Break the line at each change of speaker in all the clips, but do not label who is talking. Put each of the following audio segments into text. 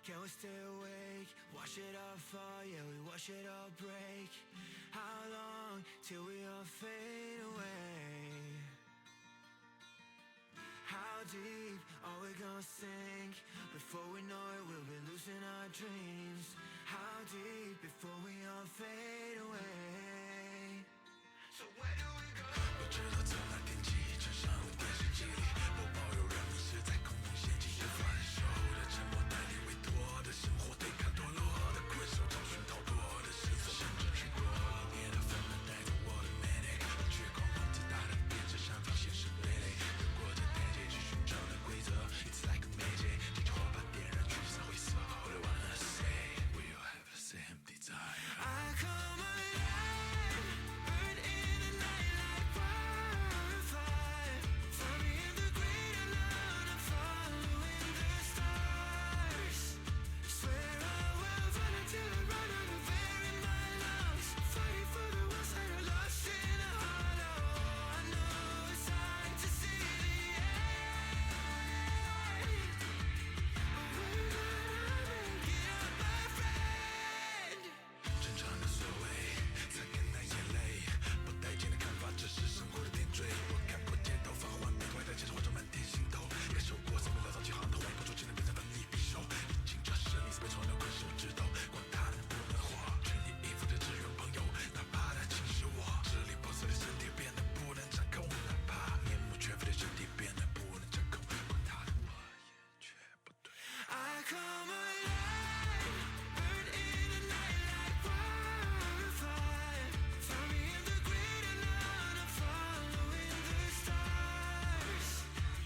can we stay awake? Wash it all fall, yeah, we wash it all break. How long till we all fade away? How deep are we gonna sink? Before we know it, we'll be losing our dreams. How deep before we all fade away? So where do we go? 我知道走那天际，站上了电视机里，我保有人们是在空中陷进的反手的沉默，带领委托的生活，对抗堕落的困兽，找寻逃脱的绳索，甚至去过了别的纷纷带着我的 manic， 绝狂妄自大的变着闪放现实对垒，越过这台阶去寻找的规则 ，It's like a magic， 这句火把点燃聚散灰色 ，All I wanna say， we all have the same desire。I come alive, burn in the night like wildfire. Find me in the great unknown, I'm following the stars. Swear I will run until I run out of air in my lungs. Fighting for the ones that are lost in a hollow. I know it's hard to see the end, but we're gonna make it up, my friend. 正常的所谓，擦干那眼泪，不待见的看法，这是生活的点缀。我看过街头发黄面坏的街上化妆满天星斗，也受过三面潦草几行的怀抱，只能变成翻译匕首。历经这生离死别，从来困兽之斗，管他能不能活，全力以赴的支援朋友，哪怕他轻视我。支离破碎的身体变得不能掌控，哪怕面目全非的身体变得不能掌控，管他的我也绝不对。I come alive, burn in the night like wildfire. Find me in the great unknown, I'm following the stars.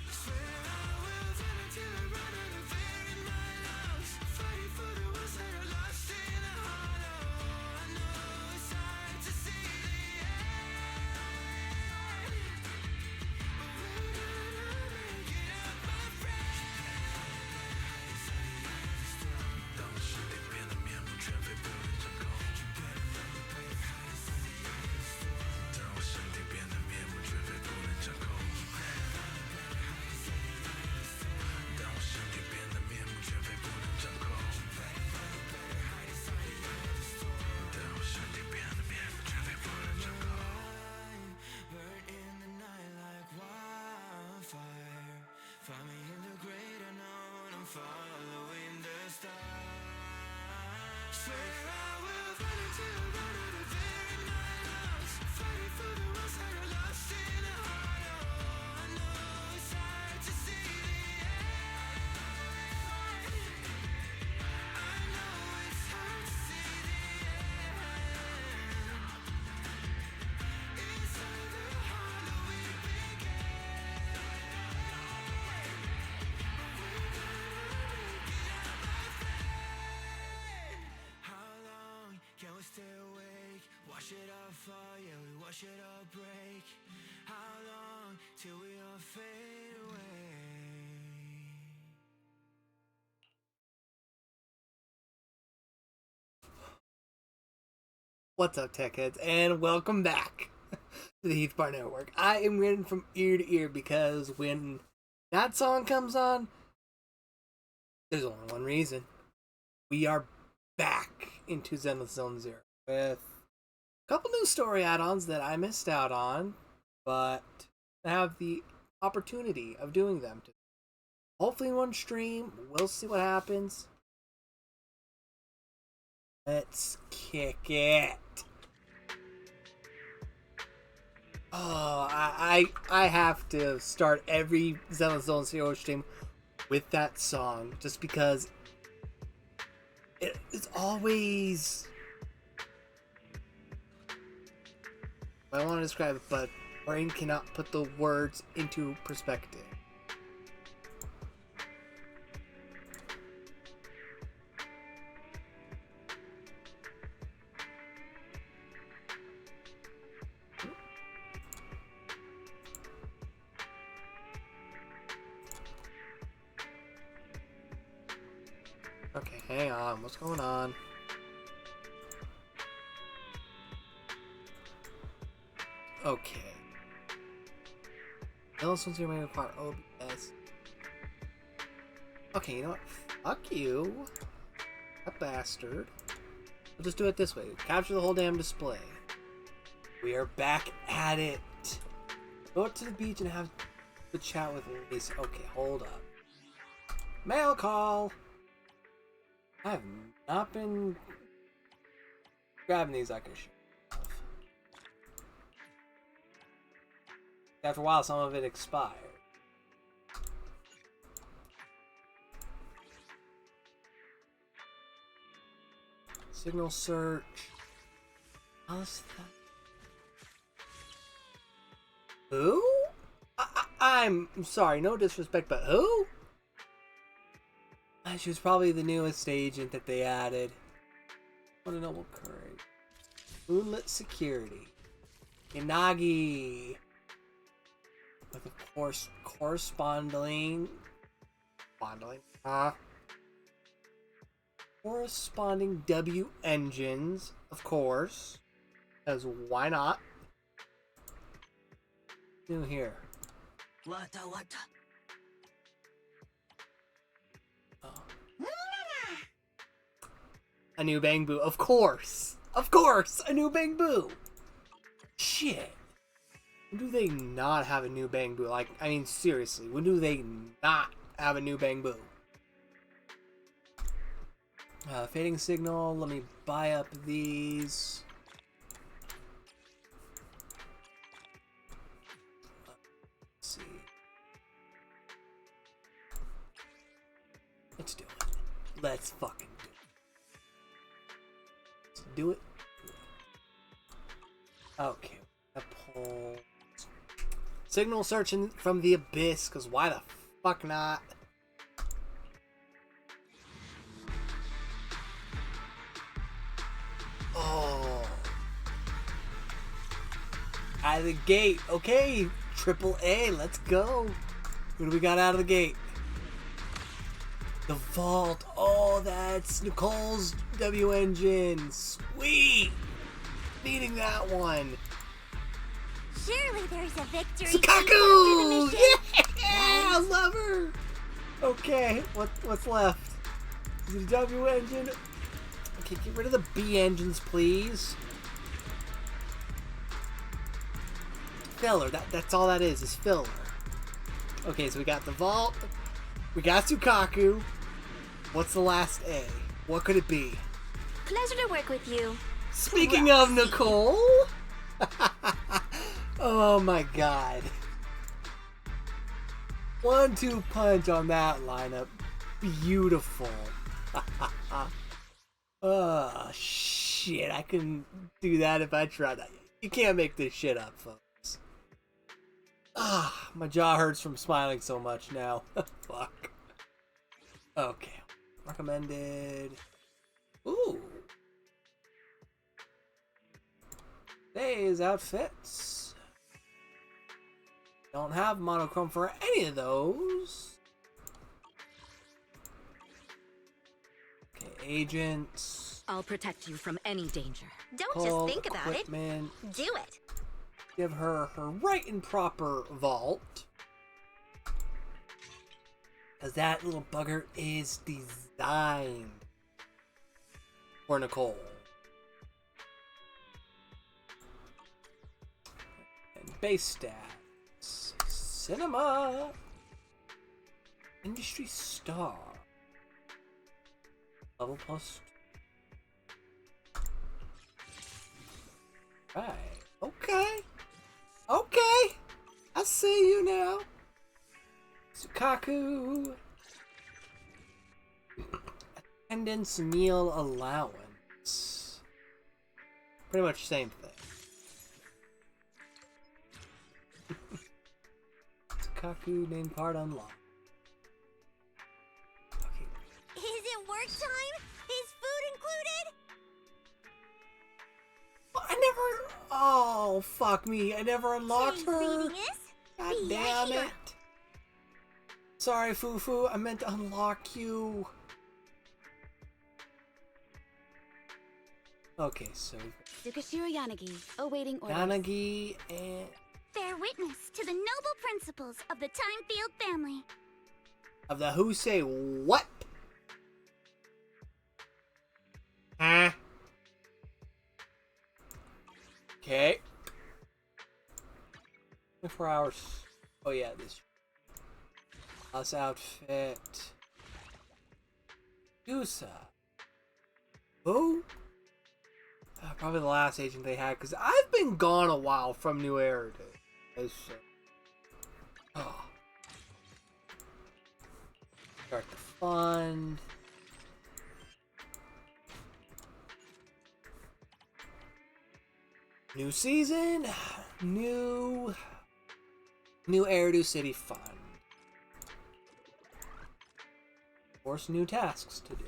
Swear I will run until I run out of air in my lungs. Fighting for the ones that are lost in a hollow. I know it's hard to see the end, but we're gonna make it up, my friend. 当我身体变得面目全非，不能掌控。当我身体变得面目全非，不能掌控。当我身体变得面目全非，不能掌控。当我身体变得面目全非，不能掌控。Burn in the night like wildfire. Find me in the great unknown, I'm following the stars. Swear I will run until I run out of air in my lungs. Fighting for the ones that are lost in a hollow. I know it's hard to see the end. I know it's hard to see the end. Inside the hollow we begin. We're gonna make it up, my friend. How long can we stay awake? Wash it all fall, yeah, we wash it all break. How long till we all fade away?
What's up, tech heads, and welcome back to the Heath Bar Network. I am grinning from ear to ear because when that song comes on, there's only one reason. We are back into Zenless Zone Zero with a couple new story add-ons that I missed out on, but I have the opportunity of doing them. Hopefully in one stream, we'll see what happens. Let's kick it. Oh, I have to start every Zenless Zone Zero stream with that song just because it's always, I want to describe it, but brain cannot put the words into perspective. Okay, hang on. What's going on? Okay. Zenless Zone Zero require OBS. Okay, you know what? Fuck you. That bastard. We'll just do it this way. Capture the whole damn display. We are back at it. Go up to the beach and have the chat with Lisa. Okay, hold up. Mail call. I have not been grabbing these like I should have. After a while, some of it expired. Signal search. How's that? Who? I'm sorry, no disrespect, but who? She was probably the newest agent that they added. What a noble courage. Moonlit security. Inagi. With of course corresponding W engines, of course. Because why not? New here.
Wata wata.
A new Bang Boo, of course! Of course! A new Bang Boo! Shit! When do they not have a new Bang Boo? Like, I mean, seriously, when do they not have a new Bang Boo? Fading signal, let me buy up these. Let's see. Let's do it. Let's fucking do it. Okay, I pull signal searching from the abyss, because why the fuck not? Oh, out of the gate. Okay, triple A, let's go. What do we got out of the gate? The vault. Oh, that's Nicole's W engine. Sweet. Needing that one.
Surely there's a victory.
Sukaku! Yeah, I love her. Okay, what's left? Is it a W engine? Okay, get rid of the B engines, please. Filler. That's all that is filler. Okay, so we got the vault. We got Sukaku. What's the last A? What could it be?
Pleasure to work with you.
Speaking of Nicole. Oh my god. 1-2 punch on that lineup. Beautiful. Oh shit, I couldn't do that if I tried. You can't make this shit up, folks. Ah, my jaw hurts from smiling so much now. Fuck. Okay. Recommended. Ooh. Today's outfits. Don't have monochrome for any of those. Okay, agents.
I'll protect you from any danger. Don't
Call
just think about it.
equipment.
Do it.
Give her her right and proper vault. Because that little bugger is designed for Nicole. And base stats. Cinema. Industry star. Level plus. Right. Okay. Okay. I see you now. Sukaku. Attendance meal allowance. Pretty much same thing. Sukaku name card unlocked. Okay.
Is it work time? Is food included?
I never. Oh, fuck me. I never unlocked her.
Reading is?
God
Be a
damn
hero.
it. Sorry, Fufu. I meant to unlock you. Okay, so
Tsukashiro Yanagi, awaiting orders.
Yanagi and
Bear witness to the noble principles of the Timefield family.
of the who say what? Huh? Okay. 24 hours. Oh yeah, this house outfit. Yusa. Who? Probably the last agent they had, because I've been gone a while from New Erridu. Oh. Start the fun. New season, new Erridu City fun. Of course, new tasks to do.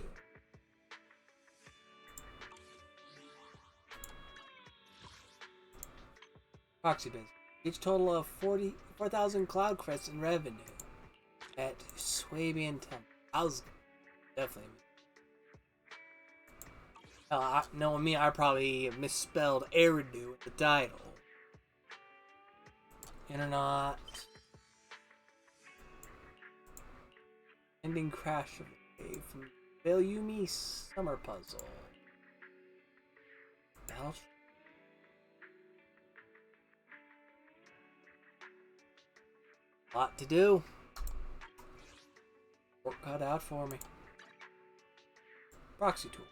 Proxy business. Each total of 44,000 cloud credits in revenue at Swabian Temple. I was definitely. Knowing me, I probably misspelled Erridu in the title. Internet. Ending crash of the day from Bellumi Summer Puzzle. Battle. Lot to do. Work cut out for me. Proxy tool.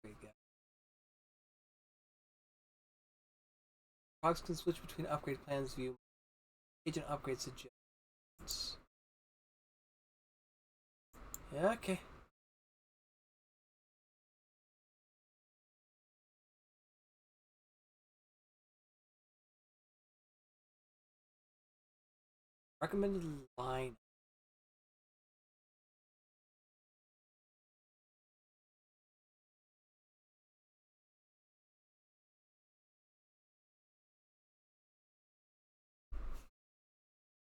There you go. Proxy can switch between upgrade plans view. Agent upgrade suggestions. Yeah, okay. Recommended line.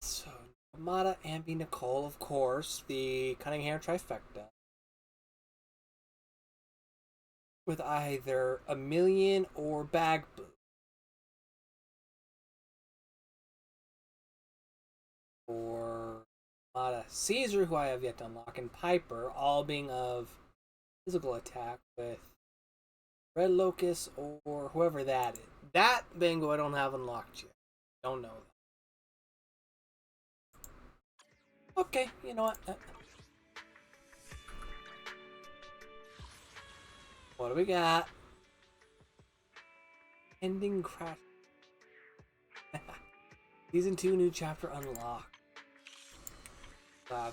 So, Amada, Ambi, Nicole, of course, the Cunningham trifecta. With either a million or bag boot. Or Amada, Caesar, who I have yet to unlock, and Piper, all being of physical attack with Red Locust or whoever that is. That bingo I don't have unlocked yet. Don't know that. Okay, you know what? What do we got? Ending crash. Season 2 new chapter unlocked.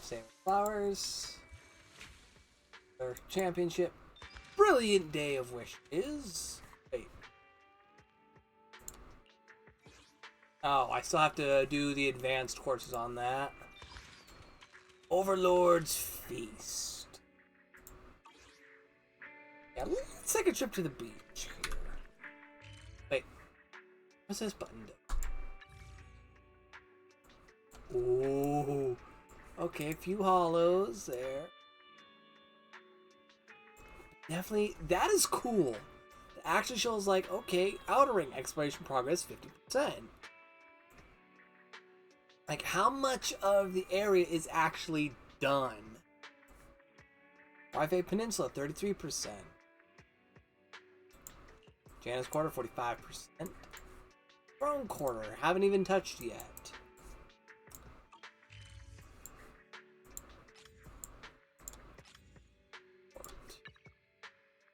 Save flowers. Their championship. Brilliant day of wishes. Wait. Oh, I still have to do the advanced courses on that. Overlord's Feast. Yeah, let's take a trip to the beach here. Wait. What's this button do? Ooh. Okay, a few hollows there. Definitely, that is cool. It actually shows like, okay, outer ring exploration progress 50%. Like, how much of the area is actually done? Wi-Fi Peninsula, 33%. Janus Quarter, 45%. Throne Quarter, haven't even touched yet.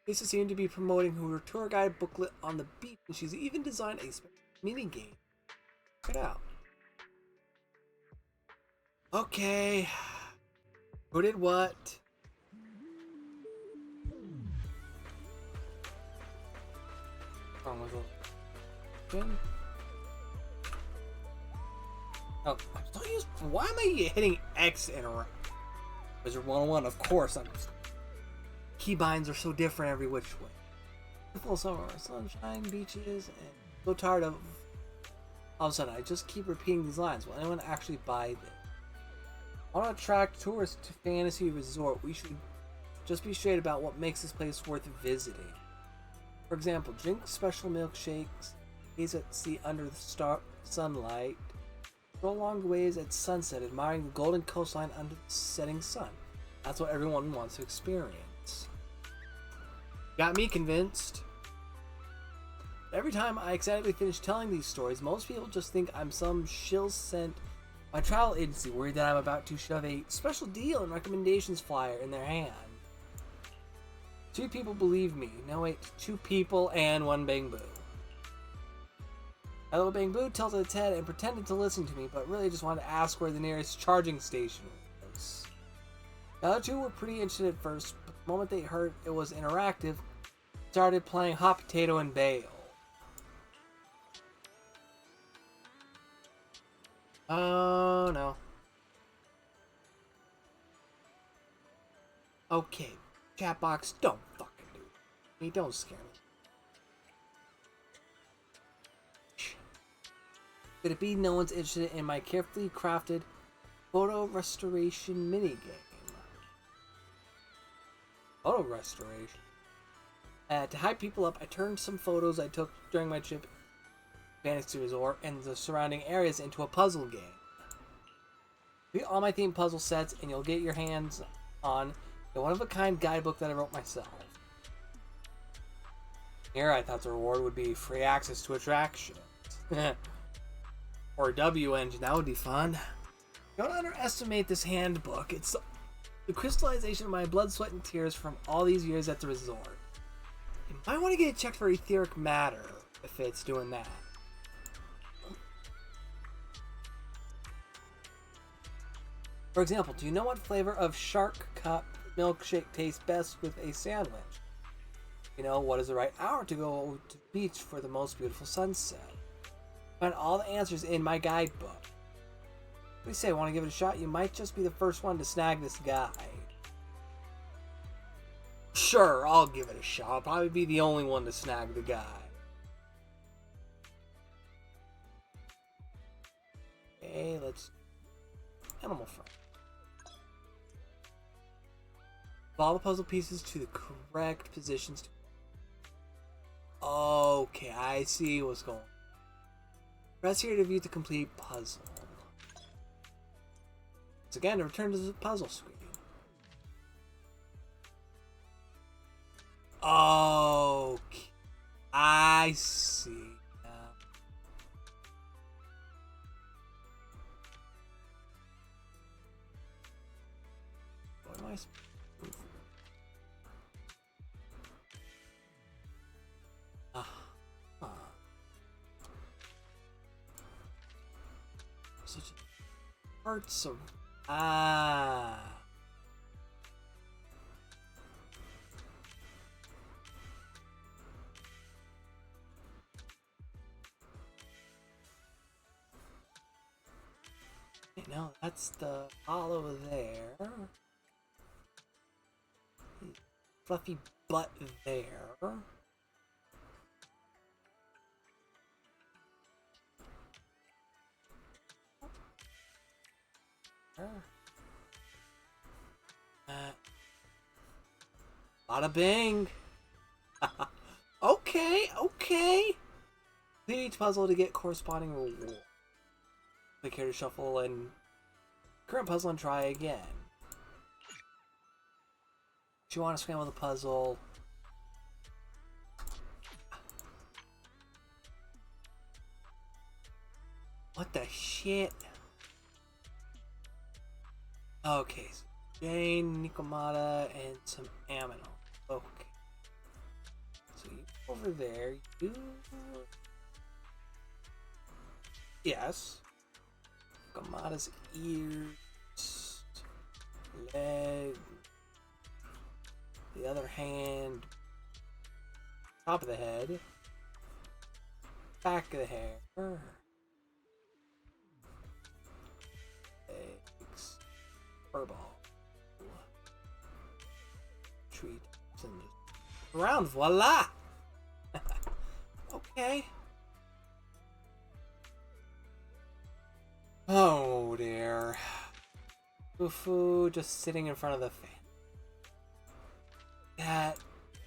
Lisa seemed to be promoting her tour guide booklet on the beach, and she's even designed a special mini game. Check it out. Okay. Who did what? Wrong with it. Oh, don't use. Why am I hitting X in a Wizard 101? Of course, I'm. Keybinds are so different every which way. Full summer, sunshine, beaches, and so tired of. All of a sudden, I just keep repeating these lines. Will anyone actually buy this? I want to attract tourists to Fantasy Resort. We should just be straight about what makes this place worth visiting. For example, drink special milkshakes, gaze at sea under the sunlight, stroll along the waves at sunset, admiring the golden coastline under the setting sun. That's what everyone wants to experience. Got me convinced. Every time I excitedly finish telling these stories, most people just think I'm some shill sent by travel agency, worried that I'm about to shove a special deal and recommendations flyer in their hand. 2 people believe me. No, wait, 2 people and 1 Bangbu. My little Bangbu tilted its head and pretended to listen to me, but really just wanted to ask where the nearest charging station was. The other 2 were pretty interested at first, but the moment they heard it was interactive, started playing hot potato and bail. Oh no. Okay, chat box, don't fucking do it. Me, don't scare me. Could it be no one's interested in my carefully crafted photo restoration minigame? Photo restoration? To hype people up, I turned some photos I took during my trip to Fantasy Resort and the surrounding areas into a puzzle game. Read all my themed puzzle sets and you'll get your hands on a one-of-a-kind guidebook that I wrote myself. Here I thought the reward would be free access to attractions. Or a W engine, that would be fun. Don't underestimate this handbook. It's the crystallization of my blood, sweat, and tears from all these years at the resort. You might want to get it checked for etheric matter if it's doing that. For example, do you know what flavor of Shark Cup milkshake tastes best with a sandwich? You know, what is the right hour to go to the beach for the most beautiful sunset? Find all the answers in my guidebook. What do you say, want to give it a shot? You might just be the first one to snag this guide. Sure, I'll give it a shot. I'll probably be the only one to snag the guide. Okay, let's... Animal Front. All the puzzle pieces to the correct positions. Okay, I see what's going on. Press here to view the complete puzzle. Once again, to return to the puzzle screen. Okay, I see now. What am I supposed to do? Such parts of okay, now that's the hollow there. Fluffy butt there. Bada bing. Okay. Complete each puzzle to get corresponding reward. Click here to shuffle and current puzzle and try again. If you want to scramble the puzzle. What the shit? Okay, so Jane, Nikomata, and some Aminal. Okay. So you over there, you... Yes. Nikomata's ears, leg, the other hand, top of the head, back of the hair, legs, furball, treat, and just around, voila! Okay. Oh dear. Fufu just sitting in front of the fan. That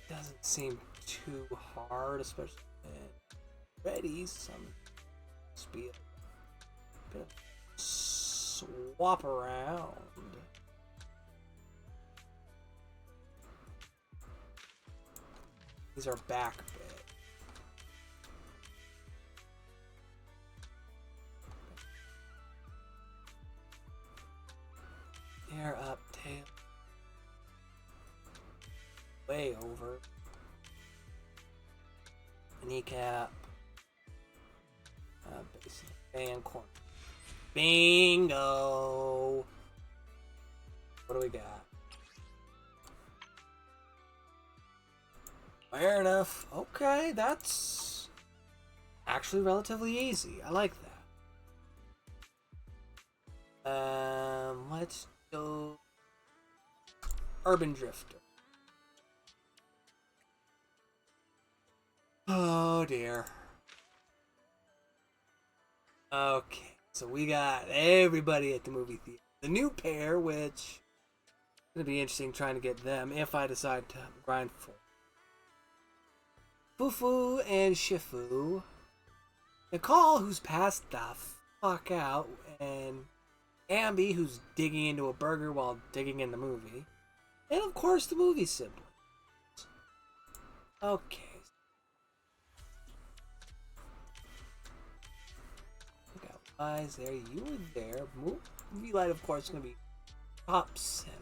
doesn't seem too hard, especially ready. Some speed. Bit of swap around. These are back a bit. Air up, tail. Way over. Kneecap. Base fan corner. Bingo! What do we got? Fair enough. Okay, that's actually relatively easy. I like that. Let's go Urban Drifter. Oh dear. Okay, so we got everybody at the movie theater. The new pair, which is gonna be interesting trying to get them if I decide to grind for Fufu and Shifu. Nicole, who's passed the fuck out, and Ambi, who's digging into a burger while digging in the movie. And of course, the movie siblings. Okay. We got Wise there, you were there. Movie light, of course, is going to be top center.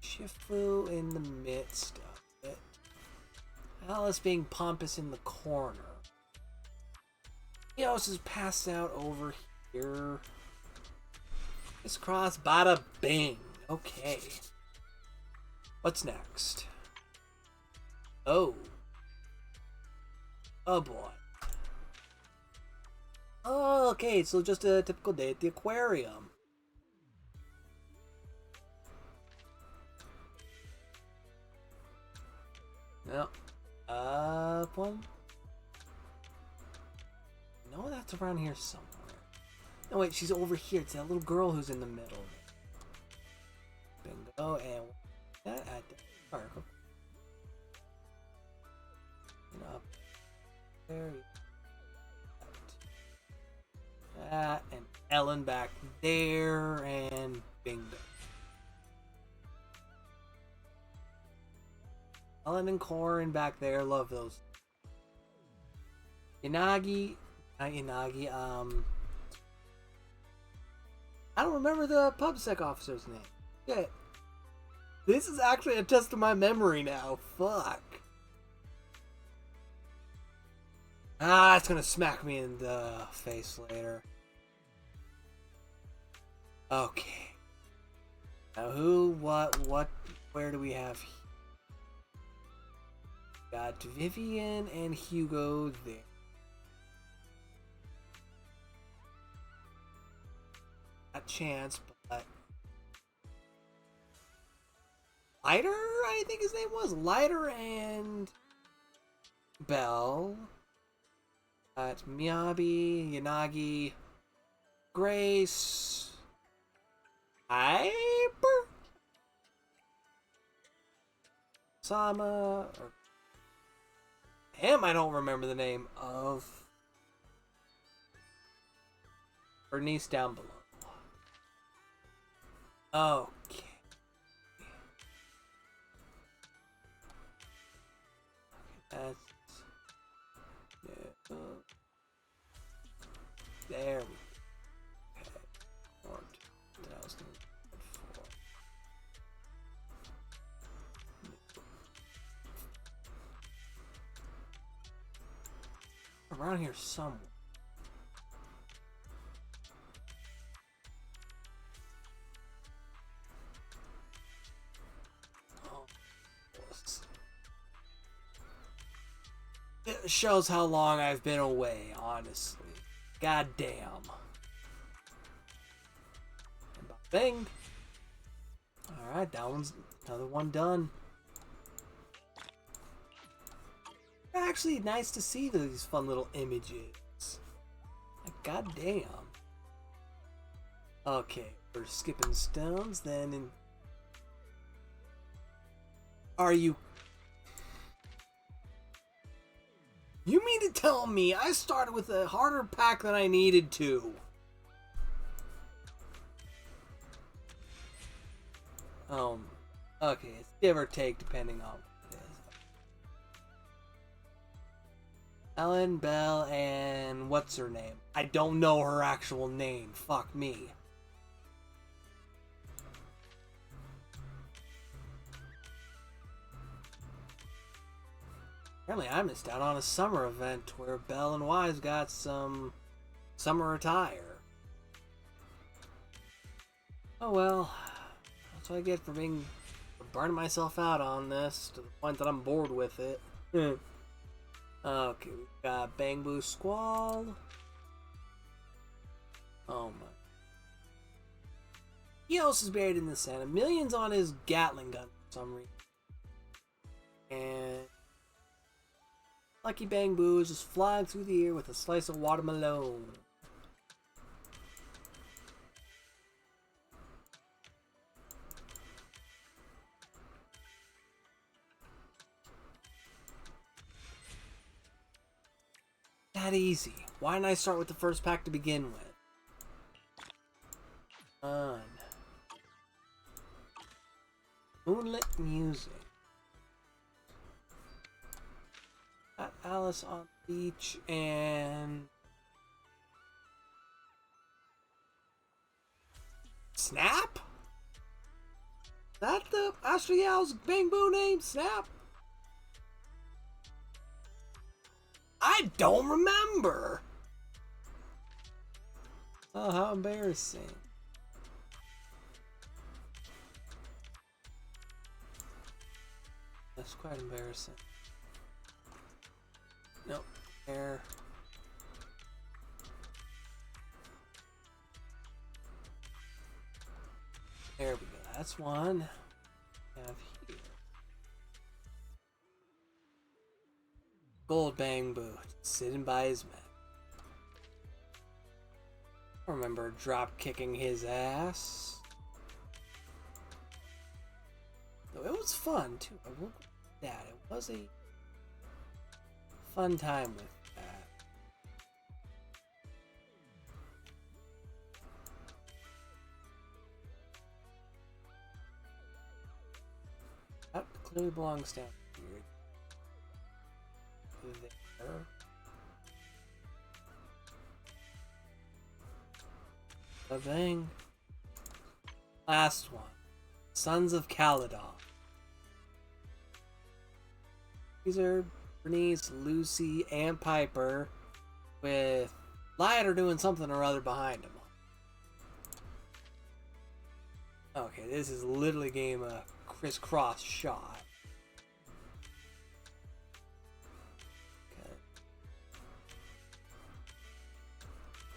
Shifu in the midst of it. Alice being pompous in the corner. Eos is passed out over here. Crisscross, bada bing. Okay. What's next? Oh. Oh boy. Oh, okay, so just a typical day at the aquarium. No. Up one. No, that's around here somewhere. No, wait, she's over here. It's that little girl who's in the middle. Bingo, and that at the park. And up there. That, and Ellen back there, and bingo. Ellen and Corin back there. Love those. Yanagi. Not Yanagi, I don't remember the PubSec officer's name. Shit. This is actually a test of my memory now. Fuck. Ah, it's gonna smack me in the face later. Okay. Now who, what, where do we have here? Got Vivian and Hugo there. Not Chance, but Lighter, I think his name was. Lighter and Bell. Got Miyabi, Yanagi, Grace, Hyper, Sama, or him, I don't remember the name of. Bernice down below. Okay. That's yeah. There we go. Okay. What else do we look for? Around here somewhere. It shows how long I've been away, honestly. God damn. Bang. Alright, that one's another one done. Actually, nice to see these fun little images. Like, god damn. Okay, we're skipping stones, then in... Are you... You mean to tell me I started with a harder pack than I needed to? Okay, it's give or take depending on what it Ellen Bell and what's her name? I don't know her actual name. Fuck me. Apparently I missed out on a summer event where Belle and Wise got some summer attire. Oh well. That's what I get for burning myself out on this to the point that I'm bored with it. Okay, we've got Bang Boo Squall. Oh my. He else is buried in the sand. Millions on his Gatling gun for some reason. And Lucky Bang Boo is just flying through the air with a slice of watermelon. That easy. Why didn't I start with the first pack to begin with? Fun. Moonlit music. Got Alice on the beach and Snap? Is that the Astro Yow's Bang Boo name? Snap? I don't remember. Oh, how embarrassing. That's quite embarrassing. Nope. There. There we go. That's one. Have here. Gold Bang Boo sitting by his man. I remember drop kicking his ass. Though it was fun too. I will admit that it was a fun time with that. That clearly belongs down here. There. Bang. Last one. Sons of Caledon. These are Bernice, Lucy, and Piper with Lighter doing something or other behind them. Okay, this is literally a game of crisscross shot.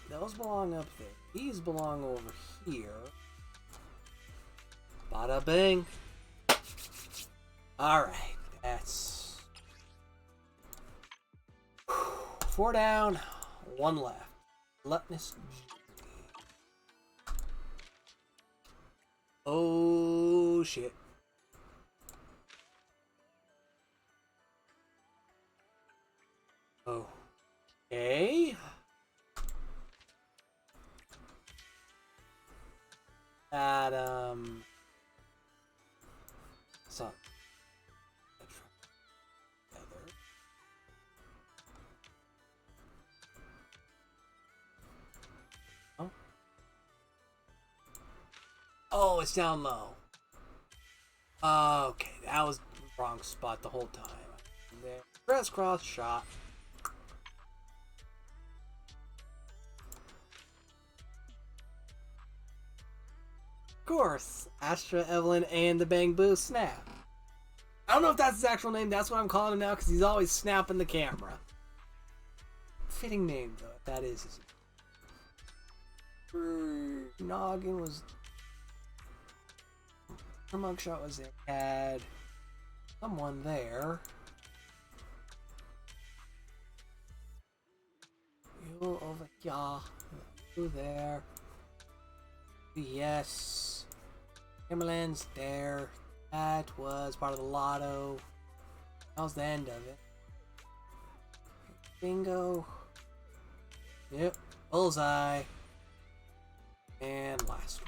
Those belong up there. These belong over here. Bada bing. Alright, that's 4 down, 1 left. Gluttonous. Oh shit. Okay. That so oh. Oh, it's down low. Okay, that was the wrong spot the whole time. There, crisscross shot. Of course, Astra, Evelyn, and the Bang Boo Snap. I don't know if that's his actual name. That's what I'm calling him now because he's always snapping the camera. Fitting name though. If that is his name. Noggin was. Her mugshot was there. Had someone there. You over here. You there. Yes. Timberland's there. That was part of the lotto. That was the end of it. Bingo. Yep. Bullseye. And last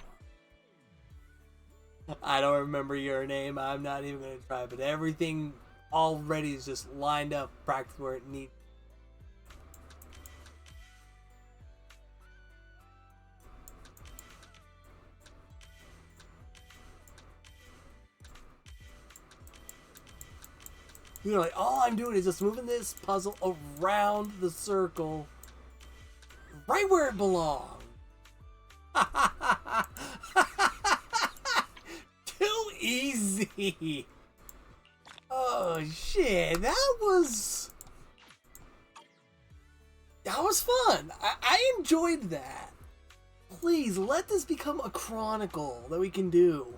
one. I don't remember your name. I'm not even going to try. But everything already is just lined up practically where it needs. You're like, all I'm doing is just moving this puzzle around the circle, right where it belongs. Too easy. Oh shit, that was fun. I enjoyed that. Please let this become a chronicle that we can do.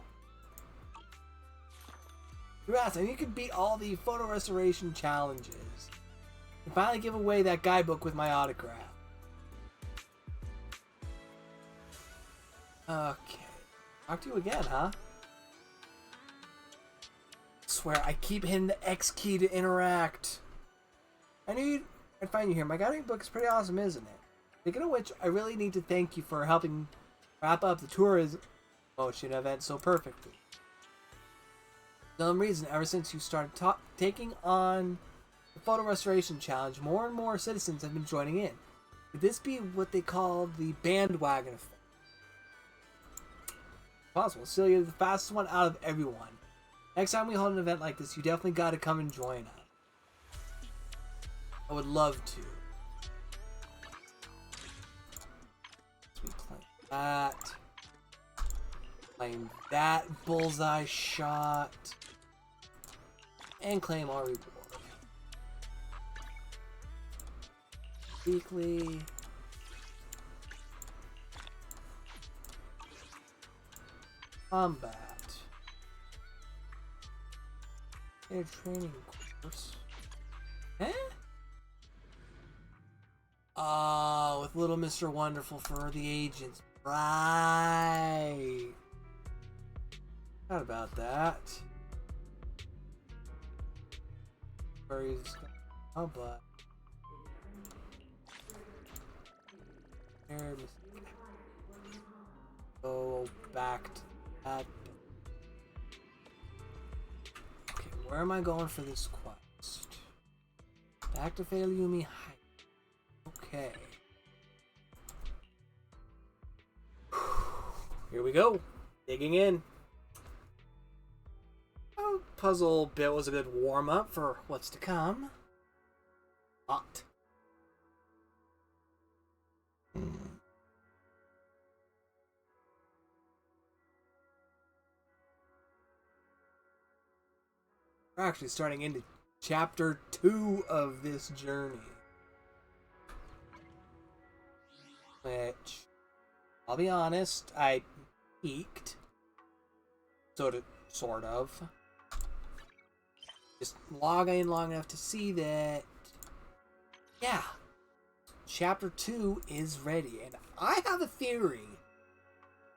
Congrats, and you can beat all the photo restoration challenges. And finally give away that guidebook with my autograph. Okay. Talk to you again, huh? Swear, I keep hitting the X key to interact. I knew I'd find you here. My guiding book is pretty awesome, isn't it? Speaking of which, I really need to thank you for helping wrap up the tourism motion event so perfectly. For some reason, ever since you started taking on the photo restoration challenge, more and more citizens have been joining in. Could this be what they call the bandwagon effect? Possible. Still, you're the fastest one out of everyone. Next time we hold an event like this, you definitely got to come and join us. I would love to. So we claim that. Claim that bullseye shot. And claim our reward. Weekly. Combat. A training course. Eh? Oh, with Little Mr. Wonderful for the agents. Right. Not about that. Where he's oh, but there, go back to that. Okay, where am I going for this quest? Back to Fayumi Heights. Okay. Here we go. Digging in. Oh, puzzle bit was a good warm up for what's to come. Hot. We're actually starting into chapter 2 of this journey. Which, I'll be honest, I peaked. Sort of. Just log in long enough to see that, yeah, chapter 2 is ready. And I have a theory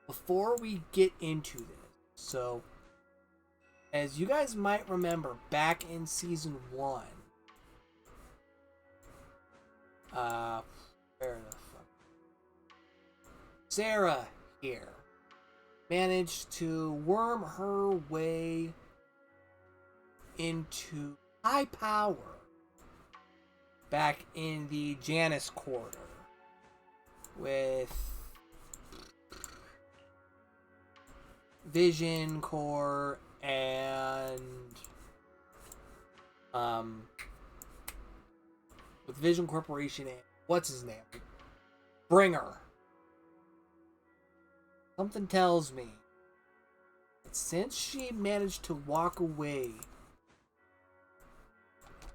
before we get into this. So, as you guys might remember, back in season 1, where the fuck? Sarah here managed to worm her way into high power back in the Janus Quarter with Vision Core and with Vision Corporation and what's his name? Bringer. Something tells me that since she managed to walk away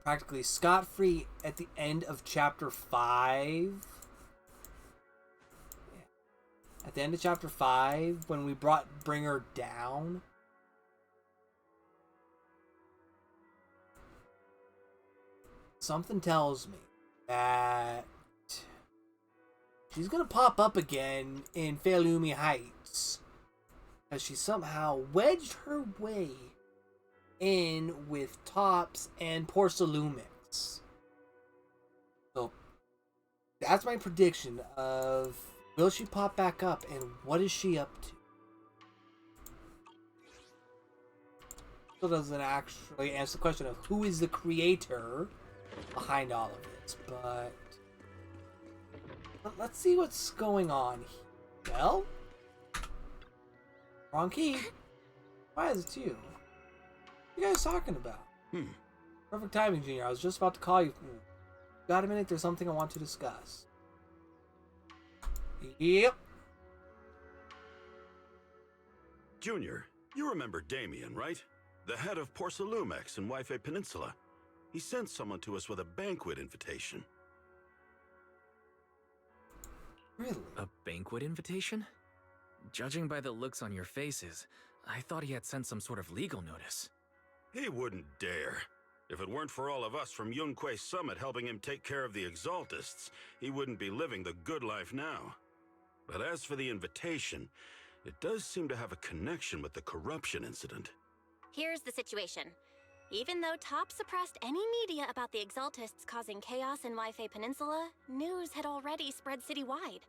practically scot-free at the end of chapter 5, at the end of chapter 5 when we brought Bringer down, something tells me that she's gonna pop up again in Fayumi Heights as she somehow wedged her way in with Tops and Porcelumix. So that's my prediction of will she pop back up and what is she up to? Still doesn't actually answer the question of who is the creator behind all of this, but let's see what's going on here. Well, wrong key. Why is it you? What are you guys talking about? Perfect timing, Junior. I was just about to call you. Got a minute? There's something I want to discuss. Yep.
Junior, you remember Damien, right? The head of Porcelumex in Wi-Fi Peninsula. He sent someone to us with a banquet invitation.
Really?
A banquet invitation? Judging by the looks on your faces, I thought he had sent some sort of legal notice.
He wouldn't dare. If it weren't for all of us from Yunquei Summit helping him take care of the Exaltists, he wouldn't be living the good life now. But as for the invitation, it does seem to have a connection with the corruption incident.
Here's the situation. Even though Top suppressed any media about the Exaltists causing chaos in Wi-Fi Peninsula, news had already spread citywide.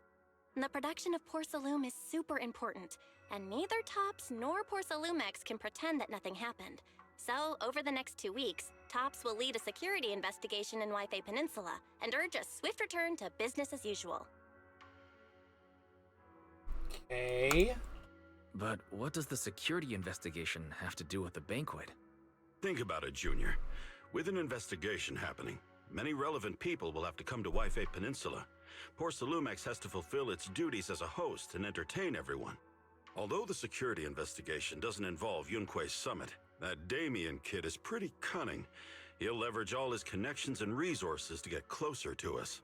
The production of Porcelume is super important, and neither Tops nor Porcelumex can pretend that nothing happened. So, over the next 2 weeks, Tops will lead a security investigation in Wi-Fi Peninsula and urge a swift return to business as usual.
Okay.
But what does the security investigation have to do with the banquet?
Think about it, Junior. With an investigation happening, many relevant people will have to come to Wi-Fi Peninsula. Porcelumex has to fulfill its duties as a host and entertain everyone. Although the security investigation doesn't involve Yunquei Summit, that Damien kid is pretty cunning. He'll leverage all his connections and resources to get closer to us.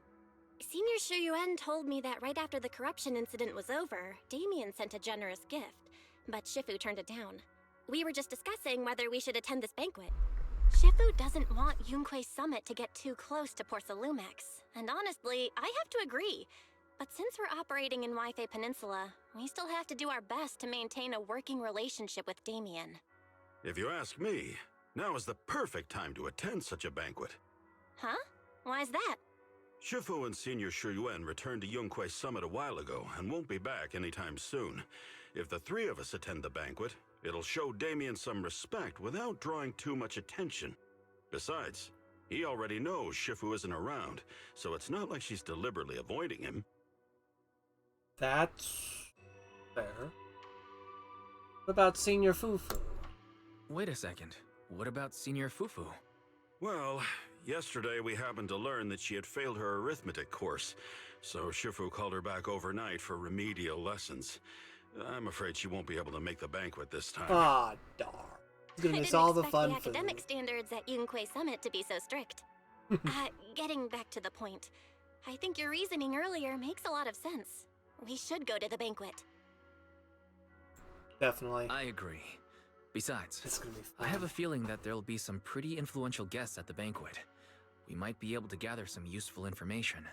Senior Shuyuan told me that right after the corruption incident was over, Damien sent a generous gift, but Shifu turned it down. We were just discussing whether we should attend this banquet. Shifu doesn't want Yunquei Summit to get too close to Porcelumex, and honestly, I have to agree. But since we're operating in Wi-Fi Peninsula, we still have to do our best to maintain a working relationship with Damien.
If you ask me, now is the perfect time to attend such a banquet.
Huh? Why's that?
Shifu and Senior Shuyuan returned to Yunquei Summit a while ago and won't be back anytime soon. If the three of us attend the banquet, it'll show Damien some respect without drawing too much attention. Besides, he already knows Shifu isn't around, so it's not like she's deliberately avoiding him.
That's fair. What about Senior Fufu?
Wait a second. What about Senior Fufu?
Well, yesterday we happened to learn that she had failed her arithmetic course, so Shifu called her back overnight for remedial lessons. I'm afraid she won't be able to make the banquet this time.
Ah, darn. He's gonna
I
miss
didn't
all the
expect
fun
the
food.
academic standards at Yunquei Summit to be so strict. Getting back to the point, I think your reasoning earlier makes a lot of sense. We should go to the banquet.
Definitely.
I agree. Besides,
It's gonna be fun.
I have a feeling that there'll be some pretty influential guests at the banquet. We might be able to gather some useful information.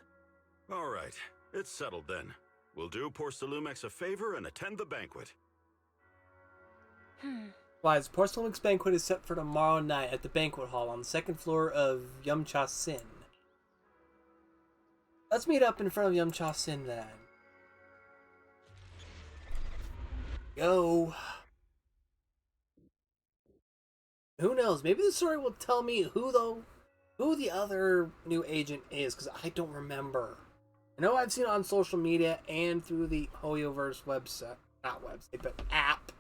All right, it's settled then. We'll do Porcelumex a favor and attend the banquet.
Wise Porcelain's banquet is set for tomorrow night at the banquet hall on the second floor of Yumcha Sin. Let's meet up in front of Yumcha Sin then. Go. Who knows? Maybe the story will tell me who the other new agent is, because I don't remember. I know I've seen it on social media and through the Hoyoverse website, not website, but app.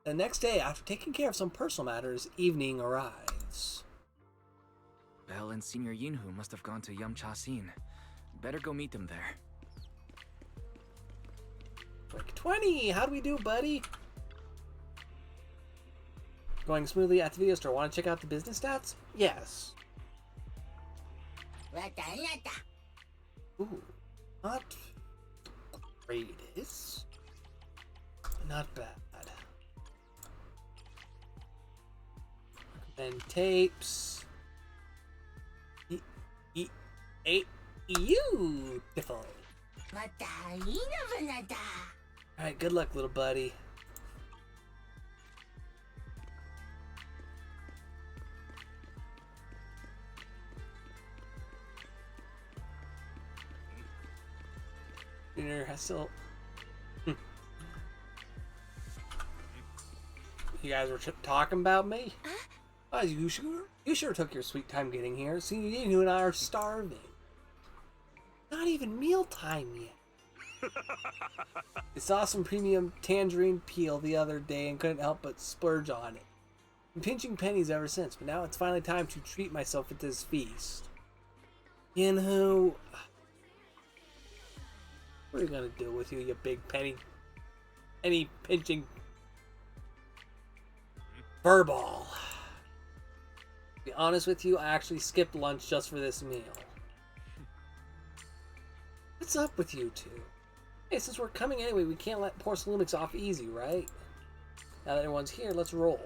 The next day, after taking care of some personal matters, evening arrives.
Belle and Senior Yinhu must have gone to Yumchasin. Better go meet them there.
Like 20, how do we do, buddy? Going smoothly at the video store. Want to check out the business stats? Yes. Ooh, not greatest. Not bad. Then tapes. Beautiful. Alright, good luck, little buddy. Junior has still. You guys were talking about me? Oh, you sure took your sweet time getting here. See, you and I are starving. Not even mealtime yet. I saw some premium tangerine peel the other day and couldn't help but splurge on it. Been pinching pennies ever since, but now it's finally time to treat myself at this feast. Yin-Hu, what are you gonna do with you, you big penny pinching furball? To be honest with you, I actually skipped lunch just for this meal. What's up with you two? Hey, since we're coming anyway, we can't let poor Lumix off easy, right? Now that everyone's here, let's roll.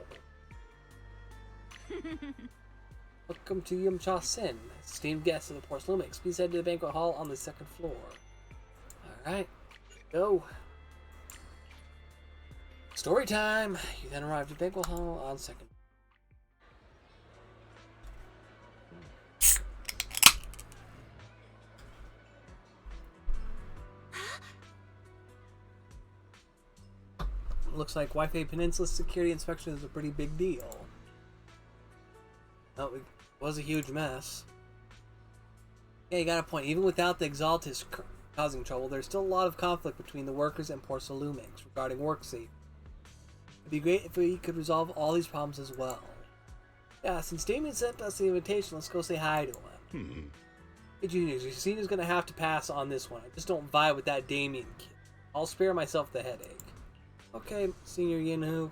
Welcome to Yum Cha Sin, esteemed guests of the Poor Lumix. Please head to the banquet hall on the 2nd floor. Alright, go. Story time! You then arrive at the banquet hall on 2nd. Looks like Wi-Fi Peninsula security inspection is a pretty big deal. Oh, it was a huge mess. Yeah, you got a point. Even without the Exaltus causing trouble, there's still a lot of conflict between the workers and Poor Lumix regarding work safety. It'd be great if we could resolve all these problems as well. Yeah, since Damien sent us the invitation, let's go say hi to him. Hey, Juniors, your senior's gonna have to pass on this one. I just don't vibe with that Damien kid. I'll spare myself the headache. Okay, Senior Yin-Hu.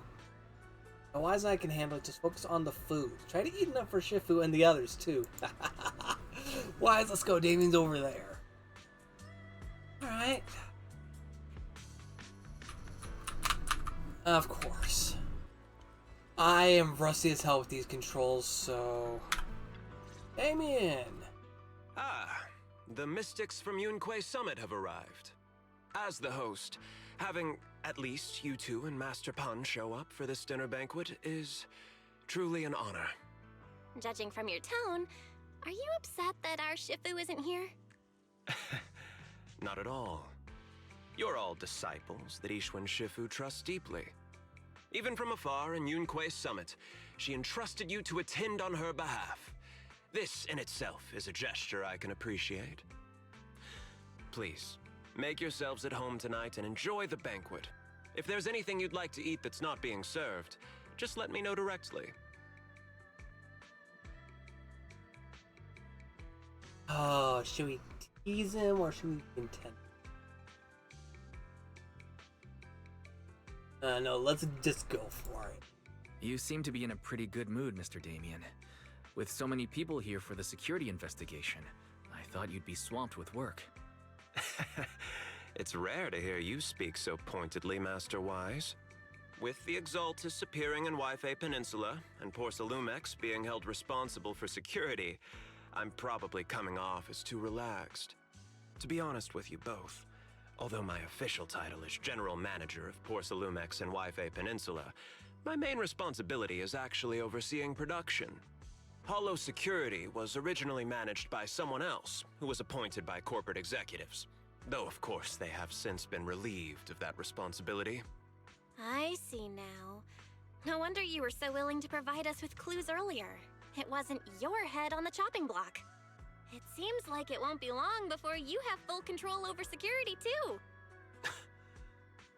Now, wise I can handle it, just focus on the food. Try to eat enough for Shifu and the others, too. Wise, let's go. Damien's over there. Alright. Of course. I am rusty as hell with these controls, so... Damien!
Ah, the mystics from Yunquei Summit have arrived. As the host, having at least you two and Master Pan show up for this dinner banquet is truly an honor.
Judging from your tone, are you upset that our Shifu isn't here?
Not at all. You're all disciples that Ishwen Shifu trusts deeply. Even from afar in Yunquei Summit, she entrusted you to attend on her behalf. This in itself is a gesture I can appreciate. Please, make yourselves at home tonight and enjoy the banquet. If there's anything you'd like to eat that's not being served, just let me know directly.
Oh, should we tease him or should we contend? No, let's just go for it.
You seem to be in a pretty good mood, Mr. Damien. With so many people here for the security investigation, I thought you'd be swamped with work.
It's rare to hear you speak so pointedly, Master Wise. With the Exaltus appearing in Wi-Fi Peninsula and Poor Lumix being held responsible for security, I'm probably coming off as too relaxed. To be honest with you both, although my official title is General Manager of Poor Lumix and Wi-Fi Peninsula, my main responsibility is actually overseeing production. Hollow Security was originally managed by someone else who was appointed by corporate executives. Though, of course, they have since been relieved of that responsibility.
I see now. No wonder you were so willing to provide us with clues earlier. It wasn't your head on the chopping block. It seems like it won't be long before you have full control over security, too.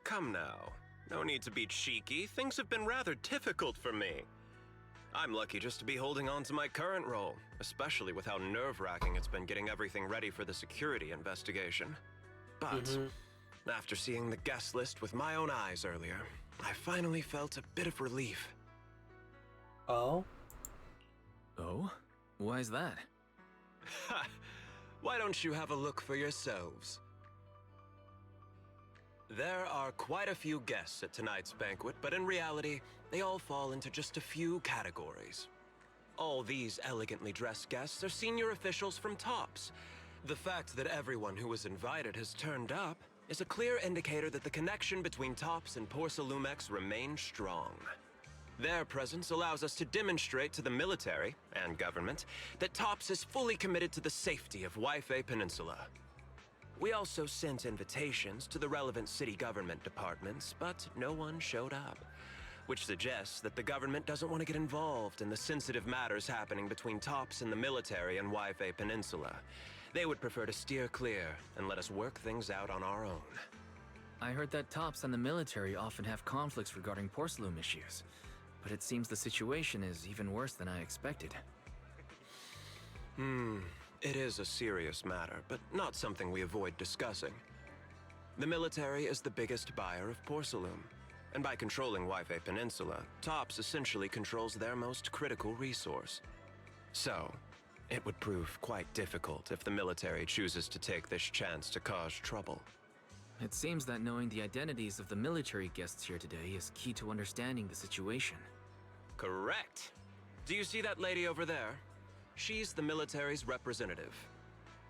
Come now. No need to be cheeky. Things have been rather difficult for me. I'm lucky just to be holding on to my current role, especially with how nerve-wracking it's been getting everything ready for the security investigation. But after seeing the guest list with my own eyes earlier, I finally felt a bit of relief.
Oh?
Oh? Why's that?
Ha! Why don't you have a look for yourselves? There are quite a few guests at tonight's banquet, but in reality, they all fall into just a few categories. All these elegantly dressed guests are senior officials from TOPS. The fact that everyone who was invited has turned up is a clear indicator that the connection between TOPS and Poor Lumix remains strong. Their presence allows us to demonstrate to the military and government that TOPS is fully committed to the safety of Wi-Fi Peninsula. We also sent invitations to the relevant city government departments, but no one showed up, which suggests that the government doesn't want to get involved in the sensitive matters happening between TOPS and the military and Wi-Fi Peninsula. They would prefer to steer clear and let us work things out on our own.
I heard that TOPS and the military often have conflicts regarding porcelain issues. but it seems the situation is even worse than I expected.
It is a serious matter, but not something we avoid discussing. The military is the biggest buyer of Porcelain, and by controlling Wi-Fi Peninsula, TOPS essentially controls their most critical resource. So, it would prove quite difficult if the military chooses to take this chance to cause trouble.
It seems that knowing the identities of the military guests here today is key to understanding the situation.
Correct. Do you see that lady over there? She's the military's representative.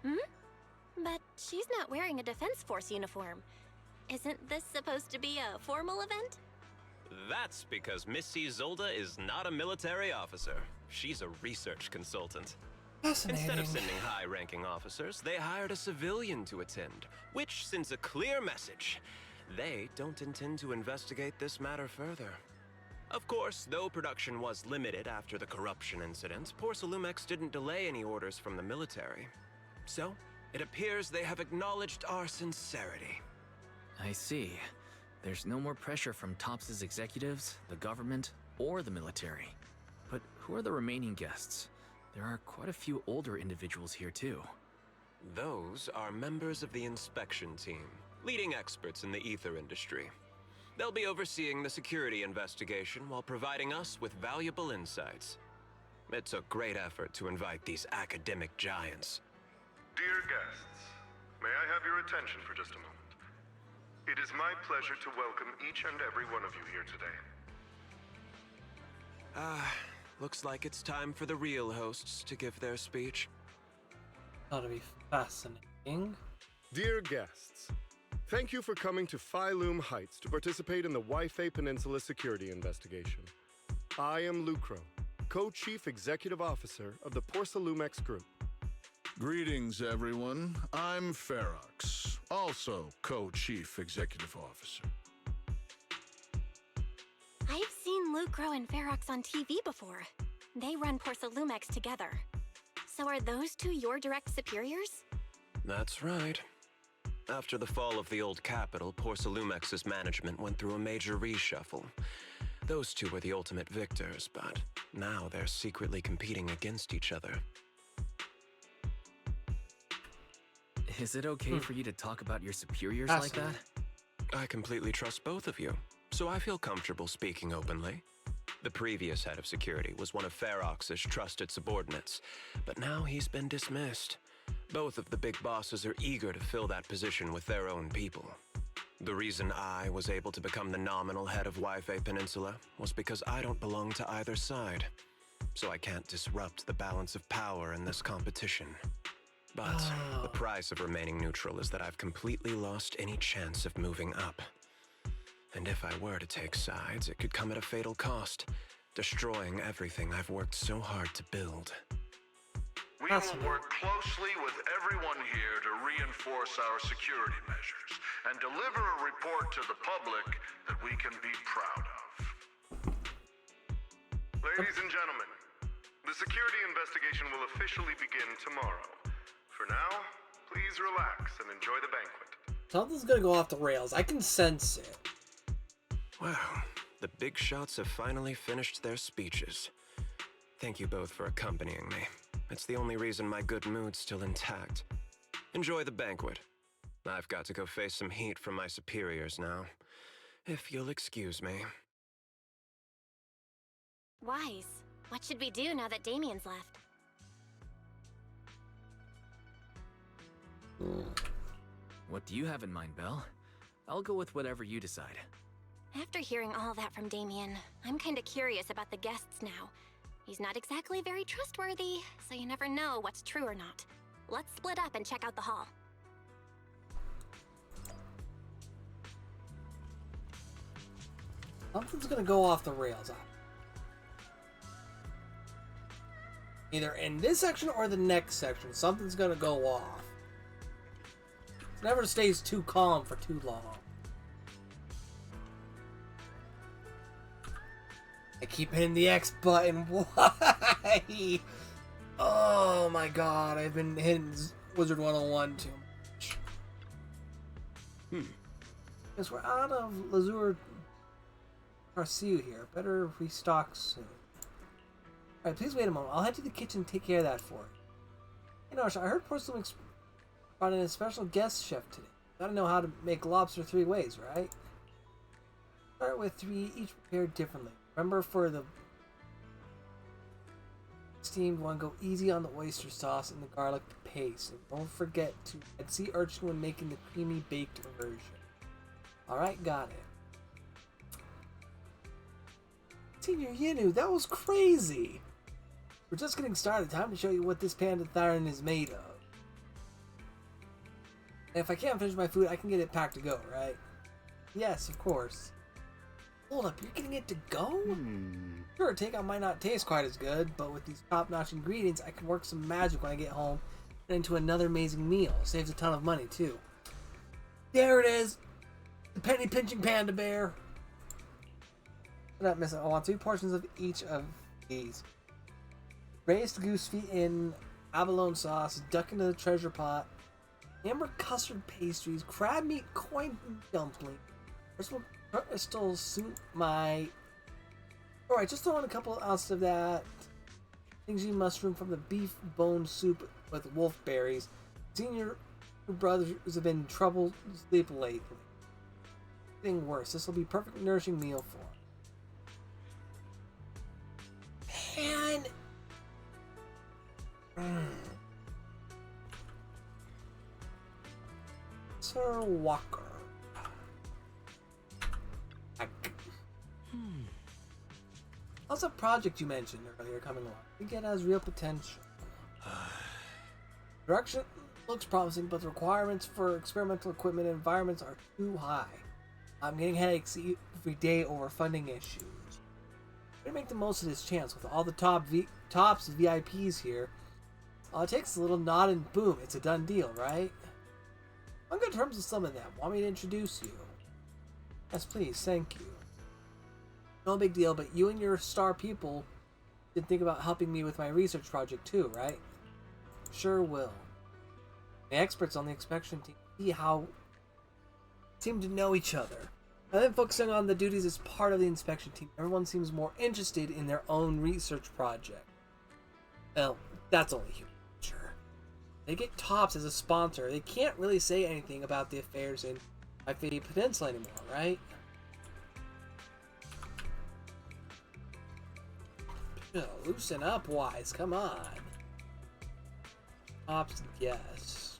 But she's not wearing a Defense Force uniform. Isn't this supposed to be a formal event?
That's because Missy Zolda is not a military officer. She's a research consultant.
Fascinating.
Instead of sending high-ranking officers, they hired a civilian to attend, which sends a clear message. They don't intend to investigate this matter further. Of course, though production was limited after the corruption incident, Porcelumex didn't delay any orders from the military. So, it appears they have acknowledged our sincerity.
I see. There's no more pressure from TOPS' executives, the government, or the military. But who are the remaining guests? There are quite a few older individuals here too.
Those are members of the inspection team, leading experts in the ether industry. They'll be overseeing the security investigation while providing us with valuable insights. It took great effort to invite these academic giants.
Dear guests, may I have your attention for just a moment? It is my pleasure to welcome each and every one of you here today.
Looks like it's time for the real hosts to give their speech.
That'll be fascinating.
Dear guests, thank you for coming to Phylum Heights to participate in the Wi-Fi Peninsula security investigation. I am Lucro, Co-Chief Executive Officer of the Porcelumex Group.
Greetings, everyone. I'm Ferox, also Co-Chief Executive Officer.
I've seen Lucro and Ferox on TV before. They run Porcelumex together. So are those two your direct superiors?
That's right. After the fall of the old capital, Porcelumex's management went through a major reshuffle. Those two were the ultimate victors, but now they're secretly competing against each other.
Is it okay for you to talk about your superiors like that?
I completely trust both of you, so I feel comfortable speaking openly. The previous head of security was one of Ferox's trusted subordinates, but now he's been dismissed. Both of the big bosses are eager to fill that position with their own people. The reason I was able to become the nominal head of Wi-Fi Peninsula was because I don't belong to either side, so I can't disrupt the balance of power in this competition. But the price of remaining neutral is that I've completely lost any chance of moving up. And if I were to take sides, it could come at a fatal cost, destroying everything I've worked so hard to build.
We will work closely with everyone here to reinforce our security measures and deliver a report to the public that we can be proud of. Ladies and gentlemen, the security investigation will officially begin tomorrow. For now, please relax and enjoy the banquet.
Something's gonna go off the rails. I can sense it.
Wow, the big shots have finally finished their speeches. Thank you both for accompanying me. It's the only reason my good mood's still intact. Enjoy the banquet. I've got to go face some heat from my superiors now. If you'll excuse me.
Wise. What should we do now that Damien's left?
What do you have in mind, Belle? I'll go with whatever you decide.
After hearing all that from Damien, I'm kinda curious about the guests now. He's not exactly very trustworthy, so you never know what's true or not. Let's split up and check out the hall.
Something's gonna go off the rails. Either in this section or the next section, something's gonna go off. It never stays too calm for too long. I keep hitting the X button. Why? Oh my god, I've been hitting Wizard 101 too much. Guess we're out of Lazur I'll see you here. Better restock soon. Alright, please wait a moment. I'll head to the kitchen and take care of that for you. Hey, Narsha, I heard Porcelain brought in a special guest chef today. Gotta know how to make lobster 3 ways, right? Start with 3, each prepared differently. Remember, for the steamed one, go easy on the oyster sauce and the garlic paste. And don't forget to add sea urchin when making the creamy baked version. Alright, got it. Senior Yinu, that was crazy! We're just getting started. Time to show you what this pandathiron is made of. And if I can't finish my food, I can get it packed to go, right? Yes, of course. Hold up, you're getting it to go? Sure, takeout might not taste quite as good, but with these top-notch ingredients, I can work some magic when I get home and into another amazing meal. Saves a ton of money, too. There it is! The penny-pinching panda bear! I'm not missing. I want 3 portions of each of these. Braised goose feet in abalone sauce, duck into the treasure pot, amber custard pastries, crab meat coin dumpling, crystal soup, Alright, just throw in a couple ounces of that. Stingy mushroom from the beef bone soup with wolfberries. Senior brothers have been in trouble sleep lately. Thing worse, this will be perfect nourishing meal for him. Sir Walker. How's a project you mentioned earlier coming along? I think it has real potential. Direction looks promising, but the requirements for experimental equipment and environments are too high. I'm getting headaches every day over funding issues. We're gonna make the most of this chance with all the tops VIPs here. All it takes is a little nod and boom, it's a done deal, right? I'm on good terms with some of them. Want me to introduce you? Yes, please, thank you. No big deal, but you and your star pupil did think about helping me with my research project too, right? Sure will. The experts on the inspection team see how seem to know each other. Rather than focusing on the duties as part of the inspection team, everyone seems more interested in their own research project. Well, that's only human nature. They get Tops as a sponsor. They can't really say anything about the affairs in Ifei Peninsula anymore, right? Loosen up, Wise. Come on. Tops, yes.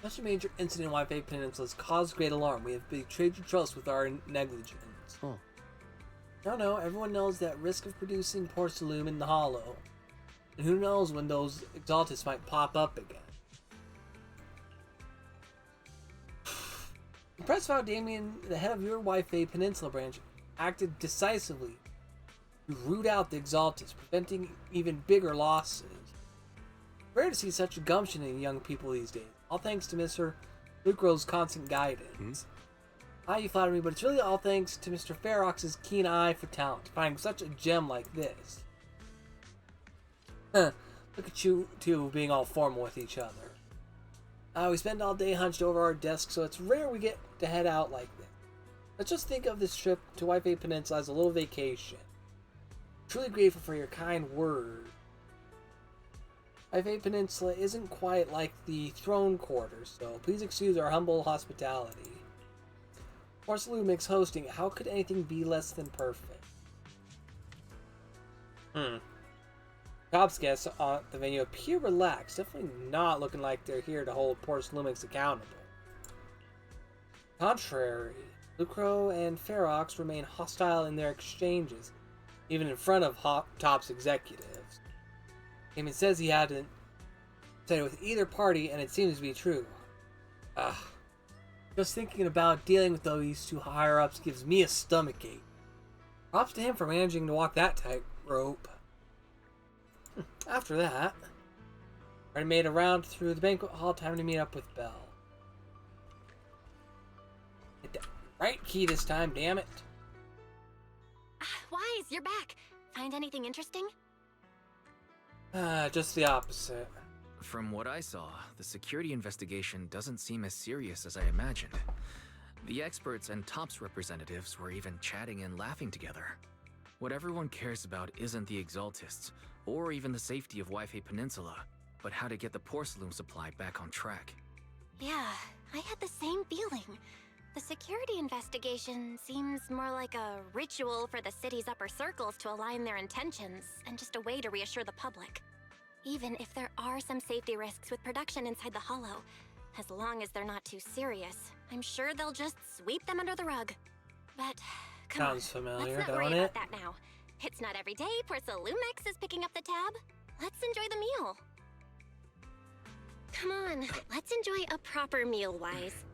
Such a major incident in Ifei Peninsula has caused great alarm. We have betrayed your trust with our negligence. No, everyone knows that risk of producing porcelain in the hollow. And who knows when those exaltists might pop up again. Impressed how Damien, the head of your Ifei Peninsula branch, acted decisively to root out the exaltists, preventing even bigger losses. Rare to see such gumption in young people these days. All thanks to Mr. Lucro's constant guidance. You flatter me, but it's really all thanks to Mr. Ferox's keen eye for talent, finding such a gem like this. Look at you two being all formal with each other. We spend all day hunched over our desks, so it's rare we get to head out like this. Let's just think of this trip to Ifei Peninsula as a little vacation. Truly grateful for your kind word. Ifei Peninsula isn't quite like the throne quarters, so please excuse our humble hospitality. Porcelain makes hosting. How could anything be less than perfect? Tops guests on the venue appear relaxed, definitely not looking like they're here to hold Porcelain accountable. Contrary, Lucro and Ferox remain hostile in their exchanges, even in front of Top's executives. Damon says he hadn't said it with either party, and it seems to be true. Just thinking about dealing with these two higher-ups gives me a stomachache. Props to him for managing to walk that tightrope. After that, I made a round through the banquet hall, time to meet up with Belle. Hit the right key this time, damn it.
Wise, you're back. Find anything interesting?
Just the opposite.
From what I saw, the security investigation doesn't seem as serious as I imagined. The experts and TOPS representatives were even chatting and laughing together. What everyone cares about isn't the Exaltists, or even the safety of Wi-Fi Peninsula, but how to get the porcelain supply back on track.
Yeah, I had the same feeling. The security investigation seems more like a ritual for the city's upper circles to align their intentions, and just a way to reassure the public. Even if there are some safety risks with production inside the Hollow, as long as they're not too serious, I'm sure they'll just sweep them under the rug. But, come on,
Sounds familiar,
let's not
don't
worry
it?
about that now. It's not every day Porcelumex is picking up the tab. Let's enjoy the meal. Come on, let's enjoy a proper meal, Wise.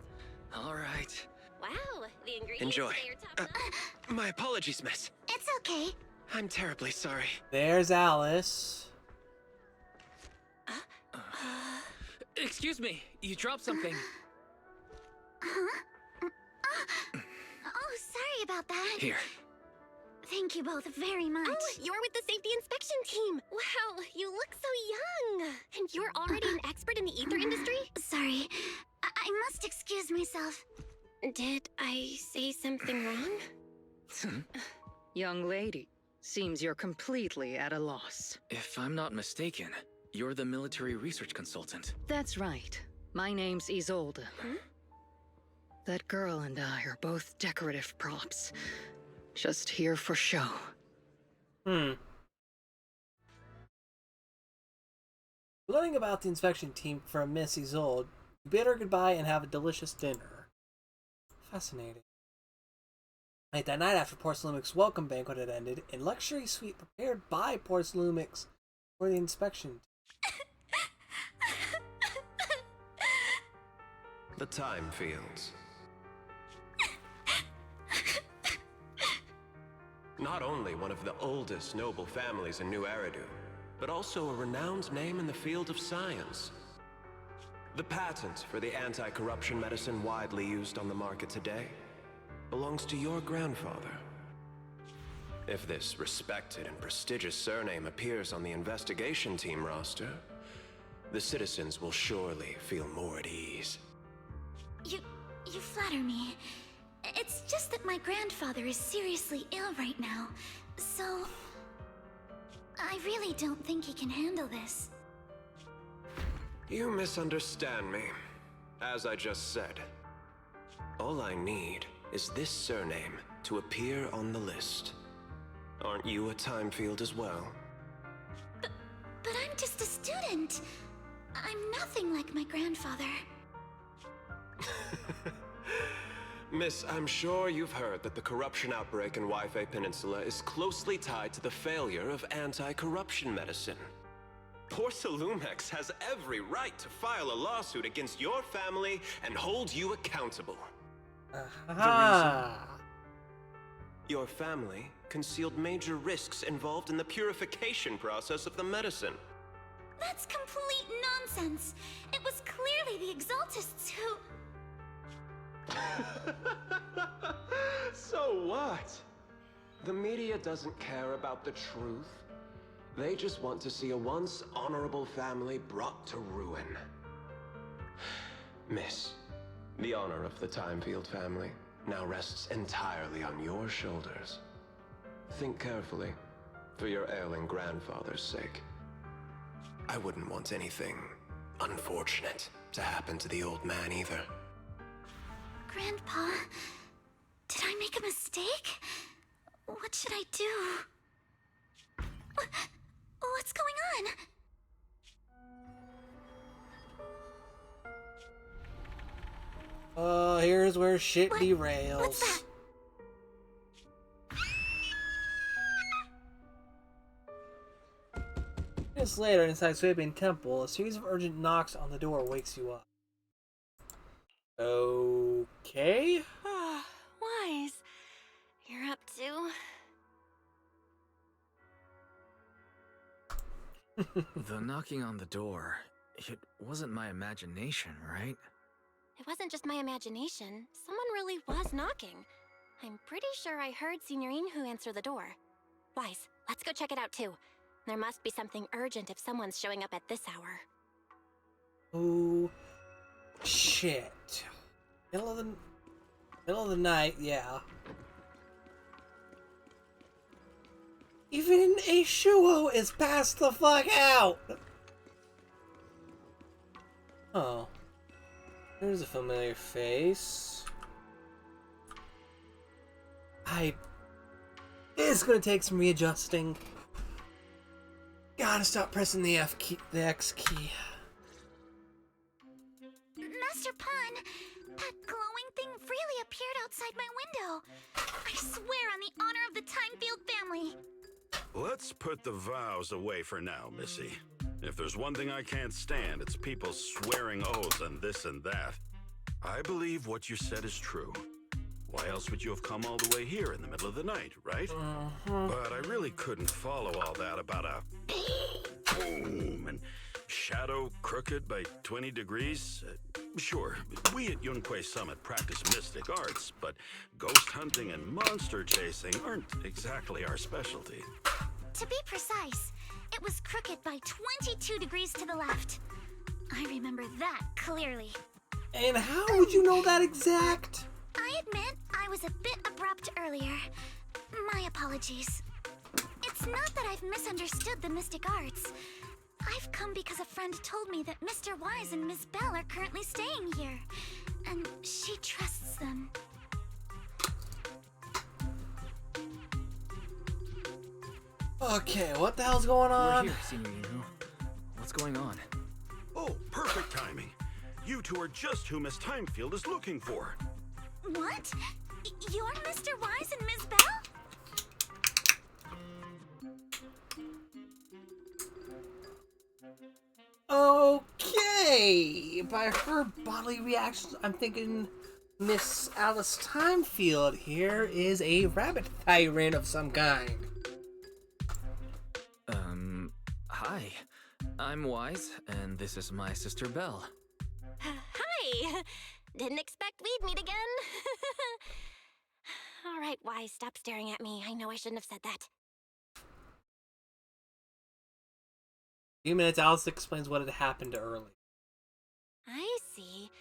All right.
Wow, the ingredients
Enjoy.
today are top-notch.
My apologies, miss.
It's okay.
I'm terribly sorry.
There's Alice.
Excuse me, you dropped something.
Huh? Oh, sorry about that.
Here.
Thank you both very much.
Oh, you're with the safety inspection team. Wow, you look so young. And you're already an expert in the ether industry?
Sorry. I must excuse myself.
Did I say something wrong?
Young lady, seems you're completely at a loss.
If I'm not mistaken, you're the military research consultant.
That's right. My name's Isolde. That girl and I are both decorative props. Just here for show.
Learning about the inspection team from Miss Isolde, you bid her goodbye and have a delicious dinner. Fascinating. Late that night after Porcelumic's welcome banquet had ended, a luxury suite prepared by Porcelumix for the inspection.
The time fields. Not only one of the oldest noble families in New Erridu, but also a renowned name in the field of science. The patent for the anti-corruption medicine widely used on the market today belongs to your grandfather. If this respected and prestigious surname appears on the investigation team roster, the citizens will surely feel more at ease.
You flatter me. It's just that my grandfather is seriously ill right now, so I really don't think he can handle this.
You misunderstand me. As I just said, all I need is this surname to appear on the list. Aren't you a time field as well?
But I'm just a student. I'm nothing like my grandfather.
Miss, I'm sure you've heard that the corruption outbreak in Wi-Fi Peninsula is closely tied to the failure of anti-corruption medicine. Porcelumex has every right to file a lawsuit against your family and hold you accountable. Your family concealed major risks involved in the purification process of the medicine.
That's complete nonsense. It was clearly the Exaltists who...
So what? The media doesn't care about the truth. They just want to see a once honorable family brought to ruin. Miss, the honor of the Timefield family now rests entirely on your shoulders. Think carefully, for your ailing grandfather's sake. I wouldn't want anything unfortunate to happen to the old man either.
Grandpa, did I make a mistake? What should I do? What's going on?
Oh, here's where shit derails.
What's that?
Minutes later, inside Swabian Temple, a series of urgent knocks on the door wakes you up. Okay.
Wise, you're up to...
The knocking on the door, it wasn't my imagination, right?
It wasn't just my imagination. Someone really was knocking. I'm pretty sure I heard Signorine who answer the door. Wise, let's go check it out too. There must be something urgent if someone's showing up at this hour.
Oh, shit. Middle of the night, yeah. Even a Shuo is passed the fuck out! Oh. There's a familiar face. It's gonna take some readjusting. Gotta stop pressing the X key.
Master Pawn, that glowing thing really appeared outside my window. I swear on the honor of the Timefield family.
Let's put the vows away for now, Missy. If there's one thing I can't stand, it's people swearing oaths and this and that. I believe what you said is true. Why else would you have come all the way here in the middle of the night, right? But I really couldn't follow all that about a boom and shadow crooked by 20 degrees. Sure, we at Yunquei Summit practice mystic arts, but ghost hunting and monster chasing aren't exactly our specialty.
To be precise, it was crooked by 22 degrees to the left. I remember that clearly.
And how would you know that exact?
I admit I was a bit abrupt earlier. My apologies. It's not that I've misunderstood the mystic arts. I've come because a friend told me that Mr. Wise and Miss Bell are currently staying here, and she trusts them.
Okay, what the hell's going on?
We're here, Senior Inu. What's going on?
Oh, perfect timing. You two are just who Miss Timefield is looking for.
What? You're Mr. Wise and Miss Bell?
Okay, by her bodily reactions, I'm thinking Miss Alice Timefield here is a rabbit tyrant of some kind.
Hi. I'm Wise, and this is my sister Belle.
Hi! Didn't expect we'd meet again. All right, Wise, stop staring at me. I know I shouldn't have said that.
A few minutes, Alice explains what had happened early.
I see.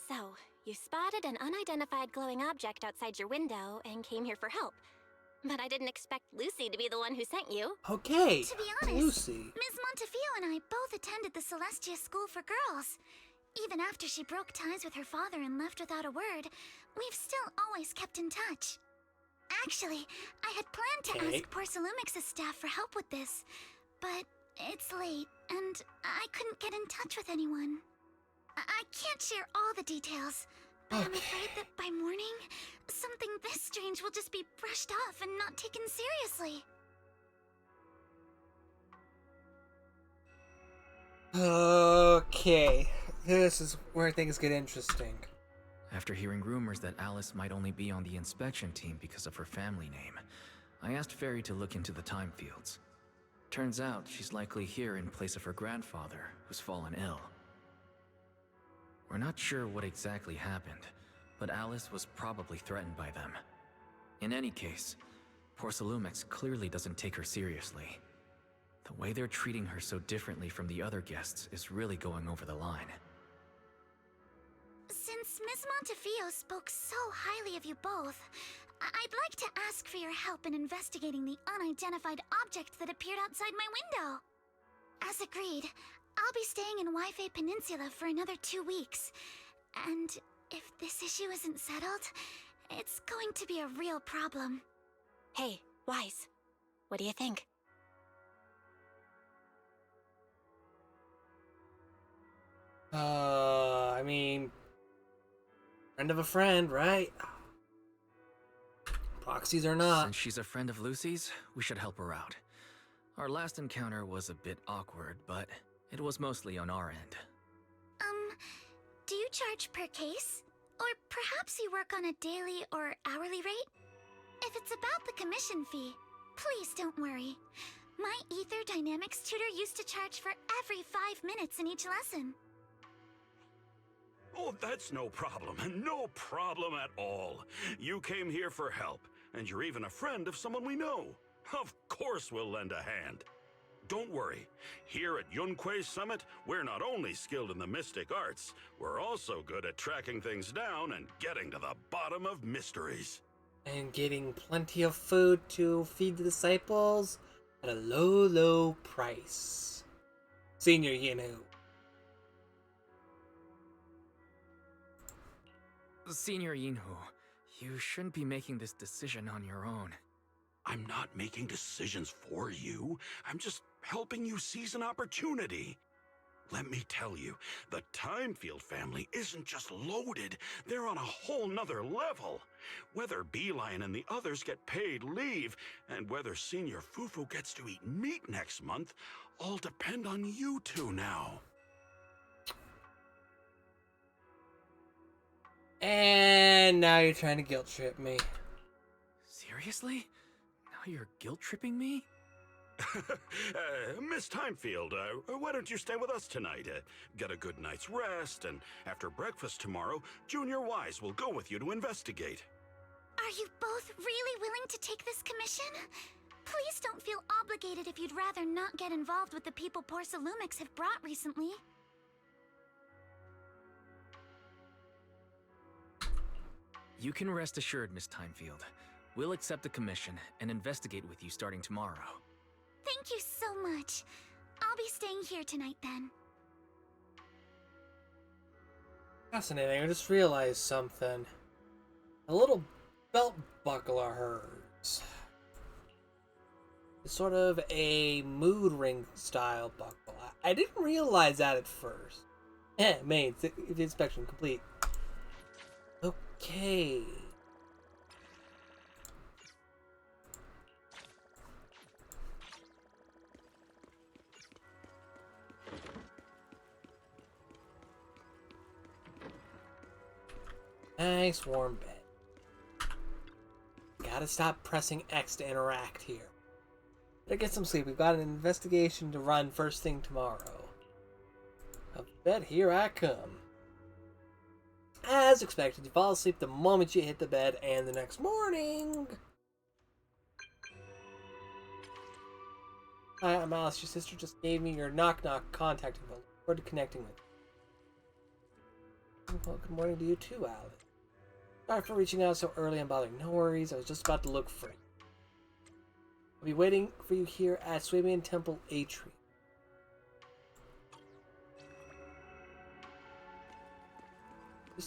So, you spotted an unidentified glowing object outside your window and came here for help. But I didn't expect Lucy to be the one who sent you.
Okay,
To be honest,
Lucy.
Ms. Montefio and I both attended the Celestia School for Girls. Even after she broke ties with her father and left without a word, we've still always kept in touch. Actually, I had planned to ask Porcelumix's staff for help with this, but it's late, and I couldn't get in touch with anyone. I can't share all the details, but I'm afraid that by morning, something this strange will just be brushed off and not taken seriously.
Okay, this is where things get interesting.
After hearing rumors that Alice might only be on the inspection team because of her family name, I asked Fairy to look into the time fields. Turns out she's likely here in place of her grandfather, who's fallen ill. We're not sure what exactly happened, but Alice was probably threatened by them. In any case, Porcelumix clearly doesn't take her seriously. The way they're treating her so differently from the other guests is really going over the line.
Since Miss Montefio spoke so highly of you both, I'd like to ask for your help in investigating the unidentified object that appeared outside my window. As agreed, I'll be staying in Waifei Peninsula for another 2 weeks. And if this issue isn't settled, it's going to be a real problem.
Hey, Wise, what do you think?
I mean, friend of a friend, right? Proxies or not.
Since she's a friend of Lucy's, we should help her out. Our last encounter was a bit awkward, but it was mostly on our end.
Do you charge per case? Or perhaps you work on a daily or hourly rate? If it's about the commission fee, please don't worry. My Ether Dynamics tutor used to charge for every 5 minutes in each lesson.
Oh, that's no problem. No problem at all. You came here for help, and you're even a friend of someone we know. Of course we'll lend a hand. don't worry. Here at Yunquei Summit, we're not only skilled in the mystic arts, we're also good at tracking things down and getting to the bottom of mysteries.
And getting plenty of food to feed the disciples at a low, low price. Senior Yinhu.
Senior Yinhu, you shouldn't be making this decision on your own.
I'm not making decisions for you. I'm just helping you seize an opportunity. Let me tell you, the Timefield family isn't just loaded, they're on a whole nother level. Whether Beeline and the others get paid leave, and whether Senior Fufu gets to eat meat next month, all depend on you two now.
And now you're trying to guilt trip me.
Seriously? Now you're guilt-tripping me?
Miss Timefield, why don't you stay with us tonight? Get a good night's rest, and after breakfast tomorrow, Junior Wise will go with you to investigate.
Are you both really willing to take this commission? Please don't feel obligated if you'd rather not get involved with the people Porcelumix have brought recently.
You can rest assured, Miss Timefield. We'll accept the commission and investigate with you starting tomorrow.
Thank you so much. I'll be staying here tonight then.
Fascinating, I just realized something. A little belt buckle of hers. It's sort of a mood ring style buckle. I didn't realize that at first. Main, inspection complete. Okay. Nice warm bed. Gotta stop pressing X to interact here. Better get some sleep. We've got an investigation to run first thing tomorrow. I bet here I come. As expected, you fall asleep the moment you hit the bed, and the next morning... Hi, I'm Alice. Your sister just gave me your knock-knock contact info. Look forward to connecting with you. Well, good morning to you too, Alice. Sorry for reaching out so early and bothering. No worries, I was just about to look for you. I'll be waiting for you here at Swabian Temple Atrium.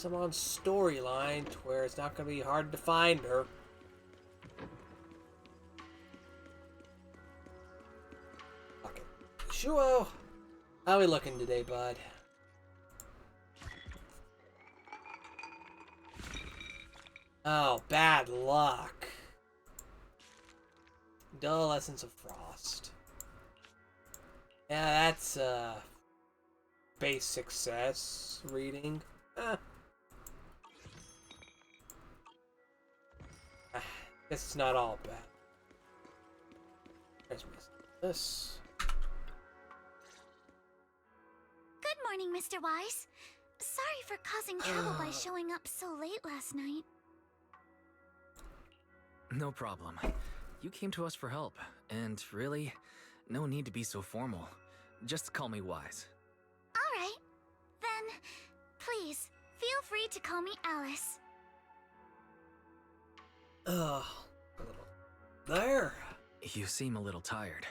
I'm on storyline to where it's not going to be hard to find her. Okay. Shuo, how we looking today, bud? Oh, bad luck. Dull Essence of Frost. Yeah, that's base success reading. Guess it's not all bad. There's this.
Good morning, Mr. Wise. Sorry for causing trouble by showing up so late last night.
No problem. You came to us for help, and really, no need to be so formal. Just call me Wise.
Alright. Then, please, feel free to call me Alice.
There.
You seem a little tired.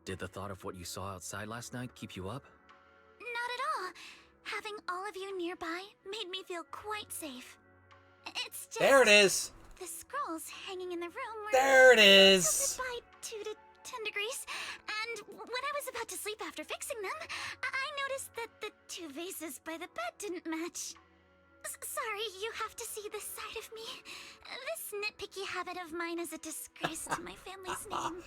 Did the thought of what you saw outside last night keep you up?
Not at all. Having all of you nearby made me feel quite safe. It's just...
There it is.
The scrolls hanging in the room were...
There it is.
tilted by 2 to 10 degrees, and when I was about to sleep after fixing them, I noticed that the 2 vases by the bed didn't match. Sorry, you have to see this side of me. This nitpicky habit of mine is a disgrace to my family's name.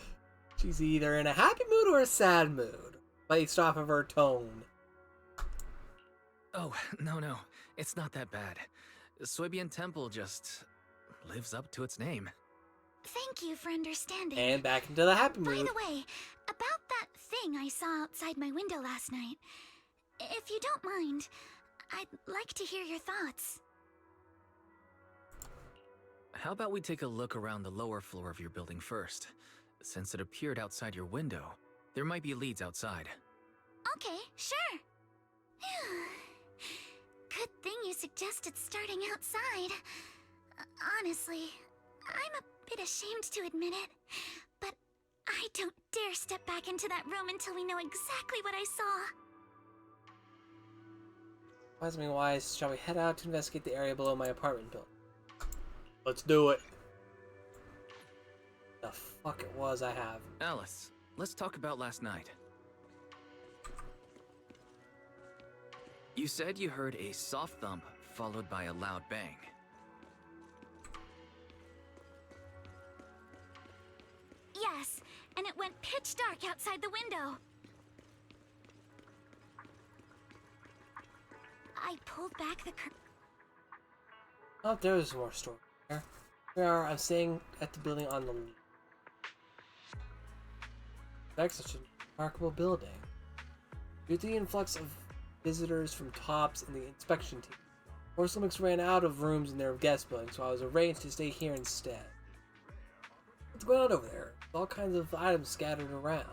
She's either in a happy mood or a sad mood, based off of her tone.
Oh, no. It's not that bad. Swabian Temple just lives up to its name.
Thank you for understanding.
And back into the happy mood.
By the way, about that thing I saw outside my window last night, if you don't mind, I'd like to hear your thoughts.
How about we take a look around the lower floor of your building first? Since it appeared outside your window, There might be leads outside.
Okay, sure. Good thing you suggested starting outside. Honestly, I'm a bit ashamed to admit it, but I don't dare step back into that room until we know exactly what I saw.
Wise me wise, shall we head out to investigate the area below my apartment building? Let's do it. The fuck it was I have.
Alice, let's talk about last night. You said you heard a soft thump followed by a loud bang.
Yes, and it went pitch dark outside the window. I pulled back the curtain.
Oh, there's more story there. Here are, I'm staying at the building on the lead. That's such a remarkable building. Due to the influx of visitors from TOPS and the inspection team, Porcelainix ran out of rooms in their guest building, so I was arranged to stay here instead. What's going on over there? All kinds of items scattered around.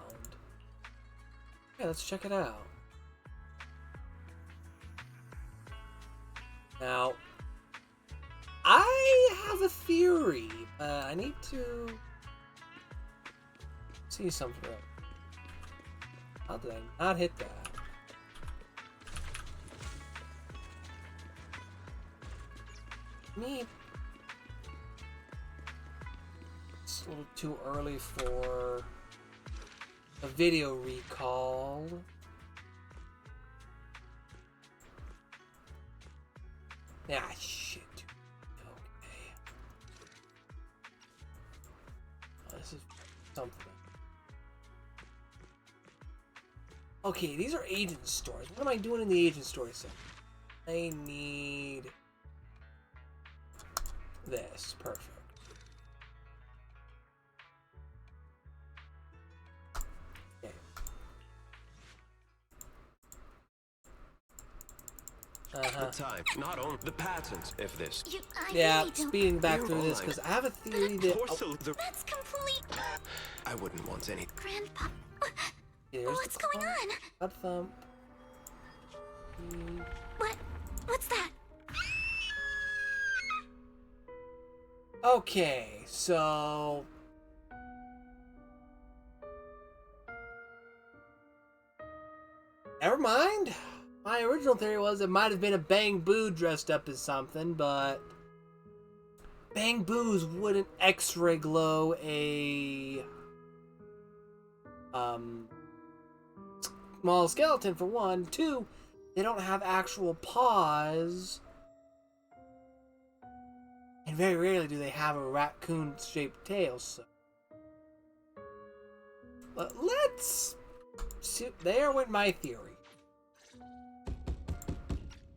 Yeah, let's check it out. Now, I have a theory, but I need to see something. How did I not hit that? Me. It's a little too early for a video recall. Ah, shit. Okay. Oh, this is something. Okay, these are agent stories. What am I doing in the agent story section? I need this. Perfect. Okay.
The time, not only the patents, if this.
Yeah,
Really don't...
speeding back through this because I have a theory that.
That's complete...
I wouldn't want any.
Grandpa...
Here's
What's going on?
That thump.
What's that?
Okay, so never mind. My original theory was it might have been a Bang Boo dressed up as something, but Bang Boos wouldn't X-ray glow a small skeleton for one. Two, they don't have actual paws. And very rarely do they have a raccoon-shaped tail, so... But let's... see. There went my theory.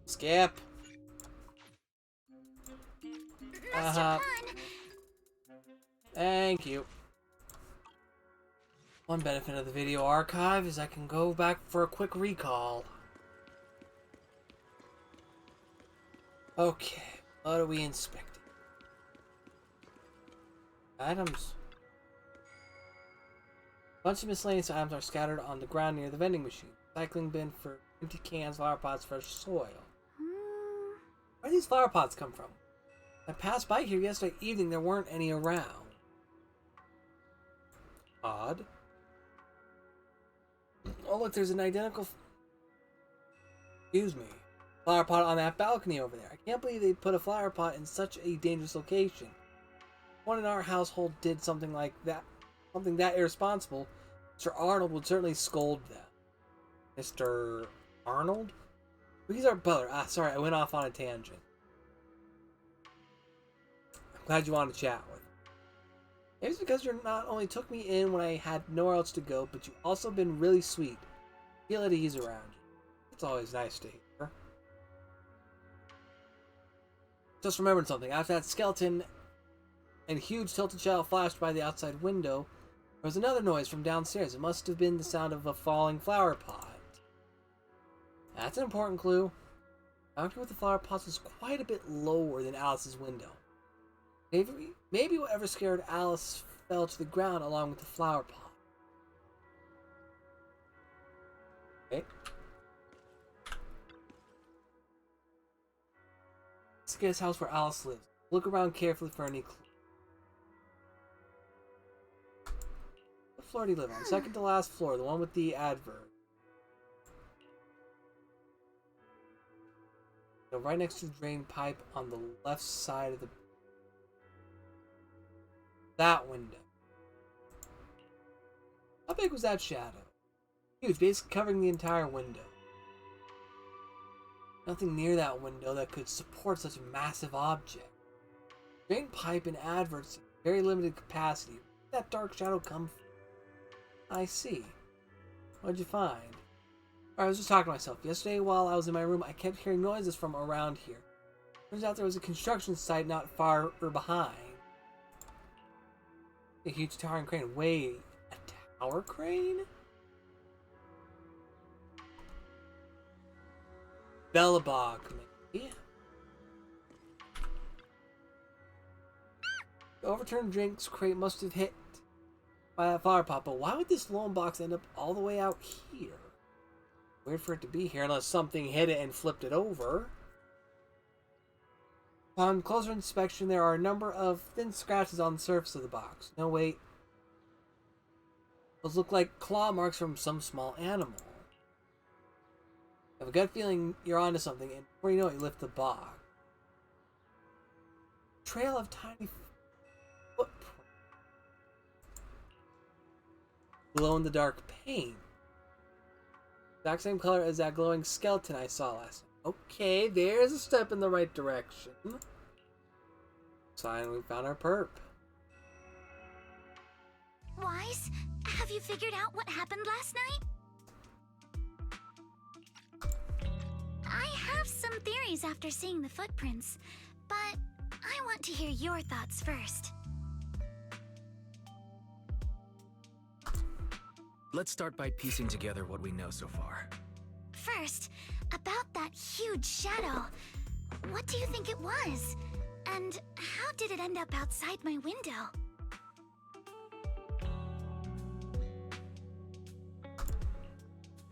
Skip.
Master Pawn!
Thank you. One benefit of the video archive is I can go back for a quick recall. Okay, what are we inspecting? Items. A bunch of miscellaneous items are scattered on the ground near the vending machine. Recycling bin for empty cans, flower pots, fresh soil. Where do these flower pots come from? I passed by here yesterday evening, there weren't any around. Odd. Oh look, there's an identical... Excuse me. Flower pot on that balcony over there. I can't believe they put a flower pot in such a dangerous location. One in our household did something like that, something that irresponsible, Mr. Arnold would certainly scold them. Mr. Arnold? He's our butler. Ah, sorry, I went off on a tangent. I'm glad you wanted to chat with me. Maybe it's because you not only took me in when I had nowhere else to go, but you've also been really sweet. Feel at ease around you. It's always nice to hear. Just remembered something. After that skeleton and huge tilted shell flashed by the outside window, there was another noise from downstairs. It must have been the sound of a falling flower pot. That's an important clue. The balcony with the flower pots was quite a bit lower than Alice's window. Maybe whatever scared Alice fell to the ground along with the flower pot. investigate this house where Alice lives. Look around carefully for any clues. What floor do you live on? Second to last floor, the one with the advert. So right next to the drain pipe on the left side of that window. How big was that shadow? Huge, basically covering the entire window. Nothing near that window that could support such a massive object. Drain pipe and adverts, very limited capacity. Where did that dark shadow come from? I see. What'd you find? I was just talking to myself. Yesterday, while I was in my room, I kept hearing noises from around here. Turns out there was a construction site not far or behind. A huge towering crane. Wait, a tower crane? Bellabog, maybe. The overturned drinks crate must have hit by that flower pot, but why would this lone box end up all the way out here? Weird for it to be here unless something hit it and flipped it over. Upon closer inspection, there are a number of thin scratches on the surface of the box. No, wait. Those look like claw marks from some small animal. I have a gut feeling you're onto something, and before you know it, you lift the box. Trail of tiny footprints. Glow-in-the-dark paint. Exact same color as that glowing skeleton I saw last night. Okay, there's a step in the right direction. Sign we found our perp.
Wise, have you figured out what happened last night? I have some theories after seeing the footprints, but I want to hear your thoughts first.
Let's start by piecing together what we know so far.
First, about that huge shadow. What do you think it was? And how did it end up outside my window?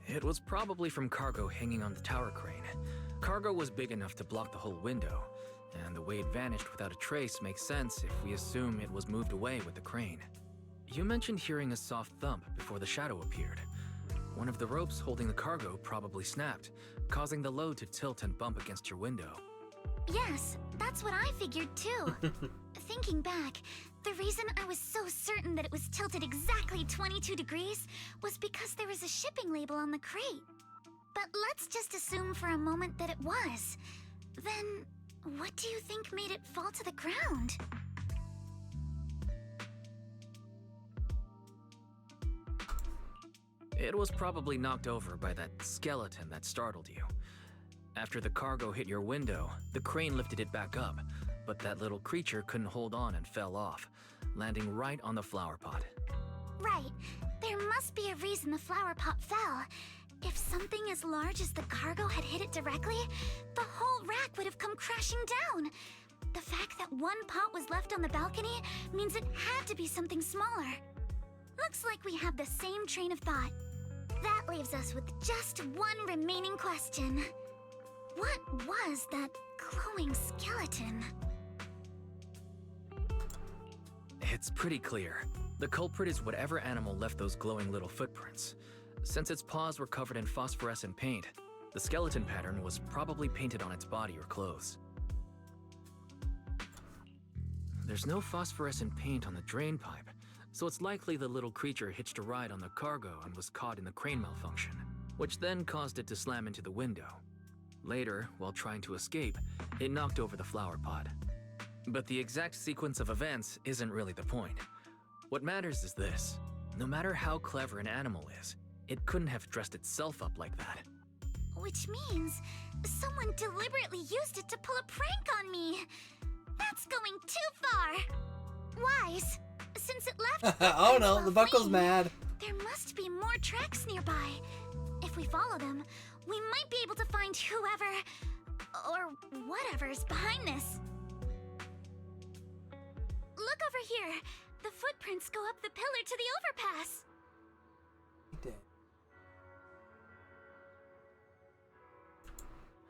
It was probably from cargo hanging on the tower crane. Cargo was big enough to block the whole window, and the way it vanished without a trace makes sense if we assume it was moved away with the crane. You mentioned hearing a soft thump before the shadow appeared. One of the ropes holding the cargo probably snapped, causing the load to tilt and bump against your window.
Yes, that's what I figured too. Thinking back, the reason I was so certain that it was tilted exactly 22 degrees was because there was a shipping label on the crate. But let's just assume for a moment that it was. Then, what do you think made it fall to the ground?
It was probably knocked over by that skeleton that startled you. After the cargo hit your window, the crane lifted it back up, but that little creature couldn't hold on and fell off, landing right on the flower pot.
Right. There must be a reason the flower pot fell. If something as large as the cargo had hit it directly, the whole rack would have come crashing down. The fact that one pot was left on the balcony means it had to be something smaller. Looks like we have the same train of thought. That leaves us with just one remaining question. What was that glowing skeleton?
It's pretty clear. The culprit is whatever animal left those glowing little footprints. Since its paws were covered in phosphorescent paint, the skeleton pattern was probably painted on its body or clothes. There's no phosphorescent paint on the drain pipe, so it's likely the little creature hitched a ride on the cargo and was caught in the crane malfunction, which then caused it to slam into the window. Later, while trying to escape, it knocked over the flower pot. But the exact sequence of events isn't really the point. What matters is this. No matter how clever an animal is, it couldn't have dressed itself up like that.
Which means someone deliberately used it to pull a prank on me. That's going too far. Wise, since it left
oh no, the buckle's
fleeing,
mad.
there must be more tracks nearby. If we follow them, we might be able to find whoever or whatever's behind this. Look over here. The footprints go up the pillar to the overpass.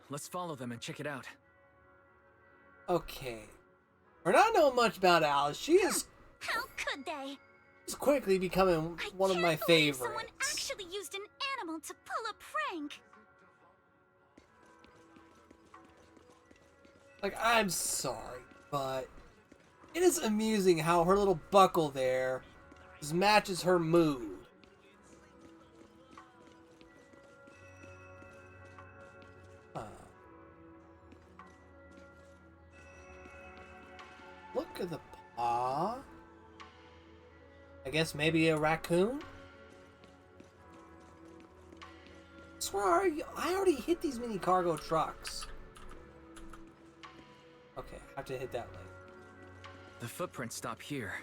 Let's follow them and check it out.
Okay. For not knowing much about Alice, she is
How could they?
is quickly becoming one of my
I can't believe
favorites.
someone actually used an animal to pull a prank.
Like, I'm sorry, but it is amusing how her little buckle there just matches her mood. Look at the paw. I guess maybe a raccoon? I swear, I already hit these mini cargo trucks. Okay, I have to hit that later.
The footprints stop here.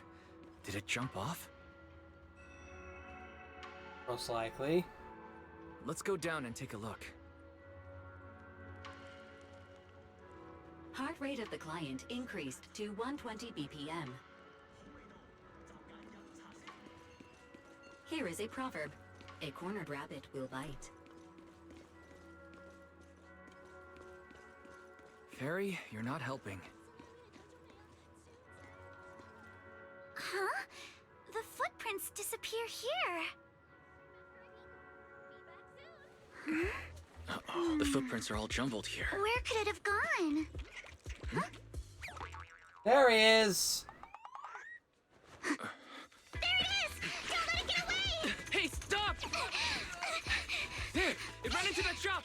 Did it jump off?
Most likely.
Let's go down and take a look.
Heart rate of the client increased to 120 BPM. Here is a proverb. A cornered rabbit will bite.
Fairy, you're not helping.
Huh? The footprints disappear here.
Uh-oh, the footprints are all jumbled here.
Where could it have gone?
There he is!
There it is! Don't let it get away!
Hey, stop! There! It ran into that shop!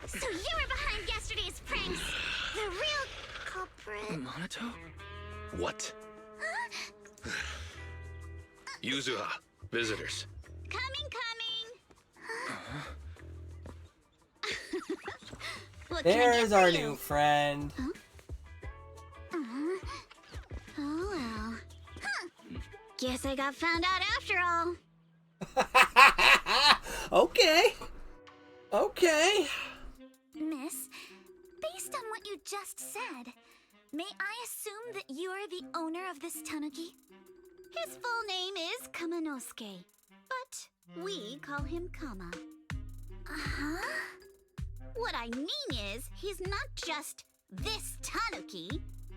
So you were behind yesterday's pranks! The real culprit.
Monato?
What? Yuzuha, visitors.
Coming! What can I get
There's
for
our
you?
new friend.
Oh well. Huh. Guess I got found out after all.
Okay. Okay.
Miss, based on what you just said, may I assume that you are the owner of this tanuki? His full name is Kamanosuke, but we call him Kama. Uh-huh. What I mean is, he's not just this tanuki.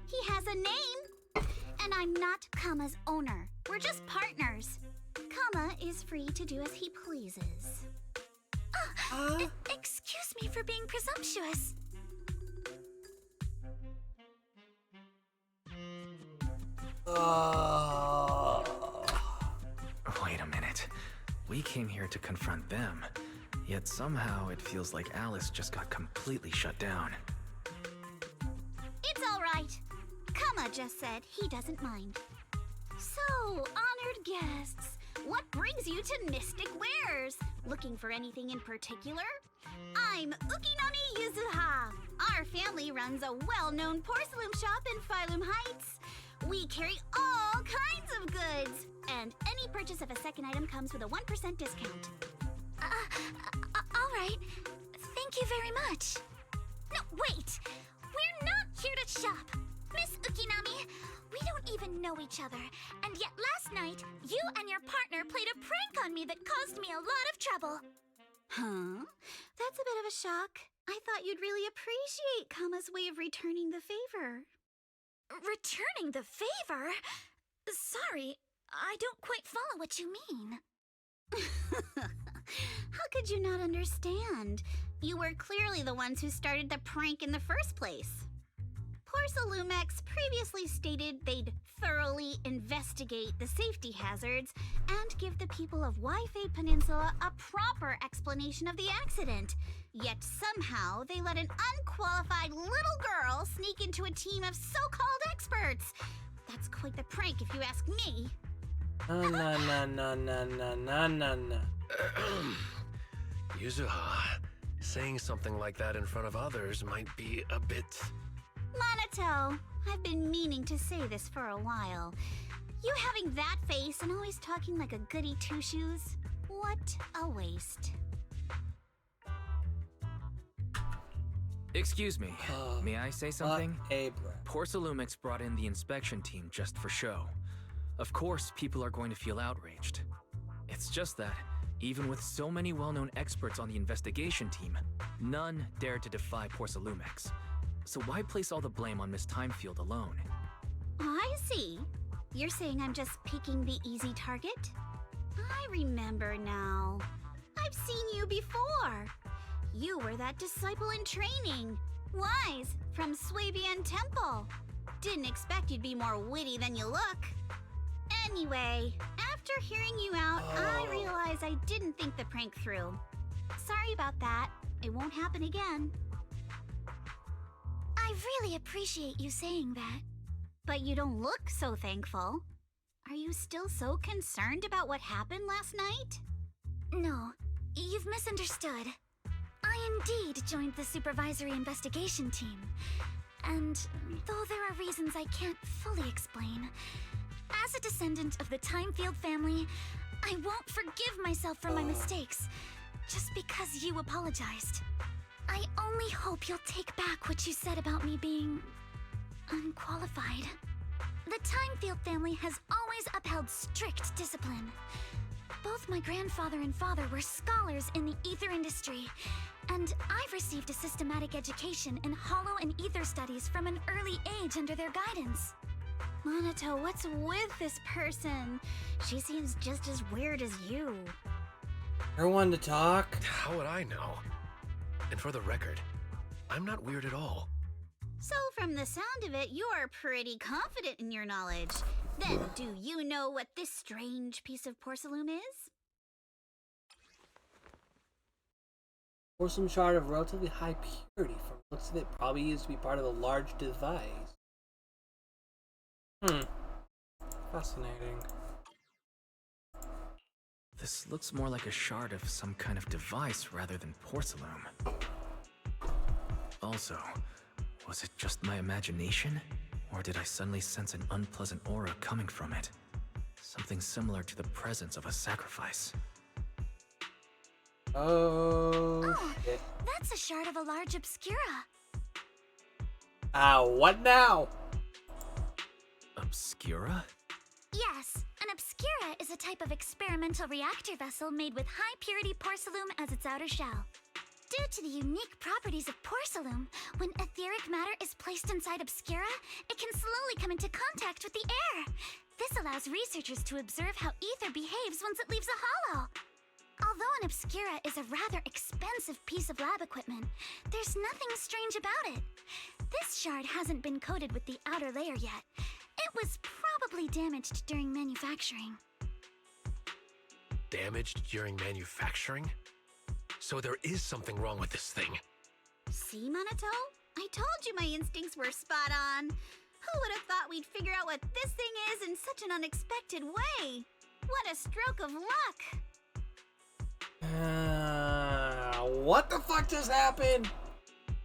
He has a name. And I'm not Kama's owner. We're just partners. Kama is free to do as he pleases. Excuse me for being presumptuous.
Wait a minute. We came here to confront them, yet somehow it feels like Alice just got completely shut down.
It's all right. Kama just said he doesn't mind. So, honored guests, what brings you to Mystic Wares? Looking for anything in particular? I'm Ukinami Yuzuha. Our family runs a well-known porcelain shop in Phylum Heights. We carry all kinds of goods, and any purchase of a second item comes with a 1% discount. All right. Thank you very much. No, wait! We're not here to shop! Miss Ukinami, we don't even know each other, and yet last night, you and your partner played a prank on me that caused me a lot of trouble. Huh? That's a bit of a shock. I thought you'd really appreciate Kama's way of returning the favor. Returning the favor? Sorry, I don't quite follow what you mean. How could you not understand? You were clearly the ones who started the prank in the first place. Porcelumex previously stated they'd thoroughly investigate the safety hazards and give the people of Waifei Peninsula a proper explanation of the accident. Yet somehow they let an unqualified little girl sneak into a team of so-called experts. That's quite the prank if you ask me.
No.
Yuzuha, saying something like that in front of others might be a bit...
Monato, I've been meaning to say this for a while. You having that face and always talking like a goody two-shoes? What a waste.
Excuse me, may I say something?
Abra.
Porcelumix brought in the inspection team just for show. Of course, people are going to feel outraged. It's just that, even with so many well-known experts on the investigation team, none dared to defy Porcelumix. So why place all the blame on Miss Timefield alone?
I see. You're saying I'm just picking the easy target? I remember now. I've seen you before. You were that disciple in training. Wise, from Swabian Temple. Didn't expect you'd be more witty than you look. Anyway, after hearing you out, I realized I didn't think the prank through. Sorry about that. It won't happen again.
I really appreciate you saying that.
But you don't look so thankful. Are you still so concerned about what happened last night?
No, you've misunderstood. I indeed joined the supervisory investigation team. And though there are reasons I can't fully explain, as a descendant of the Timefield family, I won't forgive myself for my mistakes just because you apologized. I only hope you'll take back what you said about me being unqualified. The Timefield family has always upheld strict discipline. Both my grandfather and father were scholars in the ether industry, and I've received a systematic education in hollow and ether studies from an early age under their guidance.
Monato, what's with this person? She seems just as weird as you.
Everyone to talk.
How would I know? And for the record, I'm not weird at all.
So from the sound of it, you're pretty confident in your knowledge. Then, do you know what this strange piece of porcelain is?
Porcelain shard of relatively high purity. From the looks of it, probably used to be part of a large device. Fascinating.
This looks more like a shard of some kind of device rather than porcelain. Also, was it just my imagination? Or did I suddenly sense an unpleasant aura coming from it? Something similar to the presence of a sacrifice.
Oh, shit.
That's a shard of a large obscura.
What now?
Obscura?
Yes, an obscura is a type of experimental reactor vessel made with high-purity porcelain as its outer shell. Due to the unique properties of porcelain, when etheric matter is placed inside obscura, it can slowly come into contact with the air. This allows researchers to observe how ether behaves once it leaves a hollow. Although an obscura is a rather expensive piece of lab equipment, there's nothing strange about it. This shard hasn't been coated with the outer layer yet. It was probably damaged during manufacturing.
Damaged during manufacturing? So there is something wrong with this thing.
See, Monato? I told you my instincts were spot on. Who would have thought we'd figure out what this thing is in such an unexpected way? What a stroke of luck!
What the fuck just happened?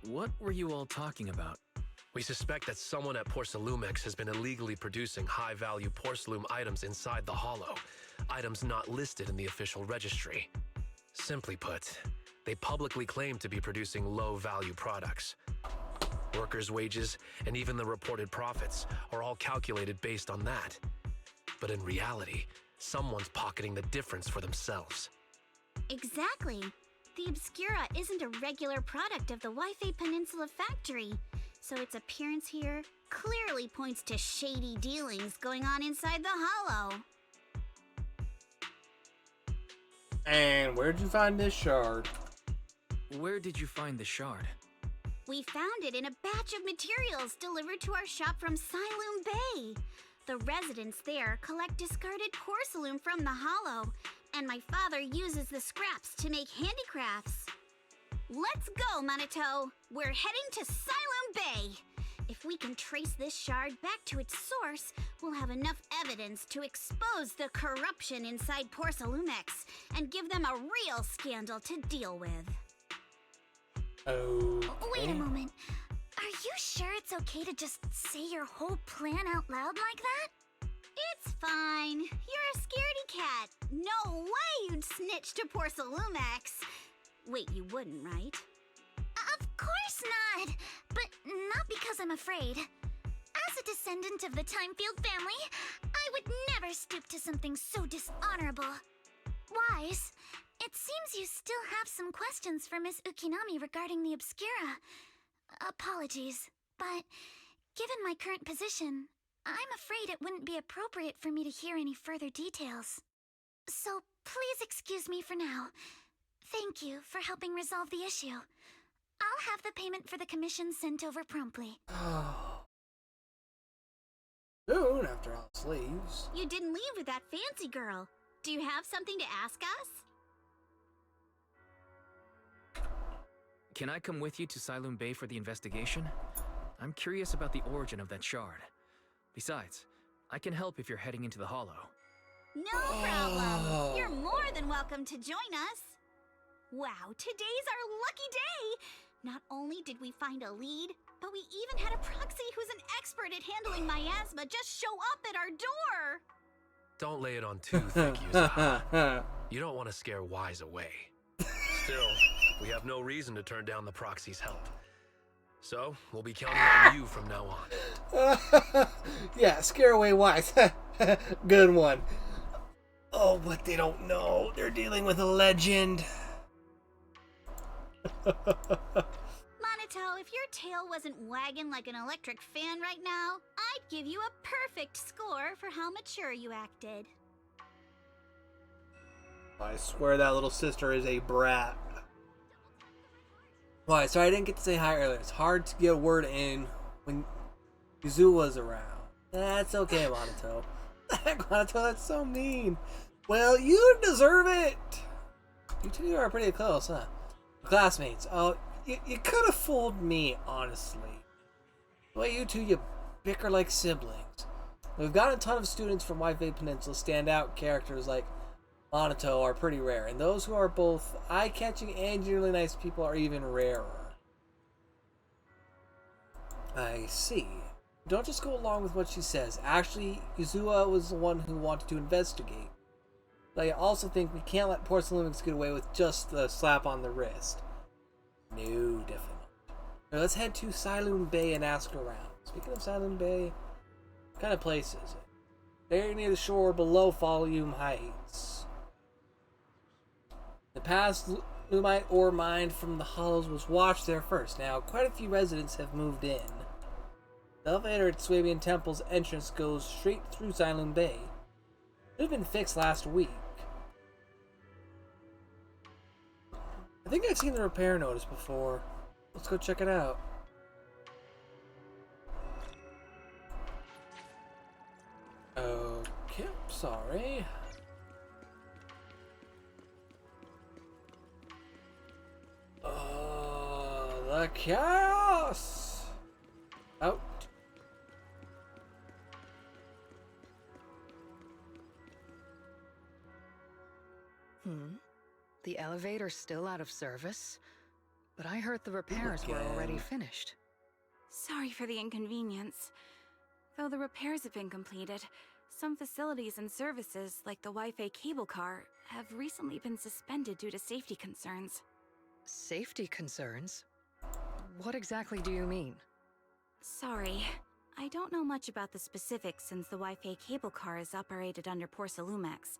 What were you all talking about?
We suspect that someone at Porcelumex has been illegally producing high-value porcelain items inside the Hollow, items not listed in the official registry. Simply put, they publicly claim to be producing low-value products. Workers' wages and even the reported profits are all calculated based on that. But in reality, someone's pocketing the difference for themselves.
Exactly. The Obscura isn't a regular product of the Wi-Fi Peninsula factory, so its appearance here clearly points to shady dealings going on inside the Hollow.
And where'd you find this shard?
Where did you find the shard?
We found it in a batch of materials delivered to our shop from Siloon Bay. The residents there collect discarded porcelain from the Hollow, and my father uses the scraps to make handicrafts. Let's go, Monato! We're heading to Siloon Bay! If we can trace this shard back to its source, we'll have enough evidence to expose the corruption inside Porcelumex and give them a real scandal to deal with.
Okay.
Wait a moment. Are you sure it's okay to just say your whole plan out loud like that?
It's fine. You're a scaredy cat. No way you'd snitch to Porcelumex. Wait, you wouldn't, right?
Of course not! But not because I'm afraid. As a descendant of the Timefield family, I would never stoop to something so dishonorable. Wise, it seems you still have some questions for Miss Ukinami regarding the Obscura. Apologies, but given my current position, I'm afraid it wouldn't be appropriate for me to hear any further details. So please excuse me for now. Thank you for helping resolve the issue. I'll have the payment for the commission sent over promptly.
Soon after Alice leaves.
You didn't leave with that fancy girl. Do you have something to ask us?
Can I come with you to Siloon Bay for the investigation? I'm curious about the origin of that shard. Besides, I can help if you're heading into the Hollow.
No problem. You're more than welcome to join us. Wow, today's our lucky day. Not only did we find a lead, but we even had a proxy who's an expert at handling miasma just show up at our door.
Don't lay it on too thick, Yusa. You don't want to scare Wise away. Still, we have no reason to turn down the proxy's help. So, we'll be counting on you from now on.
Yeah, scare away Wise. Good one. Oh, but they don't know. They're dealing with a legend.
Monito, if your tail wasn't wagging like an electric fan right now, I'd give you a perfect score for how mature you acted.
I swear that little sister is a brat. Why? Sorry I didn't get to say hi earlier. It's hard to get a word in when Yuzuwa's around. That's okay, Monito. Monito, that's so mean. Well, you deserve it. You two are pretty close, huh? Classmates. Oh, you could have fooled me, honestly. The way you two, you bicker like siblings. We've got a ton of students from White Peninsula. Standout characters like Monito are pretty rare, and those who are both eye-catching and generally nice people are even rarer. I see. Don't just go along with what she says. Actually, Yuzuwa was the one who wanted to investigate. But I also think we can't let Porcelainix get away with just the slap on the wrist. No, definitely not. Now let's head to Siloon Bay and ask around. Speaking of Siloon Bay, what kind of place is it? Very near the shore below Volume Heights. The past Lumite ore mined from the hollows was washed there first. Now, quite a few residents have moved in. The elevator at Swabian Temple's entrance goes straight through Siloon Bay. It had been fixed last week. I think I've seen the repair notice before. Let's go check it out. Okay, sorry. The chaos! Out.
The elevator's still out of service? But I heard the repairs were already finished.
Sorry for the inconvenience. Though the repairs have been completed, some facilities and services, like the Wi-Fi cable car, have recently been suspended due to safety concerns.
Safety concerns? What exactly do you mean?
Sorry. I don't know much about the specifics since the Wi-Fi cable car is operated under Porcelalumex.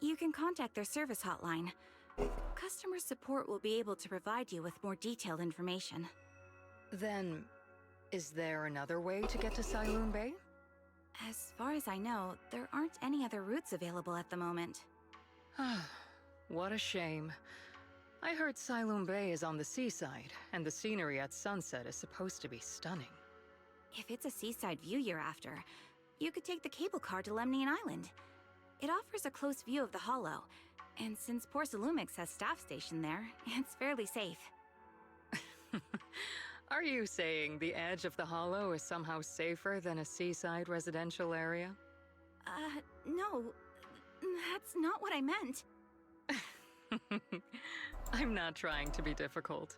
You can contact their service hotline. Customer support will be able to provide you with more detailed information.
Then, is there another way to get to Siloon Bay?
As far as I know, there aren't any other routes available at the moment.
What a shame. I heard Siloon Bay is on the seaside, and the scenery at sunset is supposed to be stunning.
If it's a seaside view you're after, you could take the cable car to Lemnian Island. It offers a close view of the Hollow, and since Porcelalumex has staff stationed there, it's fairly safe.
Are you saying the edge of the Hollow is somehow safer than a seaside residential area?
No. That's not what I meant.
I'm not trying to be difficult.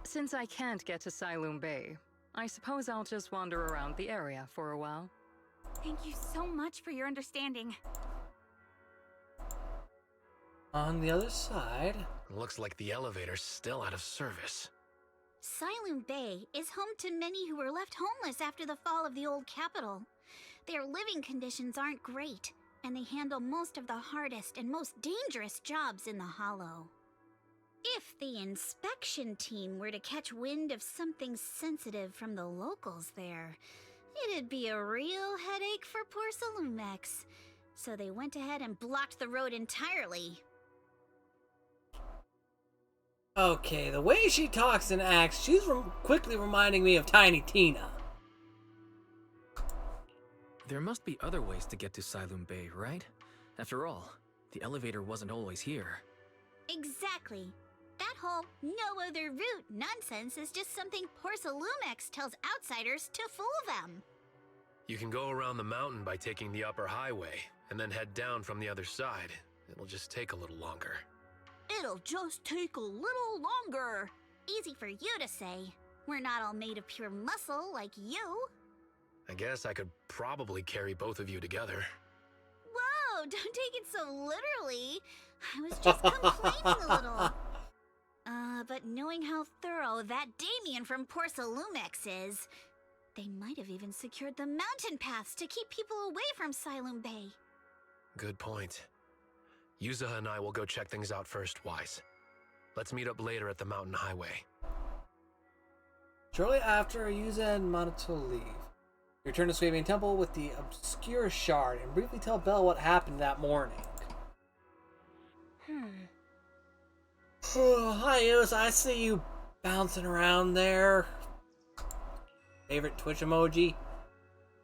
Since I can't get to Siloon Bay, I suppose I'll just wander around the area for a while.
Thank you so much for your understanding.
On the other side...
Looks like the elevator's still out of service.
Siloon Bay is home to many who were left homeless after the fall of the old capital. Their living conditions aren't great, and they handle most of the hardest and most dangerous jobs in the Hollow. If the inspection team were to catch wind of something sensitive from the locals there, it'd be a real headache for poor Salumex. So they went ahead and blocked the road entirely.
Okay, the way she talks and acts, she's quickly reminding me of Tiny Tina.
There must be other ways to get to Siloam Bay, right? After all, the elevator wasn't always here.
Exactly. That whole no other route nonsense is just something poor Salumex tells outsiders to fool them.
You can go around the mountain by taking the upper highway, and then head down from the other side. It'll just take a little longer.
It'll just take a little longer. Easy for you to say. We're not all made of pure muscle like you.
I guess I could probably carry both of you together.
Whoa, don't take it so literally. I was just complaining a little. But knowing how thorough that Damien from poor Salumex is, they might have even secured the mountain paths to keep people away from Siloam Bay.
Good point. Yuzaha and I will go check things out first, Wise. Let's meet up later at the mountain highway.
Shortly after, Yuza and Minato leave. You return to Swabian Temple with the obscure shard and briefly tell Belle what happened that morning. Hi, Yuza. I see you bouncing around there. Favorite Twitch emoji?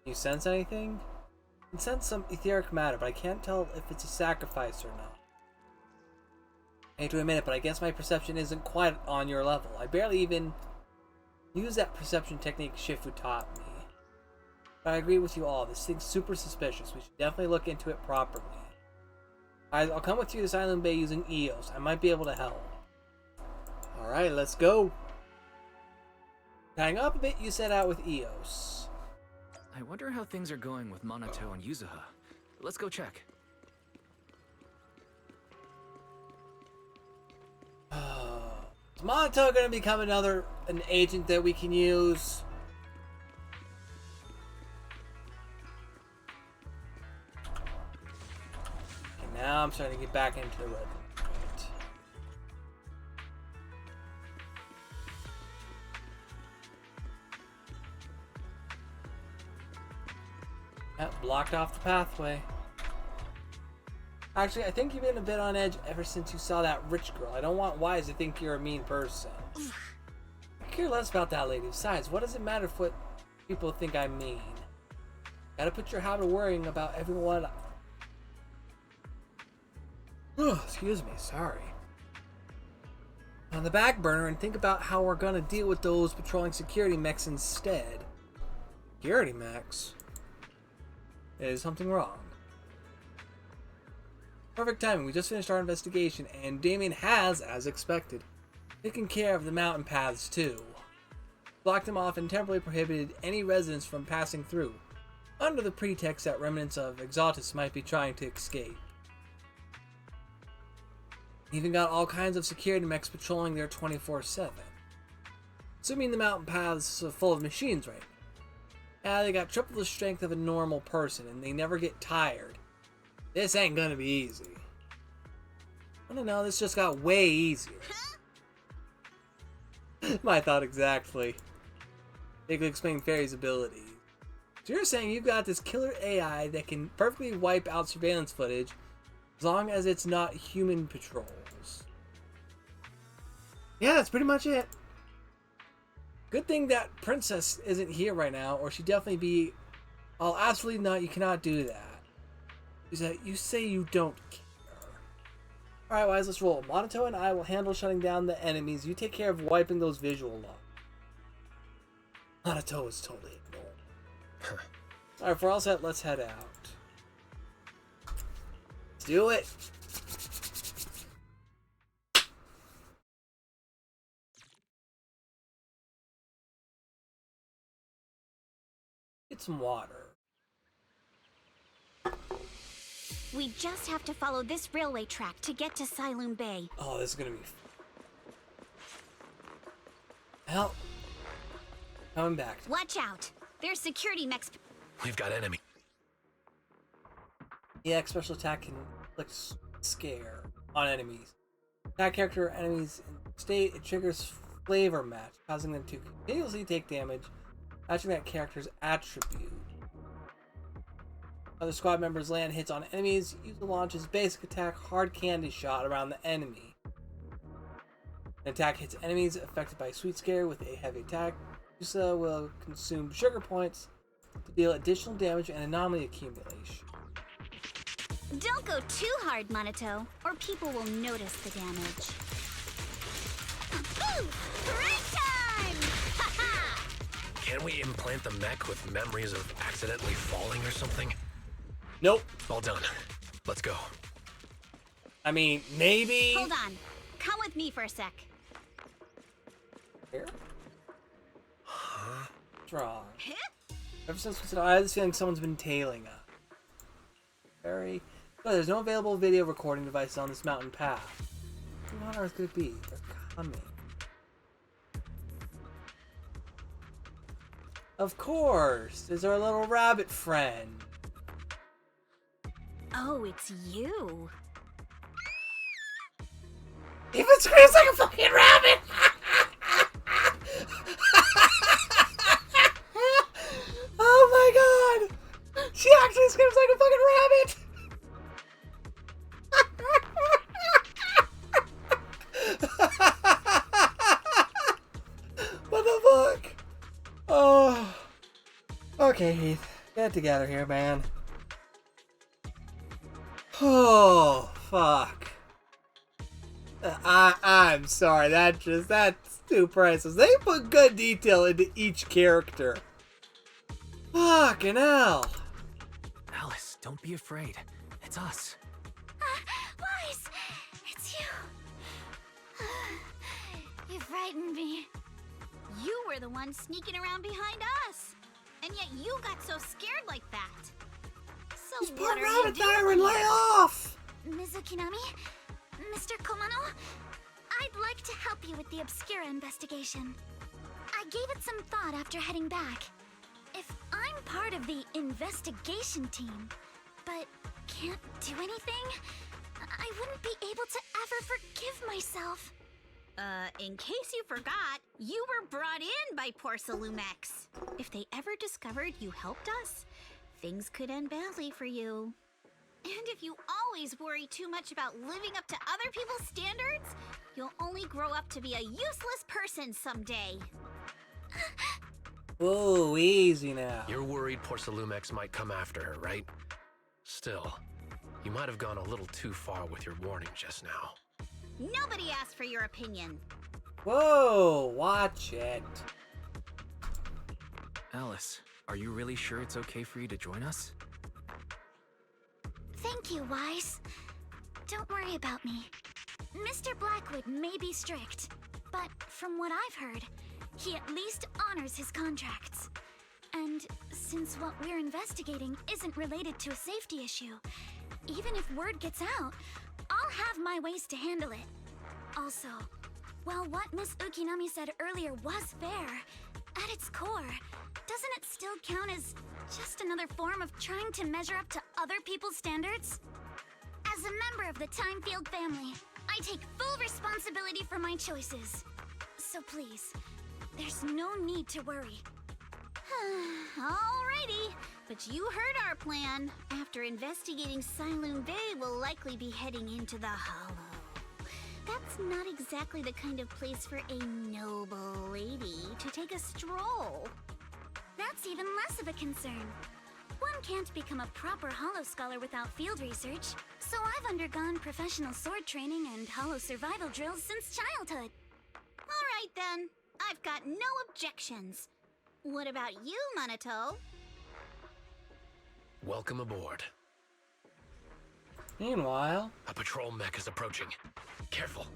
You sense anything? I can sense some etheric matter, but I can't tell if it's a sacrifice or not. I hate to admit it, but I guess my perception isn't quite on your level. I barely even use that perception technique Shifu taught me. But I agree with you all. This thing's super suspicious. We should definitely look into it properly. I'll come with you to Siloam Bay using Eos. I might be able to help. Alright, let's go. Hang up a bit, you set out with Eos.
I wonder how things are going with Minato and Yuzaha. Let's go check.
Is Minato going to become an agent that we can use? Okay, now I'm starting to get back into the red. Yep, blocked off the pathway. Actually, I think you've been a bit on edge ever since you saw that rich girl. I don't want Wise to think you're a mean person. I care less about that lady. Besides, what does it matter if what people think I'm mean? Gotta put your habit of worrying about everyone. Excuse me, sorry. On the back burner and think about how we're gonna deal with those patrolling security mechs instead. Security mechs? Is something wrong? Perfect timing. We just finished our investigation, and Damien has, as expected, taken care of the mountain paths too. Blocked them off and temporarily prohibited any residents from passing through, under the pretext that remnants of Exaltus might be trying to escape. Even got all kinds of security mechs patrolling there 24/7. Assuming the mountain paths are full of machines right now. Yeah, they got triple the strength of a normal person, and they never get tired. This ain't gonna be easy. I don't know, this just got way easier. My thought exactly. They could explain Fairy's abilities. So you're saying you've got this killer AI that can perfectly wipe out surveillance footage as long as it's not human patrols. Yeah, that's pretty much it. Good thing that Princess isn't here right now, or she'd definitely be... Oh, absolutely not, you cannot do that. You say you don't care. Alright, Wise, let's roll. Minato and I will handle shutting down the enemies. You take care of wiping those visual logs. Minato is totally ignored. Alright, if we're all set, let's head out. Let's do it! Get some water.
We just have to follow this railway track to get to Siloam Bay.
Oh, this is gonna be... Help! Coming back.
Watch out! There's security mechs.
We've got enemy.
EX special attack can inflict scare on enemies. Attack character or enemies in the state, it triggers flavor match, causing them to continuously take damage, matching that character's attribute. Other squad members land hits on enemies, use to launch his basic attack, Hard Candy Shot, around the enemy. An attack hits enemies affected by Sweet Scare with a heavy attack. Yusa will consume sugar points to deal additional damage and anomaly accumulation.
Don't go too hard, Monato, or people will notice the damage. Ooh! Break time! Ha-ha!
Can we implant the mech with memories of accidentally falling or something?
Nope.
All done. Let's go.
I mean, maybe.
Hold on. Come with me for a sec.
Here? Strong. Ever since we said, I have this feeling someone's been tailing us. Very. Oh, there's no available video recording devices on this mountain path. What on earth could it be? They're coming. Of course! There's our little rabbit friend.
Oh, it's you.
Even screams like a fucking rabbit! Oh my god! She actually screams like a fucking rabbit! What the fuck? Oh. Okay, Heath. Get it together here, man. Oh, fuck. I'm sorry, that's too priceless. They put good detail into each character. Fucking hell.
Alice, don't be afraid. It's us.
Wise! It's you. You frightened me.
You were the one sneaking around behind us. And yet you got so scared like that. So
Just
what
put
are you
rabbit
doing
fire and lay
here?
off!
Mizukinami? Mr. Komano? I'd like to help you with the Obscura investigation. I gave it some thought after heading back. If I'm part of the investigation team, but can't do anything, I wouldn't be able to ever forgive myself.
In case you forgot, you were brought in by Porcelumex. If they ever discovered you helped us, things could end badly for you. And if you always worry too much about living up to other people's standards, you'll only grow up to be a useless person someday.
Whoa, easy now.
You're worried Porcelumex might come after her, right? Still, you might have gone a little too far with your warning just now.
Nobody asked for your opinion.
Whoa, watch it.
Alice, are you really sure it's okay for you to join us?
Thank you, Wise. Don't worry about me. Mr. Blackwood may be strict, but from what I've heard, he at least honors his contracts. And since what we're investigating isn't related to a safety issue, even if word gets out, I'll have my ways to handle it. Also, while what Miss Ukinami said earlier was fair, at its core, doesn't it still count as just another form of trying to measure up to other people's standards? As a member of the Timefield family, I take full responsibility for my choices. So please, there's no need to worry.
Alrighty, but you heard our plan. After investigating Siloon Bay, we'll likely be heading into the Hollow. That's not exactly the kind of place for a noble lady to take a stroll.
That's even less of a concern. One can't become a proper Hollow scholar without field research, so I've undergone professional sword training and Hollow survival drills since childhood.
Alright then, I've got no objections. What about you, Monato?
Welcome aboard.
Meanwhile,
A patrol mech is approaching. Careful.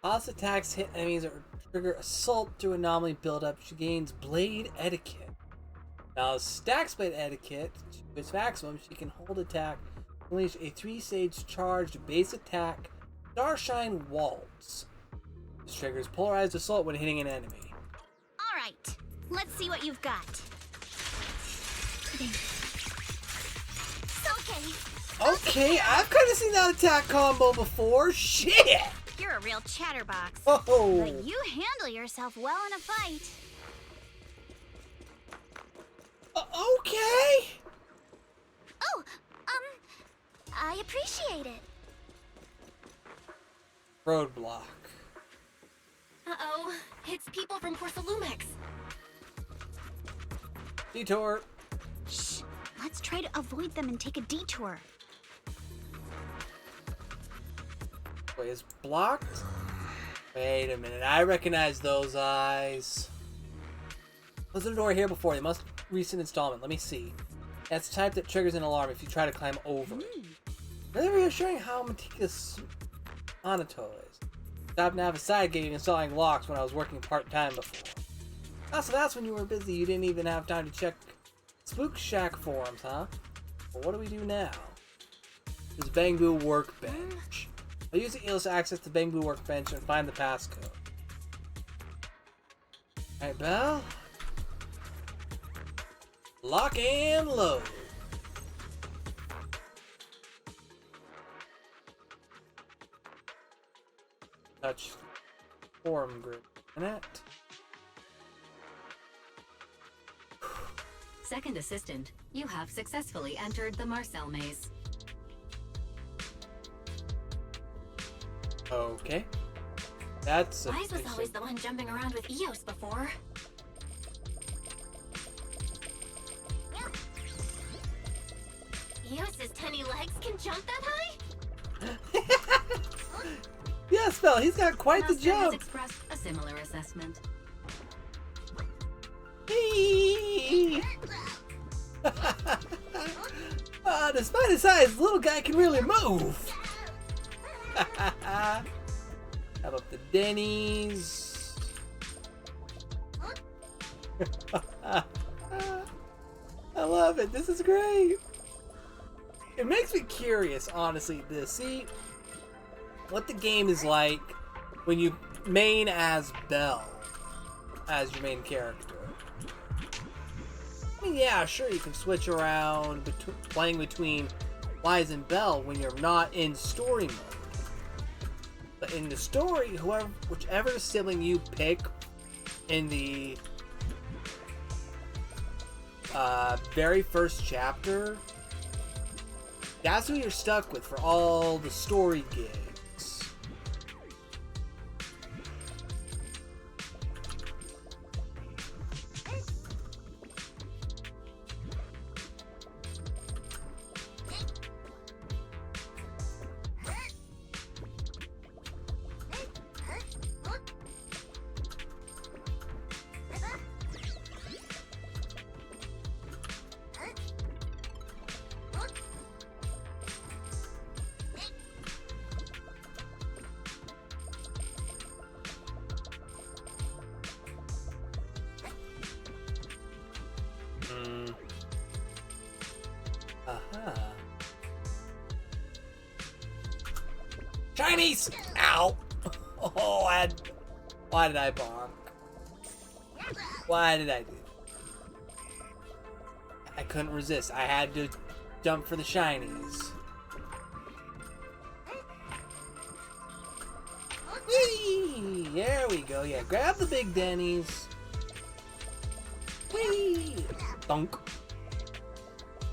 Alice attacks hit enemies or trigger assault through anomaly buildup. She gains blade etiquette. Now, as stacks blade etiquette to its maximum, she can hold attack, unleash a 3-stage charged base attack, Starshine Waltz. This triggers polarized assault when hitting an enemy.
Alright, let's see what you've got.
Okay, I've kind of seen that attack combo before. Shit!
You're a real chatterbox.
Oh.
But you handle yourself well in a fight.
Okay.
Oh, I appreciate it.
Roadblock.
Uh-oh. It's people from Porsalumex.
Detour.
Shh. Let's try to avoid them and take a detour.
Wait, it's blocked? Wait a minute. I recognize those eyes. Was there a door here before? They must recent installment. Let me see. That's the type that triggers an alarm if you try to climb over it. Really reassuring how meticulous Anato is. Stopped to have a side gig installing locks when I was working part-time before. Oh, so that's when you were busy. You didn't even have time to check Spook Shack forums, huh? Well, what do we do now? This Bangbu workbench. I'll use the EOS to access the Bangbu workbench and find the passcode. Alright, Belle. Lock and load. Touch forum group. Internet.
Second assistant, you have successfully entered the Marcel maze.
Okay. That's a
Wise was always the one jumping around with Eos before. Eos's tiny legs can jump that high?
Yes, Belle, he's got quite the
Master has
jump.
expressed a similar assessment.
Despite his size, the little guy can really move. How about the Denny's? I love it. This is great. It makes me curious, honestly, to see what the game is like when you main as Belle as your main character. I mean, yeah, sure, you can switch around playing between Wise and Belle when you're not in story mode. But in the story, whichever sibling you pick in the very first chapter, that's who you're stuck with for all the story gigs. Chinese! Ow! Oh, why did I bonk? Why did I do that? I couldn't resist. I had to jump for the shinies. Whee! There we go. Yeah, grab the big Denny's. Whee! Dunk.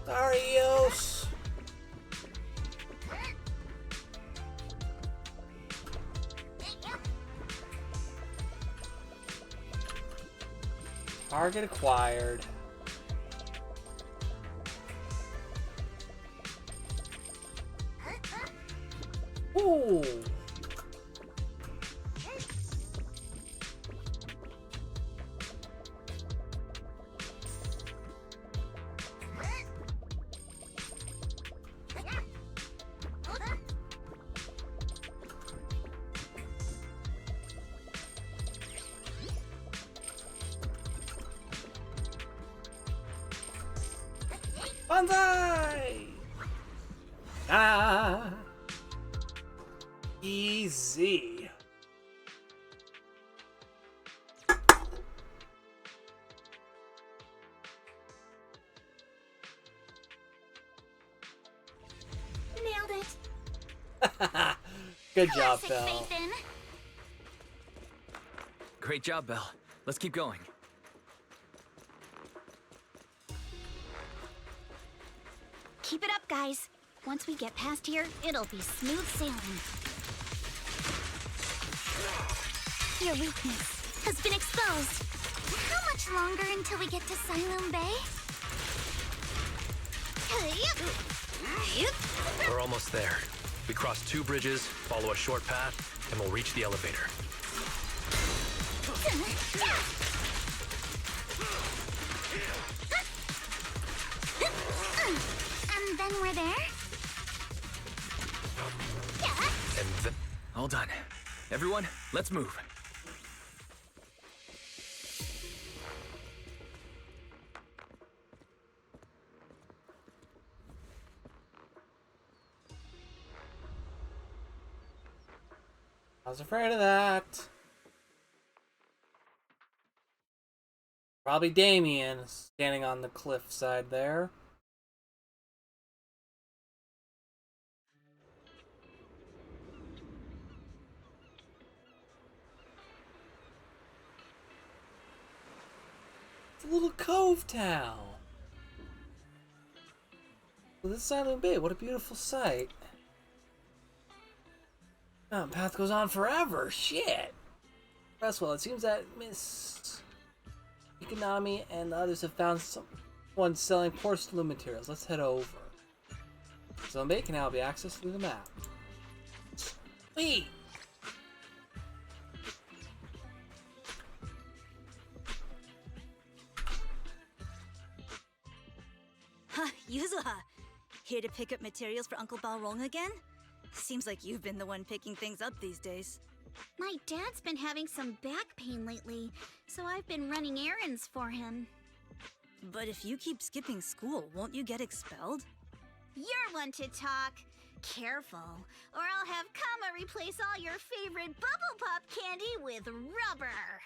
Sorry, Eos. Target acquired. Ooh. Banzai! Ah! Easy. Good job,
Classic
Belle.
faith in.
Great job, Belle. Let's keep going.
Keep it up, guys. Once we get past here, it'll be smooth sailing.
Your weakness has been exposed. How much longer until we get to Siloam Bay?
We're almost there. We cross 2 bridges, follow a short path, and we'll reach the elevator.
And then we're there?
And then...
All done. Everyone, let's move.
I was afraid of that. Probably Damien standing on the cliffside there. It's a little cove town. Well, this Silent Bay, what a beautiful sight. Oh, path goes on forever. Shit. Well, it seems that Miss Economy and the others have found someone selling porcelain materials. Let's head over. Silent Bay can now be accessed through the map. Sweet.
Huh, Yuzuha. Here to pick up materials for Uncle Balrong again? Seems like you've been the one picking things up these days.
My dad's been having some back pain lately, so I've been running errands for him.
But if you keep skipping school, won't you get expelled?
You're one to talk. Careful, or I'll have Kama replace all your favorite Bubble Pop candy with rubber.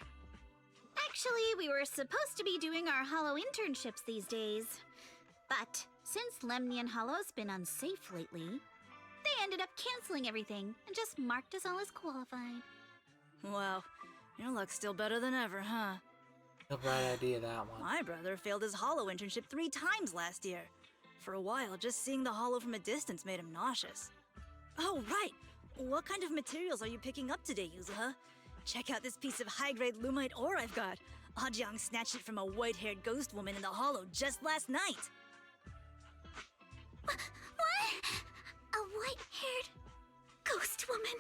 Actually, we were supposed to be doing our Hollow internships these days. But since Lemnian Hollow's been unsafe lately, they ended up canceling everything and just marked us all as qualified.
Wow, your luck's still better than ever, huh?
No bright idea, that one.
My brother failed his Hollow internship 3 times last year. For a while, just seeing the Hollow from a distance made him nauseous. Oh, right! What kind of materials are you picking up today, Yuzuha? Check out this piece of high-grade lumite ore I've got. Ajang snatched it from a white-haired ghost woman in the Hollow just last night.
What? A white-haired ghost woman?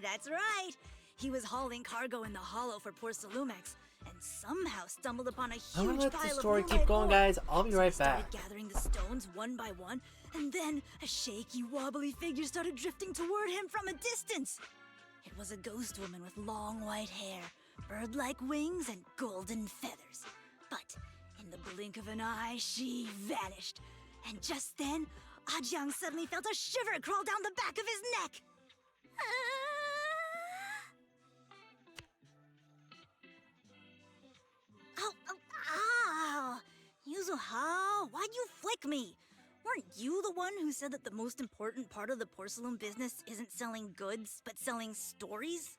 That's right! He was hauling cargo in the Hollow for Porcelumex, and somehow stumbled upon a
I'm
huge
gonna let
pile
the
of
story
lumite
keep going,
ore.
guys. I'll be
So
right
he started
back.
gathering the stones one by one, and then a shaky, wobbly figure started drifting toward him from a distance. It was a ghost woman with long white hair, bird-like wings, and golden feathers. But in the blink of an eye, she vanished. And just then, Ajang suddenly felt a shiver crawl down the back of his neck. Ow! Yuzuha, why'd you flick me? Weren't you the one who said that the most important part of the porcelain business isn't selling goods, but selling stories?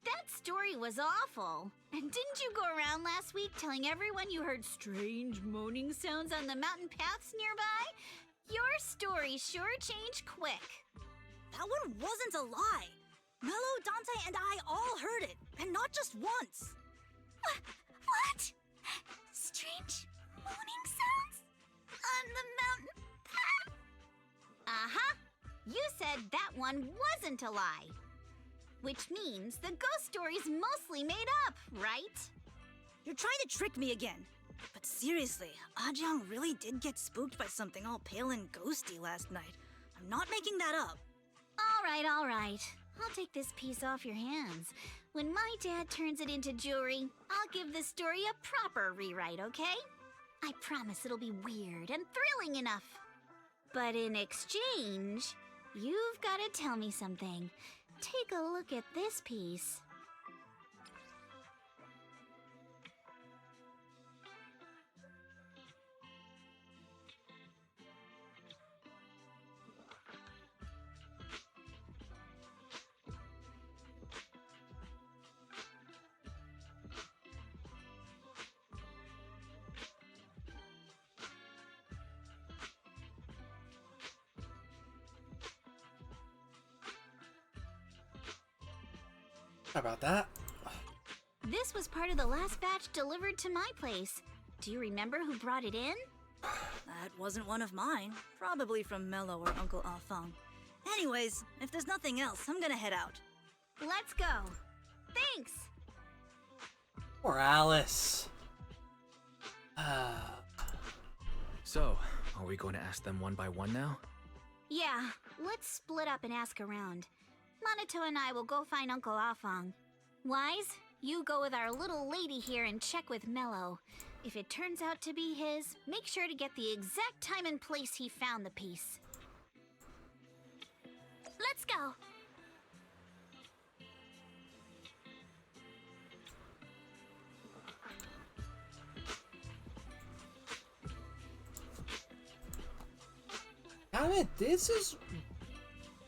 That story was awful. And didn't you go around last week telling everyone you heard strange moaning sounds on the mountain paths nearby? Your story sure changed quick.
That one wasn't a lie. Mello, Dante, and I all heard it, and not just once.
What? Strange moaning sounds? On the mountain path?
Uh-huh. You said that one wasn't a lie. Which means the ghost story's mostly made up, right?
You're trying to trick me again. But seriously, Ajang really did get spooked by something all pale and ghosty last night. I'm not making that up.
All right. I'll take this piece off your hands. When my dad turns it into jewelry, I'll give the story a proper rewrite, okay? I promise it'll be weird and thrilling enough. But in exchange, you've got to tell me something. Take a look at this piece.
How about that?
This was part of the last batch delivered to my place. Do you remember who brought it in?
That wasn't one of mine. Probably from Mello or Uncle Afang. Anyways, if there's nothing else, I'm gonna head out.
Let's go. Thanks.
Poor Alice.
So, are we going to ask them one by one now?
Yeah, let's split up and ask around. Minato and I will go find Uncle Afang. Wise, you go with our little lady here and check with Mello. If it turns out to be his, make sure to get the exact time and place he found the piece.
Let's go.
I mean, this is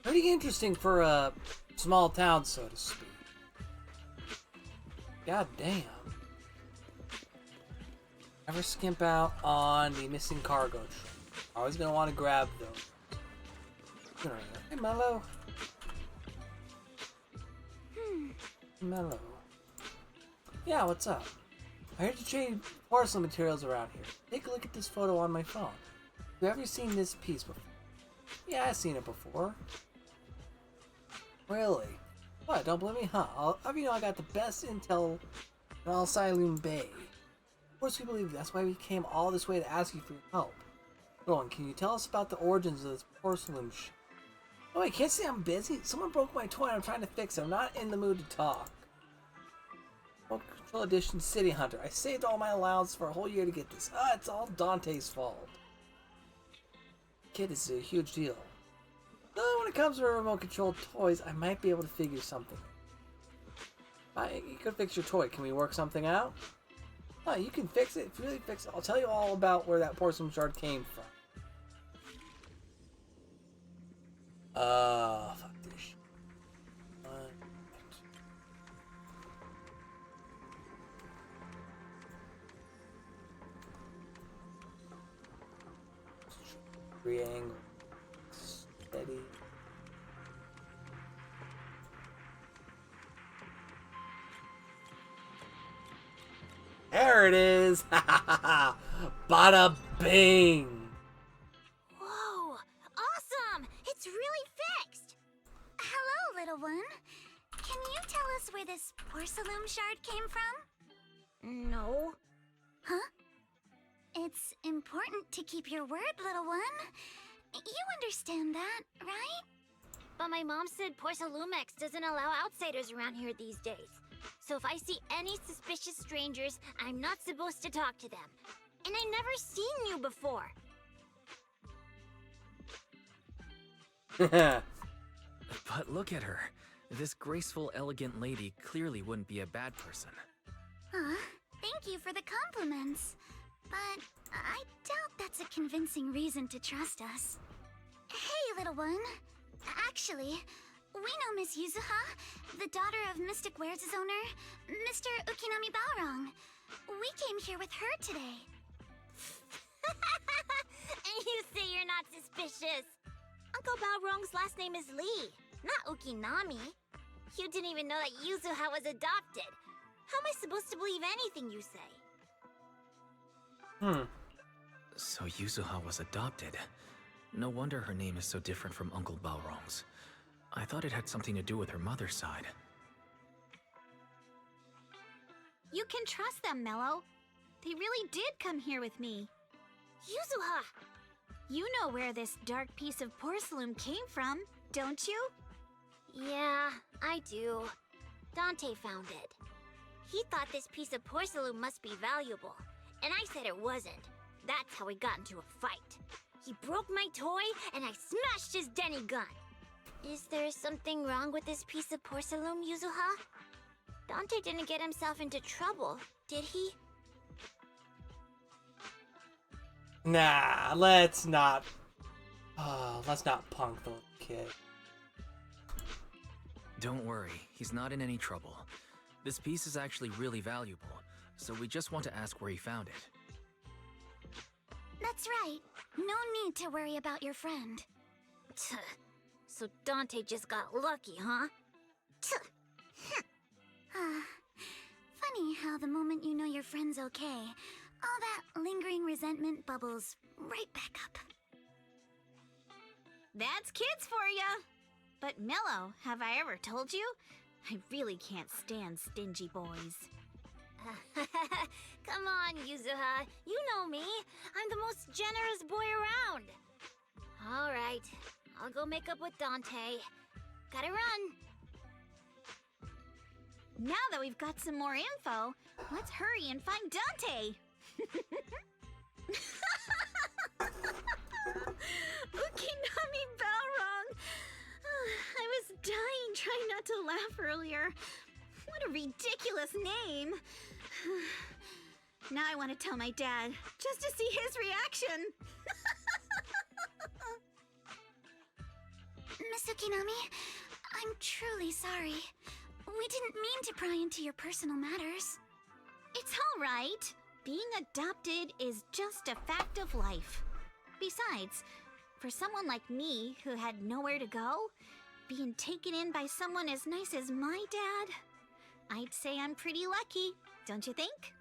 pretty interesting for a small town, so to speak. God damn. Never skimp out on the missing cargo ship. Always gonna want to grab those. Hey, Mello. Mello. Yeah, what's up? I heard you trade porcelain materials around here. Take a look at this photo on my phone. Have you ever seen this piece before? Yeah, I've seen it before. Really? What, don't believe me? Huh? I'll have you know I got the best intel in all Siloon Bay. Of course we believe you. That's why we came all this way to ask you for your help. Rowan, can you tell us about the origins of this porcelain ship? Oh, I can't say I'm busy. Someone broke my toy and I'm trying to fix it. I'm not in the mood to talk. Remote Control Edition City Hunter. I saved all my allowance for a whole year to get this. It's all Dante's fault. Kid, this is a huge deal. When it comes to remote control toys, I might be able to figure something. You could fix your toy. Can we work something out? Oh, you can fix it. If you really fix it, I'll tell you all about where that porcelain shard came from. Fuck this shit. Triangle. Steady. There it is! Bada bing!
Whoa! Awesome! It's really fixed! Hello, little one. Can you tell us where this porcelain shard came from?
No.
Huh? It's important to keep your word, little one. You understand that, right?
But my mom said Porcelumex doesn't allow outsiders around here these days. So if I see any suspicious strangers, I'm not supposed to talk to them. And I never seen you before.
But look at her. This graceful, elegant lady clearly wouldn't be a bad person.
Thank you for the compliments. But I doubt that's a convincing reason to trust us. Hey, little one. Actually, we know Miss Yuzuha, the daughter of Mystic Wares' owner, Mr. Ukinami Balrong. We came here with her today.
And you say you're not suspicious. Uncle Balrong's last name is Lee, not Ukinami. You didn't even know that Yuzuha was adopted. How am I supposed to believe anything you say?
So Yuzuha was adopted. No wonder her name is so different from Uncle Balrong's. I thought it had something to do with her mother's side.
You can trust them, Mello. They really did come here with me.
Yuzuha!
You know where this dark piece of porcelain came from, don't you?
Yeah, I do. Dante found it. He thought this piece of porcelain must be valuable, and I said it wasn't. That's how we got into a fight. He broke my toy, and I smashed his Denny gun. Is there something wrong with this piece of porcelain, Yuzuha? Dante didn't get himself into trouble, did he?
Nah, let's not punk the little kid.
Don't worry, he's not in any trouble. This piece is actually really valuable, so we just want to ask where he found it.
That's right. No need to worry about your friend.
So Dante just got lucky, huh?
how the moment you know your friend's okay, all that lingering resentment bubbles right back up.
That's kids for ya! But Mello, have I ever told you? I really can't stand stingy boys.
Come on, Yuzuha. You know me. I'm the most generous boy around. All right, I'll go make up with Dante. Gotta run.
Now that we've got some more info, let's hurry and find Dante. Ukinami Balrog! I was dying trying not to laugh earlier. What a ridiculous name. Now I want to tell my dad, just to see his reaction.
Miss Ukinami, I'm truly sorry. We didn't mean to pry into your personal matters.
It's all right. Being adopted is just a fact of life. Besides, for someone like me who had nowhere to go, being taken in by someone as nice as my dad, I'd say I'm pretty lucky, don't you think?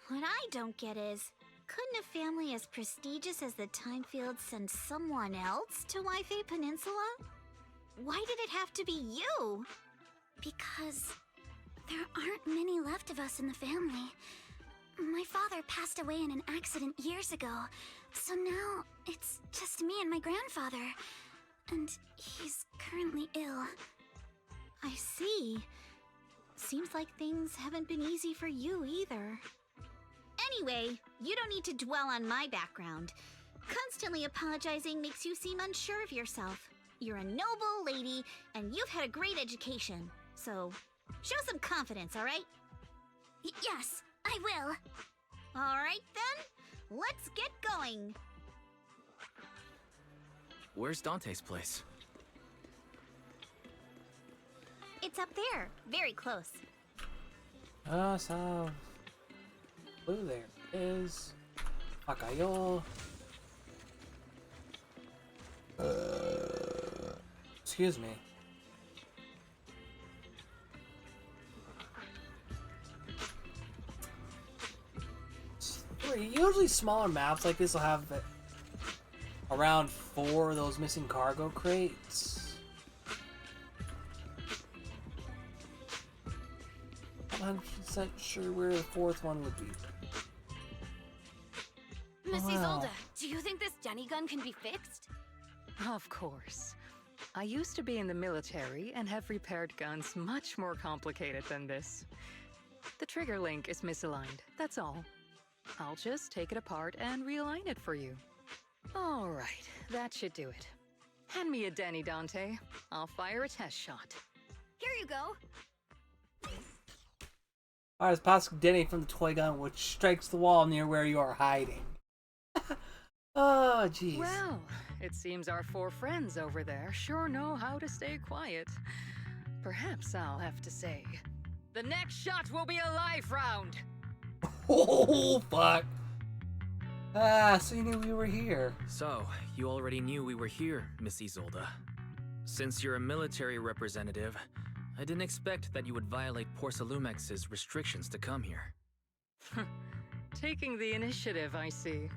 What I don't get is, couldn't a family as prestigious as the Timefields send someone else to Waifei Peninsula? Why did it have to be you?
Because there aren't many left of us in the family. My father passed away in an accident years ago, so now it's just me and my grandfather. And he's currently ill.
I see. Seems like things haven't been easy for you either. Anyway, you don't need to dwell on my background. Constantly apologizing makes you seem unsure of yourself. You're a noble lady, and you've had a great education. So, show some confidence, all right?
Yes, I will.
All right, then. Let's get going.
Where's Dante's place?
It's up there. Very close.
So... Blue there is... Akayo. Excuse me. Usually smaller maps like this will have around 4 of those missing cargo crates. 100% sure where the 4th one would be.
Miss
Wow.
Isolde, do you think this Jenny gun can be fixed?
Of course. I used to be in the military and have repaired guns much more complicated than this. The trigger link is misaligned, that's all. I'll just take it apart and realign it for you. All right, that should do it. Hand me a Denny, Dante. I'll fire a test shot.
Here you go.
Alright, let's pass Denny from the toy gun, which strikes the wall near where you are hiding. Oh, jeez.
Well, it seems our 4 friends over there sure know how to stay quiet. Perhaps I'll have to say, the next shot will be a live round.
Oh, fuck. So you knew we were here.
So, you already knew we were here, Miss Isolde. Since you're a military representative, I didn't expect that you would violate Porcelumex's restrictions to come here.
Taking the initiative, I see.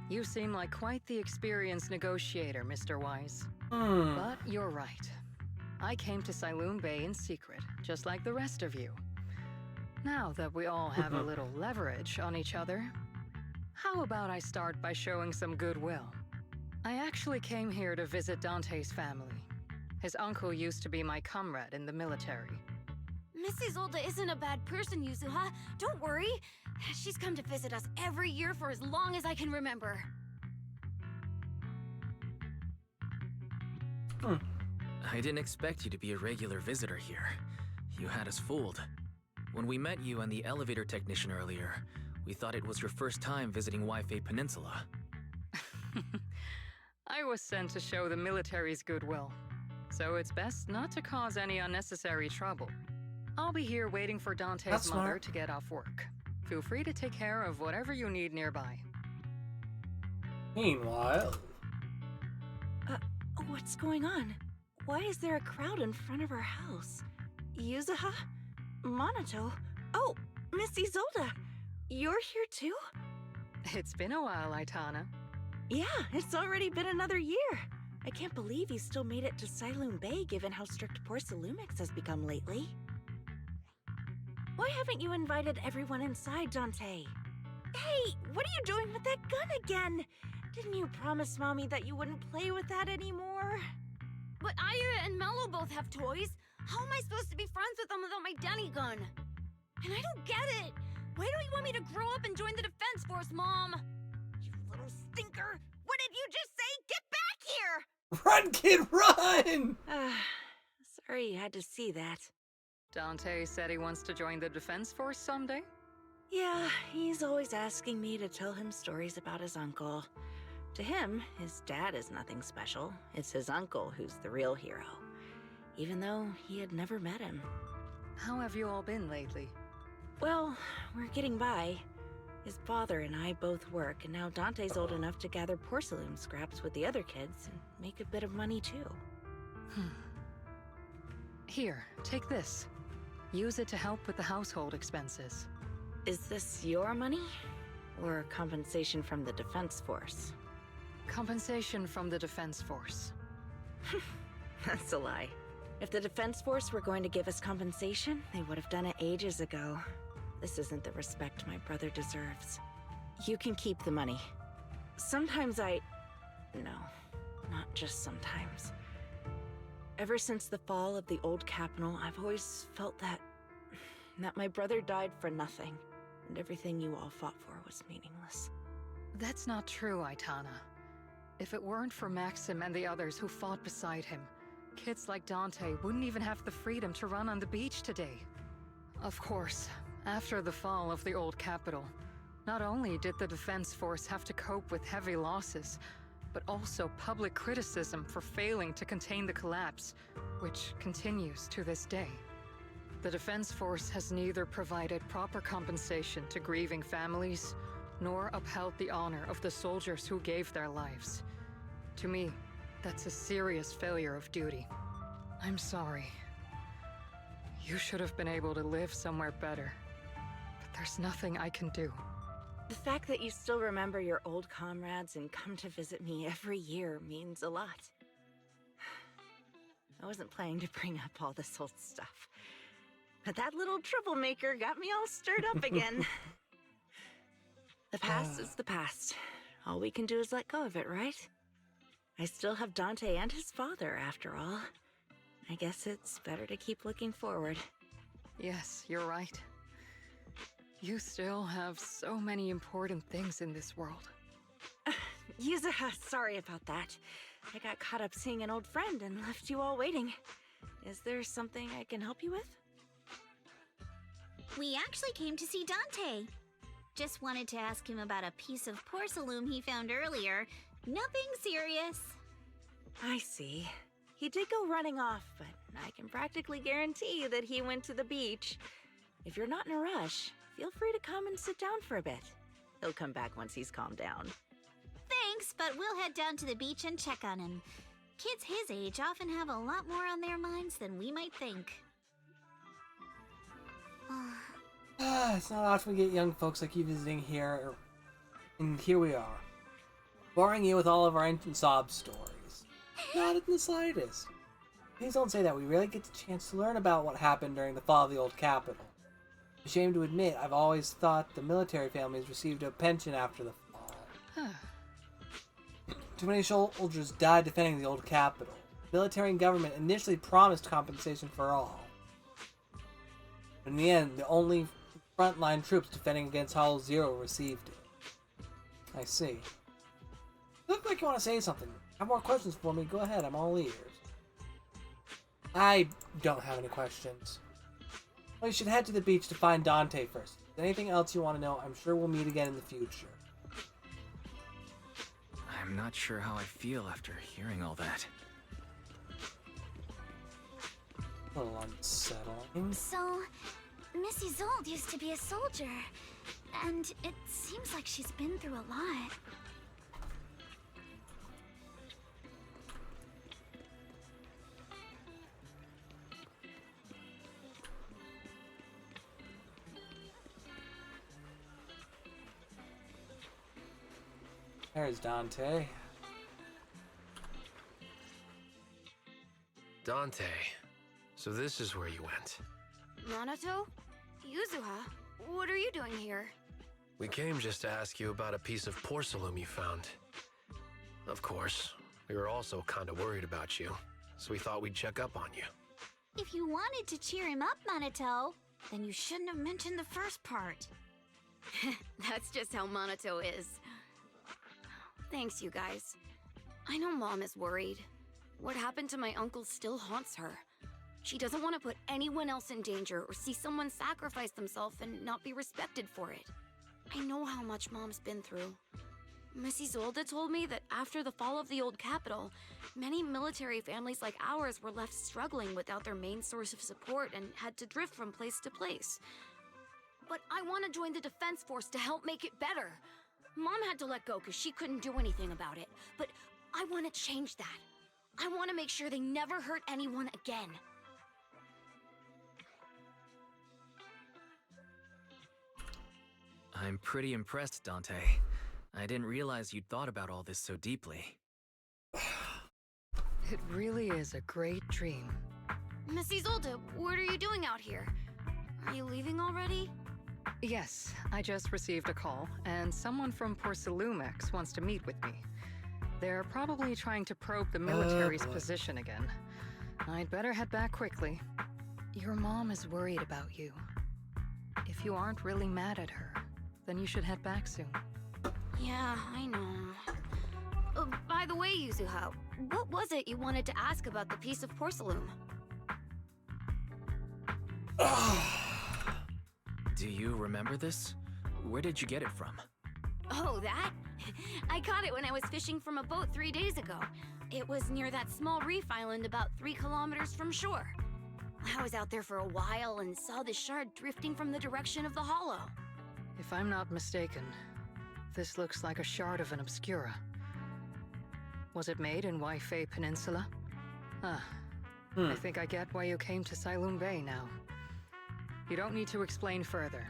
You seem like quite the experienced negotiator, Mr. Wise. But you're right. I came to Siloon Bay in secret, just like the rest of you. Now that we all have a little leverage on each other, how about I start by showing some goodwill? I actually came here to visit Dante's family. His uncle used to be my comrade in the military.
Miss Isolde isn't a bad person, Yuzuha. Don't worry. She's come to visit us every year for as long as I can remember.
I didn't expect you to be a regular visitor here. You had us fooled. When we met you and the elevator technician earlier, we thought it was your first time visiting Waifei Peninsula.
I was sent to show the military's goodwill, so it's best not to cause any unnecessary trouble. I'll be here waiting for Dante's
That's
mother
smart.
to get off work. Feel free to take care of whatever you need nearby.
Meanwhile...
What's going on? Why is there a crowd in front of our house? Yuzuha? Monato? Oh, Miss Isolde, you're here too?
It's been a while, Aitana.
Yeah, it's already been another year. I can't believe you still made it to Siloon Bay given how strict Porsalumix has become lately. Why haven't you invited everyone inside, Dante? Hey, what are you doing with that gun again? Didn't you promise Mommy that you wouldn't play with that anymore?
But Ira and Mello both have toys. How am I supposed to be friends with them without my Denny gun? And I don't get it. Why don't you want me to grow up and join the Defense Force, Mom? You little stinker! What did you just say? Get back here!
Run, kid, run!
Sorry you had to see that.
Dante said he wants to join the Defense Force someday?
Yeah, he's always asking me to tell him stories about his uncle. To him, his dad is nothing special. It's his uncle who's the real hero. Even though he had never met him.
How have you all been lately?
Well, we're getting by. His father and I both work, and now Dante's old enough to gather porcelain scraps with the other kids and make a bit of money too.
Here, take this. Use it to help with the household expenses.
Is this your money? Or compensation from the Defense Force?
Compensation from the Defense Force.
That's a lie. If the Defense Force were going to give us compensation, they would have done it ages ago. This isn't the respect my brother deserves. You can keep the money. Sometimes No, not just sometimes. Ever since the fall of the old capital, I've always felt that my brother died for nothing, and everything you all fought for was meaningless.
That's not true, Aitana. If it weren't for Maxim and the others who fought beside him, kids like Dante wouldn't even have the freedom to run on the beach today. Of course, after the fall of the old capital, not only did the Defense Force have to cope with heavy losses, but also public criticism for failing to contain the collapse, which continues to this day. The Defense Force has neither provided proper compensation to grieving families, nor upheld the honor of the soldiers who gave their lives. To me, that's a serious failure of duty. I'm sorry. You should have been able to live somewhere better, but there's nothing I can do.
The fact that you still remember your old comrades and come to visit me every year means a lot. I wasn't planning to bring up all this old stuff, but that little troublemaker got me all stirred up again. The past is the past. All we can do is let go of it, right? I still have Dante and his father, after all. I guess it's better to keep looking forward.
Yes, you're right. You still have so many important things in this world.
Yuza, sorry about that. I got caught up seeing an old friend and left you all waiting. Is there something I can help you with?
We actually came to see Dante. Just wanted to ask him about a piece of porcelain he found earlier. Nothing serious.
I see. He did go running off, but I can practically guarantee that he went to the beach. If you're not in a rush, feel free to come and sit down for a bit. He'll come back once he's calmed down.
Thanks, but we'll head down to the beach and check on him. Kids his age often have a lot more on their minds than we might think.
It's not often we get young folks like you visiting here, and here we are, boring you with all of our ancient sob stories. Not in the slightest. Please don't say that. We rarely get the chance to learn about what happened during the fall of the old capital. Ashamed to admit, I've always thought the military families received a pension after the fall. Too many soldiers died defending the old capital. The military and government initially promised compensation for all. But in the end, the only frontline troops defending against Hollow Zero received it. I see. You look like you want to say something. Have more questions for me? Go ahead, I'm all ears. I don't have any questions. Well, you should head to the beach to find Dante first. If there's anything else you want to know, I'm sure we'll meet again in the future.
I'm not sure how I feel after hearing all that.
A little unsettling.
So, Miss Isolde used to be a soldier, and it seems like she's been through a lot.
There's Dante.
Dante, so this is where you went.
Minato? Yuzuha? What are you doing here?
We came just to ask you about a piece of porcelain you found. Of course, we were also kind of worried about you, so we thought we'd check up on you.
If you wanted to cheer him up, Minato, then you shouldn't have mentioned the first part.
That's just how Minato is. Thanks, you guys. I know Mom is worried. What happened to my uncle still haunts her. She doesn't want to put anyone else in danger or see someone sacrifice themselves and not be respected for it. I know how much Mom's been through. Miss Isolde told me that after the fall of the old capital, many military families like ours were left struggling without their main source of support and had to drift from place to place. But I want to join the defense force to help make it better. Mom had to let go because she couldn't do anything about it, but I want to change that. I want to make sure they never hurt anyone again.
I'm pretty impressed, Dante. I didn't realize you'd thought about all this so deeply.
It really is a great dream.
Miss Isolde, what are you doing out here? Are you leaving already?
Yes, I just received a call, and someone from Porcelumex wants to meet with me. They're probably trying to probe the military's position again. I'd better head back quickly. Your mom is worried about you. If you aren't really mad at her, then you should head back soon.
Yeah, I know. By the way, Yuzuha, what was it you wanted to ask about the piece of porcelain?
Do you remember this? Where did you get it from?
Oh, that? I caught it when I was fishing from a boat 3 days ago. It was near that small reef island about 3 kilometers from shore. I was out there for a while and saw the shard drifting from the direction of the hollow.
If I'm not mistaken, this looks like a shard of an Obscura. Was it made in Waifei Peninsula? I think I get why you came to Silum Bay now. You don't need to explain further.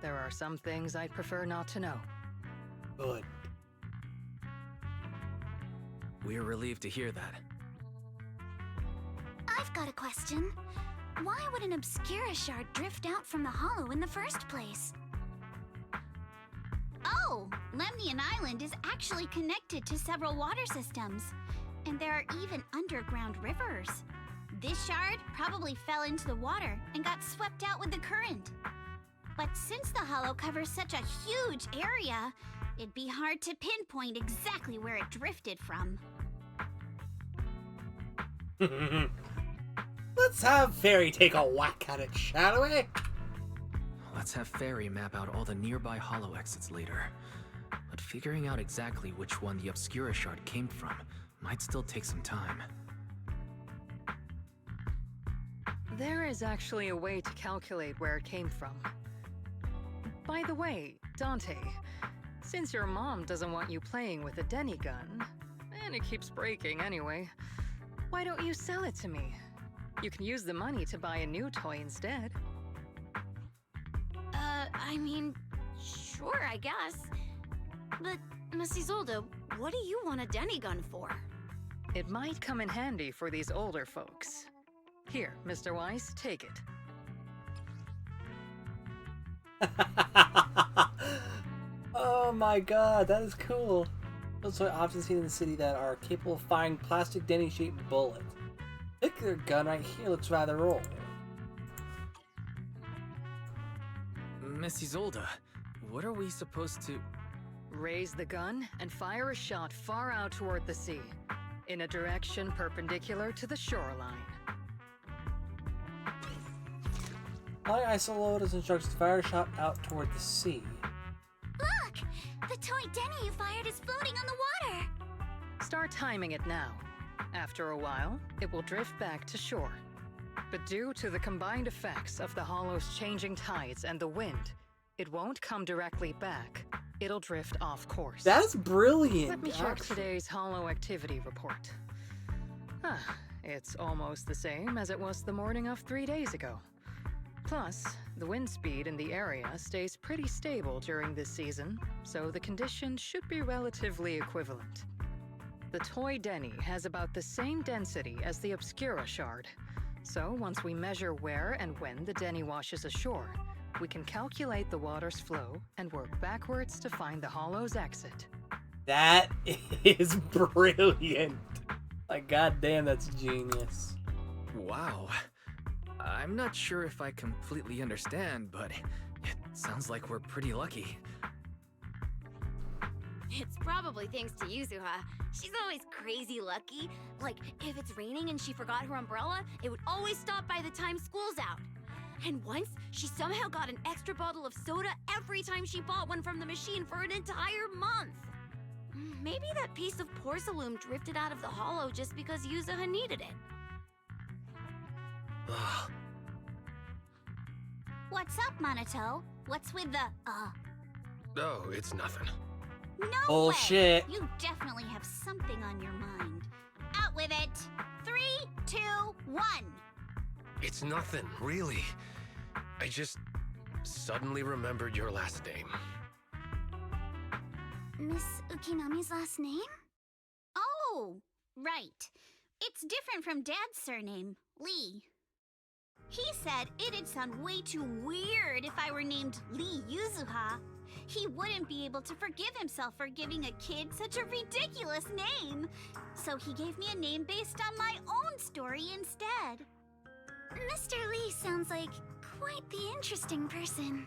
There are some things I'd prefer not to know.
Good.
We're relieved to hear that.
I've got a question. Why would an Obscura shard drift out from the hollow in the first place?
Oh, Lemnian Island is actually connected to several water systems, and there are even underground rivers. This shard probably fell into the water and got swept out with the current. But since the hollow covers such a huge area, it'd be hard to pinpoint exactly where it drifted from.
Let's have Fairy take a whack at it, shall we?
Let's have Fairy map out all the nearby hollow exits later. But figuring out exactly which one the Obscura shard came from might still take some time.
There is actually a way to calculate where it came from. By the way, Dante, since your mom doesn't want you playing with a Denny gun, and it keeps breaking anyway, why don't you sell it to me? You can use the money to buy a new toy instead.
I mean, sure, I guess. But, Miss Isolde, what do you want a Denny gun for?
It might come in handy for these older folks. Here, Mr. Weiss, take it.
Oh my god, that is cool. Those are often seen in the city that are capable of firing plastic Denny-shaped bullets. This particular gun right here looks rather old.
Miss Isolde, what are we supposed to...
Raise the gun and fire a shot far out toward the sea, in a direction perpendicular to the shoreline.
Fly Isoloda's instructions to fire a shot out toward the sea.
Look! The toy Denny you fired is floating on the water!
Start timing it now. After a while, it will drift back to shore. But due to the combined effects of the hollow's changing tides and the wind, it won't come directly back. It'll drift off course.
That's brilliant!
Let me check today's hollow activity report. It's almost the same as it was the morning of 3 days ago. Plus, the wind speed in the area stays pretty stable during this season, so the conditions should be relatively equivalent. The Toy Denny has about the same density as the Obscura Shard, so once we measure where and when the Denny washes ashore, we can calculate the water's flow and work backwards to find the hollow's exit.
That is brilliant. Like, goddamn, that's genius.
Wow. I'm not sure if I completely understand, but it sounds like we're pretty lucky.
It's probably thanks to Yuzuha. She's always crazy lucky. Like, if it's raining and she forgot her umbrella, it would always stop by the time school's out. And once, she somehow got an extra bottle of soda every time she bought one from the machine for an entire month. Maybe that piece of porcelain drifted out of the hollow just because Yuzuha needed it.
What's up, Monato? What's with the,
Oh, it's nothing.
No
Bullshit.
way! You definitely have something on your mind. Out with it! 3, 2, 1!
It's nothing, really. I just suddenly remembered your last name.
Miss Ukinami's last name? Oh, right. It's different from Dad's surname, Lee. He said it'd sound way too weird if I were named Lee Yuzuha. He wouldn't be able to forgive himself for giving a kid such a ridiculous name. So he gave me a name based on my own story instead.
Mr. Lee sounds like quite the interesting person.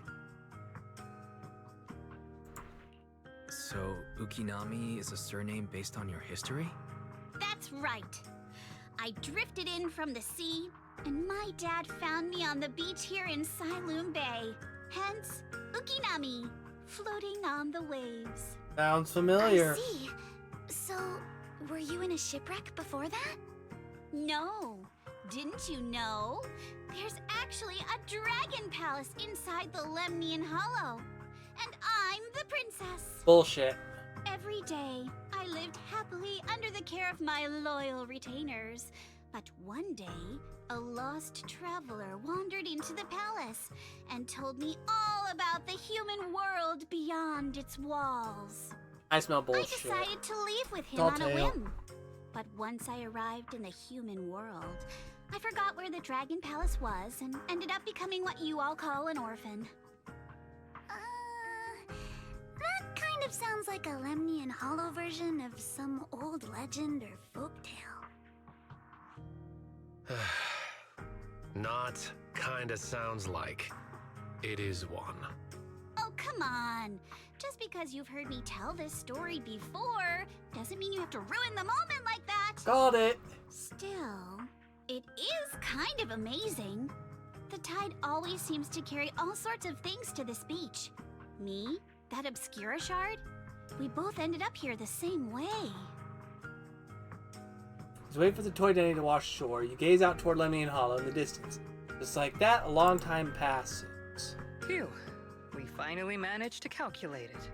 So, Ukinami is a surname based on your history?
That's right. I drifted in from the sea, and my dad found me on the beach here in Sailoon Bay. Hence, Ukinami, floating on the waves.
Sounds familiar.
I see. So, were you in a shipwreck before that?
No. Didn't you know? There's actually a dragon palace inside the Lemnian Hollow. And I'm the princess.
Bullshit.
Every day, I lived happily under the care of my loyal retainers. But one day, a lost traveler wandered into the palace and told me all about the human world beyond its walls.
I smell bullshit.
I decided to leave with him
Tall
on a
tale.
whim. But once I arrived in the human world, I forgot where the Dragon Palace was and ended up becoming what you all call an orphan.
That kind of sounds like a Lemnian Hollow version of some old legend or folktale.
Not kinda sounds like. It is one.
Oh, come on. Just because you've heard me tell this story before doesn't mean you have to ruin the moment like that.
Got it.
Still, it is kind of amazing. The tide always seems to carry all sorts of things to this beach. Me, that Obscura Shard, we both ended up here the same way.
Just wait for the toy Denny to wash ashore. You gaze out toward Lemnian Hollow in the distance. Just like that, a long time passes.
Phew. We finally managed to calculate it.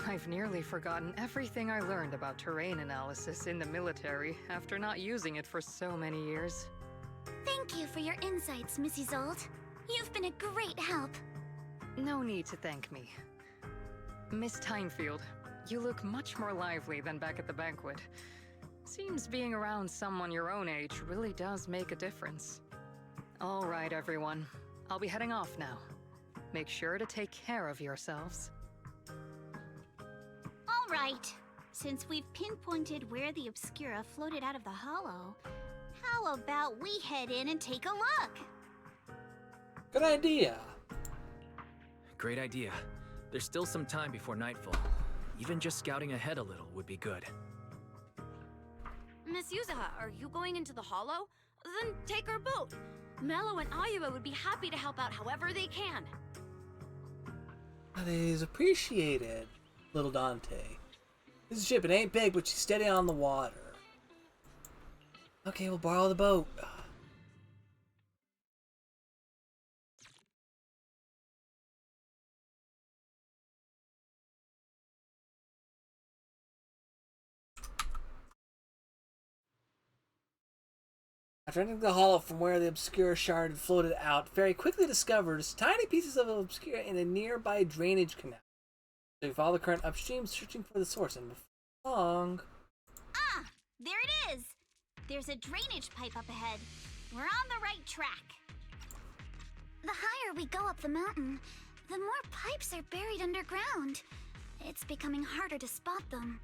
I've nearly forgotten everything I learned about terrain analysis in the military after not using it for so many years.
Thank you for your insights, Miss Isolde. You've been a great help.
No need to thank me. Miss Timefield, you look much more lively than back at the banquet. Seems being around someone your own age really does make a difference. All right, everyone. I'll be heading off now. Make sure to take care of yourselves.
All right. Since we've pinpointed where the Obscura floated out of the hollow, how about we head in and take a look?
Good idea.
Great idea. There's still some time before nightfall. Even just scouting ahead a little would be good.
Miss Yuzuha, are you going into the hollow? Then take our boat. Mello and Ayuba would be happy to help out however they can.
That is appreciated, little Dante. This ship, it ain't big, but she's steady on the water. Okay, we'll borrow the boat. After entering the hollow from where the obscure shard had floated out, Fairy quickly discovers tiny pieces of obscure in a nearby drainage canal. So we follow the current upstream, searching for the source, and before long...
Ah! There it is! There's a drainage pipe up ahead. We're on the right track.
The higher we go up the mountain, the more pipes are buried underground. It's becoming harder to spot them.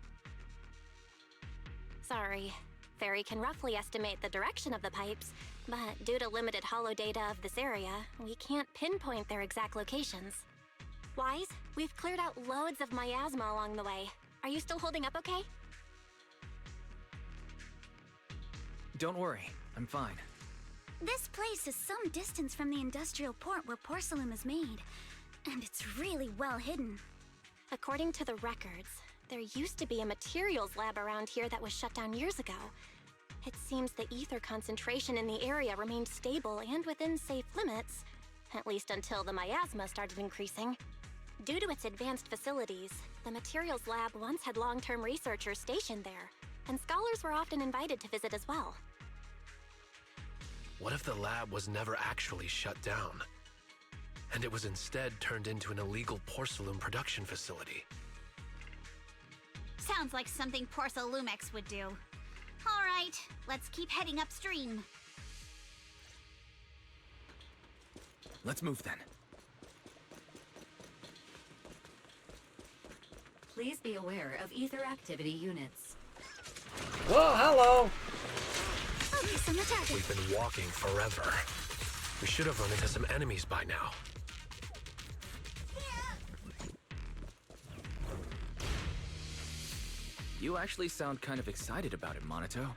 Sorry. Fairy can roughly estimate the direction of the pipes, but due to limited holo data of this area, we can't pinpoint their exact locations. Wise, we've cleared out loads of miasma along the way. Are you still holding up okay?
Don't worry, I'm fine.
This place is some distance from the industrial port where porcelain is made, and it's really well hidden.
According to the records, there used to be a materials lab around here that was shut down years ago. It seems the ether concentration in the area remained stable and within safe limits, at least until the miasma started increasing. Due to its advanced facilities, the materials lab once had long-term researchers stationed there, and scholars were often invited to visit as well.
What if the lab was never actually shut down, and it was instead turned into an illegal porcelain production facility?
Sounds like something Porcelumex would do. All right, let's keep heading upstream.
Let's move then.
Please be aware of ether activity units.
Whoa, hello!
Focus on the target.
We've been walking forever. We should have run into some enemies by now.
You actually sound kind of excited about it, Monato.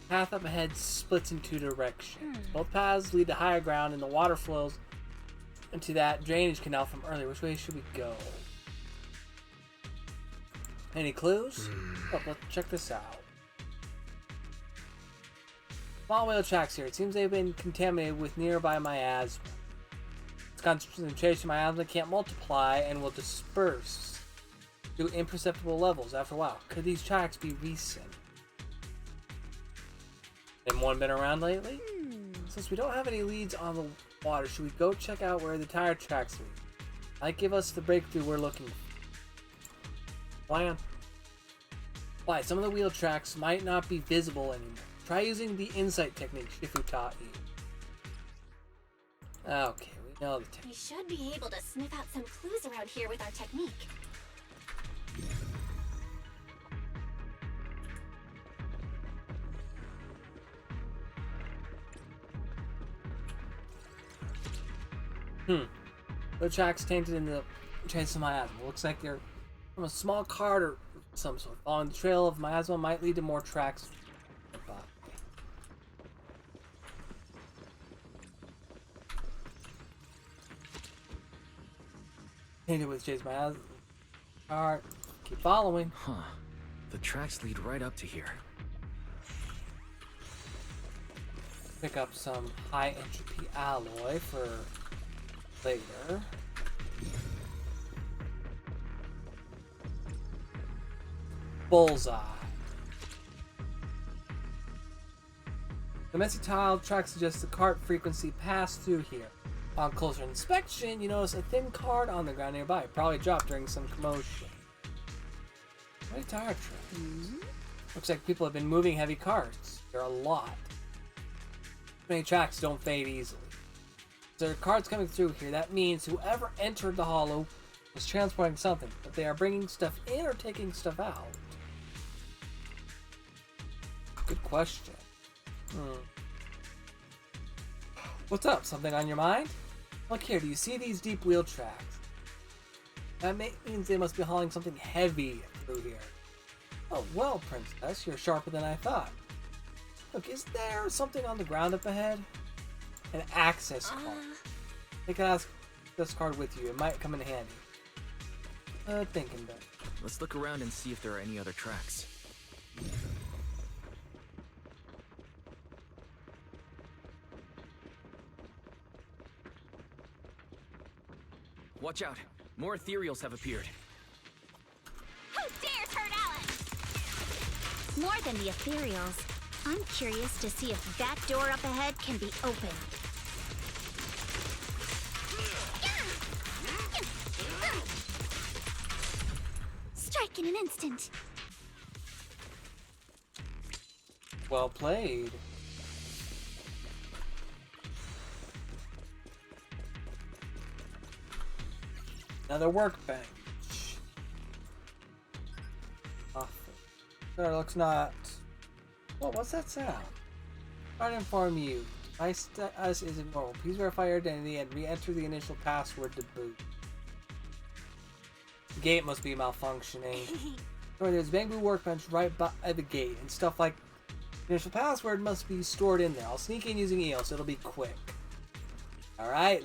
Path up ahead splits in two directions. Both paths lead to higher ground, and the water flows into that drainage canal from earlier. Which way should we go? Any clues? Oh, let's check this out. Small whale tracks here. It seems they've been contaminated with nearby miasma. Its concentration of miasma can't multiply and will disperse to imperceptible levels after a while. Could these tracks be recent? Anyone been around lately? Since we don't have any leads on the water, should we go check out where the tire tracks lead? Might give us the breakthrough we're looking for. Plan. Why, some of the wheel tracks might not be visible anymore. Try using the insight technique Shifu taught you. Okay, we know the technique.
We should be able to sniff out some clues around here with our technique.
The tracks tainted in the trace of miasma. Looks like they're from a small cart or some sort. Following the trail of miasma might lead to more tracks. Tainted with trace miasma. Alright, keep following.
Huh. The tracks lead right up to here.
Pick up some high entropy alloy for later. Bullseye. The messy tile track suggests the cart frequency passed through here. On closer inspection, you notice a thin card on the ground nearby. It probably dropped during some commotion. What a tire track. Looks like people have been moving heavy carts. There are a lot. Many tracks don't fade easily. So there are carts coming through here. That means whoever entered the hollow was transporting something, but they are bringing stuff in or taking stuff out. Good question. What's up? Something on your mind? Look here, do you see these deep wheel tracks? That means they must be hauling something heavy through here. Oh, well, Princess, you're sharper than I thought. Look, is there something on the ground up ahead? An access card. Take an access card with you. It might come in handy. Thinking about it.
Let's look around and see if there are any other tracks. Watch out! More ethereals have appeared.
Who dares hurt Alex? more than the ethereals. I'm curious to see if that door up ahead can be opened.
Strike in an instant.
Well played. Another workbench. There looks not. Well, what's that sound? Try to inform you. My status isn't normal. Please verify your identity and re-enter the initial password to boot. The gate must be malfunctioning. There's a bamboo workbench right by the gate, and stuff like the initial password must be stored in there. I'll sneak in using EO, so it'll be quick. Alright,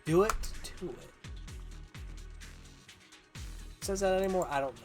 do it to it. Says that anymore? I don't know.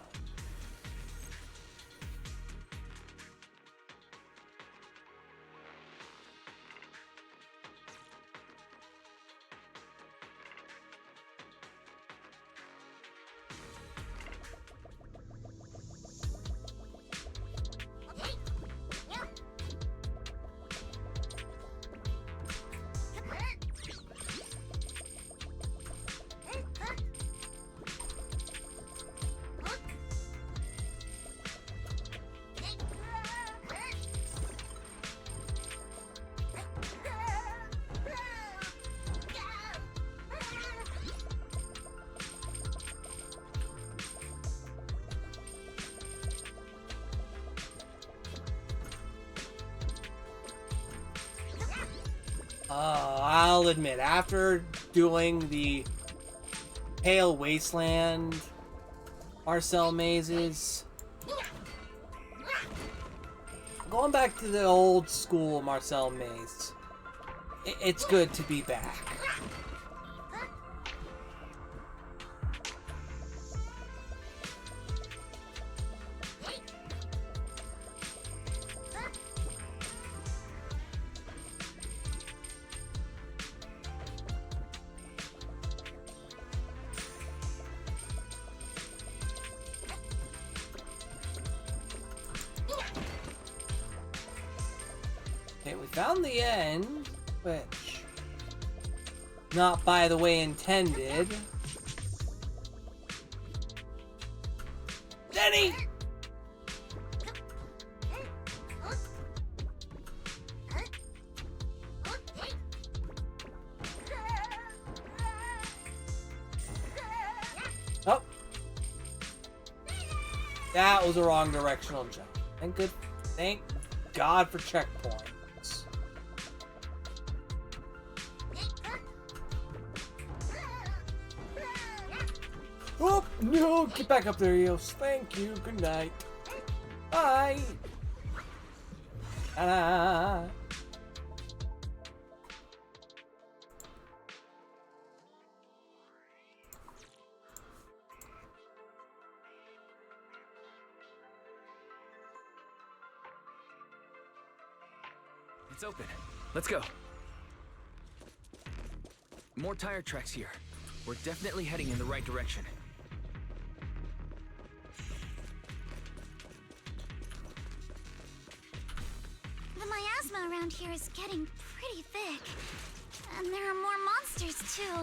I'll admit, after doing the Pale Wasteland Marcel mazes, going back to the old school Marcel maze, it's good to be back. Okay, we found the end, which, not by the way intended. Denny! Oh! That was a wrong directional jump. Thank God for checkpoints. Oh, no! Get back up there, Eos. Thank you. Good night. Bye! Ta-da!
It's open. Let's go. More tire tracks here. We're definitely heading in the right direction.
The miasma around here is getting pretty thick. And there are more monsters, too.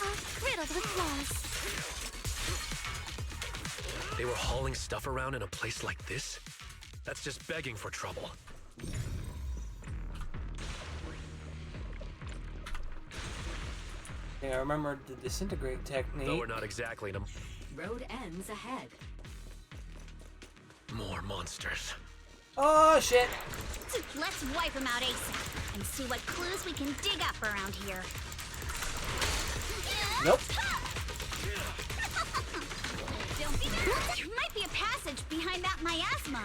All riddled with flaws.
They were hauling stuff around in a place like this? That's just begging for trouble.
Yeah, I remember the disintegrate technique.
Though we're not exactly in a...
Road ends ahead.
More monsters.
Oh, shit!
Let's wipe them out ASAP and see what clues we can dig up around here.
Nope.
There might be a passage behind that miasma.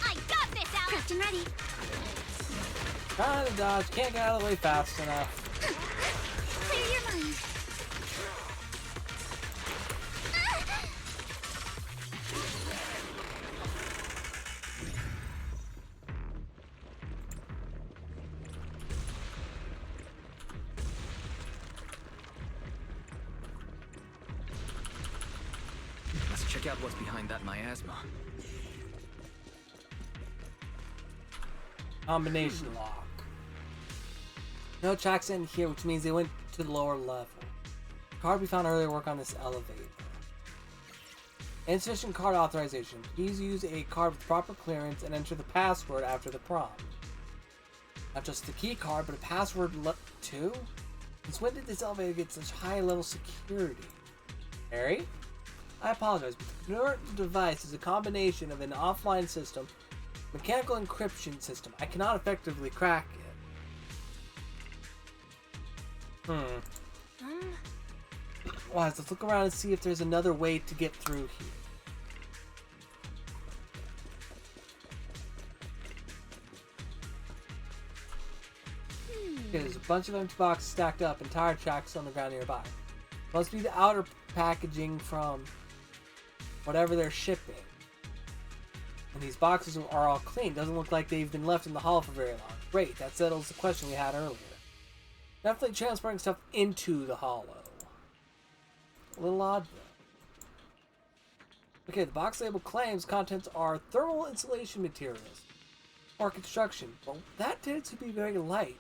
I got this, Alex!
Prepped and ready.
Trying to dodge, can't get out of the way fast enough.
Clear your mind.
check out what's behind that miasma.
Combination lock. No tracks in here, which means they went to the lower level. The card we found earlier work on this elevator. Insufficient card authorization. Please use a card with proper clearance and enter the password after the prompt. Not just the key card, but a password too? Since when did this elevator get such high level security? Harry? I apologize, but the current device is a combination of an offline system, mechanical encryption system. I cannot effectively crack it. Wise, let's look around and see if there's another way to get through here. Okay, there's a bunch of empty boxes stacked up and tire tracks on the ground nearby. Must be the outer packaging from whatever they're shipping. And these boxes are all clean. Doesn't look like they've been left in the hall for very long. Great, that settles the question we had earlier. Definitely transporting stuff into the hollow. A little odd though. Okay, the box label claims contents are thermal insulation materials or construction, but that tends to be very light.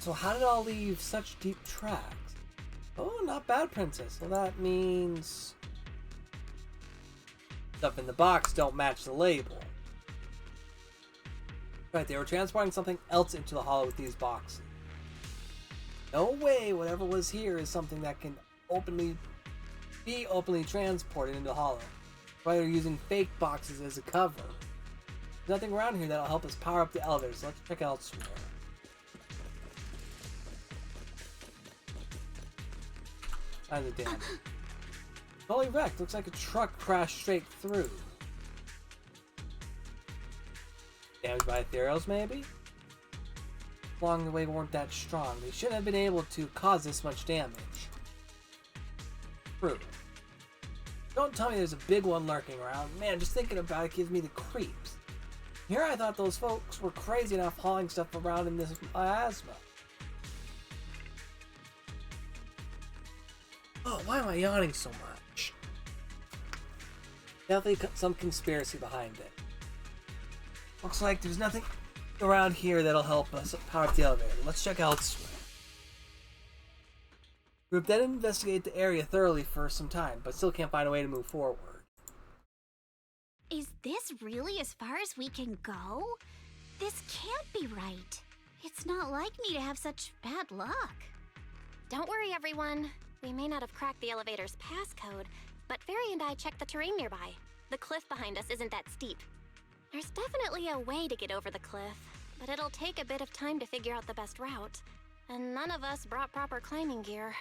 So how did it all leave such deep tracks? Oh, not bad, Princess. So that means stuff in the box don't match the label. Right, they were transporting something else into the hollow with these boxes. No way whatever was here is something that can be openly transported into the hollow. Why they're using fake boxes as a cover. There's nothing around here that'll help us power up the elevator, so let's check elsewhere. Signs of damage. Totally wrecked. Looks like a truck crashed straight through. Damaged by ethereals, maybe? Along the way weren't that strong. They shouldn't have been able to cause this much damage. True. Don't tell me there's a big one lurking around. Man, just thinking about it gives me the creeps. Here I thought those folks were crazy enough hauling stuff around in this miasma. Oh, why am I yawning so much? Definitely some conspiracy behind it. Looks like there's nothing around here that'll help us power up the elevator. Let's check elsewhere. Group then investigate the area thoroughly for some time, but still can't find a way to move forward.
Is this really as far as we can go? This can't be right. It's not like me to have such bad luck.
Don't worry, everyone. We may not have cracked the elevator's passcode, but Fairy and I checked the terrain nearby. The cliff behind us isn't that steep. There's definitely a way to get over the cliff, but it'll take a bit of time to figure out the best route. And none of us brought proper climbing gear.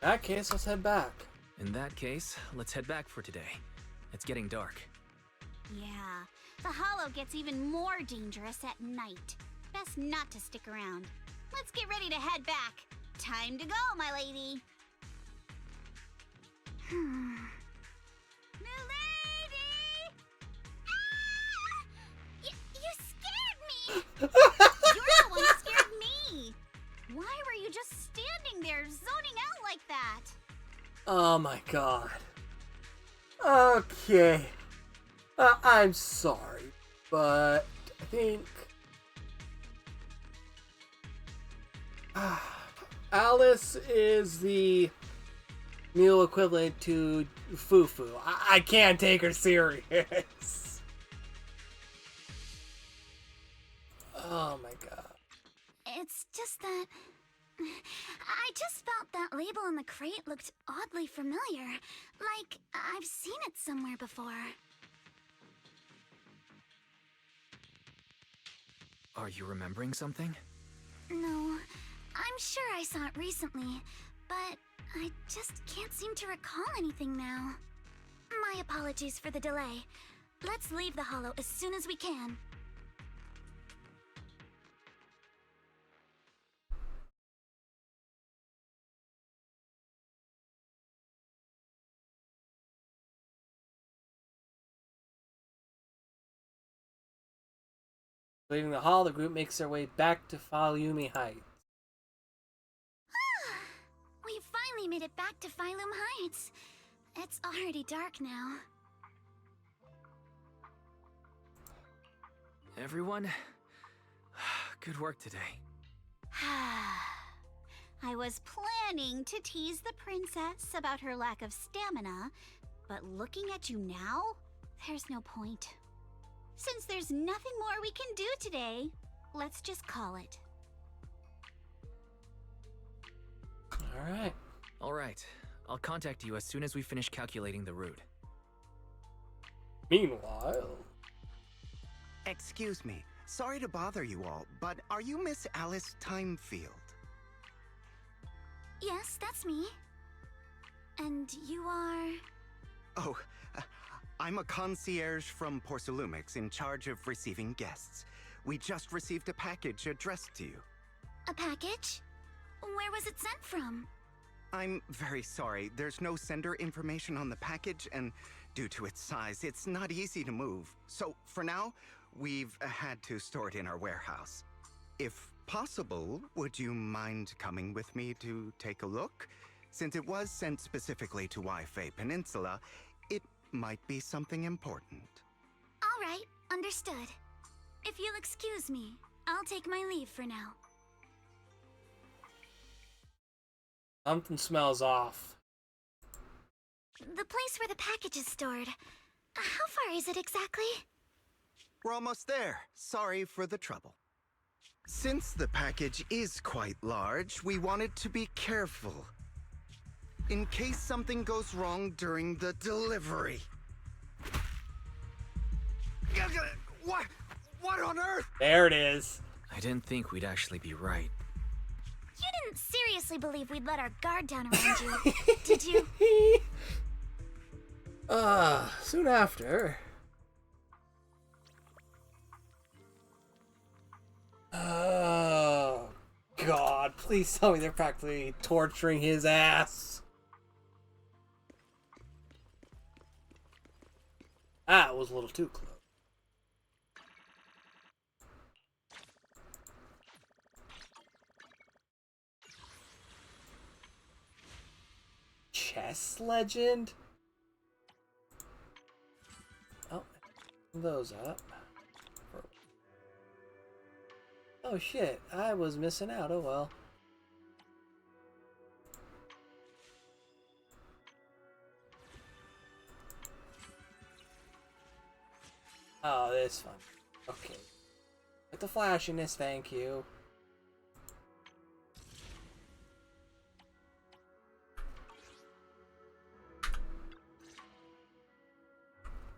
In that case, let's head back.
In that case, let's head back for today. It's getting dark.
Yeah, the hollow gets even more dangerous at night. Best not to stick around. Let's get ready to head back. Time to go, my lady. Milady! Ah! You scared me! You're the one who scared me! Why were you just standing there, zoning out like that?
Oh my god. Okay. I'm sorry, but I think Alice is the meal equivalent to Fufu. I can't take her serious. Oh my god.
It's just that... I just felt that label on the crate looked oddly familiar. Like, I've seen it somewhere before.
Are you remembering something?
No, I'm sure I saw it recently, but I just can't seem to recall anything now. My apologies for the delay. Let's leave the hollow as soon as we can.
Leaving the hall, the group makes their way back to Falyumi Heights.
We finally made it back to Phylum Heights. It's already dark now.
Everyone, good work today.
I was planning to tease the princess about her lack of stamina, but looking at you now, there's no point. Since there's nothing more we can do today, let's just call it.
All right. I'll contact you as soon as we finish calculating the route.
Meanwhile...
Excuse me. Sorry to bother you all, but are you Miss Alice Timefield?
Yes, that's me. And you are...
Oh, I'm a concierge from Porcelumix in charge of receiving guests. We just received a package addressed to you.
A package? Where was it sent from?
I'm very sorry. There's no sender information on the package, and due to its size, it's not easy to move. So, for now, we've had to store it in our warehouse. If possible, would you mind coming with me to take a look? Since it was sent specifically to Wi-Fi Peninsula, it might be something important.
All right, understood. If you'll excuse me, I'll take my leave for now.
Something smells off.
The place where the package is stored. How far is it exactly?
We're almost there. Sorry for the trouble. Since the package is quite large, we wanted to be careful. In case something goes wrong during the delivery. What on earth?
There it is.
I didn't think we'd actually be right.
You didn't seriously believe we'd let our guard down around you, did you?
Soon after. Oh, God, please tell me they're practically torturing his ass. That was a little too close. Chess legend? Oh, those up. Oh shit, I was missing out, oh well. Oh, this is fun. Okay. With the flashiness, thank you.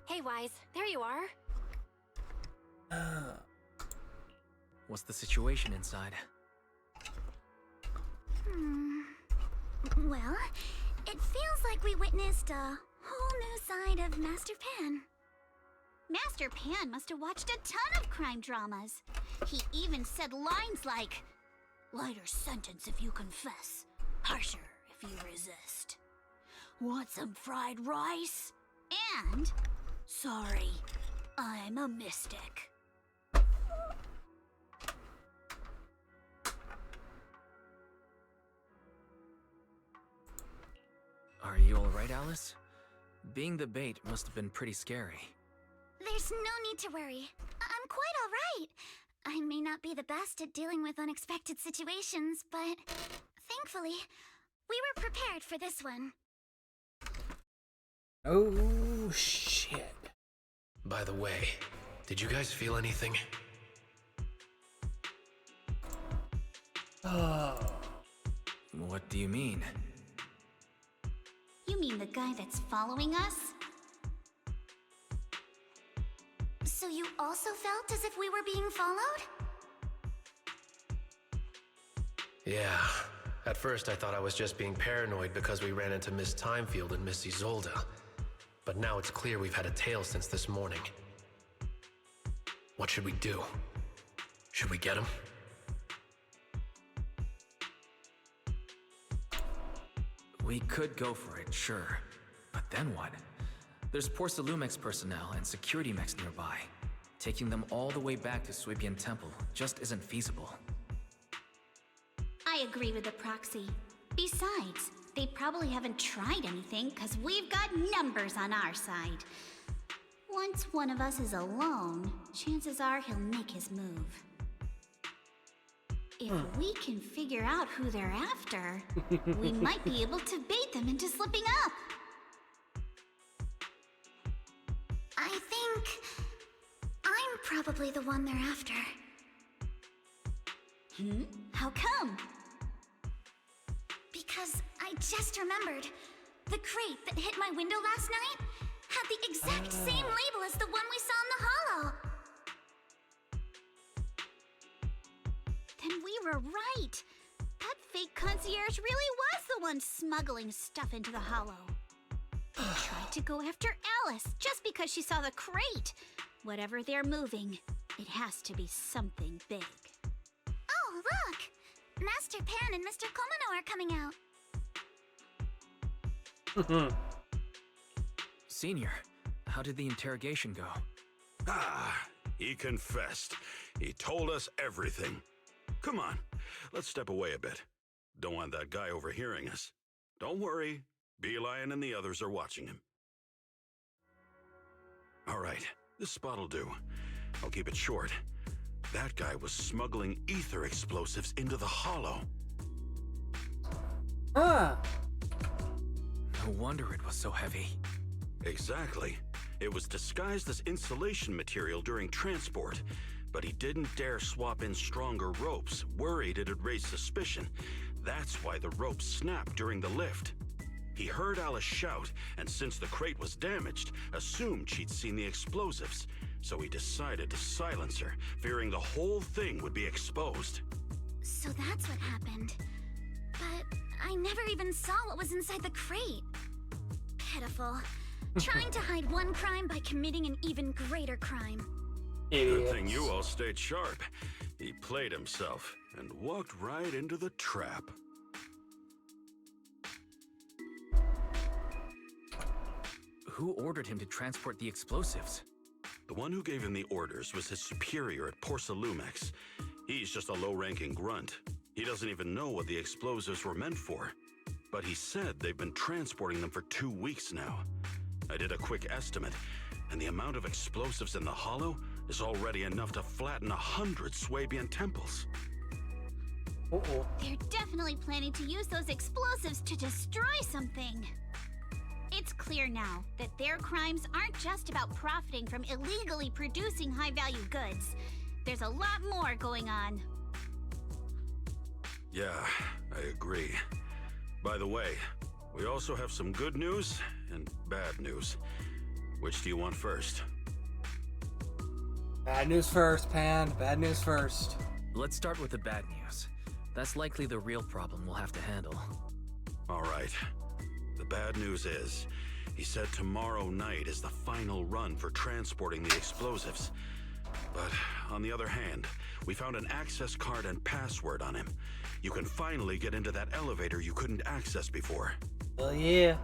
Hey, Wise, there you are.
What's the situation inside?
Well, it feels like we witnessed a whole new side of Master Pan.
Master Pan must have watched a ton of crime dramas. He even said lines like, "Lighter sentence if you confess, harsher if you resist. Want some fried rice?" And, "Sorry, I'm a mystic."
Are you alright, Alice? Being the bait must have been pretty scary.
There's no need to worry. I'm quite alright. I may not be the best at dealing with unexpected situations, but thankfully, we were prepared for this one.
Oh, shit.
By the way, did you guys feel anything?
Oh.
What do you mean?
You mean the guy that's following us?
So you also felt as if we were being followed?
Yeah. At first I thought I was just being paranoid because we ran into Miss Timefield and Miss Isolda. But now it's clear we've had a tail since this morning. What should we do? Should we get him?
We could go for it, sure. But then what? There's Porcelumex personnel and security mechs nearby. Taking them all the way back to Swabian Temple just isn't feasible.
I agree with the proxy. Besides, They probably haven't tried anything, because we've got numbers on our side. Once one of us is alone, chances are he'll make his move. If we can figure out who they're after, we might be able to bait them into slipping up.
I think I'm probably the one they're after.
How come?
Because I just remembered. The crate that hit my window last night had the exact same label as the one we saw in the hollow.
Then we were right. That fake concierge really was the one smuggling stuff into the hollow. They tried to go after Alice just because she saw the crate. Whatever they're moving, it has to be something big.
Oh, look! Master Pan and Mr. Komino are coming out.
Senior, how did the interrogation go?
He confessed. He told us everything. Come on, let's step away a bit. Don't want that guy overhearing us. Don't worry, Beelion and the others are watching him. All right, this spot'll do. I'll keep it short. That guy was smuggling ether explosives into the hollow.
No wonder it was so heavy.
Exactly. It was disguised as insulation material during transport, but he didn't dare swap in stronger ropes, worried it'd raise suspicion. That's why the ropes snapped during the lift. He heard Alice shout, and since the crate was damaged, assumed she'd seen the explosives. So he decided to silence her, fearing the whole thing would be exposed.
So that's what happened. But I never even saw what was inside the crate. Pitiful. Trying to hide one crime by committing an even greater crime.
Good thing you all stayed sharp. He played himself and walked right into the trap.
Who ordered him to transport the explosives?
The one who gave him the orders was his superior at Porsalumex. He's just a low-ranking grunt. He doesn't even know what the explosives were meant for. But he said they've been transporting them for 2 weeks now. I did a quick estimate, and the amount of explosives in the hollow is already enough to flatten 100 Swabian temples.
They're definitely planning to use those explosives to destroy something. It's clear now that their crimes aren't just about profiting from illegally producing high-value goods. There's a lot more going on.
Yeah, I agree. By the way, we also have some good news and bad news. Which do you want first?
Bad news first, Pan. Bad news first.
Let's start with the bad news. That's likely the real problem we'll have to handle.
All right. The bad news is, he said tomorrow night is the final run for transporting the explosives. But on the other hand, we found an access card and password on him. You can finally get into that elevator you couldn't access before.
Oh yeah.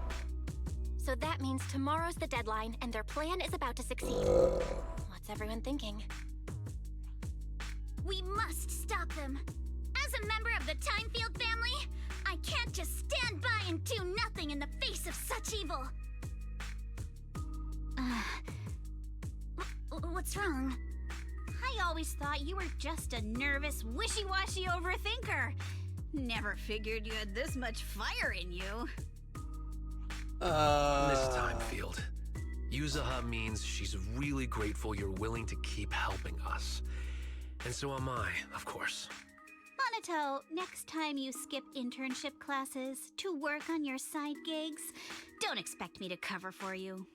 So that means tomorrow's the deadline, and their plan is about to succeed. What's everyone thinking?
We must stop them. As a member of the Timefield family, I can't just stand by and do nothing in the face of such evil. What's wrong?
I always thought you were just a nervous, wishy-washy overthinker. Never figured you had this much fire in you.
Miss Timefield, Yuzaha means she's really grateful you're willing to keep helping us. And so am I, of course.
Monato, next time you skip internship classes to work on your side gigs, don't expect me to cover for you.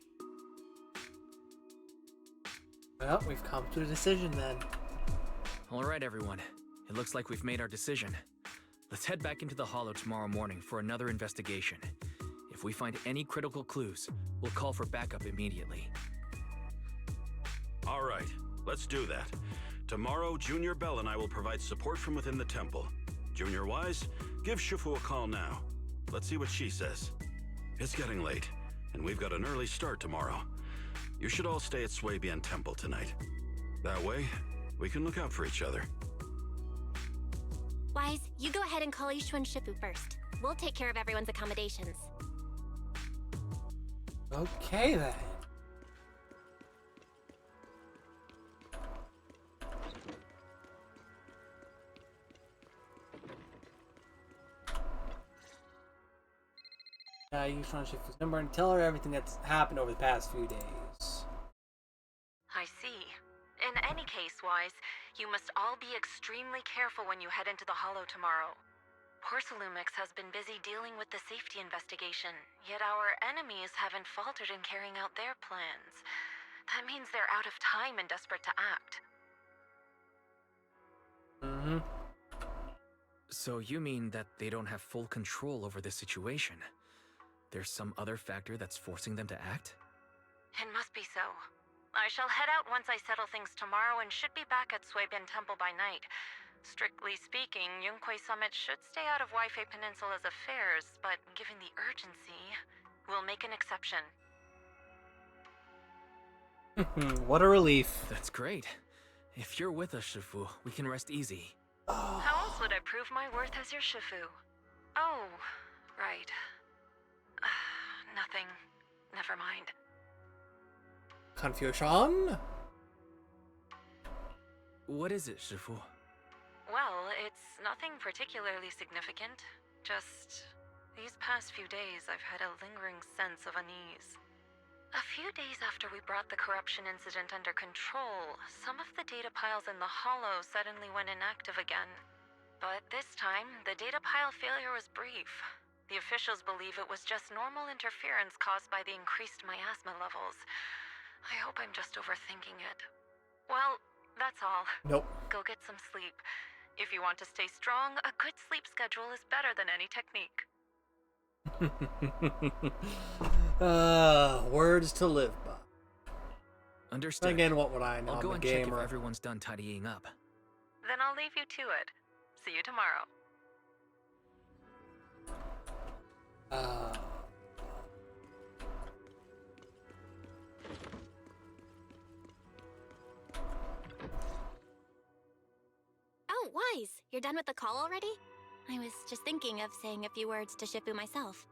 Well, we've come to a decision then.
All right, everyone. It looks like we've made our decision. Let's head back into the Hollow tomorrow morning for another investigation. If we find any critical clues, we'll call for backup immediately.
All right, let's do that. Tomorrow, Junior Bell and I will provide support from within the temple. Junior Wise, give Shifu a call now. Let's see what she says. It's getting late, and we've got an early start tomorrow. You should all stay at Swabian Temple tonight. That way, we can look out for each other.
Wise, you go ahead and call Ishu and Shifu first. We'll take care of everyone's accommodations.
Okay then. You just want to shift his number and tell her everything that's happened over the past few days.
I see. In any case, Wise, you must all be extremely careful when you head into the Hollow tomorrow. Porcelumix has been busy dealing with the safety investigation, yet our enemies haven't faltered in carrying out their plans. That means they're out of time and desperate to act.
Mm-hmm.
So you mean that they don't have full control over this situation? There's some other factor that's forcing them to act?
It must be so. I shall head out once I settle things tomorrow and should be back at Suibin Temple by night. Strictly speaking, Yunque Summit should stay out of Waifei Peninsula's affairs, but given the urgency, we'll make an exception.
What a relief.
That's great. If you're with us, Shifu, we can rest easy.
How else would I prove my worth as your Shifu? Oh, right. Nothing. Never mind.
Confusion?
What is it, Shifu?
Well, it's nothing particularly significant. Just these past few days, I've had a lingering sense of unease. A few days after we brought the corruption incident under control, some of the data piles in the Hollow suddenly went inactive again. But this time, the data pile failure was brief. The officials believe it was just normal interference caused by the increased miasma levels. I hope I'm just overthinking it. Well, that's all.
Nope.
Go get some sleep. If you want to stay strong, a good sleep schedule is better than any technique.
Words to live by.
Understood.
Again, what would I know?
I'll go
I'm a
and check
gamer.
if everyone's done tidying up.
Then I'll leave you to it. See you tomorrow.
Oh, Wise, you're done with the call already? I was just thinking of saying a few words to Shifu myself.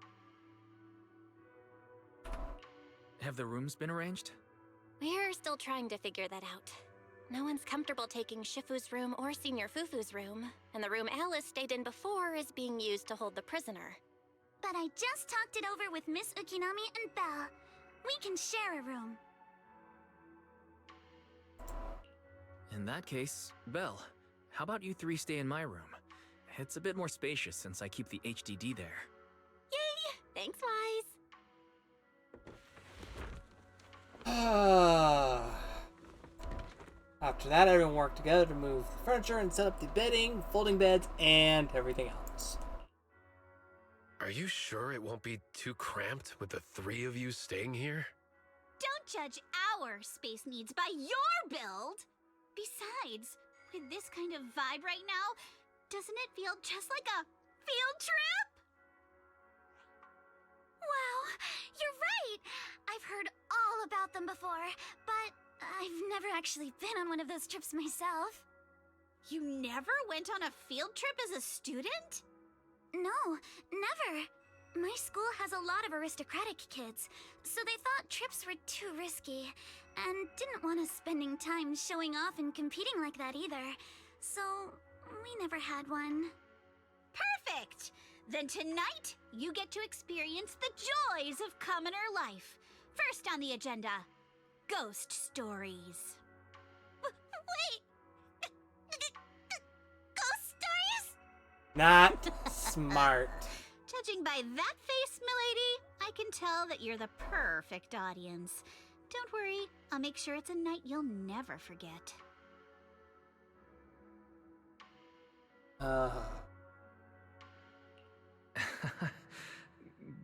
Have the rooms been arranged?
We're still trying to figure that out. No one's comfortable taking Shifu's room or Senior Fufu's room, and the room Alice stayed in before is being used to hold the prisoner.
But I just talked it over with Miss Ukinami and Belle. We can share a room.
In that case, Belle, how about you three stay in my room? It's a bit more spacious since I keep the HDD there.
Yay! Thanks, Wise.
After that, everyone worked together to move the furniture and set up the bedding, folding beds, and everything else.
Are you sure it won't be too cramped with the three of you staying here?
Don't judge our space needs by your build! Besides, with this kind of vibe right now, doesn't it feel just like a field trip? Wow, you're right! I've heard all about them before, but I've never actually been on one of those trips myself. You never went on a field trip as a student? No, never. My school has a lot of aristocratic kids, so they thought trips were too risky, and didn't want us spending time showing off and competing like that either. So, we never had one. Perfect! Then tonight, you get to experience the joys of commoner life. First on the agenda, ghost stories. Wait! Ghost stories?
Not smart.
Judging by that face, milady, I can tell that you're the perfect audience. Don't worry, I'll make sure it's a night you'll never forget.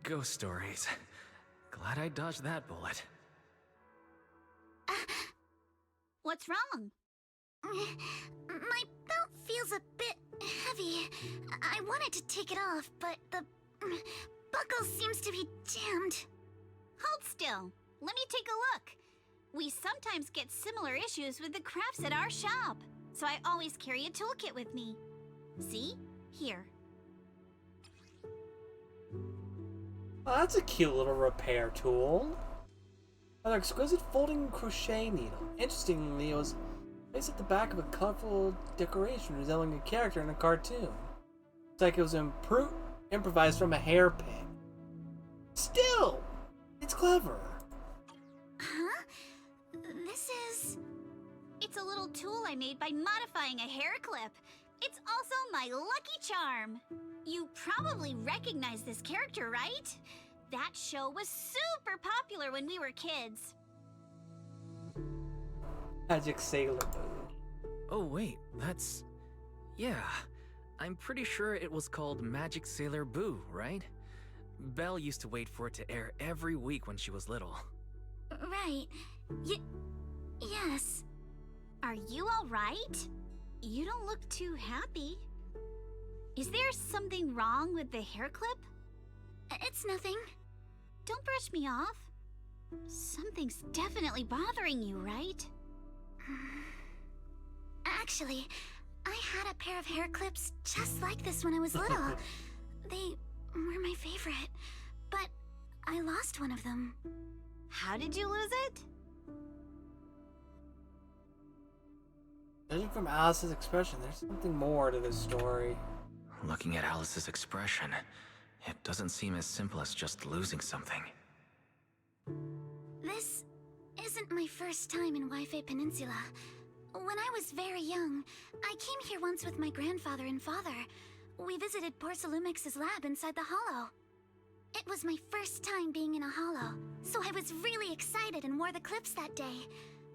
Ghost stories. Glad I dodged that bullet.
What's wrong? My belt feels a bit heavy. I wanted to take it off, but the buckle seems to be jammed. Hold still. Let me take a look. We sometimes get similar issues with the crafts at our shop, so I always carry a toolkit with me. See? Here.
Oh, that's a cute little repair tool. An exquisite folding crochet needle. Interestingly, it was placed at the back of a colorful decoration resembling a character in a cartoon. It's like it was improvised from a hairpin. Still, it's clever.
Huh? It's a little tool I made by modifying a hair clip. It's also my lucky charm. You probably recognize this character, right? That show was super popular when we were kids.
Magic Sailor Boo.
Oh wait, that's... yeah. I'm pretty sure it was called Magic Sailor Boo, right? Belle used to wait for it to air every week when she was little.
Right. Yes.
Are you all right? You don't look too happy. Is there something wrong with the hair clip?
It's nothing.
Don't brush me off. Something's definitely bothering you, right?
Actually, I had a pair of hair clips just like this when I was little. They were my favorite, but I lost one of them.
How did you lose it?
Judging from Alice's expression, there's something more to this story.
Looking at Alice's expression, it doesn't seem as simple as just losing something.
This isn't my first time in Wi-Fi Peninsula. When I was very young, I came here once with my grandfather and father. We visited Porcelumex's lab inside the Hollow. It was my first time being in a Hollow, so I was really excited and wore the clips that day.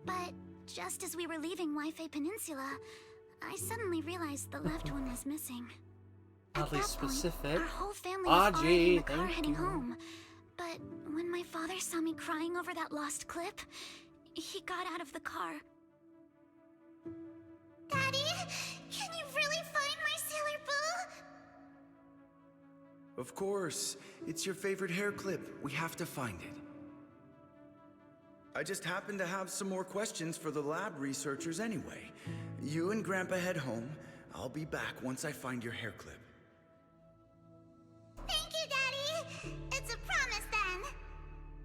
But just as we were leaving Wi-Fi Peninsula, I suddenly realized the left one was missing.
Oddly specific.
Our whole family was already in the car heading home. But when my father saw me crying over that lost clip, he got out of the car.
Daddy, can you really find my Sailor Boo?
Of course. It's your favorite hair clip. We have to find it. I just happen to have some more questions for the lab researchers anyway. You and Grandpa head home. I'll be back once I find your hair clip.
Thank you, Daddy. It's a promise then.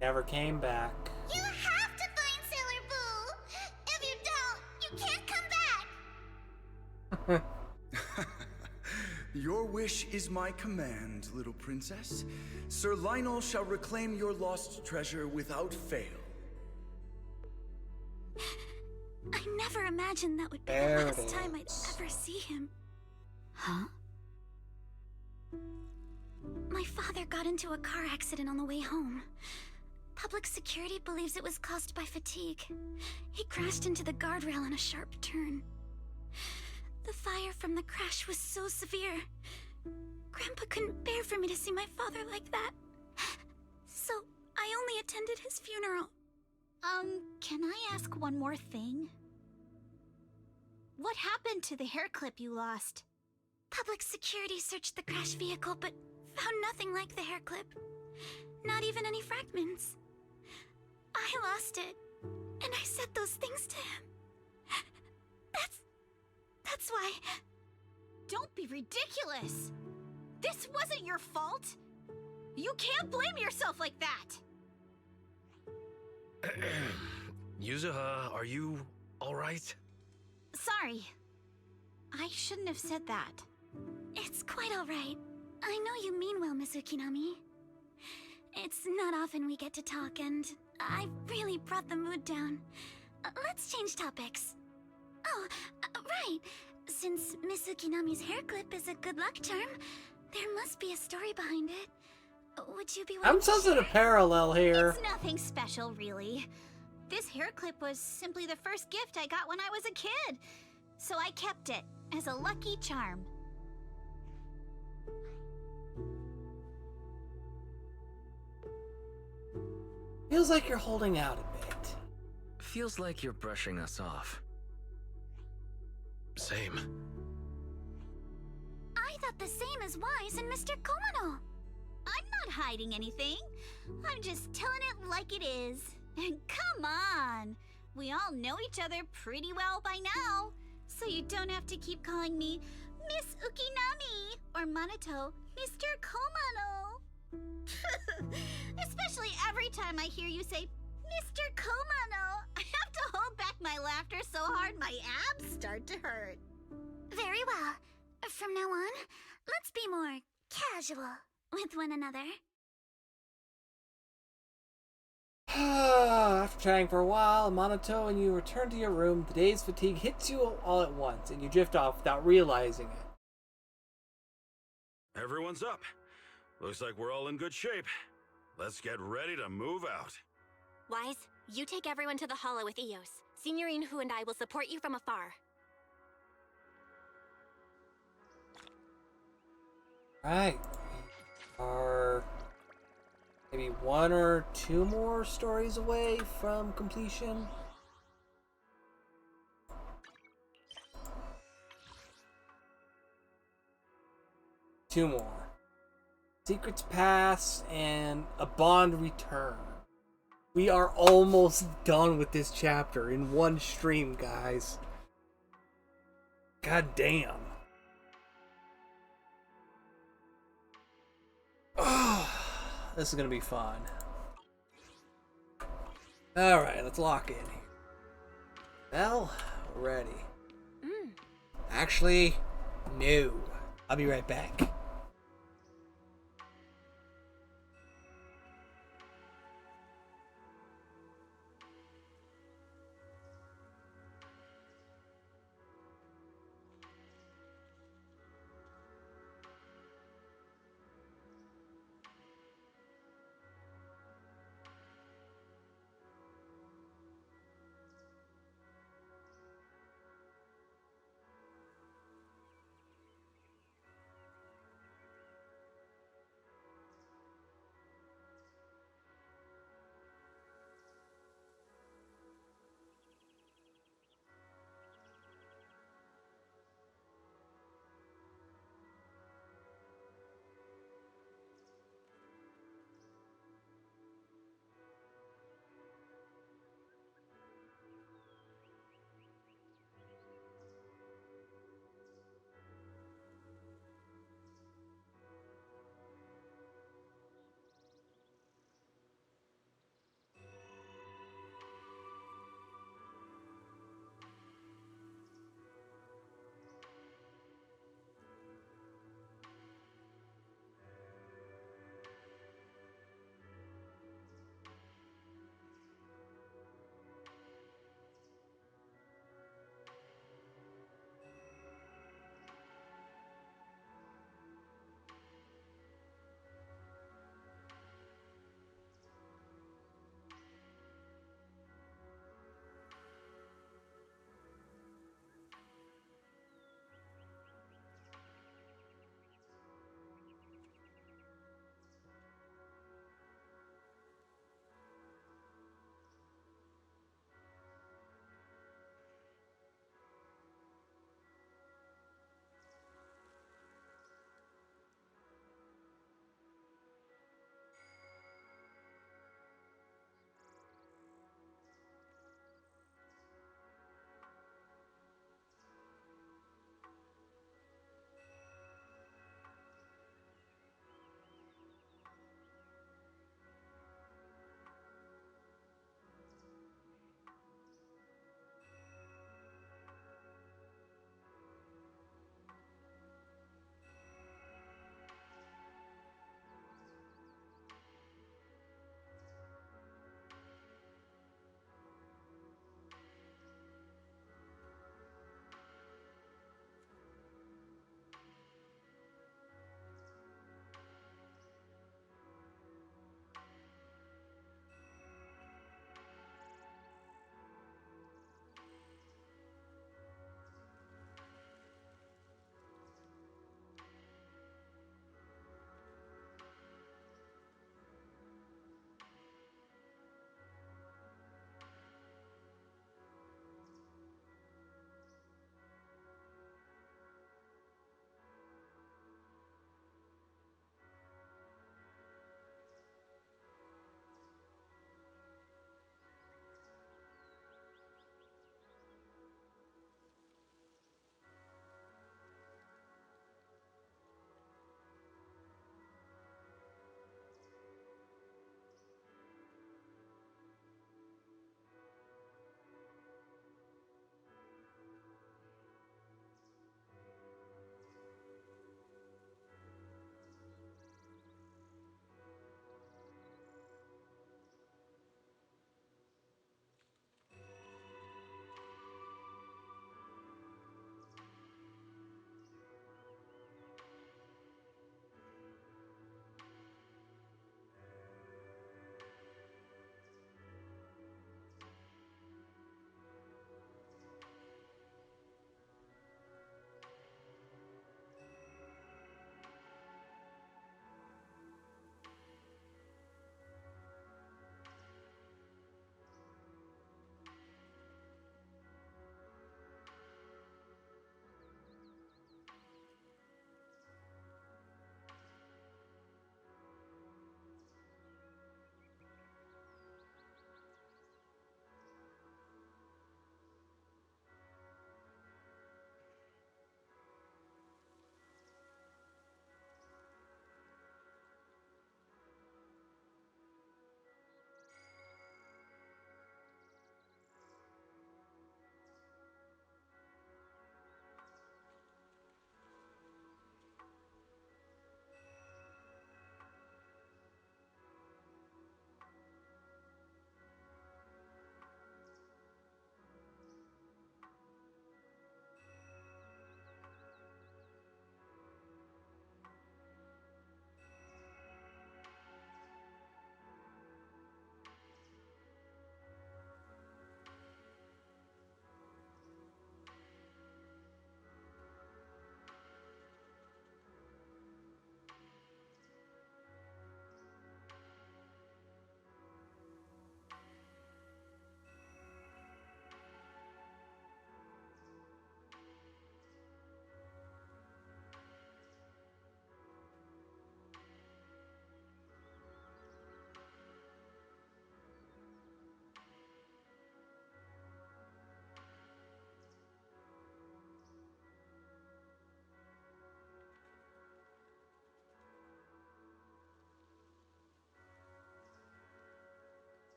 Never came back.
You have to find Sailor Boo. If you don't, you can't come back.
Your wish is my command, little princess. Sir Lionel shall reclaim your lost treasure without fail.
I never imagined that would be the last time I'd ever see him.
Huh?
My father got into a car accident on the way home. Public security believes it was caused by fatigue. He crashed into the guardrail on a sharp turn. The fire from the crash was so severe. Grandpa couldn't bear for me to see my father like that. So I only attended his funeral.
Can I ask one more thing? What happened to the hair clip you lost?
Public security searched the crash vehicle, but found nothing like the hair clip. Not even any fragments. I lost it, and I said those things to him. That's why...
Don't be ridiculous! This wasn't your fault! You can't blame yourself like that!
Yuzuha, are you alright?
Sorry. I shouldn't have said that.
It's quite alright. I know you mean well, Miss Ukinami. It's not often we get to talk, and I really brought the mood down. Let's change topics. Oh, right. Since Miss Ukinami's hair clip is a good luck charm, there must be a story behind it. Would you be willing
I'm sensing a parallel here.
It's nothing special, really. This hair clip was simply the first gift I got when I was a kid. So I kept it as a lucky charm.
Feels like you're holding out a bit.
Feels like you're brushing us off.
Same.
I thought the same as Wise and Mr. Komono.
I'm not hiding anything. I'm just telling it like it is. And come on! We all know each other pretty well by now. So you don't have to keep calling me Miss Ukinami, or Manato, Mr. Komano. Especially every time I hear you say, Mr. Komano, I have to hold back my laughter so hard my abs start to hurt.
Very well. From now on, let's be more casual with one another.
After chatting for a while, Monoto and you return to your room. The day's fatigue hits you all at once, and you drift off without realizing it.
Everyone's up. Looks like we're all in good shape. Let's get ready to move out.
Wise, you take everyone to the hollow with Eos. Signorine Hu and I will support you from afar.
Right. Are maybe 1 or 2 more stories away from completion. Two more. Secrets Pass and a Bond Return. We are almost done with this chapter in one stream, guys. God damn. Oh, this is gonna be fun. Alright, let's lock in here. Well, we're ready. Actually, no. I'll be right back.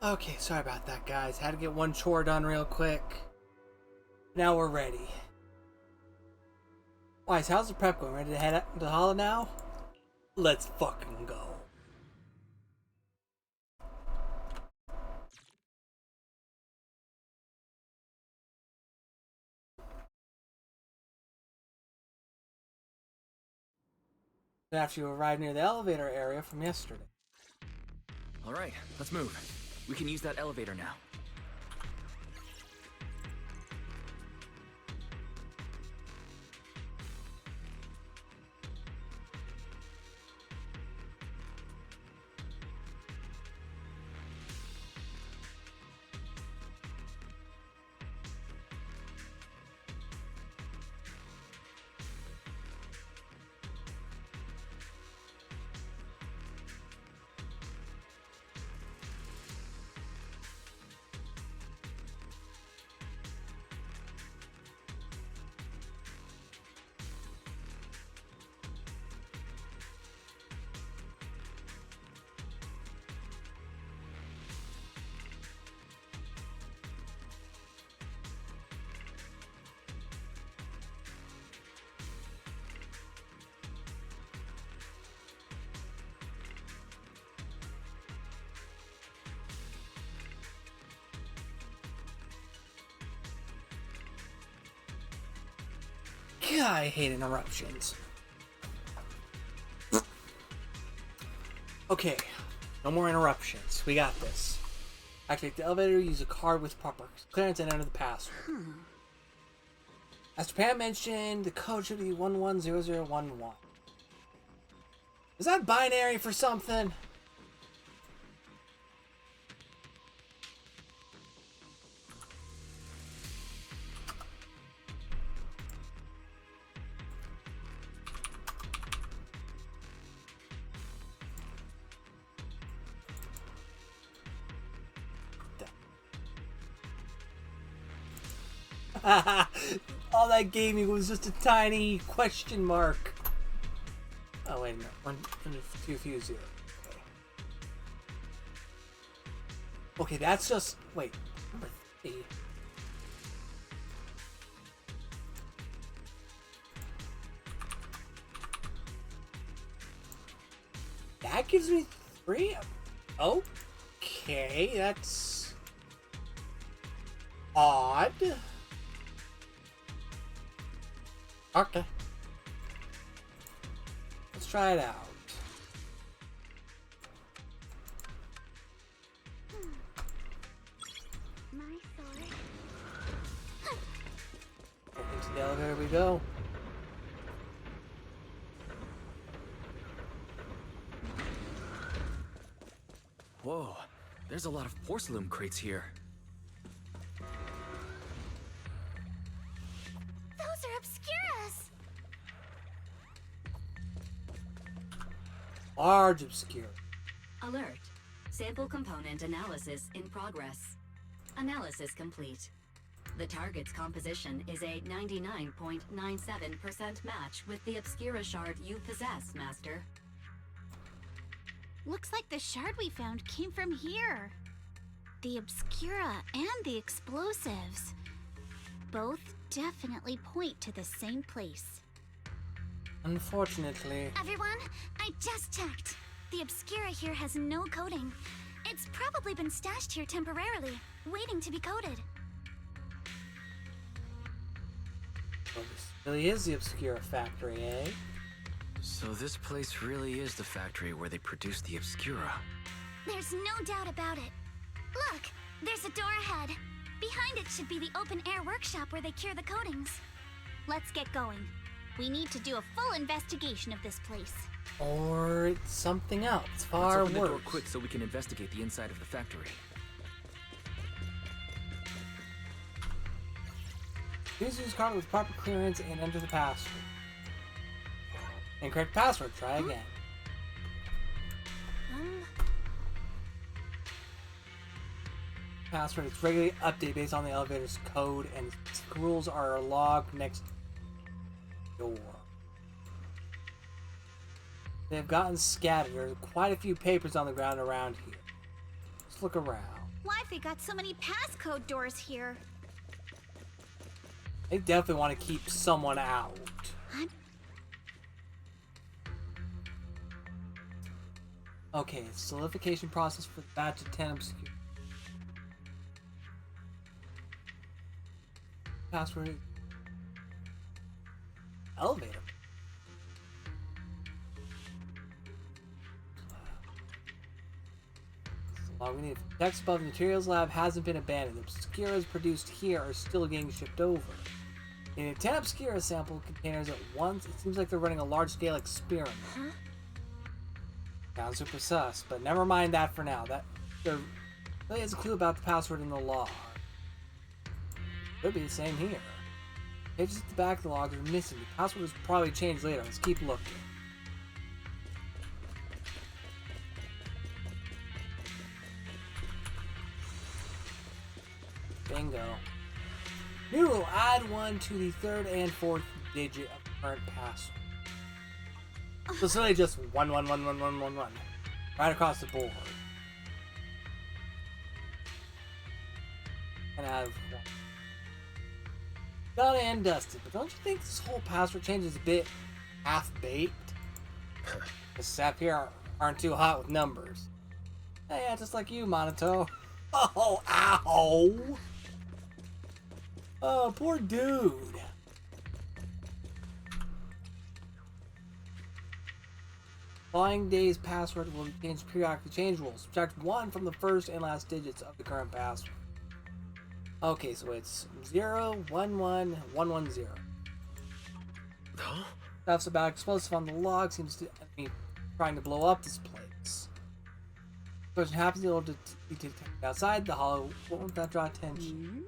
Okay, sorry about that, guys. Had to get one chore done real quick. Now we're ready. Wise, how's the prep going? Ready to head out to the holo now? Let's fucking go. After you arrive near the elevator area from yesterday.
Alright, let's move. We can use that elevator now.
God, I hate interruptions. Okay, no more interruptions. We got this. Activate the elevator, use a card with proper clearance, and enter the password. As Japan mentioned, the code should be 110011. Is that binary for something? All that gave me was just a tiny question mark. Oh, wait a minute. One, two, fuse zero. Okay. Okay, that's just. Wait. Number 3. That gives me 3? Okay, that's odd. Okay. Let's try it out. Into the elevator we go.
Whoa, there's a lot of porcelain crates here.
Those are obscuras!
Large obscure.
Alert. Sample component analysis in progress. Analysis complete. The target's composition is a 99.97% match with the Obscura shard you possess, Master.
Looks like the shard we found came from here. The Obscura and the explosives. Both definitely point to the same place.
Unfortunately.
Everyone, I just checked. The Obscura here has no coding. It's probably been stashed here temporarily, waiting to be coded.
Well, this really is the Obscura factory, eh?
So this place really is the factory where they produce the Obscura.
There's no doubt about it. Look, there's a door ahead. Behind it should be the open-air workshop where they cure the coatings.
Let's get going. We need to do a full investigation of this place.
Or it's something else, far
Let's open the door
worse.
quick so we can investigate the inside of the factory.
Please use card with proper clearance and enter the password. Incorrect password, try again. Password is regularly updated based on the elevator's code, and its rules are logged next door. They have gotten scattered. There are quite a few papers on the ground around here. Let's look around.
Wi-Fi got so many passcode doors here.
They definitely want to keep someone out. Okay, solidification process for the batch of 10 obscure. Password. Elevator. We need text above the materials lab hasn't been abandoned. Obscuras produced here are still getting shipped over. We need 10 Obscura sample containers at once. It seems like they're running a large-scale experiment.
Huh?
Sounds super sus, but never mind that for now. That there really is a clue about the password in the log. Could be the same here. Pages at the back of the log are missing. The password was probably changed later. Let's keep looking. Bingo. New rule, add 1 to the 3rd and 4th digit of the current password. So it's really just 1111111. Right across the board. And I have 1. Done and dusted, but don't you think this whole password change is a bit half-baked? The staff here aren't too hot with numbers. Yeah, just like you, Monato. Oh, ow! Oh, poor dude. Flying Day's password will be changed periodically. Change rules. Subtract 1 from the first and last digits of the current password. Okay, so it's 011110.
Huh?
Stuff's about explosive on the log. Seems to be trying to blow up this place. Question happens, it'll be detected outside the hollow. Won't that draw attention?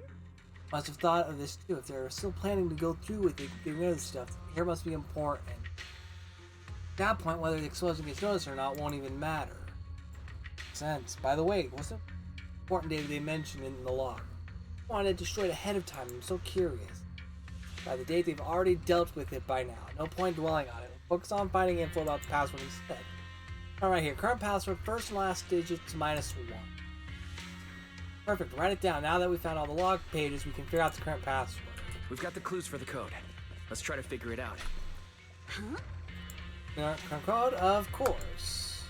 Must have thought of this too. If they're still planning to go through with it, getting rid of the stuff, here must be important. At that point, whether the explosion gets noticed or not won't even matter. Makes sense. By the way, what's the important data they mentioned in the log? I wanted it destroyed ahead of time. I'm so curious. By the date, they've already dealt with it by now. No point dwelling on it. Focus on finding info about the password instead. Alright here, current password, first and last digits -1. Perfect, write it down. Now that we found all the log pages, we can figure out the current password.
We've got the clues for the code. Let's try to figure it out.
Huh?
Current code, of course.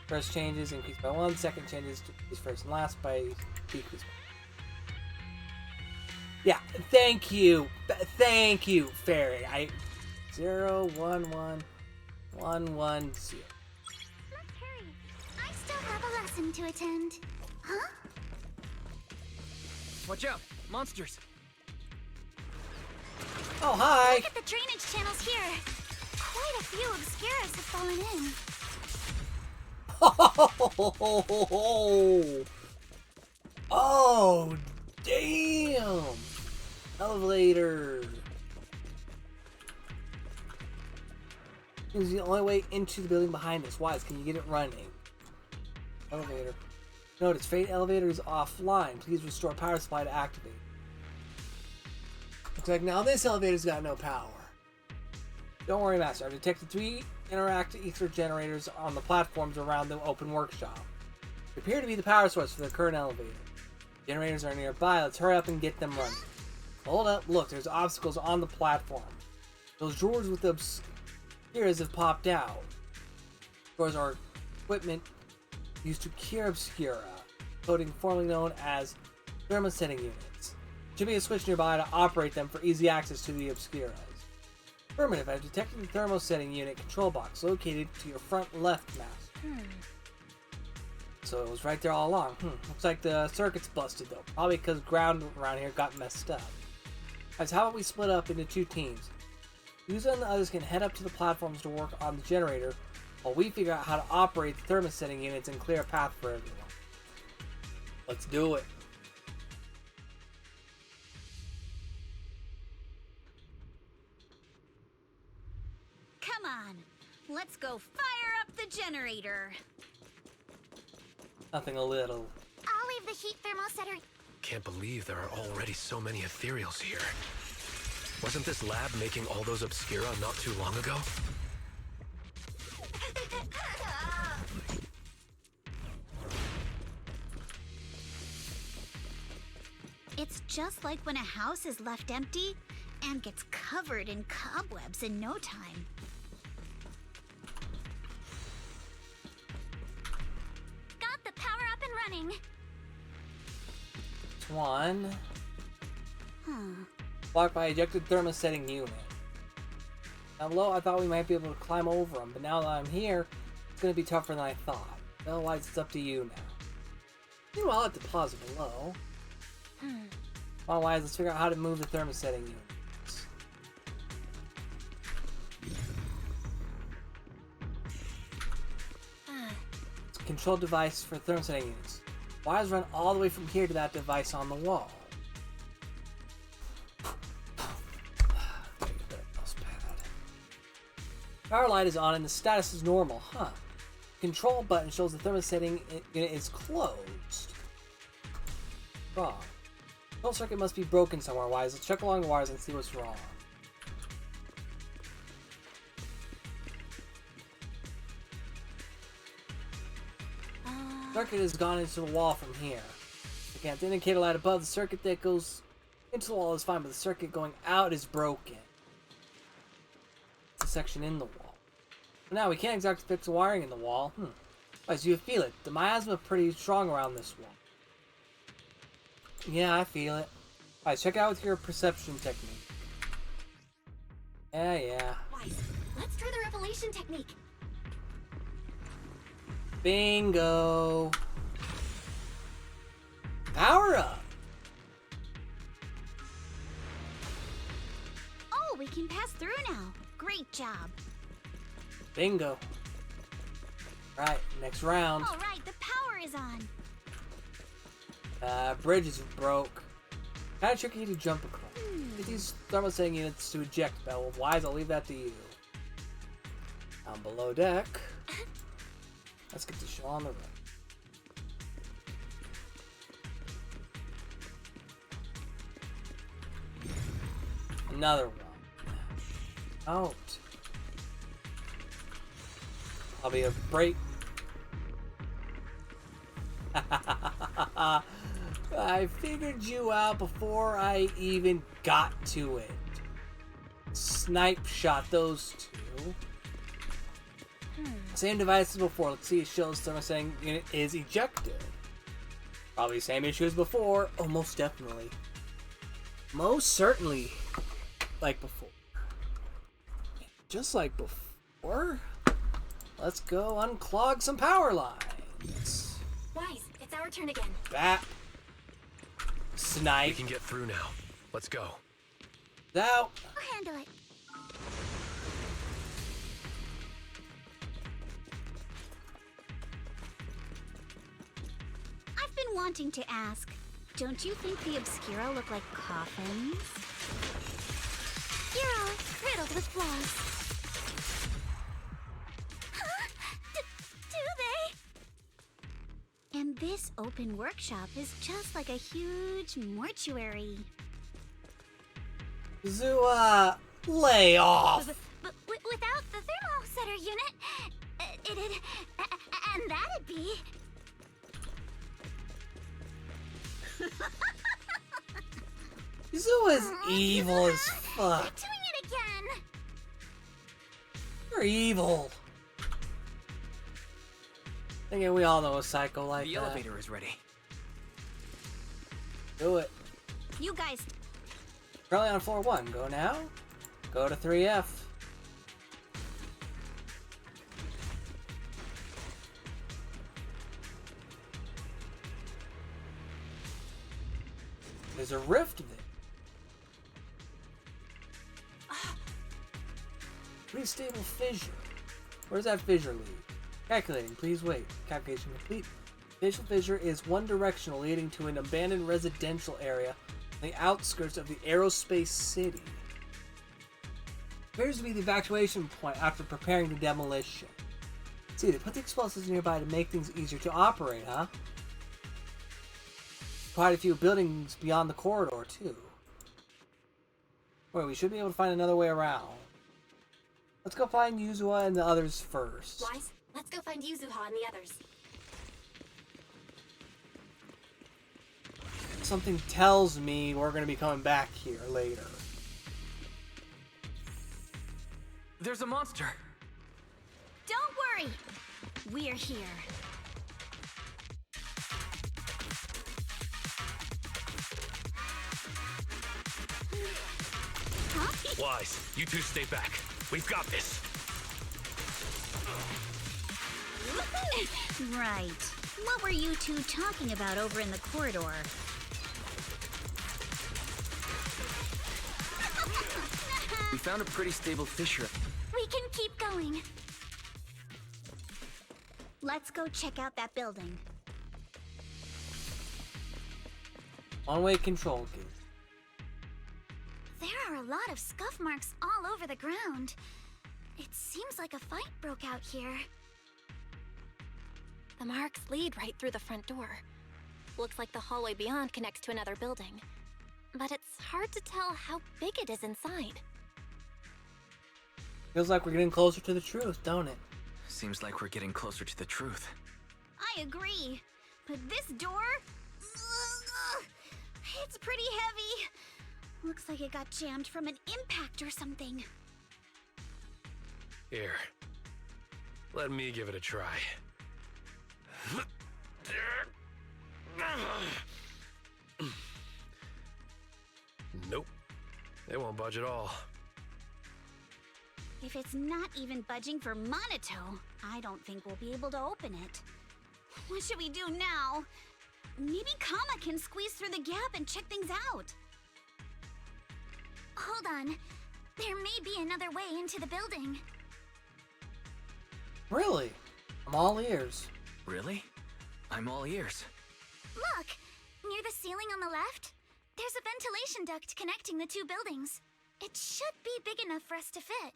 First changes increased by 1, second changes decrease first and last by decrease. Yeah, thank you, Fairy. 011110.
Let's hurry. I still have a lesson to attend. Huh?
Watch out! Monsters!
Oh, hi!
Look at the drainage channels here. Quite a few Obscuras have fallen in.
Oh, damn! Elevator. This is the only way into the building behind us. Wise, can you get it running? Elevator. Notice, freight elevator is offline. Please restore power supply to activate. Looks like now this elevator's got no power. Don't worry, Master. I've detected 3 interactive ether generators on the platforms around the open workshop. They appear to be the power source for the current elevator. Generators are nearby. Let's hurry up and get them running. Hold up. Look, there's obstacles on the platform. Those drawers with the Obscuras have popped out. Drawers are equipment used to cure Obscura, coding formerly known as thermosetting units. There should be a switch nearby to operate them for easy access to the Obscuras. Affirmative, I've detected the thermosetting unit control box located to your front left, Master. So it was right there all along. Looks like the circuit's busted though. Probably because ground around here got messed up. Guys, how about we split up into 2 teams? Yuza and the others can head up to the platforms to work on the generator, while we figure out how to operate the thermosetting units and clear a path for everyone. Let's do it.
Come on, let's go fire up the generator.
Nothing a little.
I'll leave the heat thermosetter.
Can't believe there are already so many ethereals here. Wasn't this lab making all those Obscura not too long ago?
just like when a house is left empty and gets covered in cobwebs in no time.
Got the power up and running.
One.
Huh.
Blocked by ejected thermosetting unit. Down below, I thought we might be able to climb over them, but now that I'm here, it's going to be tougher than I thought. Otherwise, it's up to you now. Meanwhile, at the deposit below. Well, Wise, let's figure out how to move the thermosetting units. It's a control device for thermosetting units. Wires run all the way from here to that device on the wall. Power light is on and the status is normal, huh? Control button shows the thermosetting unit is closed. Wrong. Control circuit must be broken somewhere, Wise. Let's check along the wires and see what's wrong. Circuit has gone into the wall from here. Again, the indicator light above the circuit that goes into the wall is fine, but the circuit going out is broken. It's a section in the wall. Now, we can't exactly fix the wiring in the wall. Wise, you feel it. The miasma is pretty strong around this wall. Yeah, I feel it. Alright, check it out with your perception technique. Yeah.
Wise, let's try the revelation technique.
Bingo! Power up!
Oh, we can pass through now. Great job.
Bingo. Right, next round.
All right, the power is on.
Bridge is broke. Kind of tricky to jump across. Get these thermosetting units to eject, Bell. Wise, I'll leave that to you. Down below deck. Let's get the show on the road. Another one. Out. I'll be a break. I figured you out before I even got to it. Snipe shot those two. Same device as before. Let's see, it shows thermosetting unit is ejected. Probably same issue as before. Oh, most definitely. Most certainly. Like before. Just like before. Let's go unclog some power lines.
Wise, it's our turn again.
Bap. Snipe.
We can get through now. Let's go.
Out.
I'll handle it. I've been wanting to ask, don't you think the Obscura look like coffins?
You're all riddled with flaws. Do they?
And this open workshop is just like a huge mortuary.
Zua, lay off.
But without the thermosetter unit, it'd... and that'd be...
Zua's evil as fuck.
Doing it again!
You're evil. Thinking we all know a psycho like that.
The elevator is ready.
Do it.
You guys...
Currently on floor 1. Go now. Go to 3F. There's a rift there. Pretty stable fissure. Where's that fissure lead? Calculating, please wait. Calculation complete. Facial fissure is one directional, leading to an abandoned residential area on the outskirts of the aerospace city. Appears to be the evacuation point after preparing the demolition. See, they put the explosives nearby to make things easier to operate, huh? Quite a few buildings beyond the corridor, too. Wait, we should be able to find another way around. Let's go find Yuzua and the others first.
Wise, let's go find Yuzuha and the others.
Something tells me we're going to be coming back here later.
There's a monster.
Don't worry. We're here. Huh?
Wise, you two stay back. We've got this.
Right. What were you two talking about over in the corridor?
We found a pretty stable fissure.
We can keep going.
Let's go check out that building.
One-way control key.
There are a lot of scuff marks all over the ground. It seems like a fight broke out here.
The marks lead right through the front door. Looks like the hallway beyond connects to another building. But it's hard to tell how big it is inside.
Feels like we're getting closer to the truth, don't it?
Seems like we're getting closer to the truth.
I agree. But this door? It's pretty heavy. Looks like it got jammed from an impact or something.
Here. Let me give it a try. Nope. They won't budge at all.
If it's not even budging for Monato, I don't think we'll be able to open it. What should we do now? Maybe Kama can squeeze through the gap and check things out.
Hold on. There may be another way into the building.
Really? I'm all ears.
Really? I'm all ears.
Look! Near the ceiling on the left, there's a ventilation duct connecting the two buildings. It should be big enough for us to fit.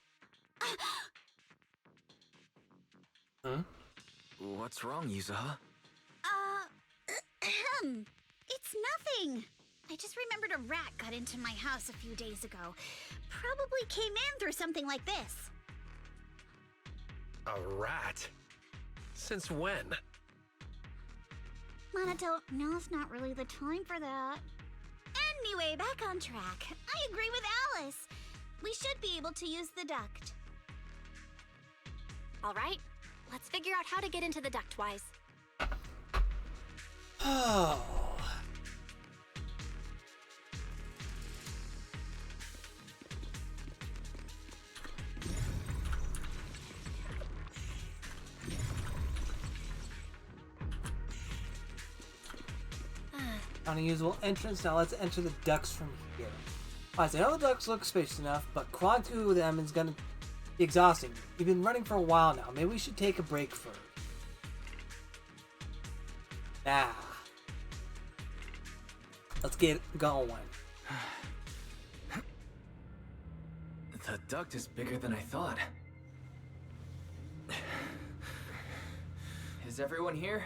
Huh?
What's wrong, Yuzuha?
It's nothing. I just remembered a rat got into my house a few days ago. Probably came in through something like this.
A rat? Since when?
Monato, now's not really the time for that. Anyway, back on track. I agree with Alice. We should be able to use the duct.
All right, let's figure out how to get into the duct, Wise.
Oh. Unusable entrance. Now let's enter the ducts from here. I know the ducts look spacious enough, but crawling through them is gonna be exhausting. We've been running for a while now. Maybe we should take a break first. Nah. Let's get going.
The duct is bigger than I thought. Is everyone here?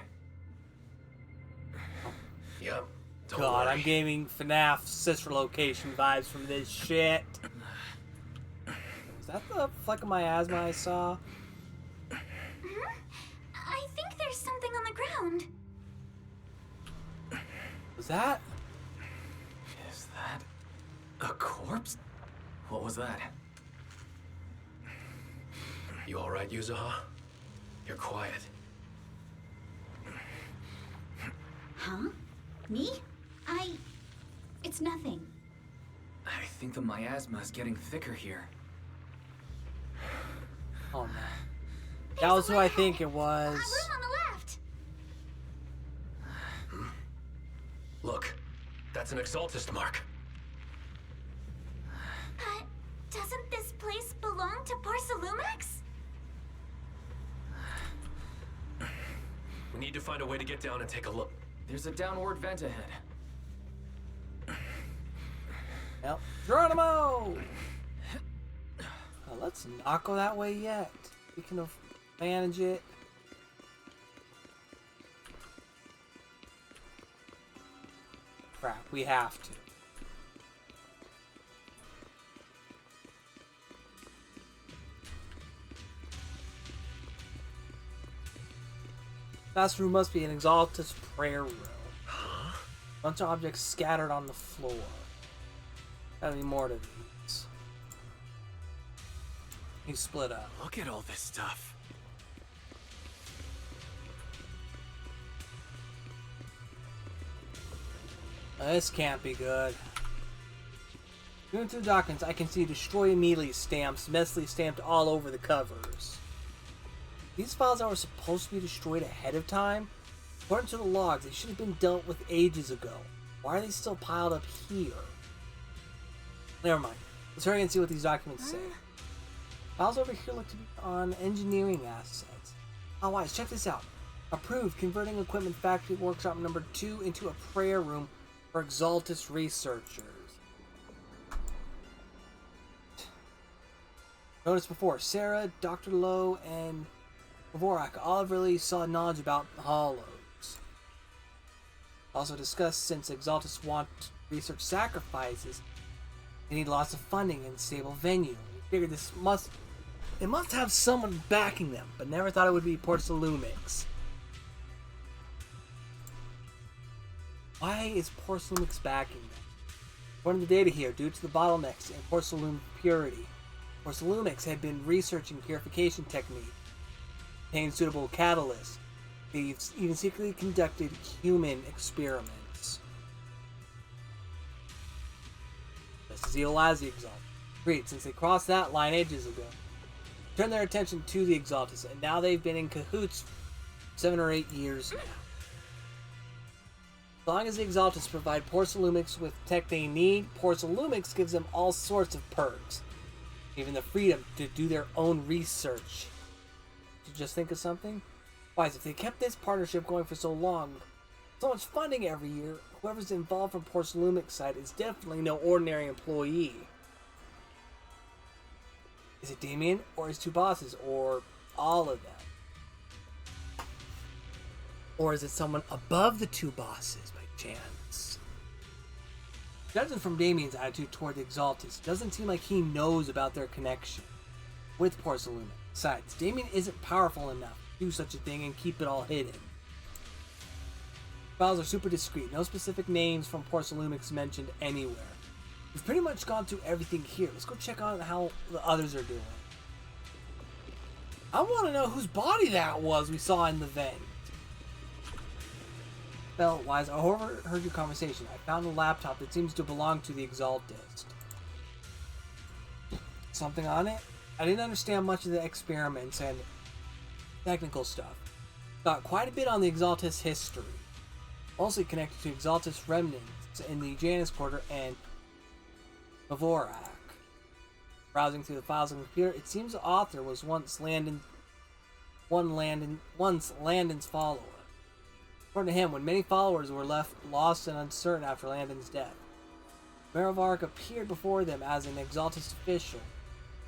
Yep. Don't
God,
worry.
I'm getting FNAF sister location vibes from this shit. Is that the fleck of miasma I saw?
I think there's something on the ground.
Was that?
Is that a corpse? What was that?
You alright, Yuzuha? You're quiet.
Huh? Me? It's nothing.
I think the miasma is getting thicker here.
Oh no. That was who I think it was.
A room on the left.
Look, that's an Exaltist mark.
But doesn't this place belong to Porcelumex?
We need to find a way to get down and take a look.
There's a downward vent ahead.
Yep. Geronimo! Well, let's not go that way yet. We can manage it. Crap, we have to. Last room must be an Exaltus prayer room.
Huh?
Bunch of objects scattered on the floor. Gotta be more to these. He's split up.
Look at all this stuff.
This can't be good. Going through the documents, I can see destroy immediately stamps, messily stamped all over the covers. These files that were supposed to be destroyed ahead of time, according to the logs, they should have been dealt with ages ago. Why are they still piled up here? Never mind. Let's hurry and see what these documents say. Files over here look to be on engineering assets. Oh, wise, check this out. Approved, converting equipment factory workshop number 2 into a prayer room for Exaltus researchers. Noticed before, Sarah, Dr. Lowe, and Dvorak all really saw knowledge about the hollows. Also discussed since Exaltus want research sacrifices, they need lots of funding and stable venue. We figured it must have someone backing them, but never thought it would be Porcelumix. Why is Porcelumix backing them? According to the data here, due to the bottlenecks in Porcelum purity, Porcelumix had been researching purification techniques, obtained suitable catalysts. They've even secretly conducted human experiments. Just as evil as the Exaltus. Agreed, since they crossed that line ages ago. Turned their attention to the Exaltus, and now they've been in cahoots for 7 or 8 years now. As long as the Exaltus provide Porcelumix with tech they need, Porcelumix gives them all sorts of perks. Even the freedom to do their own research. Did you just think of something? Why, if they kept this partnership going for so long, so much funding every year, whoever's involved from Porcelumix's side is definitely no ordinary employee. Is it Damien, or his 2 bosses, or all of them? Or is it someone above the 2 bosses, by chance? Judging from Damien's attitude toward the Exaltus, it doesn't seem like he knows about their connection with Porcelumix. Besides, Damien isn't powerful enough to do such a thing and keep it all hidden. Files are super discreet, no specific names from Porcelumix mentioned anywhere. We've pretty much gone through everything here. Let's go check on how the others are doing. I want to know whose body that was we saw in the vent. Wise, I overheard your conversation. I found a laptop that seems to belong to the Exaltist. Something on it? I didn't understand much of the experiments and technical stuff. Got quite a bit on the Exaltist history. Mostly connected to Exaltist remnants in the Janus Quarter and Dvorak. Browsing through the files on the computer, it seems the author was once Landon's follower. According to him, when many followers were left lost and uncertain after Landon's death, Dvorak appeared before them as an Exaltist official,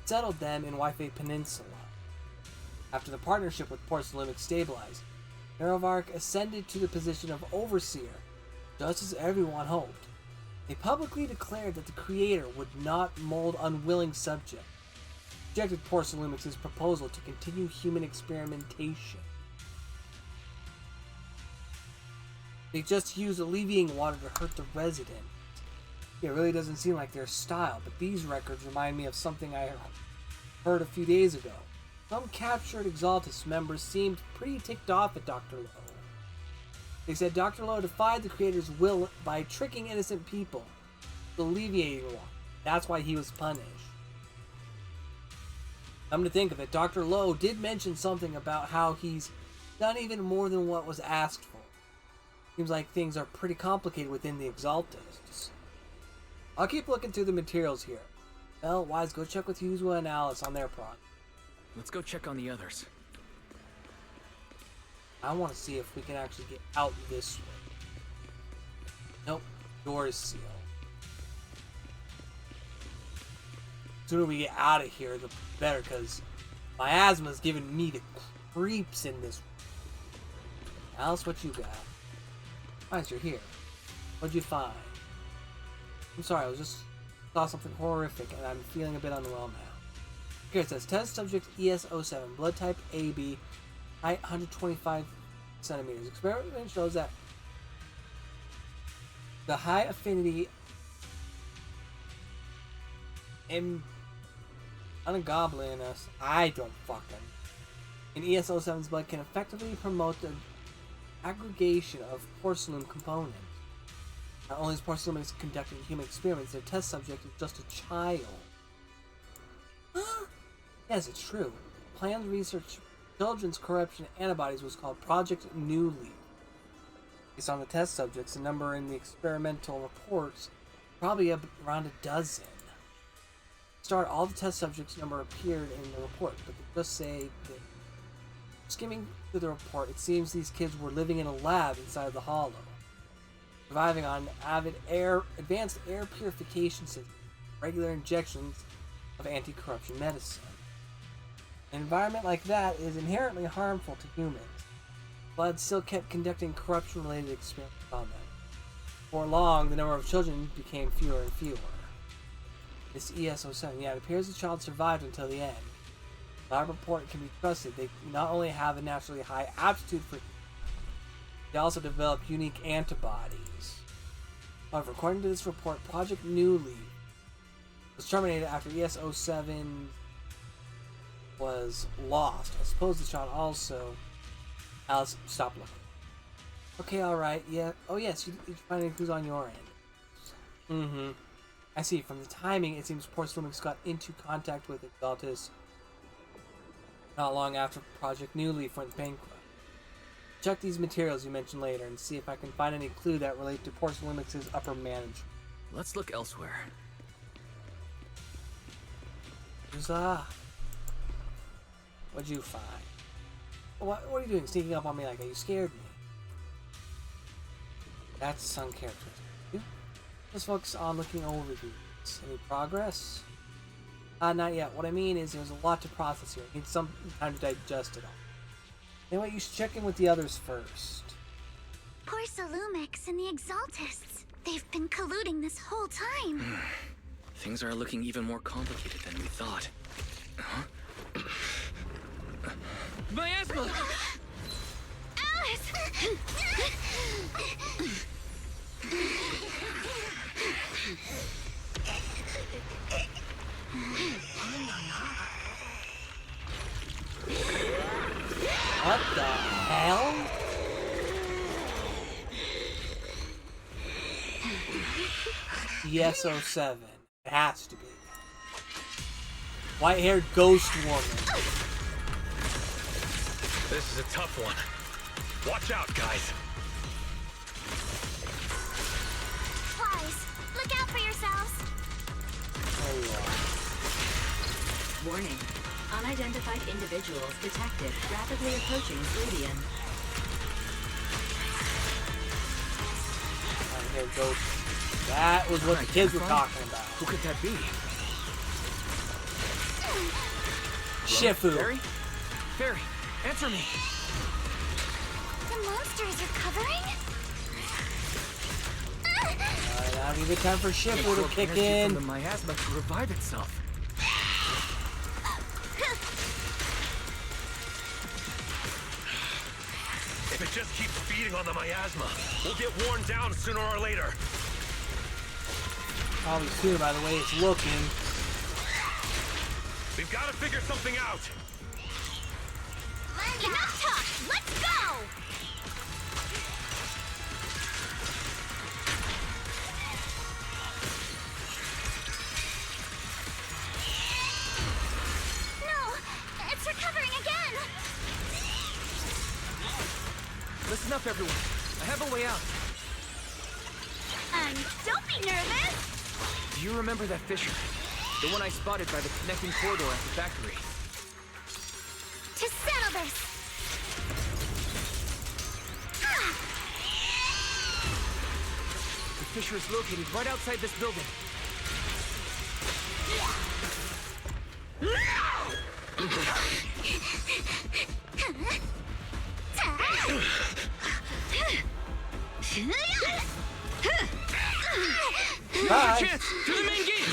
settled them in Wi-Fi Peninsula. After the partnership with Porcelumix stabilized, Dvorak ascended to the position of overseer, just as everyone hoped. They publicly declared that the creator would not mold unwilling subjects, rejected Porcelumix's proposal to continue human experimentation. They just used alleviating water to hurt the resident. It really doesn't seem like their style, but these records remind me of something I heard a few days ago. Some captured Exaltus members seemed pretty ticked off at Dr. Lowe. They said Dr. Lowe defied the creator's will by tricking innocent people, alleviating water. That's why he was punished. Come to think of it, Dr. Lowe did mention something about how he's done even more than what was asked for. Seems like things are pretty complicated within the Exaltists. I'll keep looking through the materials here. Well, Wise, go check with Yuzua and Alice on their product.
Let's go check on the others.
I want to see if we can actually get out this way. Nope, door is sealed. The sooner we get out of here, the better, because my asthma's giving me the creeps in this. Alice, what you got? Nice, you're here. What'd you find? I'm sorry, I saw something horrific and I'm feeling a bit unwell now. Here it says, test subject ES07, blood type AB, height 125 centimeters. Experiment shows that The high affinity and ungoblin I don't fucking. In ES-07's blood can effectively promote the aggregation of porcelain components. Not only is porcelain conducting human experiments, their test subject is just a child. Yes, it's true. Planned research children's corruption antibodies was called Project New Leaf. Based on the test subjects, the number in the experimental reports probably around a dozen. Start all the test subjects number appeared in the report, but they just say that skimming through the report, it seems these kids were living in a lab inside the hollow, surviving on advanced air purification system, regular injections of anti-corruption medicine. An environment like that is inherently harmful to humans. Blood still kept conducting corruption-related experiments on them. Before long, the number of children became fewer and fewer. This ES-07, yeah, it appears the child survived until the end. The lab report can be trusted. They not only have a naturally high aptitude for, they also develop unique antibodies. However, according to this report, Project New Leaf was terminated after ES-07 was lost. I suppose the child also. Alice, stop looking. Okay, alright, yeah. Oh yes, you're finding who's on your end. Mm-hmm. I see. From the timing, it seems Porcelainix got into contact with Exaltus not long after Project New Leaf went bankrupt. Check these materials you mentioned later and see if I can find any clue that relate to Porcelainix's upper management.
Let's look elsewhere.
Huzzah! What'd you find? What are you doing? Sneaking up on me like that? You scared me. That's some character. Just focus on looking over these. Any progress? Not yet. What I mean is there's a lot to process here. I need some time to digest it all. Anyway, you should check in with the others first.
Porcelaumix and the Exaltists. They've been colluding this whole time.
Things are looking even more complicated than we thought. Huh? Miasma!
Alice!
What the hell? ES-07. It has to be. White-haired ghost woman.
This is a tough one. Watch out, guys.
Wise, look out for yourselves.
There you are.
Warning. Unidentified individuals detected rapidly approaching Floridian.
White-haired ghost. That was what the kids were talking about.
Who could that be?
Shifu.
Barry? Barry, answer me.
The monsters are covering?
Alright, now give it time for Shifu to kick in.
The miasma to revive itself.
If it just keeps feeding on the miasma, we'll get worn down sooner or later.
Probably sooner by the way it's looking.
We've got to figure something out.
Enough talk! Let's go! No! It's recovering again!
Listen up, everyone. I have a way out.
And don't be nervous!
Do you remember that fissure? The one I spotted by the connecting corridor at the factory.
To settle this!
The fissure is located right outside this building.
Bye.
Chance! To the main gate!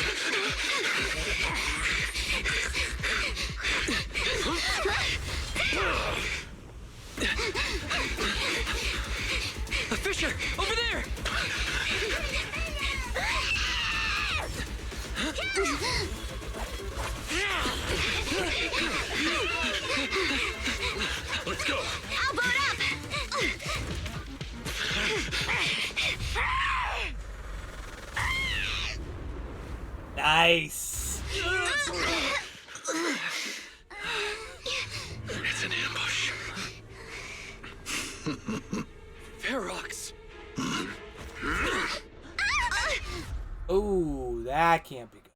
A fissure! Over there!
Let's go!
I'll boot up!
Nice.
It's an ambush. Ferox!
Oh, that can't be good.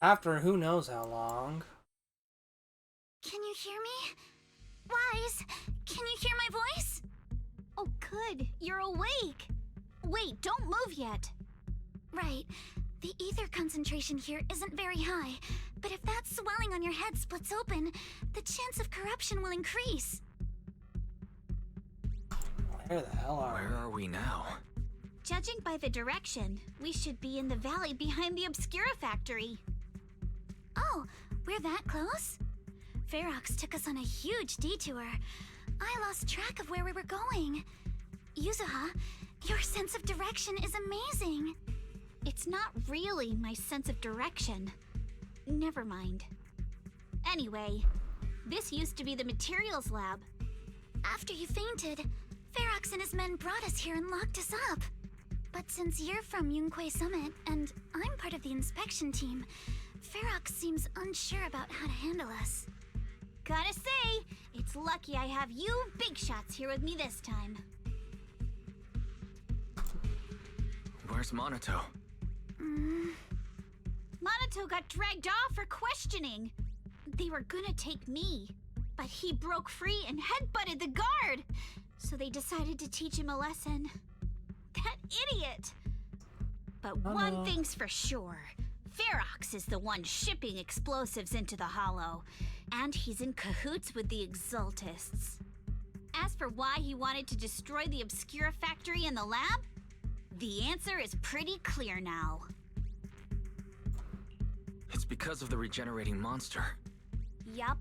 After who knows how long.
Can you hear me? Wise, can you hear my voice?
Oh, good. You're awake. Wait, don't move yet.
Right. The ether concentration here isn't very high, but if that swelling on your head splits open, the chance of corruption will increase.
Where the hell are
Where are we now?
Judging by the direction, we should be in the valley behind the Obscura factory.
Oh, we're that close? Ferox took us on a huge detour. I lost track of where we were going. Yuzuha, your sense of direction is amazing.
It's not really my sense of direction. Never mind. Anyway, this used to be the materials lab.
After you fainted, Ferox and his men brought us here and locked us up. But since you're from Yunquei Summit and I'm part of the inspection team, Ferox seems unsure about how to handle us.
Gotta say, it's lucky I have you big shots here with me this time.
Where's Monato?
Monato got dragged off for questioning. They were gonna take me, but he broke free and headbutted the guard. So they decided to teach him a lesson. That idiot! But one thing's for sure. Ferox is the one shipping explosives into the Hollow, and he's in cahoots with the Exaltists. As for why he wanted to destroy the Obscura factory and the lab, the answer is pretty clear now.
It's because of the regenerating monster.
Yup.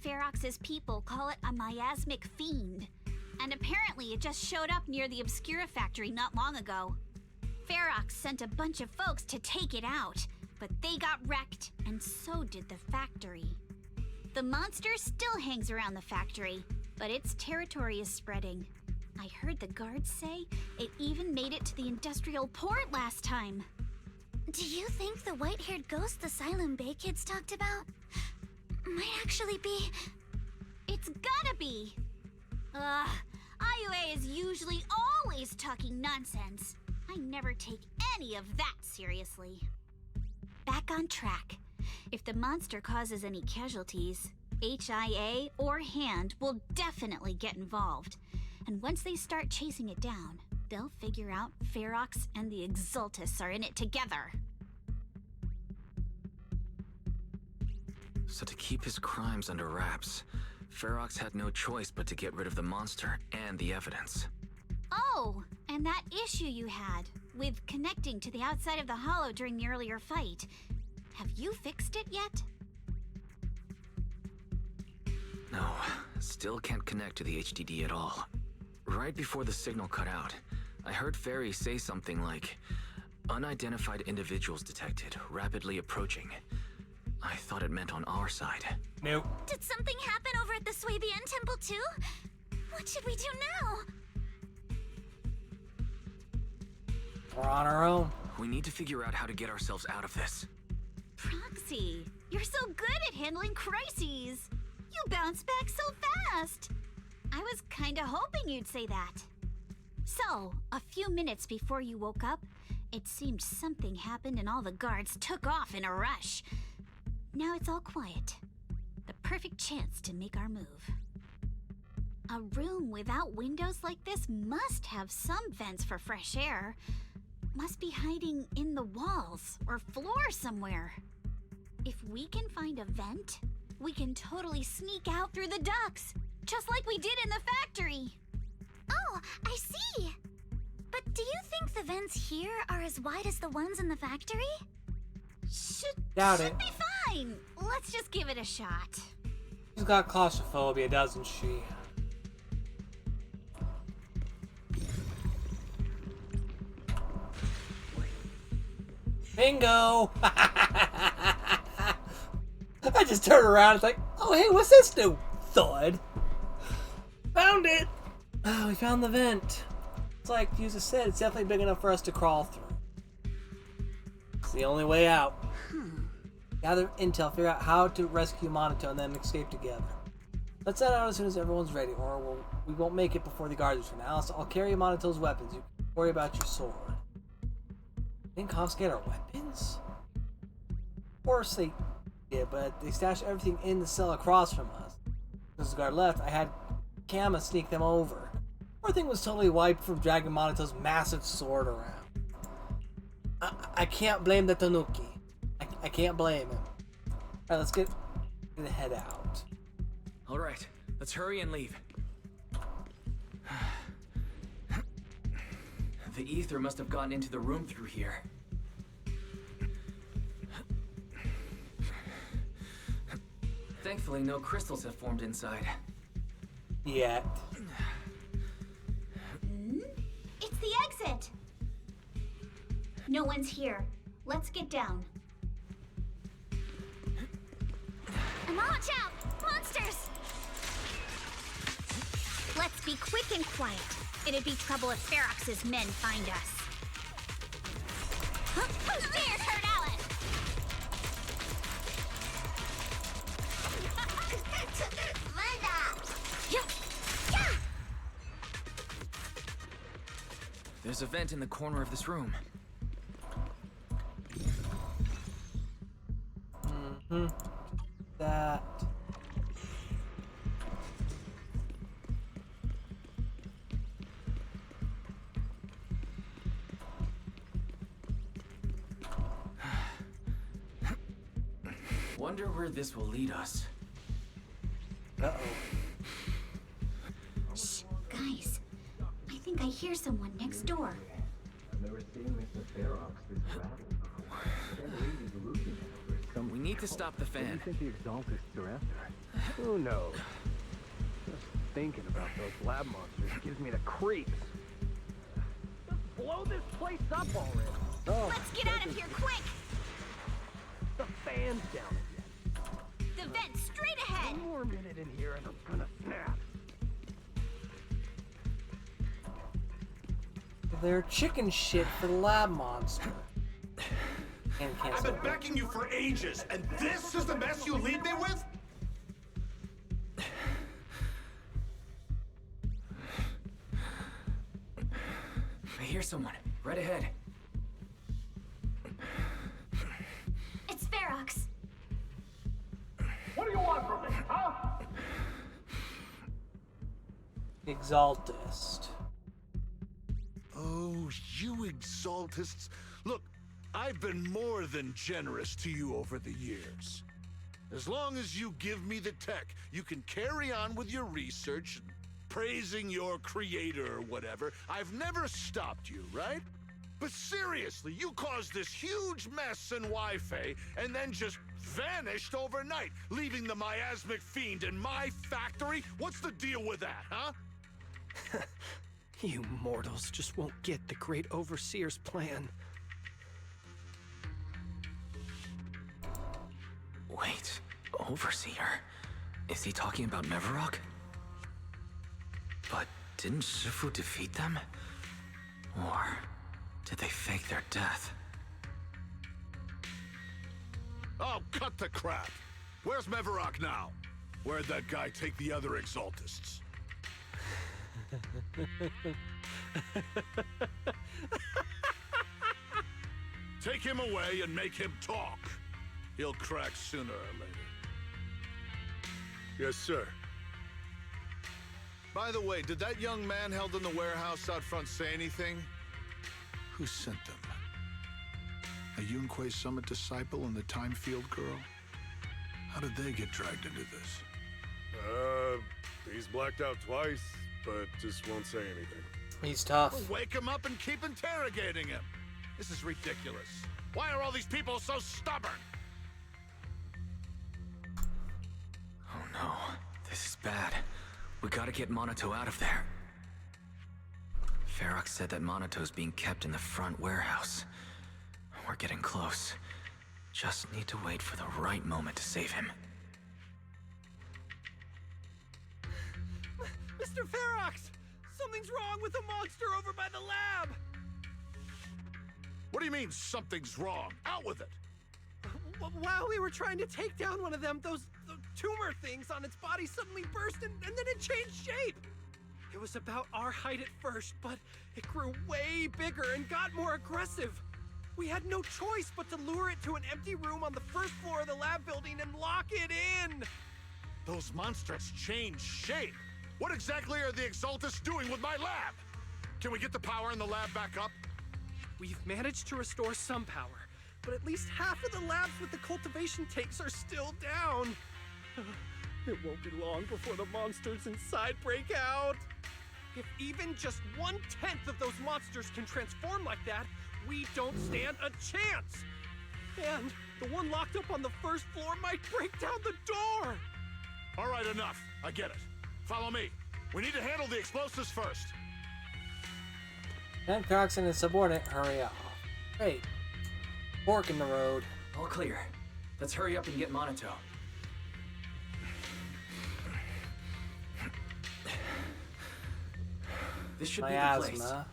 Ferox's people call it a miasmic fiend. And apparently it just showed up near the Obscura factory not long ago. Ferox sent a bunch of folks to take it out, but they got wrecked, and so did the factory. The monster still hangs around the factory, but its territory is spreading. I heard the guards say it even made it to the industrial port last time.
Do you think the white-haired ghost the Silent Bay kids talked about might actually be...
It's gotta be! IUA is usually always talking nonsense. I never take any of that seriously. Back on track. If the monster causes any casualties, HIA or Hand will definitely get involved. And once they start chasing it down, they'll figure out Ferox and the Exaltists are in it together.
So to keep his crimes under wraps, Ferox had no choice but to get rid of the monster and the evidence.
Oh, and that issue you had with connecting to the outside of the Hollow during the earlier fight. Have you fixed it yet?
No, still can't connect to the HDD at all. Right before the signal cut out, I heard Fairy say something like, "Unidentified individuals detected, rapidly approaching." I thought it meant on our side.
Nope.
Did something happen over at the Swabian Temple too? What should we do now?
We're on our own.
We need to figure out how to get ourselves out of this.
Proxy, you're so good at handling crises. You bounce back so fast. I was kinda hoping you'd say that. So, a few minutes before you woke up, it seemed something happened and all the guards took off in a rush. Now it's all quiet. The perfect chance to make our move. A room without windows like this must have some vents for fresh air. Must be hiding in the walls or floor somewhere. If we can find a vent, we can totally sneak out through the ducts, just like we did in the factory.
Oh, I see! But do you think the vents here are as wide as the ones in the factory?
Doubt
Should
it.
be fine. Let's just give it a shot.
She's got claustrophobia, doesn't she? Bingo! I just turned around, it's like, oh hey, what's this new thud? Found it! Oh, we found the vent. It's like Yusa said, it's definitely big enough for us to crawl through. It's the only way out. Gather intel, figure out how to rescue Monotone, and then escape together. Let's head out as soon as everyone's ready, or we won't make it before the guards return. Alice, I'll carry Monotone's weapons. You can worry about your sword. Didn't confiscate our weapons? Of course they did, but they stashed everything in the cell across from us. As the guard left, I had Kama sneak them over. Everything was totally wiped from dragging Monotone's massive sword around. I can't blame the Tanuki. I can't blame him. Alright, let's get the head out.
Alright, let's hurry and leave. The ether must have gotten into the room through here. Thankfully, no crystals have formed inside.
Yet.
It's the exit. No one's here. Let's get down.
And watch out! Monsters!
Let's be quick and quiet. It'd be trouble if Ferox's men find us.
Huh? Who dares hurt Alice?
There's a vent in the corner of this room.
That.
Wonder where this will lead us.
Uh-oh.
Shh, guys. I think I hear someone next door.
I've never seen Mr. Ferox this rattled before. Can't believe he's hallucinating over something.
We need to stop the fan.
What do you think the Exaltists are after? Who knows? Just thinking about those lab monsters gives me the creeps. Just blow this place up already. Oh,
Let's get out of here quick!
the fan's down again.
The vent straight ahead!
One more minute in here and I'm gonna snap.
They're chicken shit for the lab monster.
I've been begging you for ages, and this is the mess you leave me with?
I hear someone. Right ahead.
It's Ferox.
What do you want from me, huh?
Exaltist.
Oh, you Exaltists. Look, I've been more than generous to you over the years. As long as you give me the tech, you can carry on with your research, praising your creator or whatever. I've never stopped you, right? But seriously, you caused this huge mess in Wi-Fi and then just vanished overnight, leaving the miasmic fiend in my factory? What's the deal with that, huh?
You mortals just won't get the Great Overseer's plan.
Wait, Overseer? Is he talking about Mevarok? But didn't Shifu defeat them? Or did they fake their death?
Oh, cut the crap! Where's Mevarok now? Where'd that guy take the other Exaltists? Take him away and make him talk. He'll crack sooner or later. Yes, sir. By the way, did that young man held in the warehouse out front say anything? Who sent them? A Yunque Summit disciple and the Time Field girl? How did they get dragged into this?
He's blacked out twice, but just won't say anything.
He's tough.
We'll wake him up and keep interrogating him. This is ridiculous. Why are all these people so stubborn?
Oh no, this is bad. We gotta get Monato out of there. Ferox said that Monato's being kept in the front warehouse. We're getting close. Just need to wait for the right moment to save him.
Mr. Ferox! Something's wrong with the monster over by the lab!
What do you mean, something's wrong? Out with it!
While we were trying to take down one of them, those tumor things on its body suddenly burst and then it changed shape. It was about our height at first, but it grew way bigger and got more aggressive. We had no choice but to lure it to an empty room on the first floor of the lab building and lock it in.
Those monsters changed shape. What exactly are the Exaltists doing with my lab? Can we get the power in the lab back up?
We've managed to restore some power, but at least half of the labs with the cultivation tanks are still down. It won't be long before the monsters inside break out. If even just 1/10 of those monsters can transform like that, we don't stand a chance. And the one locked up on the first floor might break down the door.
All right, enough. I get it. Follow me. We need to handle the explosives first.
Then Cox and his subordinate hurry off. Hey, fork in the road.
All clear. Let's hurry up and get Monato. This should be the place.
Miasma.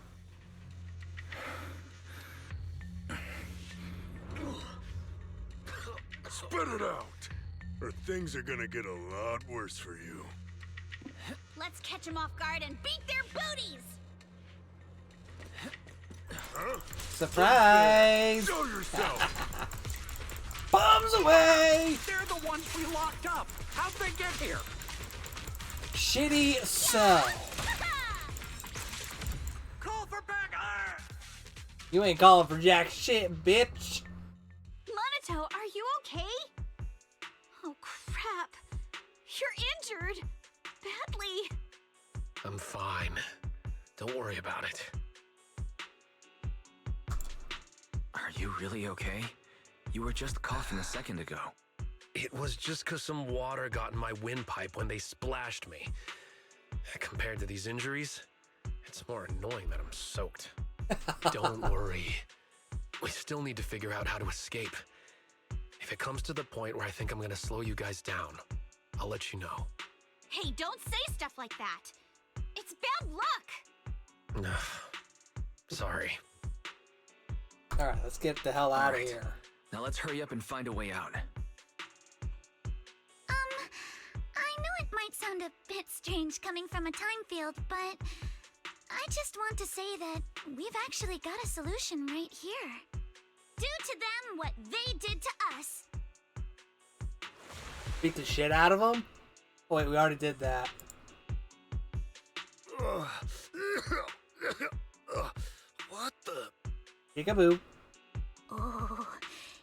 Spit it out, or things are gonna get a lot worse for you.
Let's catch them off guard and beat their booties!
Huh?
Surprise!
Show yourself!
Bombs away!
They're the ones we locked up. How'd they get here?
Shitty cell.
Call for backup!
You ain't calling for jack shit, bitch.
Monato, are you okay? Oh, crap. You're injured. Badly.
I'm fine. Don't worry about it.
Are you really okay? You were just coughing a second ago.
It was just 'cause some water got in my windpipe when they splashed me. Compared to these injuries, it's more annoying that I'm soaked. Don't worry. We still need to figure out how to escape. If it comes to the point where I think I'm gonna slow you guys down, I'll let you know.
Hey, don't say stuff like that. It's bad luck.
Sorry.
Alright, let's get the hell out of here.
Now let's hurry up and find a way out.
I know it might sound a bit strange coming from a time field, but I just want to say that we've actually got a solution right here.
Do to them what they did to us.
Beat the shit out of them? Oh, wait, we already did that.
What the?
Peekaboo.
Oh,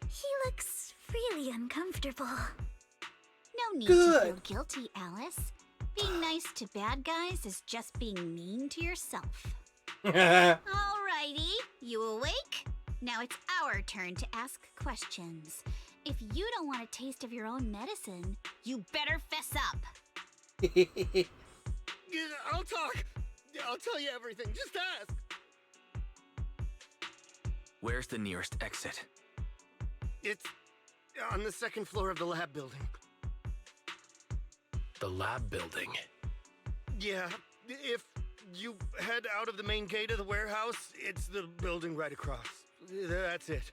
he looks really uncomfortable.
No need
Good.
to feel guilty, Alice. Being nice to bad guys is just being mean to yourself. Alrighty, you awake? Now it's our turn to ask questions. If you don't want a taste of your own medicine, you better fess up.
Yeah, I'll talk. I'll tell you everything. Just ask.
Where's the nearest exit?
It's on the second floor of the lab building.
The lab building?
Yeah, if you head out of the main gate of the warehouse, it's the building right across. That's it.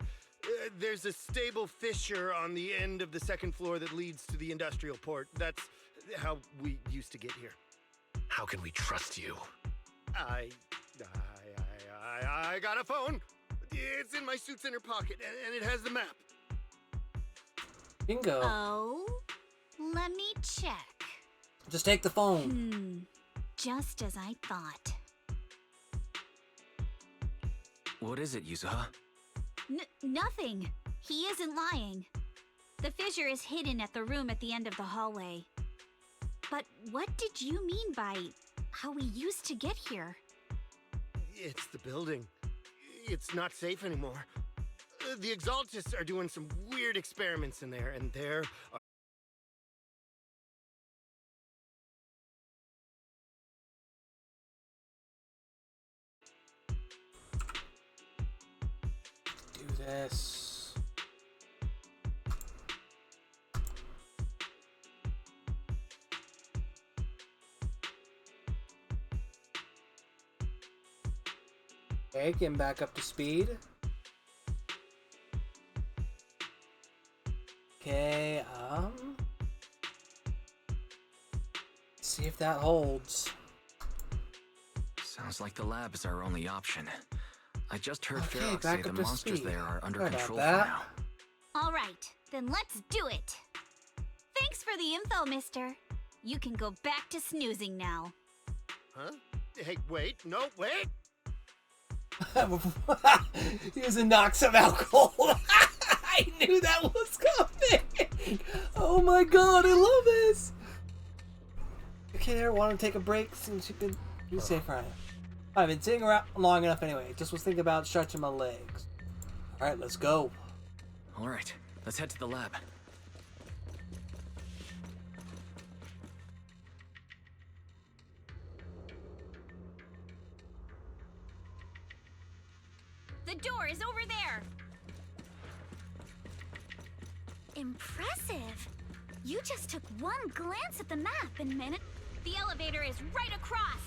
There's a stable fissure on the end of the second floor that leads to the industrial port. That's how we used to get here.
How can we trust you?
I got a phone. It's in my suit's inner pocket, and it has the map.
Bingo.
Oh, let me check.
Just take the phone.
Just as I thought.
What is it, Yuzuha?
Nothing. He isn't lying. The fissure is hidden at the room at the end of the hallway. But what did you mean by how we used to get here?
It's the building. It's not safe anymore. The Exaltists are doing some weird experiments in there, and there are...
Do this. Okay, getting back up to speed. Okay, see if that holds.
Sounds like the lab is our only option. I just heard
Okay,
Ferox
back
say the
up to
monsters
speed.
there are under
Sorry about
control for
that.
now.
All right, then let's do it. Thanks for the info, mister. You can go back to snoozing now.
Huh? Hey, wait, no, wait!
Here's a knock some alcohol. I knew that was coming. Oh my god, I love this. Okay, there, want to take a break since you could be safe right now. I've been sitting around long enough anyway. Just was thinking about stretching my legs. Alright, let's go.
Alright, let's head to the lab.
The door is over there.
Impressive. You just took one glance at the map and managed.
The elevator is right across.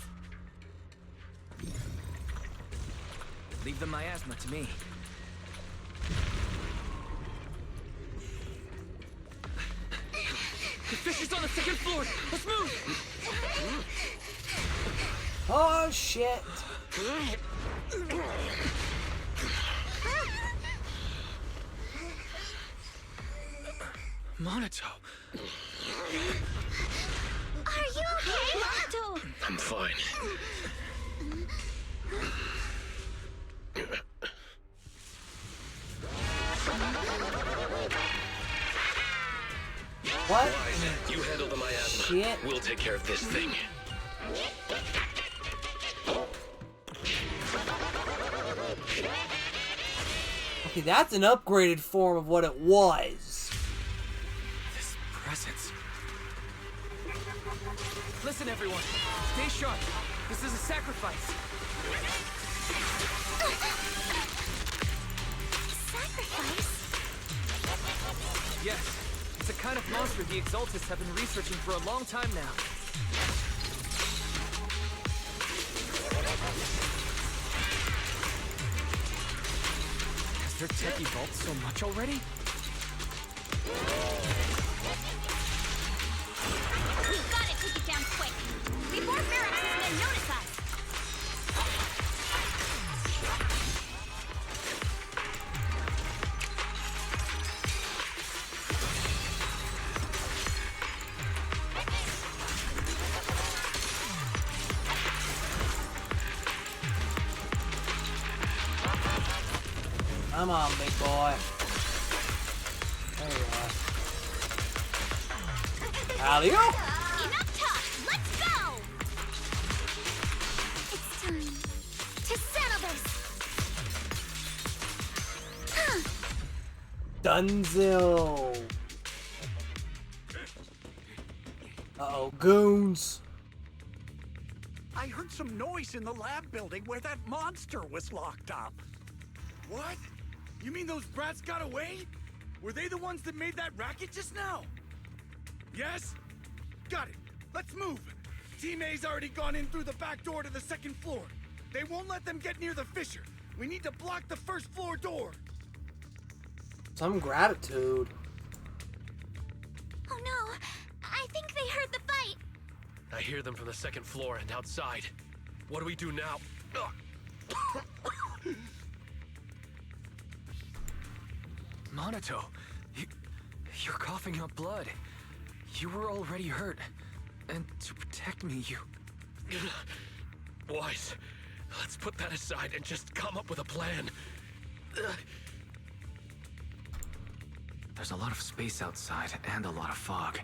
Leave the miasma to me. The fish is on the second floor! Let's move!
Oh shit!
Monato!
Are you okay, Monato?
I'm fine.
What?
Wise, you handle the miasma.
Shit.
We'll take care of this thing.
Okay, that's an upgraded form of what it was.
This presence. Listen, everyone. Stay sharp. This is a sacrifice.
Sacrifice?
Yes. It's a kind of monster the Exaltists have been researching for a long time now. Has their tech evolved so much already?
We've got to take it down quick, before Ferox's men notice us.
Come on, big boy. There you are. Alley-oop!
Enough talk, let's go!
It's time to settle this.
Dunzo. Uh-oh, goons.
I heard some noise in the lab building where that monster was locked up.
What? You mean those brats got away? Were they the ones that made that racket just now? Yes? Got it. Let's move. Team A's already gone in through the back door to the second floor. They won't let them get near the fissure. We need to block the first floor door.
Some gratitude.
Oh no, I think they heard the fight.
I hear them from the second floor and outside. What do we do now?
Monato, you're coughing up blood. You were already hurt. And to protect me, you...
Wise, let's put that aside and just come up with a plan.
There's a lot of space outside and a lot of fog.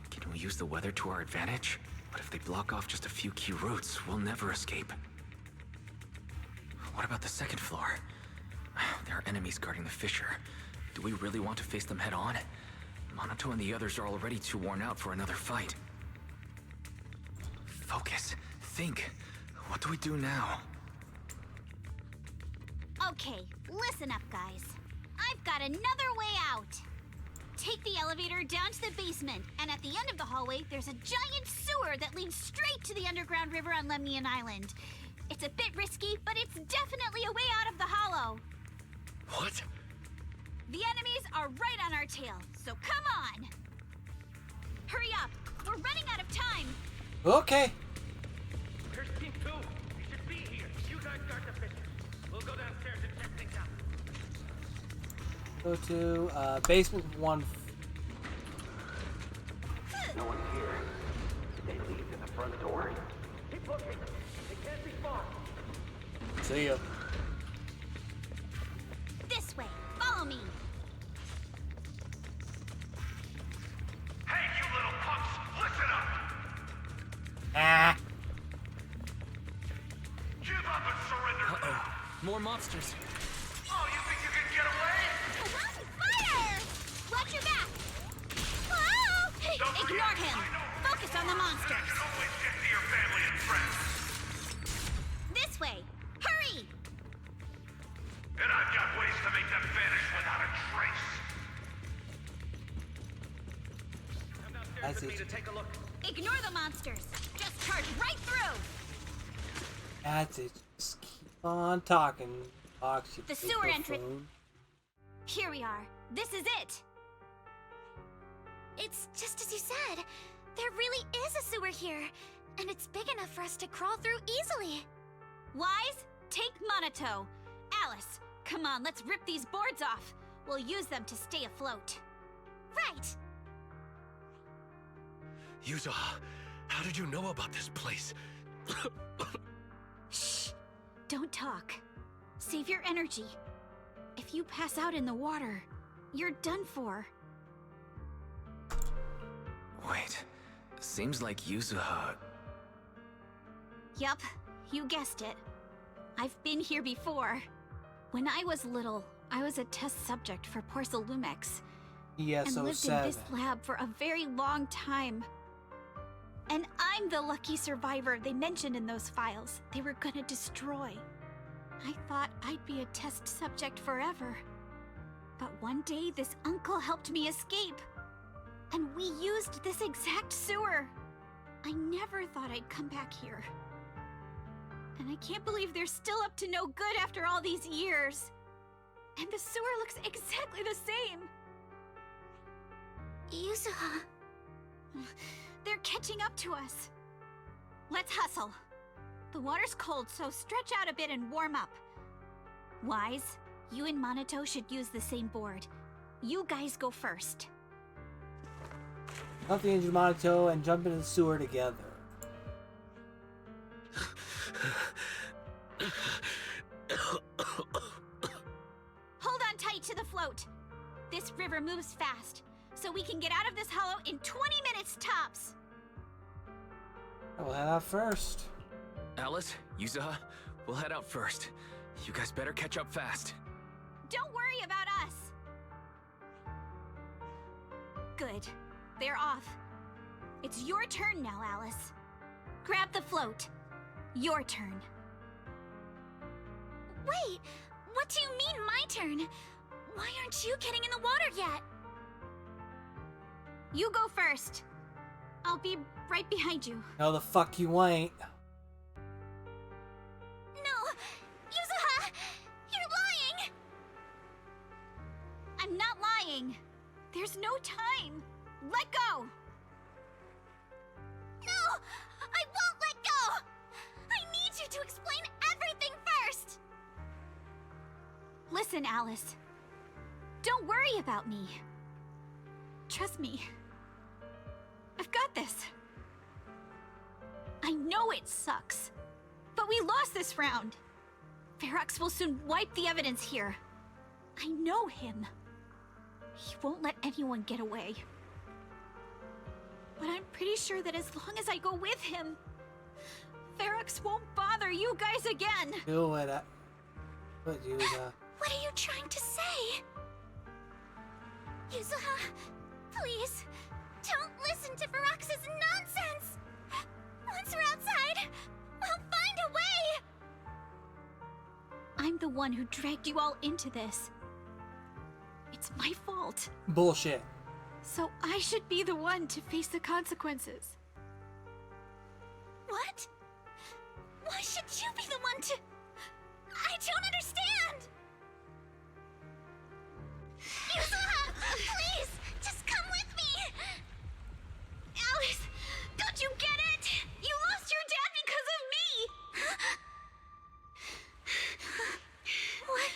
Can we use the weather to our advantage? But if they block off just a few key routes, we'll never escape. What about the second floor? There are enemies guarding the fissure. Do we really want to face them head on? Monato and the others are already too worn out for another fight. Focus. Think. What do we do now?
Okay, listen up, guys. I've got another way out. Take the elevator down to the basement, and at the end of the hallway, there's a giant sewer that leads straight to the underground river on Lemnian Island. It's a bit risky, but it's definitely a way out of the hollow.
What?
The enemies are right on our tail, so come on! Hurry up! We're running out of time!
Okay.
Here's Team 2. We should be here. You guys guard the fissure. We'll go downstairs and check things out.
Go to basement 1.
No one's here. They leave to the front door. Keep looking. They can't be far.
See ya.
This way. Follow me.
Hey, you little punks! Listen up!
Ah.
Give up and surrender now!
More monsters.
Oh, you think you can get away?
Fire! Watch your back! Whoa! Ignore him! Focus on the monsters!
Always get to your family and friends.
This way! Hurry!
And I've got ways to make them vanish without a trace. Come downstairs
That's
with me
it.
to take a look.
Ignore the monsters! Just charge right through!
That's it. Just keep on talking. Fox, you
The
big
sewer
buffoon.
entrance. Here we are. This is it.
It's just as you said. There really is a sewer here, and it's big enough for us to crawl through easily.
Wise, take Monato. Alice, come on, let's rip these boards off. We'll use them to stay afloat.
Right.
Yuza, how did you know about this place?
Shh! Don't talk. Save your energy. If you pass out in the water, you're done for.
Wait. Seems like Yuzuha.
Yup, you guessed it. I've been here before. When I was little, I was a test subject for Porcelumex.
Yes,
and lived in this lab for a very long time. And I'm the lucky survivor they mentioned in those files they were gonna destroy. I thought I'd be a test subject forever. But one day this uncle helped me escape. And we used this exact sewer. I never thought I'd come back here. And I can't believe they're still up to no good after all these years. And the sewer looks exactly the same.
Yuzuha.
They're catching up to us. Let's hustle. The water's cold, so stretch out a bit and warm up. Wise, you and Monato should use the same board. You guys go first.
Help the injured Monato and jump into the sewer together.
Hold on tight to the float. This river moves fast, so we can get out of this hollow in 20 minutes tops.
We'll head out first.
Alice, Yuzuha, we'll head out first. You guys better catch up fast.
Don't worry about us. Good. They're off. It's your turn now, Alice. Grab the float. Your turn.
Wait, what do you mean my turn? Why aren't you getting in the water yet?
You go first. I'll be right behind you.
No, the fuck you ain't.
No! Yuzuha! You're lying!
I'm not lying. There's no time. Let go!
No! I won't let go! I need you to explain everything first!
Listen, Alice. Don't worry about me. Trust me. I've got this. I know it sucks, but we lost this round. Ferox will soon wipe the evidence here. I know him. He won't let anyone get away. But I'm pretty sure that as long as I go with him, Ferox won't bother you guys again.
Do it. What, Yuza?
What are you trying to say? Yuzuha, please, don't listen to Ferox's nonsense! Once we're outside, we'll find a way!
I'm the one who dragged you all into this. It's my fault.
Bullshit.
So I should be the one to face the consequences.
What? Why should you be the one to... I don't understand! Yuzuha, please, just come with me! Alice, don't you get it? You lost your dad because of me! What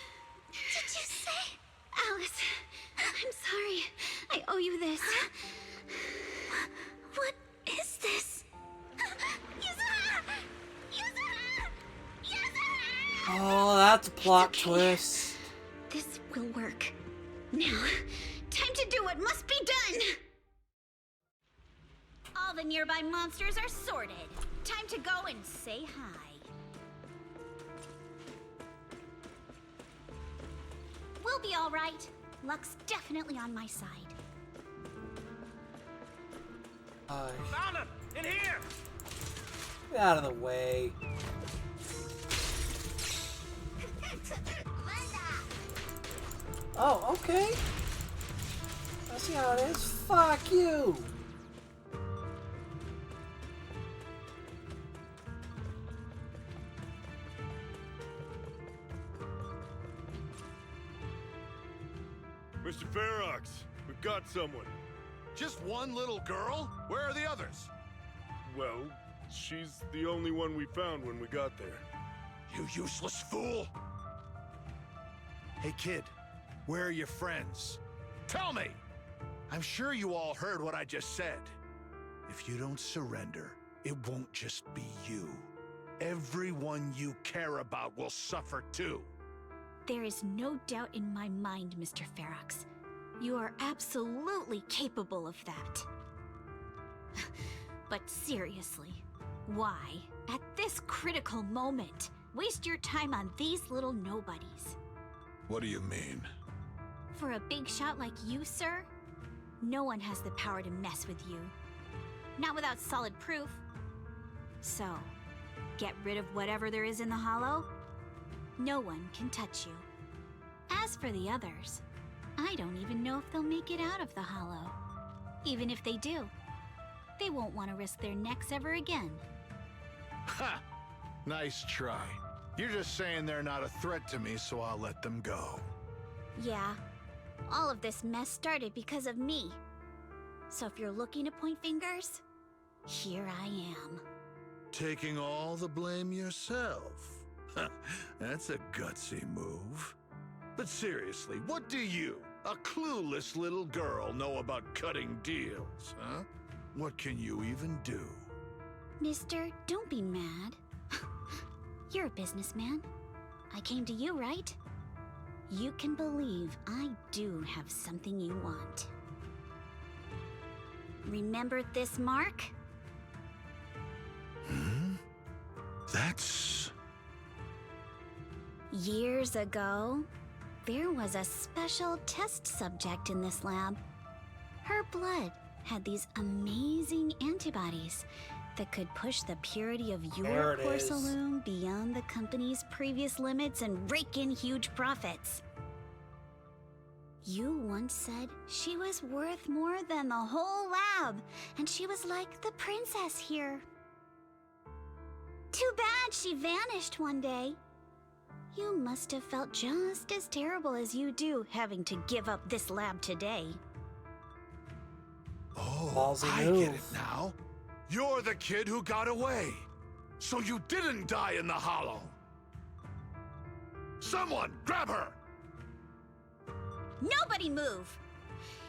did you say?
Alice, I'm sorry. I owe you this.
What is this? Yuzuha! Yuzuha! Yuzuha!
Oh, that's a plot twist.
This will work. Now, time to do what must be done!
All the nearby monsters are sorted. Time to go and say hi. We'll be all right. Luck's definitely on my side.
Found him! In here!
Get out of the way. Oh, okay. I see how it is. Fuck you.
Mr. Ferox, we've got someone.
Just one little girl? Where are the others?
Well, she's the only one we found when we got there.
You useless fool! Hey kid, where are your friends? Tell me! I'm sure you all heard what I just said. If you don't surrender, it won't just be you. Everyone you care about will suffer too.
There is no doubt in my mind, Mr. Ferox. You are absolutely capable of that. But seriously, why, at this critical moment, waste your time on these little nobodies?
What do you mean?
For a big shot like you, sir, no one has the power to mess with you. Not without solid proof. So, get rid of whatever there is in the hollow. No one can touch you. As for the others, I don't even know if they'll make it out of the hollow. Even if they do, they won't want to risk their necks ever again.
Ha! Nice try. You're just saying they're not a threat to me, so I'll let them go.
Yeah, all of this mess started because of me. So if you're looking to point fingers, here I am.
Taking all the blame yourself. That's a gutsy move. But seriously, what do you, a clueless little girl, know about cutting deals, huh? What can you even do?
Mister, don't be mad. You're a businessman. I came to you, right? You can believe I do have something you want. Remember this mark?
That's...
Years ago, there was a special test subject in this lab. Her blood had these amazing antibodies that could push the purity of your porcelain beyond the company's previous limits and rake in huge profits. You once said she was worth more than the whole lab, and she was like the princess here. Too bad she vanished one day. You must have felt just as terrible as you do having to give up this lab today.
Oh, I get it now. You're the kid who got away. So you didn't die in the hollow. Someone, grab her!
Nobody move!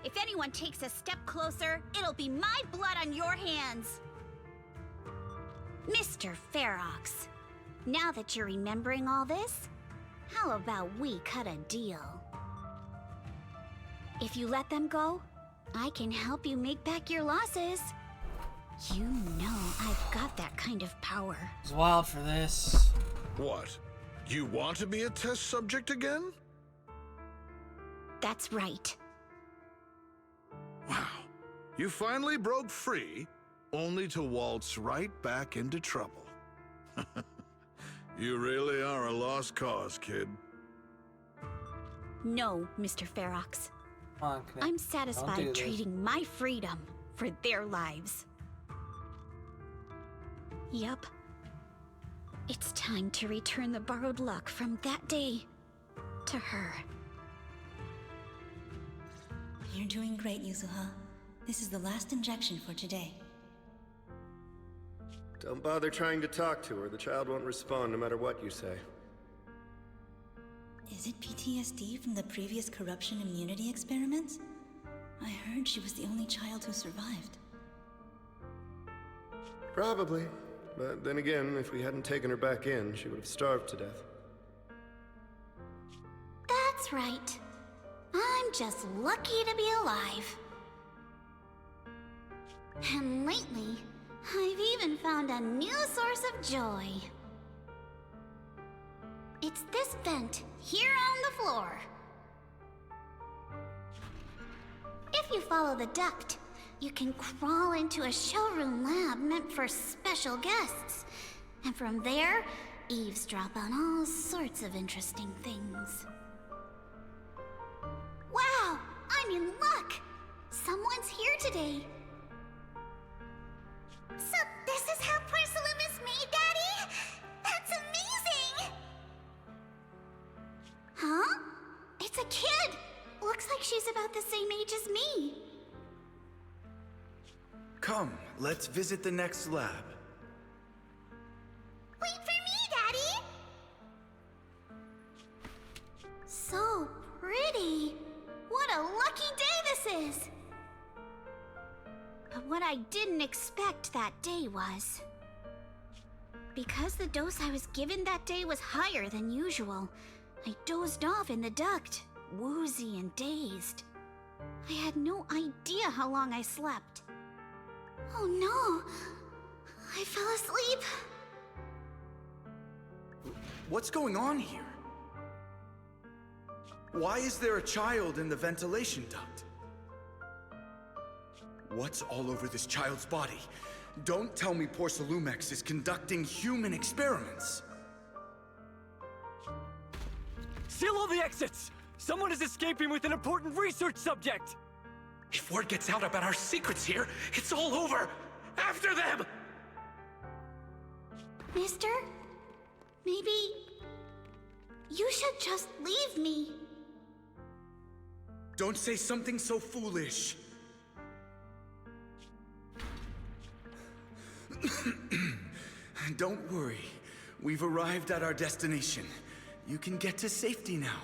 If anyone takes a step closer, it'll be my blood on your hands. Mr. Ferox, now that you're remembering all this, how about we cut a deal? If you let them go, I can help you make back your losses. You know I've got that kind of power.
It's wild for this.
What? You want to be a test subject again?
That's right.
Wow. You finally broke free, only to waltz right back into trouble. You really are a lost cause, kid.
No, Mr. Ferox.
Come on, Connect.
I'm
Don't do
satisfied
this.
trading my freedom for their lives. Yup. It's time to return the borrowed luck from that day to her.
You're doing great, Yuzuha. This is the last injection for today.
Don't bother trying to talk to her. The child won't respond no matter what you say.
Is it PTSD from the previous corruption immunity experiments? I heard she was the only child who survived.
Probably. But then again, if we hadn't taken her back in, she would have starved to death.
That's right. I'm just lucky to be alive. And lately, I've even found a new source of joy. It's this vent here on the floor. If you follow the duct, you can crawl into a showroom lab meant for special guests. And from there, eavesdrop on all sorts of interesting things. Wow! I'm in luck! Someone's here today.
So this is how porcelain is made, Daddy? That's amazing!
Huh? It's a kid! Looks like she's about the same age as me.
Come, let's visit the next lab.
Wait for me, Daddy!
So pretty. What a lucky day this is! But what I didn't expect that day was... because the dose I was given that day was higher than usual, I dozed off in the duct, woozy and dazed. I had no idea how long I slept. Oh no! I fell asleep.
What's going on here? Why is there a child in the ventilation duct? What's all over this child's body? Don't tell me Porcelumex is conducting human experiments.
Seal all the exits! Someone is escaping with an important research subject!
If word gets out about our secrets here, it's all over! After them!
Mister? Maybe... you should just leave me.
Don't say something so foolish. Don't worry. We've arrived at our destination. You can get to safety now.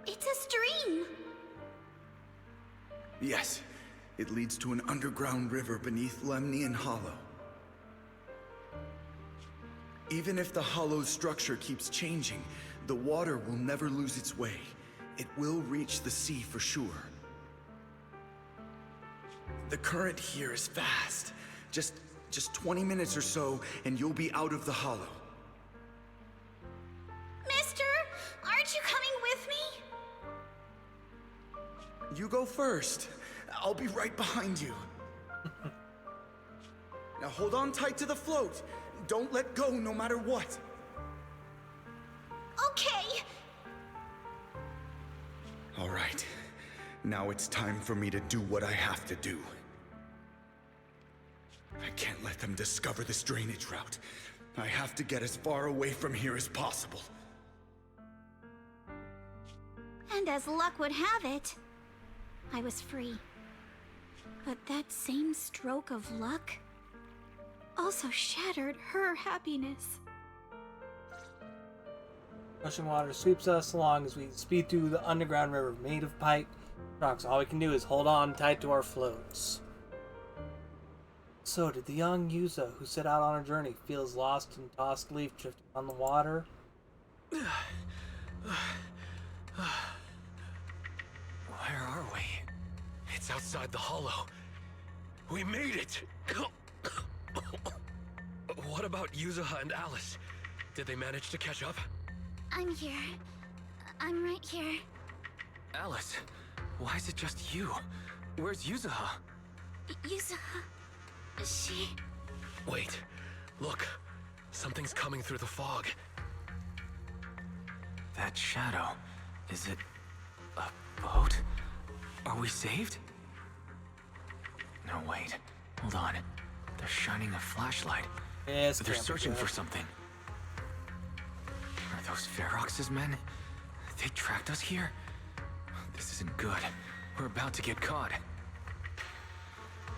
It's a stream.
Yes, it leads to an underground river beneath Lemnian Hollow. Even if the hollow's structure keeps changing, the water will never lose its way. It will reach the sea for sure. The current here is fast. Just 20 minutes or so, and you'll be out of the hollow.
Mister, aren't you coming with me?
You go first. I'll be right behind you. Now hold on tight to the float. Don't let go no matter what.
Okay.
All right. Now it's time for me to do what I have to do. I can't let them discover this drainage route. I have to get as far away from here as possible.
And as luck would have it, I was free. But that same stroke of luck also shattered her happiness.
Rushing water sweeps us along as we speed through the underground river made of pipe rocks. All we can do is hold on tight to our floats. So did the young Yuza who set out on her journey feel as lost and tossed leaf drifting on the water?
Where are we?
It's outside the hollow. We made it! What about Yuzuha and Alice? Did they manage to catch up?
I'm here. I'm right here.
Alice, why is it just you? Where's Yuzuha?
Yuzuha... She...
Wait, look. Something's coming through the fog.
That shadow, is it a boat? Are we saved? No, wait. Hold on. They're shining a flashlight.
Yes,
they're searching for something. Are those Ferox's men? They tracked us here? This isn't good. We're about to get caught.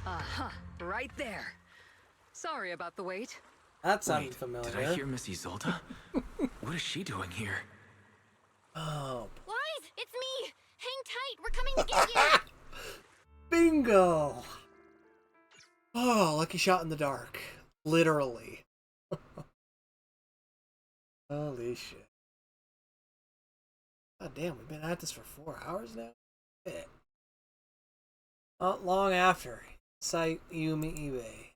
Uh-huh. Right there. Sorry about the wait.
That sounded familiar.
Did I hear Miss Isolde? What is she doing here?
Oh.
Wise, it's me! Hang tight, we're coming to get you!
Bingo! Oh, lucky shot in the dark. Literally. Holy shit. God damn, we've been at this for 4 hours now? Shit. Not long after. Site Yumi eBay.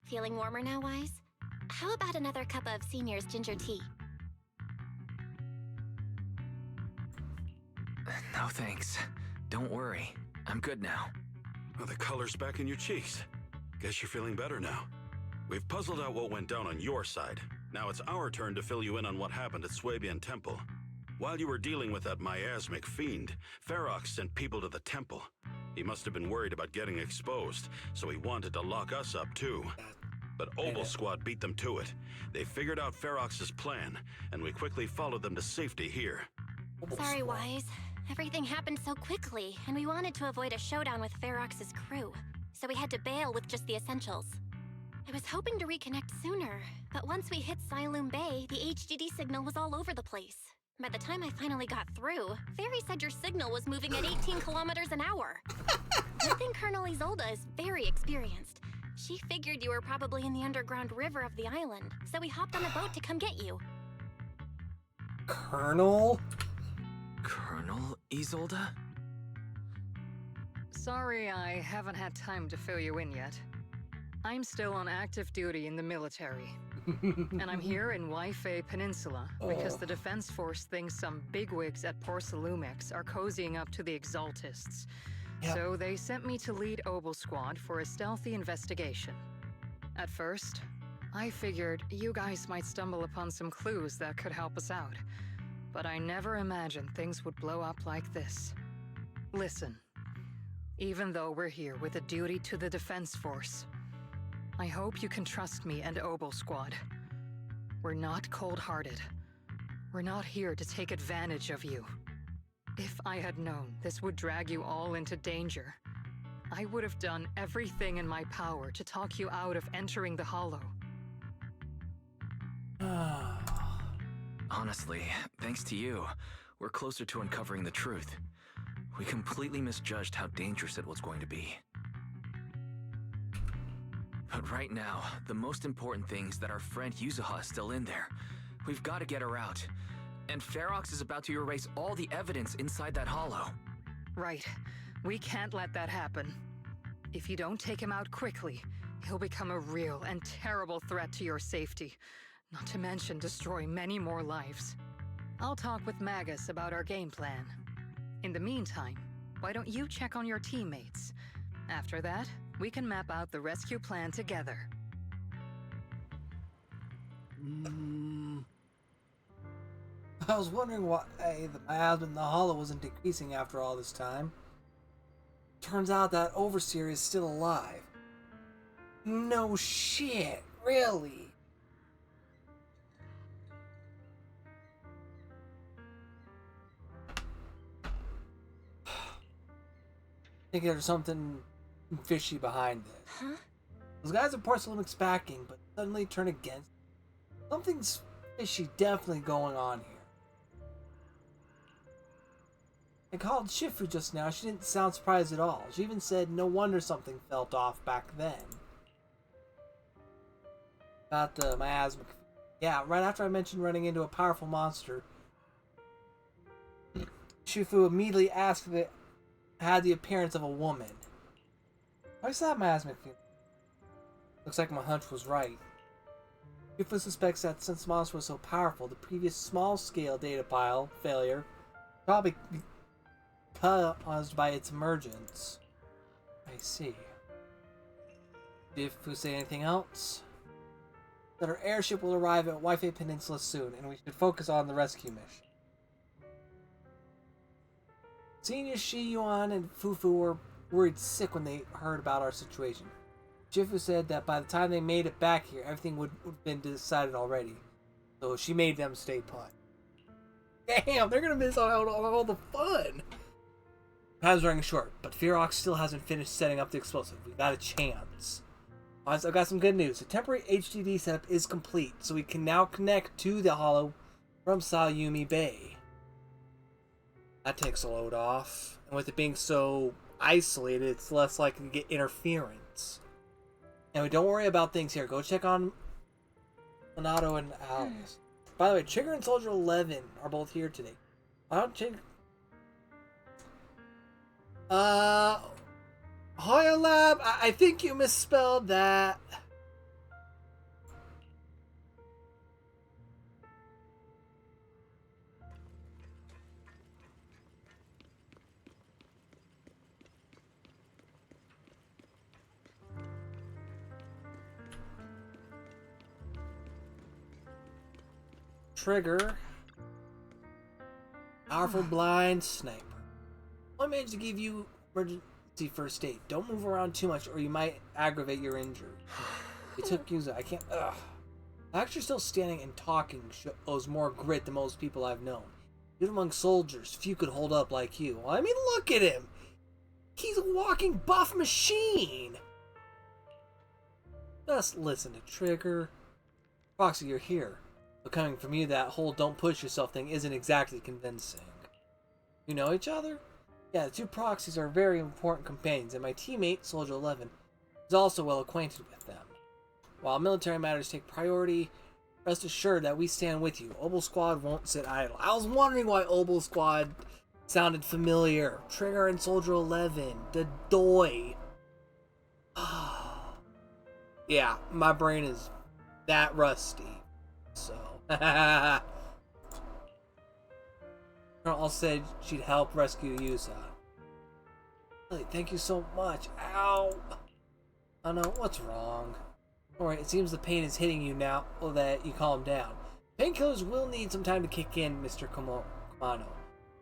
Feeling warmer now, Wise? How about another cup of Senior's ginger tea?
No thanks. Don't worry. I'm good now.
Well, the color's back in your cheeks. Guess you're feeling better now. We've puzzled out what went down on your side. Now it's our turn to fill you in on what happened at Swabian Temple. While you were dealing with that miasmic fiend, Ferox sent people to the temple. He must have been worried about getting exposed, so he wanted to lock us up too. But Obel Squad beat them to it. They figured out Ferox's plan, and we quickly followed them to safety here.
Sorry, Wise. Everything happened so quickly, and we wanted to avoid a showdown with Ferox's crew. So we had to bail with just the essentials. I was hoping to reconnect sooner, but once we hit Siloam Bay, the HDD signal was all over the place. By the time I finally got through, Fairy said your signal was moving at 18 kilometers an hour. I think Colonel Isolde is very experienced. She figured you were probably in the underground river of the island, so we hopped on a boat to come get you.
Colonel?
Colonel Isolde?
Sorry I haven't had time to fill you in yet. I'm still on active duty in the military. And I'm here in Waifei Peninsula because the Defense Force thinks some bigwigs at Porcelumex are cozying up to the Exaltists. Yep. So they sent me to lead Obel Squad for a stealthy investigation. At first, I figured you guys might stumble upon some clues that could help us out. But I never imagined things would blow up like this. Listen, even though we're here with a duty to the Defense Force, I hope you can trust me and Obel Squad. We're not cold-hearted. We're not here to take advantage of you. If I had known this would drag you all into danger, I would have done everything in my power to talk you out of entering the Hollow.
Honestly, thanks to you, we're closer to uncovering the truth. We completely misjudged how dangerous it was going to be. But right now, the most important thing is that our friend Yuzuha is still in there. We've got to get her out. And Ferox is about to erase all the evidence inside that hollow.
Right. We can't let that happen. If you don't take him out quickly, he'll become a real and terrible threat to your safety. Not to mention destroy many more lives. I'll talk with Magus about our game plan. In the meantime, why don't you check on your teammates? After that, we can map out the rescue plan together.
I was wondering why the miasma in the hollow wasn't decreasing after all this time. Turns out that Overseer is still alive. No shit, really? I think there's something fishy behind this.
Huh?
Those guys at Porcelumex backing, but suddenly turn against. Something's fishy definitely going on here. I called Shifu just now. She didn't sound surprised at all. She even said no wonder something felt off back then. About the miasmic. Yeah, right after I mentioned running into a powerful monster, Shifu immediately asked if it had the appearance of a woman. What's that miasmic feeling? Looks like my hunch was right. Yufu suspects that since the monster was so powerful, the previous small-scale data pile failure probably caused by its emergence. I see. Did Yufu say anything else? That our airship will arrive at Wi-Fi Peninsula soon, and we should focus on the rescue mission. Senior Shi Yuan and Fufu were worried sick when they heard about our situation. Jifu said that by the time they made it back here, everything would have been decided already. So she made them stay put. Damn, they're gonna miss out on all the fun! Time's running short, but Fearox still hasn't finished setting up the explosive. We've got a chance. I've got some good news. The temporary HDD setup is complete, so we can now connect to the Hollow from Sayumi Bay. That takes a load off, and with it being so isolated, it's less likely to get interference. Anyway, don't worry about things here. Go check on Minato and Alice. By the way, Trigger and Soldier 11 are both here today. I don't check. Hoya Lab, I think you misspelled that. Trigger. Powerful blind sniper. I managed to give you emergency first aid. Don't move around too much or you might aggravate your injury. It took you. I can't. Ugh. Actually, still standing and talking shows more grit than most people I've known. Even among soldiers, few could hold up like you. I mean, look at him. He's a walking buff machine. Just listen to Trigger. Proxy, you're here. But coming from you, that whole don't push yourself thing isn't exactly convincing. You know each other? Yeah, the two proxies are very important companions, and my teammate, Soldier 11, is also well acquainted with them. While military matters take priority, rest assured that we stand with you. Obel Squad won't sit idle. I was wondering why Obel Squad sounded familiar. Trigger and Soldier 11. The Doi. Yeah, my brain is that rusty. So. Colonel said she'd help rescue Yusa. Really, thank you so much. Ow! Oh no, what's wrong? Alright, it seems the pain is hitting you now that you calm down. Painkillers will need some time to kick in, Mr. Kumano.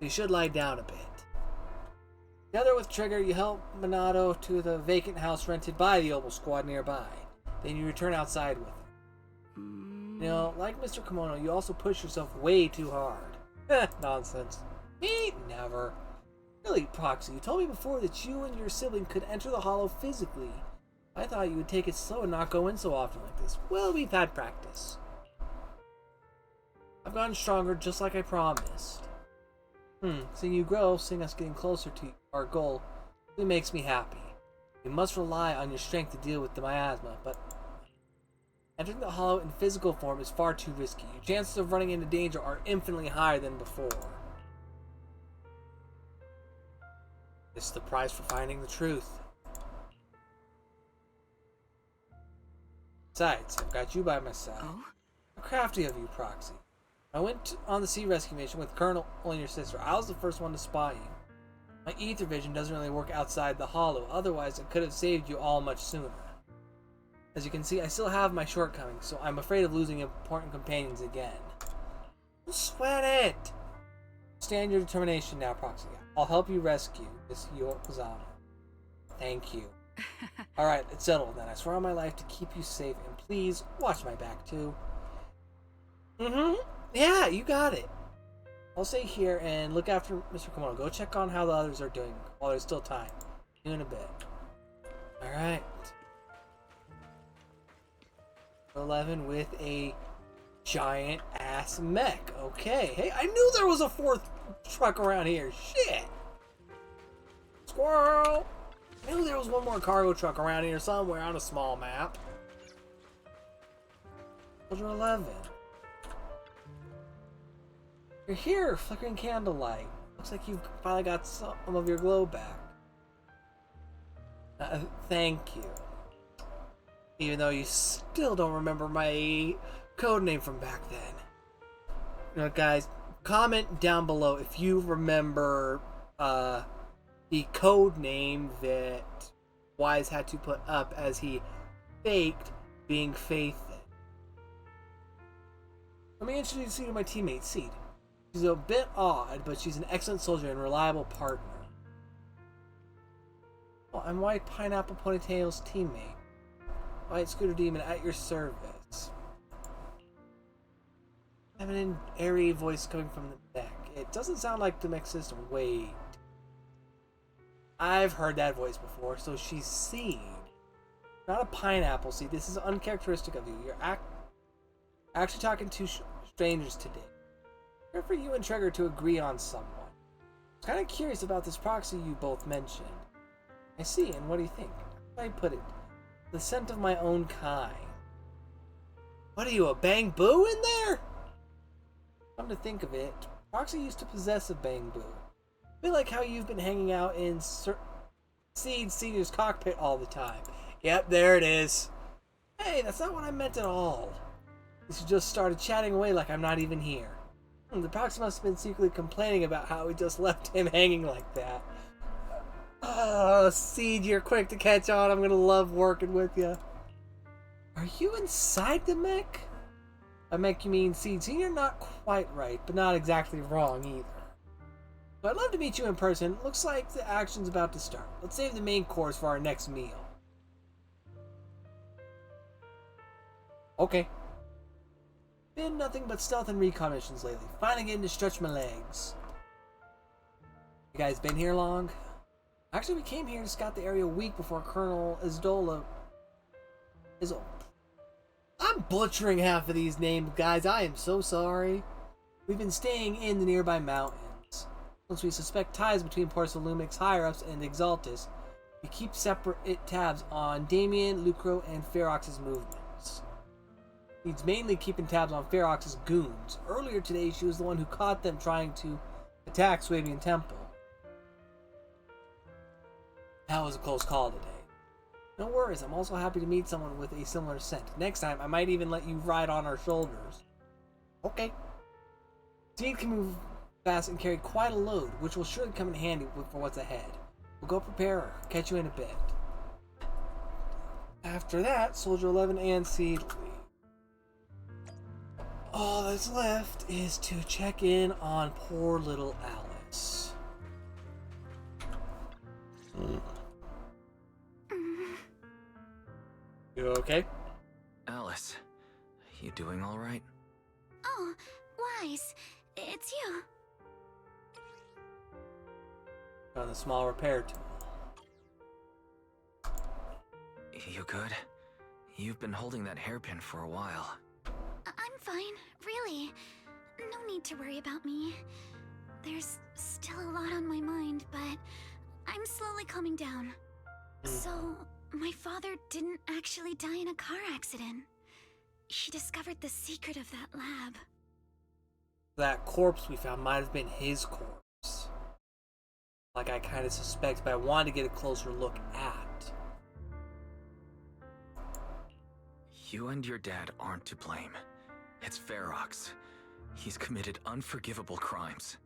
You should lie down a bit. Together with Trigger, you help Minato to the vacant house rented by the Obel Squad nearby. Then you return outside with him. You know, like Mr. Kimono, you also push yourself way too hard. Nonsense. Me? Never. Really, Proxy, you told me before that you and your sibling could enter the Hollow physically. I thought you would take it slow and not go in so often like this. Well, we've had practice. I've gotten stronger just like I promised. Seeing you grow, seeing us getting closer to our goal, really makes me happy. You must rely on your strength to deal with the miasma, but entering the Hollow in physical form is far too risky. Your chances of running into danger are infinitely higher than before. This is the price for finding the truth. Besides, I've got you by my side.
Oh?
How crafty of you, Proxy. I went on the sea rescue mission with Colonel and your sister. I was the first one to spot you. My ether vision doesn't really work outside the Hollow, otherwise it could have saved you all much sooner. As you can see, I still have my shortcomings, so I'm afraid of losing important companions again. Don't sweat it! Stand your determination now, Proxy. I'll help you rescue Miss Yokozano. Thank you. Alright, it's settled then. I swear on my life to keep you safe, and please, watch my back too. Yeah, you got it. I'll stay here and look after Mr. Komodo. Go check on how the others are doing while there's still time. See you in a bit. Alright. 11 with a giant ass mech. Okay. Hey, I knew there was a fourth truck around here. Shit. Squirrel. I knew there was one more cargo truck around here somewhere on a small map. Soldier 11. You're here, flickering candlelight. Looks like you've finally got some of your glow back. Thank you. Even though you still don't remember my code name from back then. Now, guys, comment down below if you remember the code name that Wise had to put up as he faked being Faith. Let me introduce you to my teammate, Seed. She's a bit odd, but she's an excellent soldier and reliable partner. Well, I'm White Pineapple Ponytail's teammate. White Scooter Demon at your service. Feminine, airy voice coming from the back. It doesn't sound like the mech system. Wait. I've heard that voice before, so she's Seed. Not a pineapple seed. This is uncharacteristic of you. You're actually talking to strangers today. Fair for you and Trigger to agree on someone. I was kind of curious about this proxy you both mentioned. I see, and what do you think? How do I put it? The scent of my own kind. What are you, a Bang Boo in there? Come to think of it, Proxy used to possess a Bang Boo. A bit like how you've been hanging out in Seed Senior's cockpit all the time. Yep, there it is. Hey, that's not what I meant at all. You just started chatting away like I'm not even here. The Proxy must have been secretly complaining about how we just left him hanging like that. Oh, Seed, you're quick to catch on. I'm gonna love working with you. Are you inside the mech? By mech you mean Seed Senior? Not quite right, but not exactly wrong either. So I'd love to meet you in person. Looks like the action's about to start. Let's save the main course for our next meal. Okay. Been nothing but stealth and recon missions lately. Finally getting to stretch my legs. You guys been here long? Actually, we came here to scout the area a week before Colonel Isdola... I'm butchering half of these names, guys. I am so sorry. We've been staying in the nearby mountains. Since we suspect ties between Porcelumix higher-ups and Exaltus, we keep separate tabs on Damien, Lucro, and Ferox's movements. He's mainly keeping tabs on Ferox's goons. Earlier today, she was the one who caught them trying to attack Swabian Temple. That was a close call today. No worries, I'm also happy to meet someone with a similar scent. Next time, I might even let you ride on our shoulders. Okay. Seed can move fast and carry quite a load, which will surely come in handy for what's ahead. We'll go prepare her. Catch you in a bit. After that, Soldier 11 and Seed leave. All that's left is to check in on poor little Alice. You okay?
Alice, you doing all right?
Oh, Wise, it's you.
Found a small repair tool.
You good? You've been holding that hairpin for a while.
I'm fine, really. No need to worry about me. There's still a lot on my mind, but I'm slowly calming down. So, my father didn't actually die in a car accident. He discovered the secret of that lab.
That corpse we found might have been his corpse. Like I kind of suspect, but I wanted to get a closer look at.
You and your dad aren't to blame. It's Ferox. He's committed unforgivable crimes.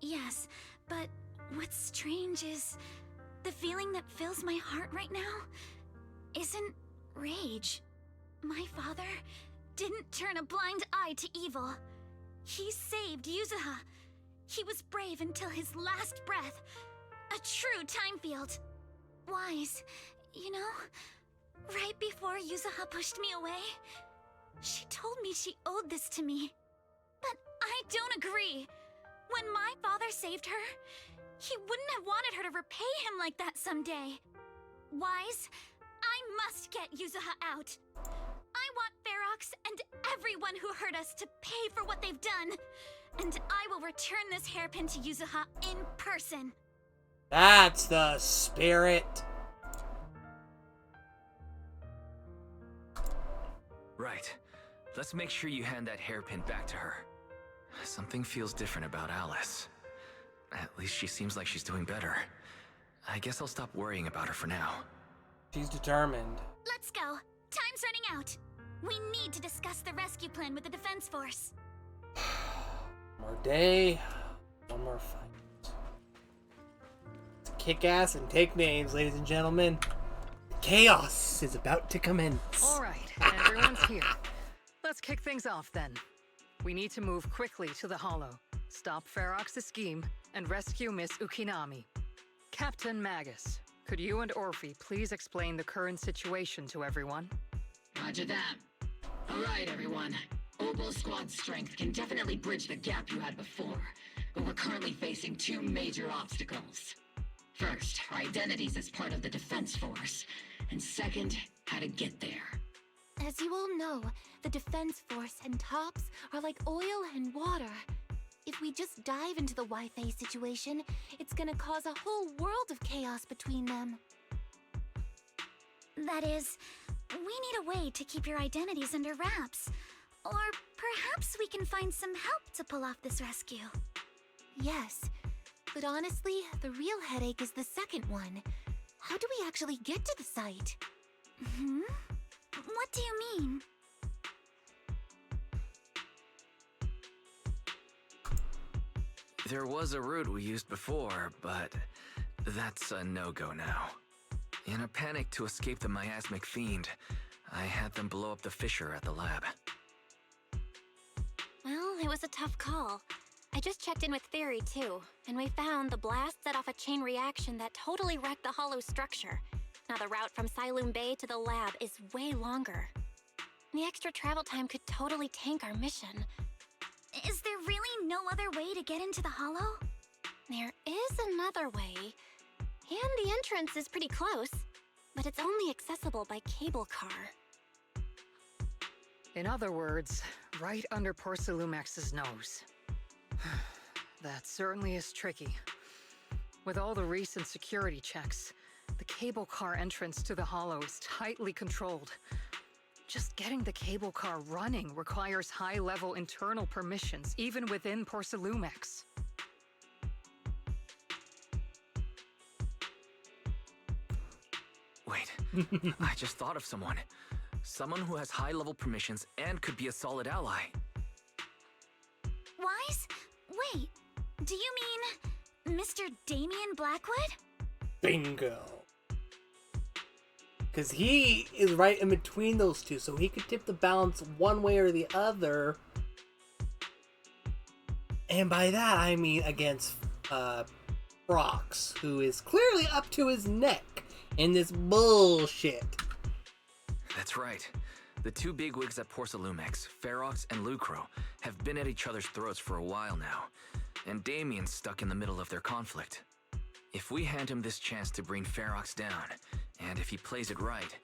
Yes, but what's strange is the feeling that fills my heart right now isn't rage. My father didn't turn a blind eye to evil. He saved Yuzuha. He was brave until his last breath. A true time field. Wise, you know, right before Yuzuha pushed me away, she told me she owed this to me. But I don't agree. When my father saved her, he wouldn't have wanted her to repay him like that someday. Wise, I must get Yuzuha out. I want Ferox and everyone who hurt us to pay for what they've done. And I will return this hairpin to Yuzuha in person.
That's the spirit.
Right. Let's make sure you hand that hairpin back to her. Something feels different about Alice. At least she seems like she's doing better. I guess I'll stop worrying about her for now.
She's determined.
Let's go. Time's running out. We need to discuss the rescue plan with the Defense Force.
More day, one more fight. Let's kick ass and take names, ladies and gentlemen. Chaos is about to commence.
All right, everyone's here. Let's kick things off then. We need to move quickly to the Hollow, stop Ferox's scheme, and rescue Miss Ukinami. Captain Magus, could you and Orphe please explain the current situation to everyone?
Roger that. Alright, everyone. Obel Squad's strength can definitely bridge the gap you had before, but we're currently facing two major obstacles. First, our identities as part of the Defense Force, and second, how to get there.
As you all know, the Defense Force and TOPS are like oil and water. If we just dive into the Wi-Fi situation, it's gonna cause a whole world of chaos between them.
That is, we need a way to keep your identities under wraps. Or perhaps we can find some help to pull off this rescue.
Yes, but honestly, the real headache is the second one. How do we actually get to the site?
Hmm? What do you mean?
There was a route we used before, but that's a no-go now. In a panic to escape the miasmic fiend, I had them blow up the fissure at the lab.
Well, it was a tough call. I just checked in with Theory too, and we found the blast set off a chain reaction that totally wrecked the hollow structure. Now the route from Siloam Bay to the lab is way longer. The extra travel time could totally tank our mission.
Is there really no other way to get into the Hollow?
There is another way, and the entrance is pretty close, but it's only accessible by cable car.
In other words, right under Porcelumex's nose. That certainly is tricky. With all the recent security checks, the cable car entrance to the Hollow is tightly controlled. Just getting the cable car running requires high-level internal permissions, even within Porcelumex.
Wait, I just thought of someone. Someone who has high-level permissions and could be a solid ally.
Wise? Wait, do you mean Mr. Damien Blackwood?
Bingo. Because he is right in between those two, so he could tip the balance one way or the other. And by that, I mean against Brox, who is clearly up to his neck in this bullshit.
That's right. The two bigwigs at Porcelumex, Ferox and Lucro, have been at each other's throats for a while now, and Damien's stuck in the middle of their conflict. If we hand him this chance to bring Ferox down, and if he plays it right,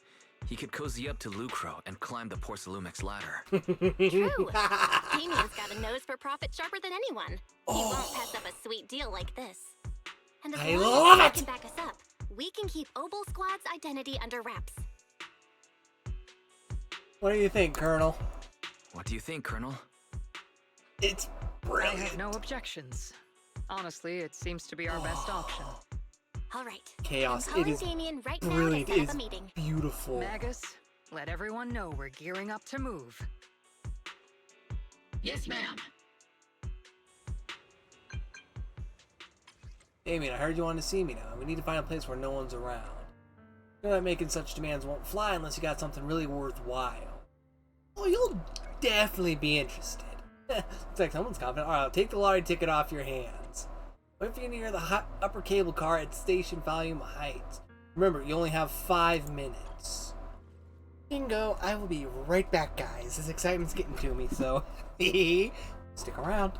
he could cozy up to Lucro and climb the Porcelumex ladder.
True. Damien's got a nose for profit sharper than anyone. He won't pass up a sweet deal like this. And as long as he can back us up, we can keep Obel Squad's identity under wraps.
What do you think, Colonel?
What do you think, Colonel?
It's brilliant.
I have no objections. Honestly, it seems to be our best option.
All right.
Chaos.
I'm calling
It is
Damien right
brilliant.
now to
It
set up
is
a meeting.
beautiful.
Magus, let everyone know we're gearing up to move.
Yes, ma'am.
Damien, I heard you wanted to see me now. We need to find a place where no one's around. You know that making such demands won't fly unless you got something really worthwhile. Oh, you'll definitely be interested. It's like someone's confident. Alright, I'll take the lottery ticket off your hands. Wait for you near the upper cable car at Station Volume Heights. Remember, you only have 5 minutes. Bingo, I will be right back, guys. This excitement's getting to me, so stick around.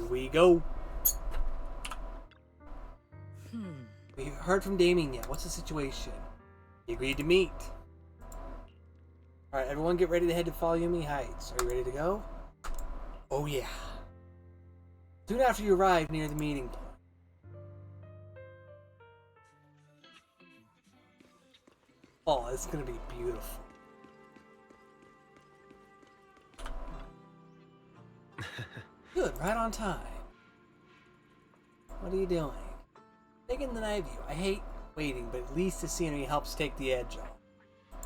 Here we go. We heard from Damien yet. What's the situation? He agreed to meet. Alright, everyone get ready to head to Fayumi Heights. Are you ready to go? Oh yeah. Soon after you arrive near the meeting point. Oh, it's gonna be beautiful. Good, right on time. What are you doing? Taking the night view. I hate waiting, but at least the scenery helps take the edge off.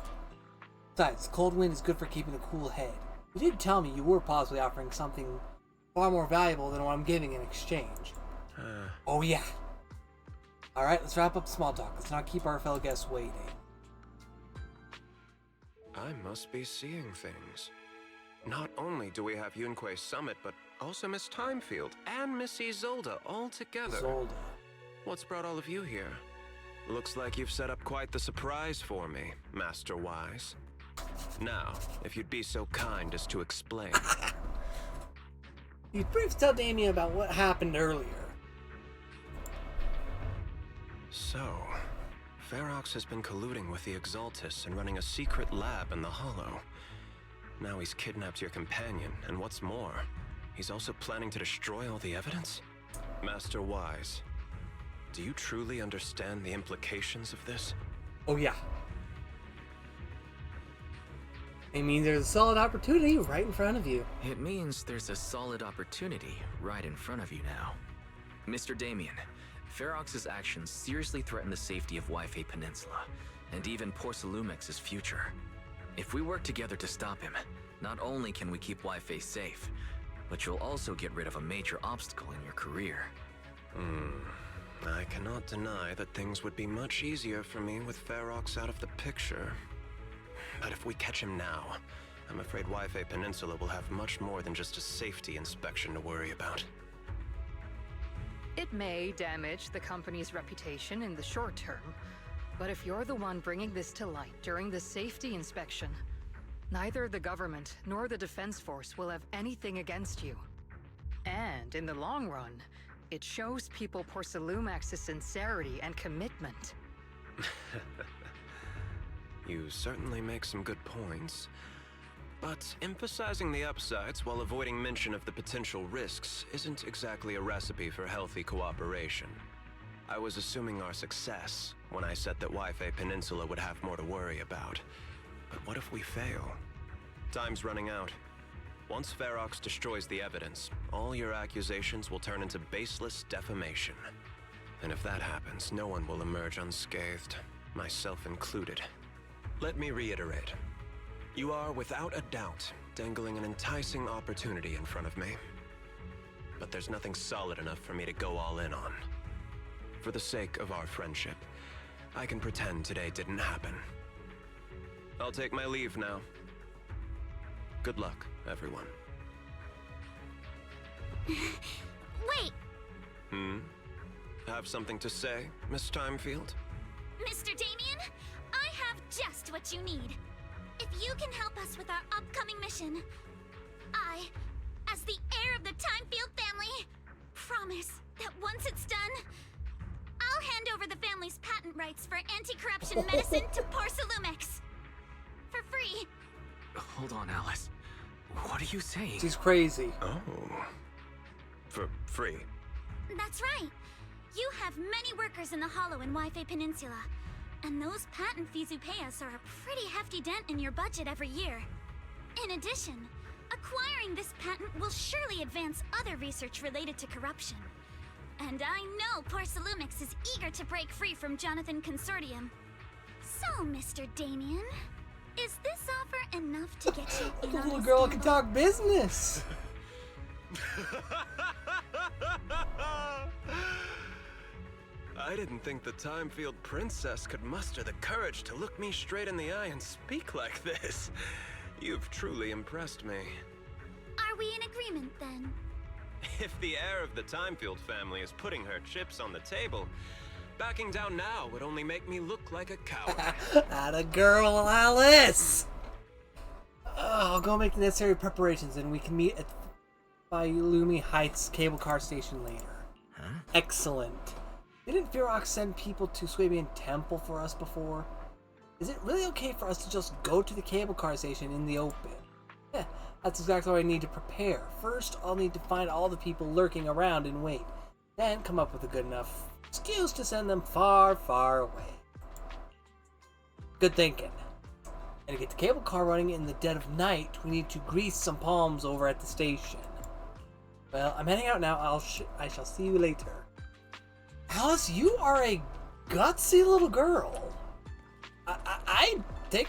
Besides, the cold wind is good for keeping a cool head. You did tell me you were possibly offering something far more valuable than what I'm giving in exchange. Oh yeah. Alright, let's wrap up small talk. Let's not keep our fellow guests waiting.
I must be seeing things. Not only do we have Yunque's summit, but also Miss Timefield and Miss Isolde all together.
Isolde.
What's brought all of you here? Looks like you've set up quite the surprise for me, Master Wise. Now, if you'd be so kind as to explain.
You briefly tell Damien about what happened earlier.
So, Ferox has been colluding with the Exaltus and running a secret lab in the Hollow. Now he's kidnapped your companion, and what's more, he's also planning to destroy all the evidence? Master Wise, do you truly understand the implications of this?
Oh yeah. It means there's a solid opportunity right in front of you.
It means there's a solid opportunity right in front of you now. Mr. Damien, Ferox's actions seriously threaten the safety of Wi-Fi Peninsula, and even Porcelumex's future. If we work together to stop him, not only can we keep Wi-Fi safe, but you'll also get rid of a major obstacle in your career.
I cannot deny that things would be much easier for me with Ferox out of the picture. But if we catch him now, I'm afraid Wi-Fi Peninsula will have much more than just a safety inspection to worry about.
It may damage the company's reputation in the short term, but if you're the one bringing this to light during the safety inspection, neither the government nor the Defense Force will have anything against you. And in the long run, it shows people Porcelumex's sincerity and commitment.
You certainly make some good points. But emphasizing the upsides while avoiding mention of the potential risks isn't exactly a recipe for healthy cooperation. I was assuming our success when I said that Wi-Fi Peninsula would have more to worry about. But what if we fail? Time's running out. Once Ferox destroys the evidence, all your accusations will turn into baseless defamation. And if that happens, no one will emerge unscathed, myself included. Let me reiterate. You are, without a doubt, dangling an enticing opportunity in front of me. But there's nothing solid enough for me to go all in on. For the sake of our friendship, I can pretend today didn't happen. I'll take my leave now. Good luck, everyone.
Wait!
Have something to say, Miss Timefield?
Mr. Damien, I have just what you need. If you can help us with our upcoming mission, I, as the heir of the Timefield family, promise that once it's done, I'll hand over the family's patent rights for anti-corruption medicine to Porcelumex. For free.
Hold on, Alice. What are you saying?
She's crazy.
Oh. For free?
That's right. You have many workers in the Hollow and Wi-Fi Peninsula, and those patent fees you pay us are a pretty hefty dent in your budget every year. In addition, acquiring this patent will surely advance other research related to corruption. And I know Porcelumix is eager to break free from Jonathan Consortium. So, Mr. Damien, is this offer enough to get you in on
Little
this
girl
gamble?
can talk business.
I didn't think the Timefield princess could muster the courage to look me straight in the eye and speak like this. You've truly impressed me.
Are we in agreement then?
If the heir of the Timefield family is putting her chips on the table, backing down now would only make me look like a coward.
Atta girl, Alice! I'll go make the necessary preparations and we can meet at Lumi Heights cable car station later.
Huh?
Excellent. Didn't Ferox send people to Swabian Temple for us before? Is it really okay for us to just go to the cable car station in the open? Yeah, that's exactly what I need to prepare. First, I'll need to find all the people lurking around and wait. Then come up with a good enough excuse to send them far, far away. Good thinking. And to get the cable car running in the dead of night, we need to grease some palms over at the station. Well, I'm heading out now. I shall see you later. Alice, you are a gutsy little girl. I'd take...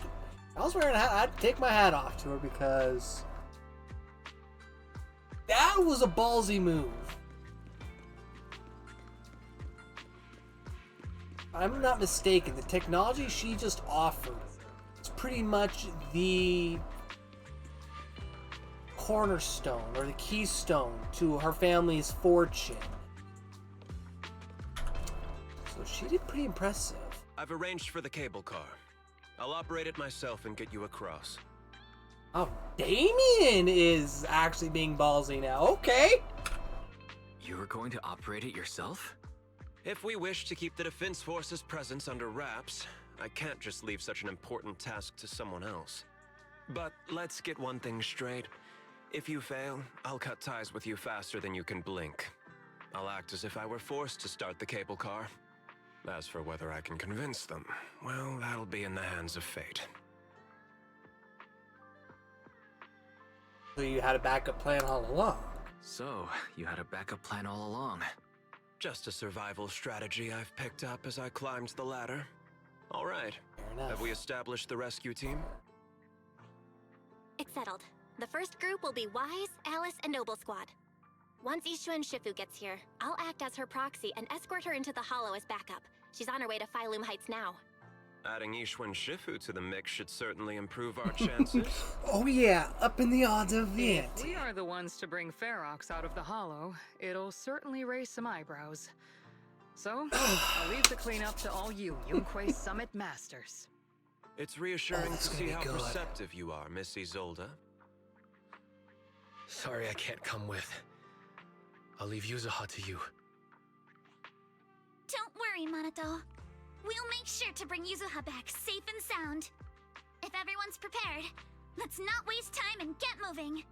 I was wearing a hat. I'd take my hat off to her because... that was a ballsy move. If I'm not mistaken, the technology she just offered is pretty much the cornerstone or the keystone to her family's fortune. So she did pretty impressive.
I've arranged for the cable car. I'll operate it myself and get you across.
Oh, Damien is actually being ballsy now. Okay.
You were going to operate it yourself?
If we wish to keep the Defense Force's presence under wraps, I can't just leave such an important task to someone else. But let's get one thing straight. If you fail, I'll cut ties with you faster than you can blink. I'll act as if I were forced to start the cable car. As for whether I can convince them, well, that'll be in the hands of fate.
So you had a backup plan all along.
So, you had a backup plan all along.
Just a survival strategy I've picked up as I climbed the ladder. All right.
Fair enough.
Have we established the rescue team?
It's settled. The first group will be Wise, Alice, and Noble Squad. Once Ishuen Shifu gets here, I'll act as her proxy and escort her into the Hollow as backup. She's on her way to Phylum Heights now.
Adding Ishuen Shifu to the mix should certainly improve our chances.
Oh yeah, up in the odds of it.
If we are the ones to bring Ferox out of the Hollow, it'll certainly raise some eyebrows. So, I'll leave the cleanup to all you Yunquei Summit Masters.
It's reassuring to see how
good.
receptive you are, Miss Isolde.
Sorry I can't come with. I'll leave Yuzuha to you.
Don't worry, Minato. We'll make sure to bring Yuzuha back safe and sound. If everyone's prepared, let's not waste time and get moving.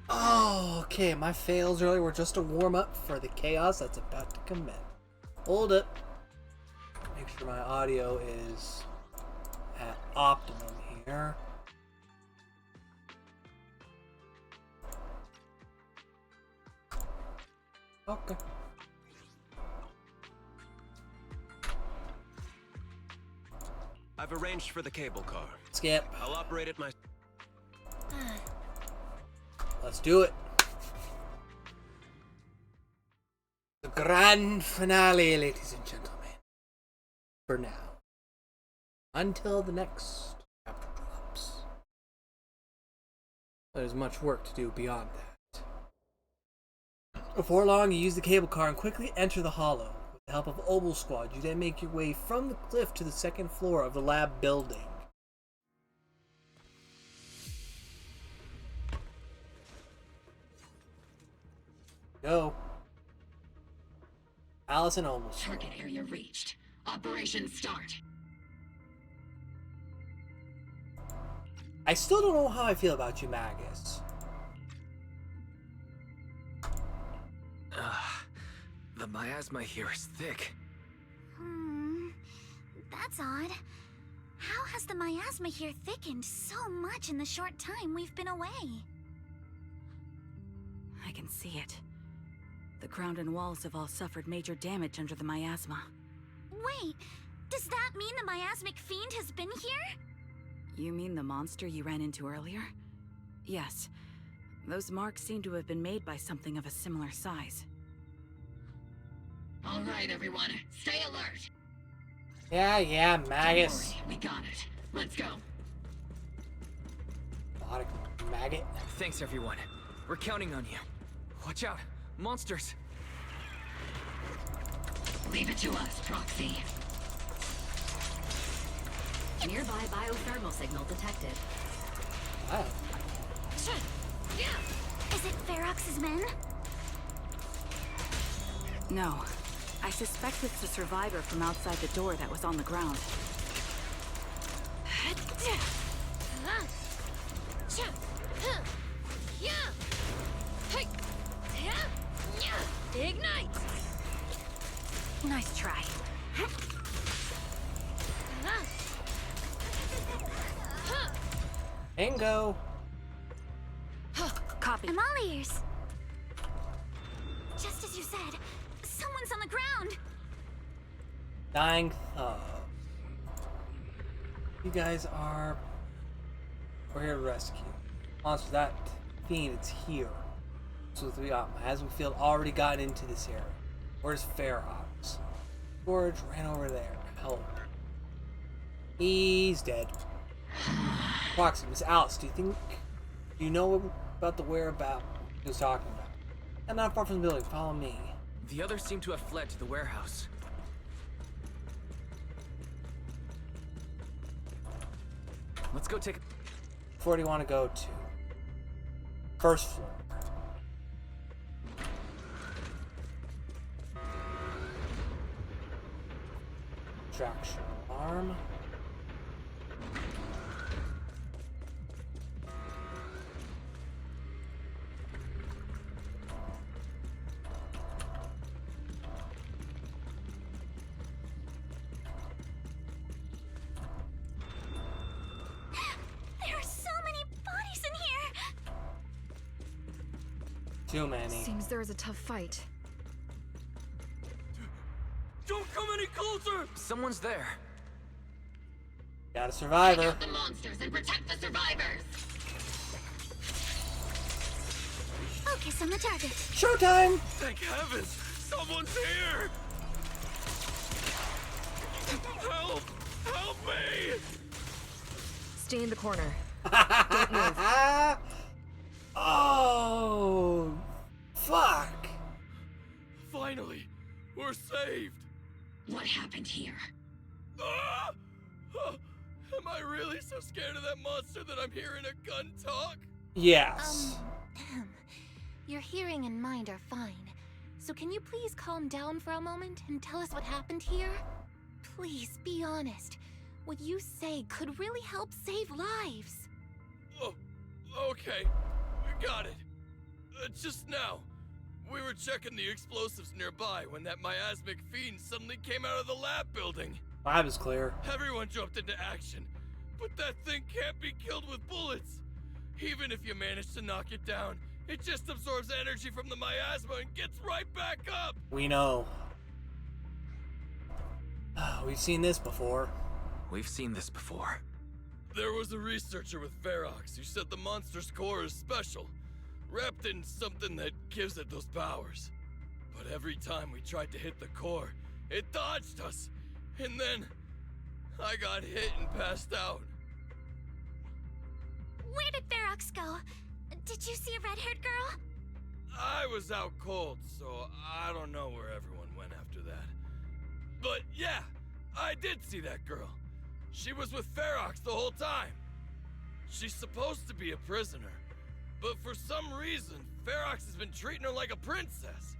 Oh, okay. My fails earlier were just a warm-up for the chaos that's about to commence. Hold it. Make sure my audio is at optimum here. Okay.
I've arranged for the cable car.
Skip.
I'll operate it myself.
Let's do it. The grand finale, ladies and gentlemen. For now. Until the next chapter drops. There's much work to do beyond that. Before long, you use the cable car and quickly enter the hollow. With the help of Obel Squad, you then make your way from the cliff to the second floor of the lab building. Go. Alice and Obel Squad.
Target area reached. Operation start.
I still don't know how I feel about you, Magus.
The miasma here is thick.
That's odd. How has the miasma here thickened so much in the short time we've been away?
I can see it. The ground and walls have all suffered major damage under the miasma.
Wait, does that mean the miasmic fiend has been here?
You mean the monster you ran into earlier? Yes. Those marks seem to have been made by something of a similar size.
All right, everyone. Stay alert.
Yeah, Magus.
Don't worry, we got it. Let's go.
Maggot.
Thanks, everyone. We're counting on you. Watch out. Monsters.
Leave it to us, Proxy. Nearby biothermal signal detected.
Wow.
Is
men?
No. I suspect it's the survivor from outside the door that was on the ground.
Ignite!
Nice try.
Bingo.
Copy.
I'm all ears. Just as you said, someone's on the ground.
Dying thug. You guys are... We're here to rescue. Monster, that fiend, it's here. So we got my husband field already got into this area. Where's Ferox? George ran over there. Help. He's dead. Proxy, Miss Alice, do you know about the whereabouts he was talking about? I'm not far from the building. Follow me.
The others seem to have fled to the warehouse. Let's go take...
Where do you want to go to? First floor. Distraction alarm.
There are so many bodies in here.
Too many.
Seems there was a tough fight.
Don't come any closer!
Someone's there.
Got a survivor.
Take out the monsters and protect the survivors!
Focus on the target.
Showtime!
Thank heavens! Someone's here! Help! Help me!
Stay in the corner.
Oh, fuck!
Finally, we're saved!
What happened here?
Ah! Am I really so scared of that monster that I'm hearing a gun talk?
Yes.
Your hearing and mind are fine. So can you please calm down for a moment and tell us what happened here? Please, be honest. What you say could really help save lives.
Oh, okay. Got it. Just now, we were checking the explosives nearby when that miasmic fiend suddenly came out of the lab building.
Lab is clear.
Everyone jumped into action, but that thing can't be killed with bullets. Even if you manage to knock it down, it just absorbs energy from the miasma and gets right back up.
We know. We've seen this before.
We've seen this before.
There was a researcher with Ferox who said the monster's core is special, wrapped in something that gives it those powers. But every time we tried to hit the core, it dodged us. And then, I got hit and passed out.
Where did Ferox go? Did you see a red-haired girl?
I was out cold, so I don't know where everyone went after that. But yeah, I did see that girl. She was with Ferox the whole time. She's supposed to be a prisoner, but for some reason, Ferox has been treating her like a princess.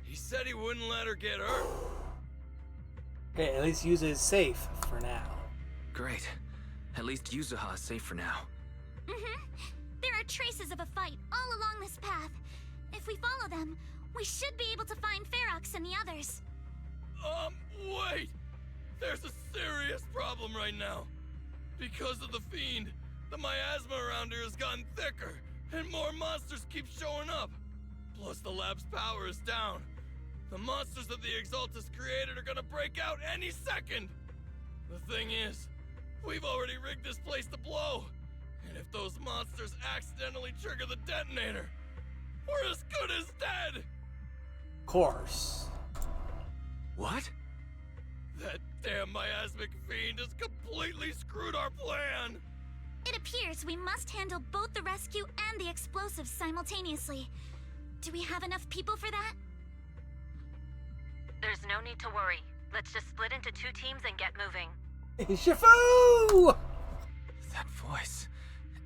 He said he wouldn't let her get hurt.
Okay, at least use it as safe for now.
Great. At least Yuzuha is safe for now.
There are traces of a fight all along this path. If we follow them, we should be able to find Ferox and the others.
Wait! There's a serious problem right now. Because of the fiend, the miasma around here has gotten thicker, and more monsters keep showing up. Plus the lab's power is down. The monsters that the Exaltus created are gonna break out any second. The thing is, we've already rigged this place to blow. And if those monsters accidentally trigger the detonator, we're as good as dead!
Of course.
What?
That damn miasmic fiend has completely screwed our plan!
It appears we must handle both the rescue and the explosives simultaneously. Do we have enough people for that?
There's no need to worry. Let's just split into 2 teams and get moving.
Shifu!
That voice.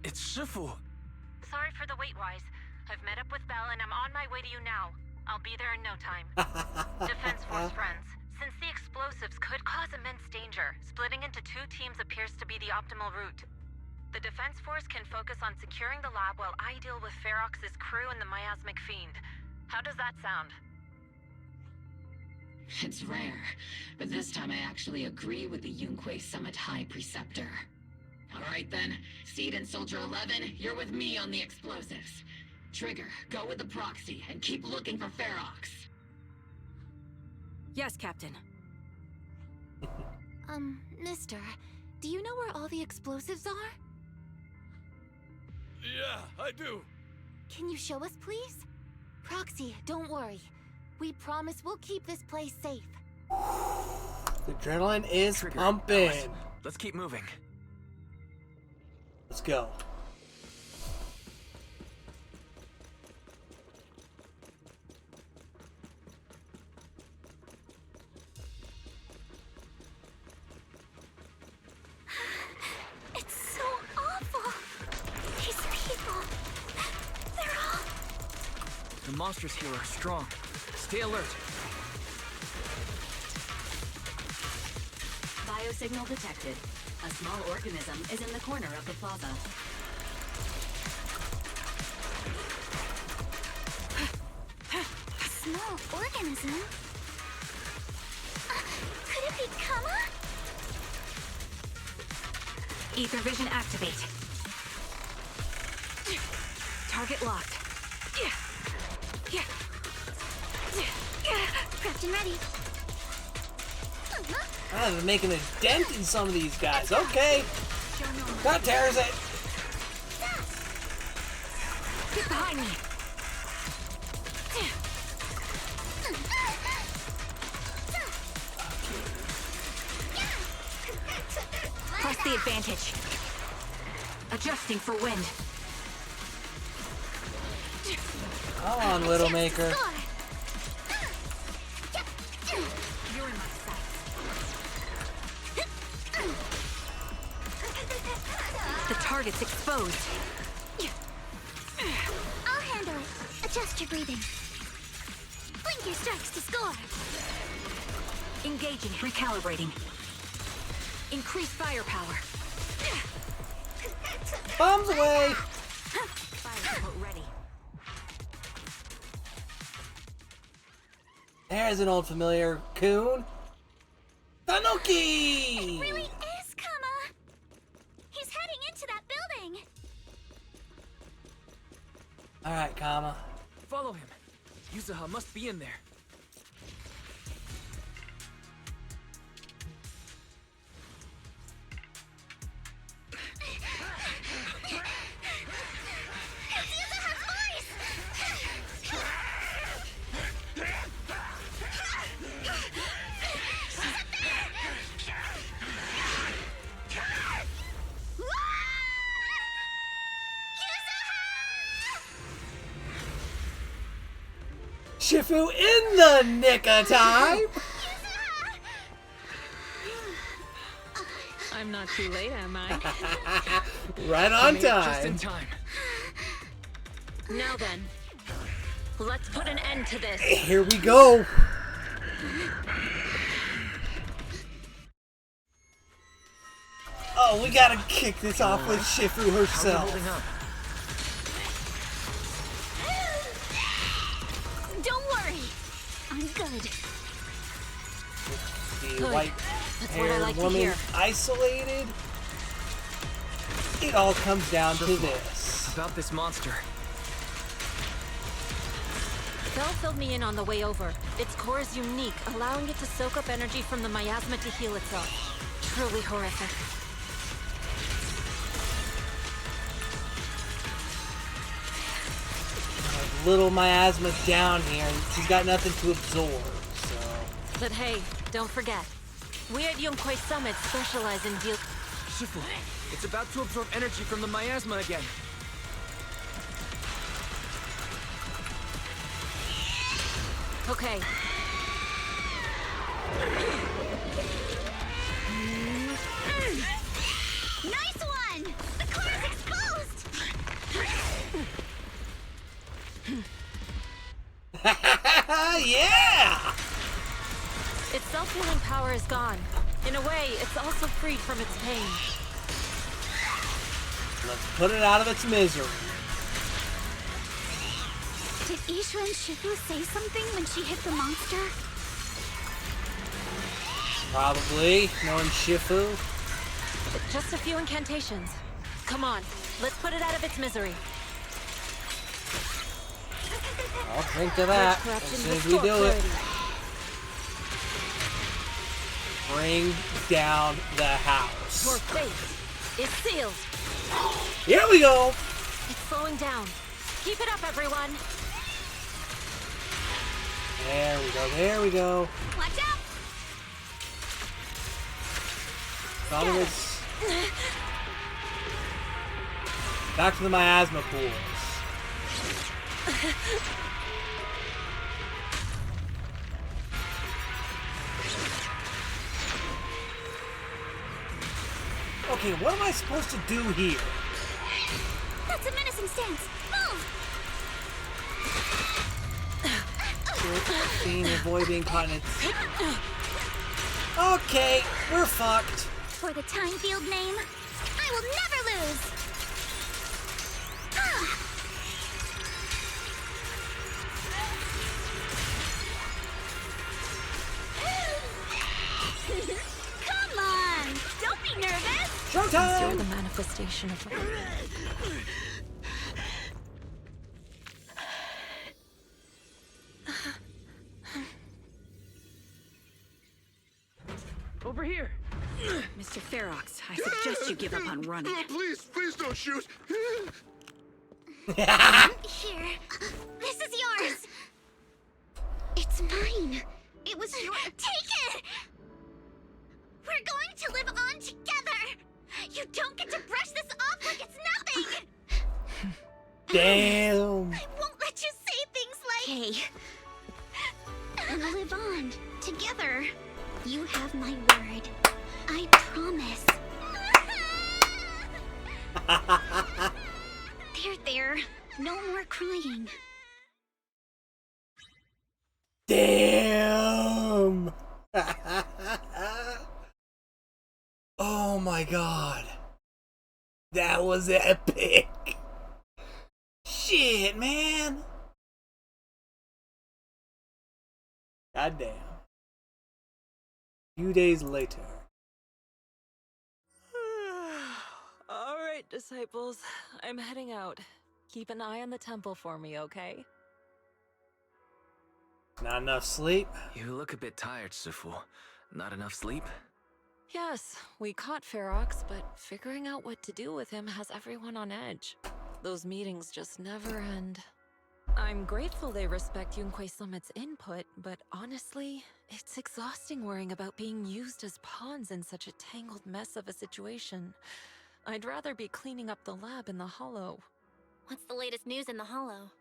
It's Shifu.
Sorry for the wait, Wise. I've met up with Belle and I'm on my way to you now. I'll be there in no time. Defense Force friends, since the explosives could cause immense danger, splitting into 2 teams appears to be the optimal route. The Defense Force can focus on securing the lab while I deal with Ferox's crew and the miasmic fiend. How does that sound?
It's rare, but this time I actually agree with the Yunque Summit High Preceptor. Alright then, Seed and Soldier 11, you're with me on the explosives. Trigger, go with the proxy and keep looking for Ferox.
Yes, Captain.
Mister, do you know where all the explosives are?
Yeah, I do.
Can you show us, please? Proxy, don't worry. We promise we'll keep this place safe.
The adrenaline is pumping.
Alice, let's keep moving.
Let's go.
It's so awful. These people, they're all...
The monsters here are strong. Stay alert.
Biosignal detected. A small organism is in the corner of the plaza.
A small organism? Could it be Kama?
Ether vision activate. Target locked.
Prepped and ready.
They're making a dent in some of these guys. Okay. That tears it.
Get behind me. Press the advantage. Adjusting for wind.
Come on, Widowmaker.
You're in my sight. The target's exposed.
I'll handle it. Adjust your breathing. Blink your strikes to score.
Engaging. Recalibrating. Increase firepower.
Bombs away.
Fire support ready.
There's an old familiar coon. Tanuki!
It really is Kama. He's heading into that building.
Alright, Kama.
Follow him. Yuzuha must be in there.
Shifu in the nick of time.
I'm not too late, am I?
Right on
Just in
time.
time.
Now then, let's put an end to this.
Here we go. Oh, we gotta kick this off with Shifu herself.
Don't worry. I'm good.
The
Good.
white-haired woman isolated. It all comes down to this.
About this monster.
Belle filled me in on the way over. Its core is unique, allowing it to soak up energy from the miasma to heal itself. Truly horrific.
Little miasma down here. She's got nothing to absorb, so...
But hey, don't forget. We at Yunque Summit specialize in deal...
Shifu, it's about to absorb energy from the miasma again.
Okay.
Nice one! The core is exposed!
Yeah!
Its self-healing power is gone. In a way, it's also freed from its pain.
Let's put it out of its misery.
Did Ishu and Shifu say something when she hit the monster?
Probably. Knowing Shifu.
Just a few incantations. Come on, let's put it out of its misery.
I'll drink to that as soon as we do it. Bring down the house.
Your fate is sealed.
Here we go.
It's slowing down. Keep it up, everyone.
There we go. There we go.
Watch out!
Thought it was back to the miasma pools. Okay, what am I supposed to do here?
That's a menacing stance. Move!
Being avoid being caught in its... Okay, we're fucked.
For the time field name, I will never lose! Come on! Don't be nervous!
Showtime!
You're the manifestation of...
Over here!
Mr. Ferox, I suggest you give up on running.
Please don't shoot.
Here. This is yours. It's mine. It was yours. Take it! We're going to live on together. You don't get to brush this off like it's nothing.
Damn.
I won't let you say things like... We'll live on together. You have my word. I promise. There. No more crying.
Damn. Oh my god. That was epic. Shit, man. Goddamn. A few days later.
All right, disciples. I'm heading out. Keep an eye on the temple for me, okay?
Not enough sleep?
You look a bit tired, Sifu. Not enough sleep?
Yes, we caught Ferox, but figuring out what to do with him has everyone on edge. Those meetings just never end. I'm grateful they respect Yunquei Summit's input, but honestly, it's exhausting worrying about being used as pawns in such a tangled mess of a situation. I'd rather be cleaning up the lab in the Hollow.
What's the latest news in the Hollow?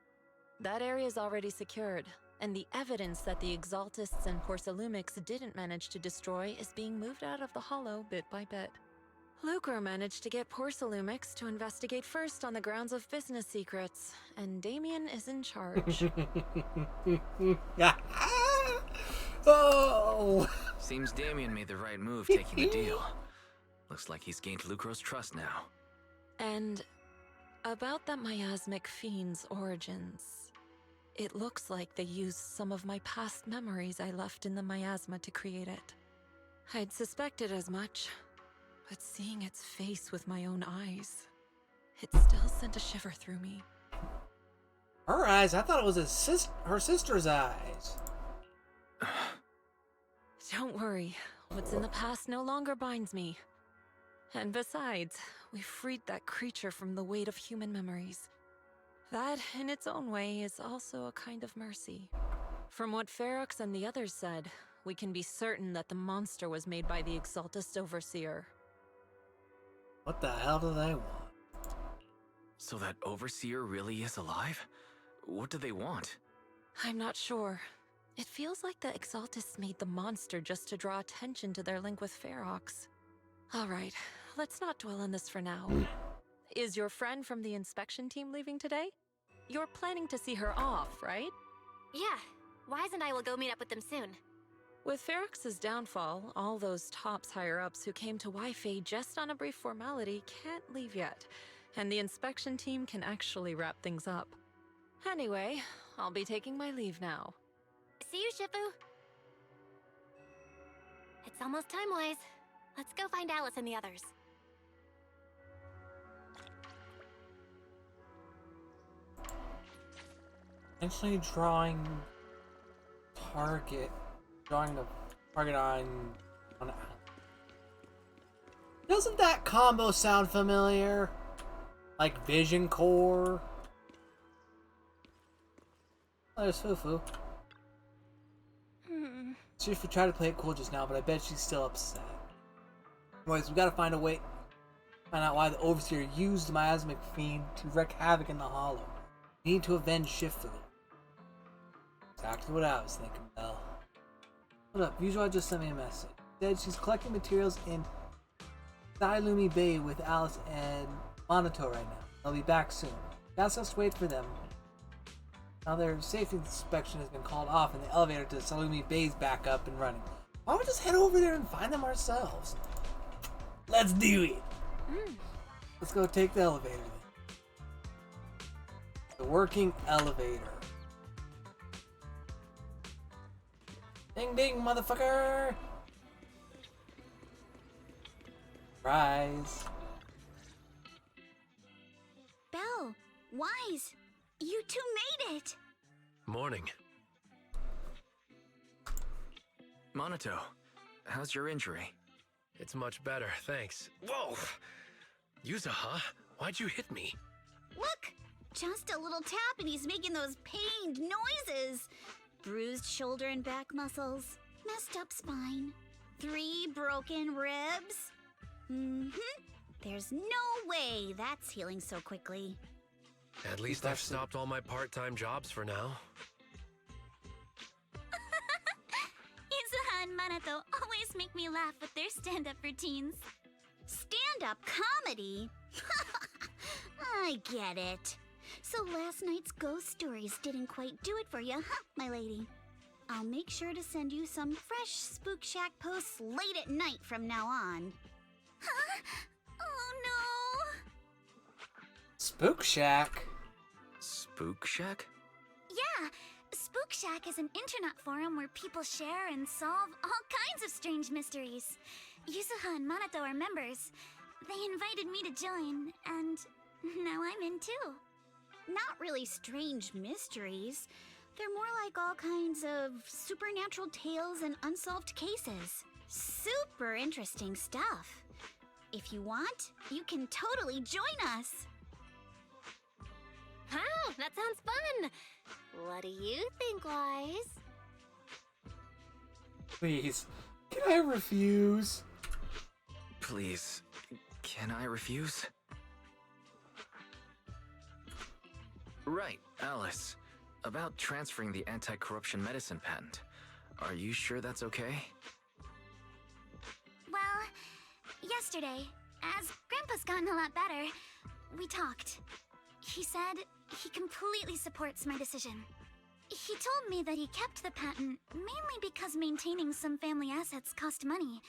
That area's already secured, and the evidence that the Exaltists and Porcelumics didn't manage to destroy is being moved out of the Hollow bit by bit. Lucre managed to get Porcelumics to investigate first on the grounds of business secrets, and Damien is in charge.
Oh!
Seems Damien made the right move taking the deal. Looks like he's gained Lucro's trust now.
And about that miasmic fiend's origins. It looks like they used some of my past memories I left in the miasma to create it. I'd suspected as much, but seeing its face with my own eyes, it still sent a shiver through me.
Her eyes? I thought it was her sister's eyes.
Don't worry, what's in the past no longer binds me. And besides, we freed that creature from the weight of human memories. That, in its own way, is also a kind of mercy. From what Ferox and the others said, we can be certain that the monster was made by the Exaltist Overseer.
What the hell do they want?
So that Overseer really is alive? What do they want?
I'm not sure. It feels like the Exaltists made the monster just to draw attention to their link with Ferox. Alright, let's not dwell on this for now. Is your friend from the inspection team leaving today? You're planning to see her off, right?
Yeah, Wise and I will go meet up with them soon.
With Ferox's downfall, all those tops higher-ups who came to Wi-Fi just on a brief formality can't leave yet, and the inspection team can actually wrap things up. Anyway, I'll be taking my leave now.
See you, Shifu. It's almost time, Wise. Let's go find Alice and the others.
Actually drawing the target on Doesn't that combo sound familiar? Like Vision Core? Oh, there's Fufu. Shifu tried to play it cool just now, but I bet she's still upset. Anyways, we gotta find a way find out why the Overseer used the miasmic fiend to wreak havoc in the Hollow. We need to avenge Shifu. Exactly what I was thinking, Belle. Hold up, Visual just sent me a message. Said she's collecting materials in Sailumi Bay with Alice and Monato right now. They'll be back soon. Guess us wait for them. Now their safety inspection has been called off and the elevator to Salumi Bay is back up and running. Why don't we just head over there and find them ourselves? Let's do it! Let's go take the elevator then. The working elevator. Ding ding, motherfucker! Rise.
Belle, Wise, you two made it!
Morning.
Monato, how's your injury?
It's much better, thanks. Whoa! Yuza, huh? Why'd you hit me?
Look! Just a little tap and he's making those pained noises. Bruised shoulder and back muscles. Messed up spine. 3 broken ribs. There's no way that's healing so quickly.
At least I've stopped all my part-time jobs for now.
Izuha and Manato always make me laugh with their stand-up routines.
Stand-up comedy? I get it. So last night's ghost stories didn't quite do it for you, huh, my lady? I'll make sure to send you some fresh Spook Shack posts late at night from now on.
Huh? Oh no!
Spook Shack?
Spook Shack?
Yeah, Spook Shack is an internet forum where people share and solve all kinds of strange mysteries. Yuzuha and Manato are members. They invited me to join, and now I'm in too.
Not really strange mysteries. They're more like all kinds of supernatural tales and unsolved cases. Super interesting stuff. If you want, you can totally join us.
Wow, that sounds fun! What do you think, Wise?
Please, can I refuse?
Please, can I refuse? Right, Alice. About transferring the anti-corruption medicine patent. Are you sure that's okay?
Well, yesterday, as Grandpa's gotten a lot better, we talked. He said he completely supports my decision. He told me that he kept the patent mainly because maintaining some family assets cost money.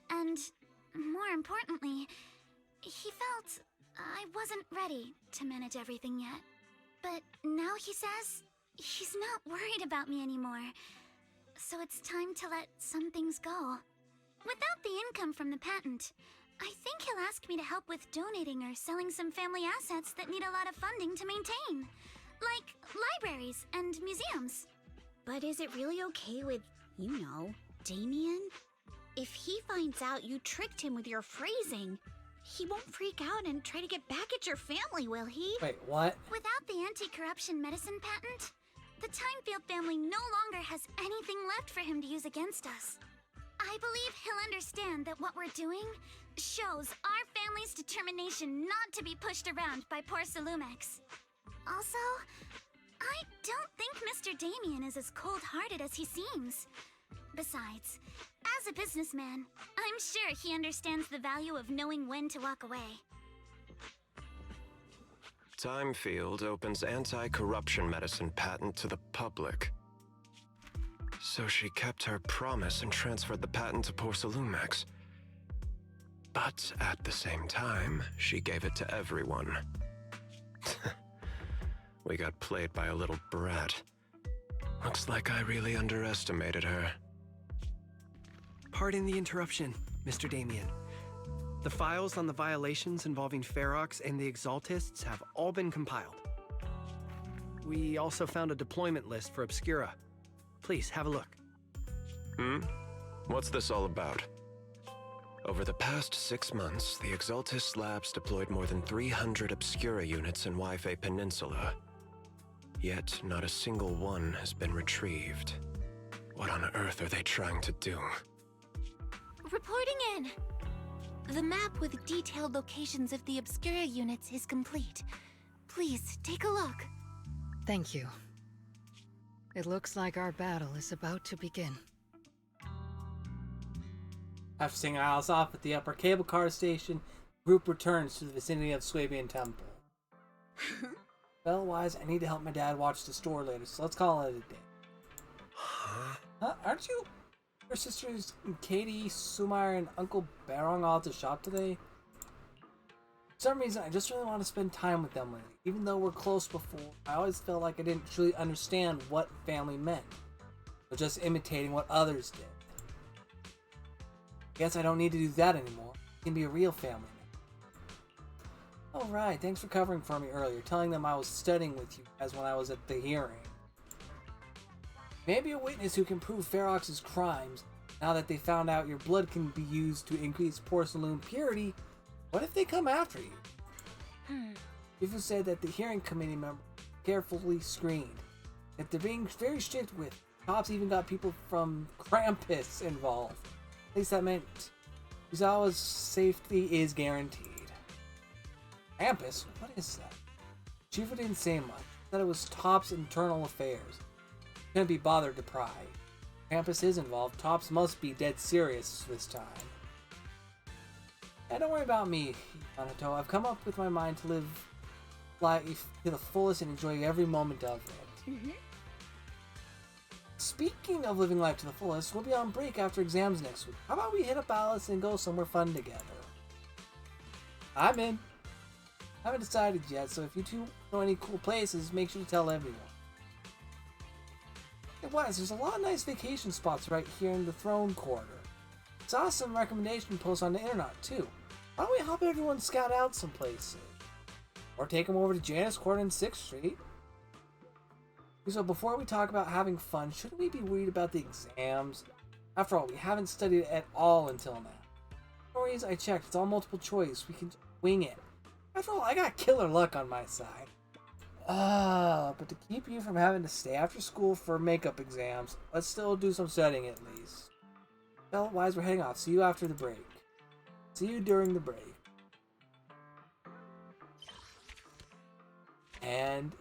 And, more importantly, he felt I wasn't ready to manage everything yet. But now he says he's not worried about me anymore. So it's time to let some things go. Without the income from the patent, I think he'll ask me to help with donating or selling some family assets that need a lot of funding to maintain. Like libraries and museums.
But is it really okay with, you know, Damien? If he finds out you tricked him with your phrasing, he won't freak out and try to get back at your family, will he?
Wait, what?
Without the anti-corruption medicine patent, the Timefield family no longer has anything left for him to use against us. I believe he'll understand that what we're doing shows our family's determination not to be pushed around by poor Salumex. Also, I don't think Mr. Damien is as cold-hearted as he seems. Besides, as a businessman, I'm sure he understands the value of knowing when to walk away.
Timefield opens anti-corruption medicine patent to the public. So she kept her promise and transferred the patent to Porcelumex. But at the same time, she gave it to everyone. We got played by a little brat. Looks like I really underestimated her.
Pardon the interruption, Mr. Damien. The files on the violations involving Ferox and the Exaltists have all been compiled. We also found a deployment list for Obscura. Please, have a look.
What's this all about? Over the past 6 months, the Exaltist Labs deployed more than 300 Obscura units in Wi-Fi Peninsula. Yet, not a single one has been retrieved. What on earth are they trying to do?
Reporting in. The map with detailed locations of the Obscura units is complete. Please, take a look.
Thank you. It looks like our battle is about to begin.
After seeing Alice off at the upper cable car station, the group returns to the vicinity of Swabian Temple. Well-wise, I need to help my dad watch the store later, so let's call it a day. Aren't you your sisters Katie, Sumire, and Uncle Barong all at the shop today? For some reason, I just really want to spend time with them lately. Even though we're close before, I always felt like I didn't truly understand what family meant, but just imitating what others did. Guess I don't need to do that anymore. I can be a real family now. Oh right, thanks for covering for me earlier, telling them I was studying with you guys when I was at the hearing. Maybe a witness who can prove Ferox's crimes, now that they found out your blood can be used to increase porcelain purity. What if they come after you? People said that the hearing committee member carefully screened. That they're being very strict with. Cops even got people from Krampus involved. At least that meant Uzawa's safety is guaranteed. Krampus? What is that? Chief didn't say much. Said it was Top's internal affairs. Couldn't be bothered to pry. Krampus is involved. Tops must be dead serious this time. Don't worry about me, Yamato. I've come up with my mind to live life to the fullest and enjoy every moment of it. Speaking of living life to the fullest, we'll be on break after exams next week. How about we hit up Alice and go somewhere fun together? I'm in. I haven't decided yet, so if you two know any cool places, make sure to tell everyone. It was. There's a lot of nice vacation spots right here in the Throne Quarter. Saw some recommendation posts on the internet too. Why don't we help everyone scout out some places? Or take them over to Janus Court and 6th Street? So before we talk about having fun, shouldn't we be worried about the exams? After all, we haven't studied at all until now. No worries, I checked. It's all multiple choice. We can wing it. After all, I got killer luck on my side. But to keep you from having to stay after school for makeup exams, let's still do some studying at least. Well, wise, we're heading off. See you after the break. See you during the break. And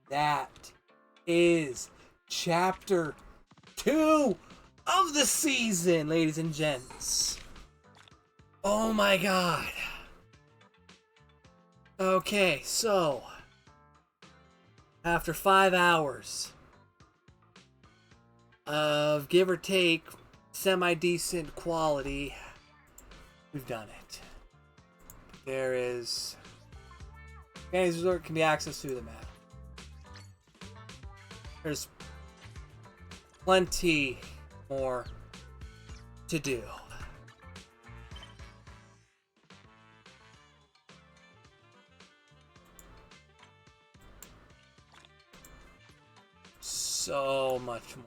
that is chapter 2 of the season, ladies and gents. Oh my god. Okay, so after 5 hours of give or take semi-decent quality, we've done it. There is Fantasy Resort can be accessed through the map. There's plenty more to do. So much more.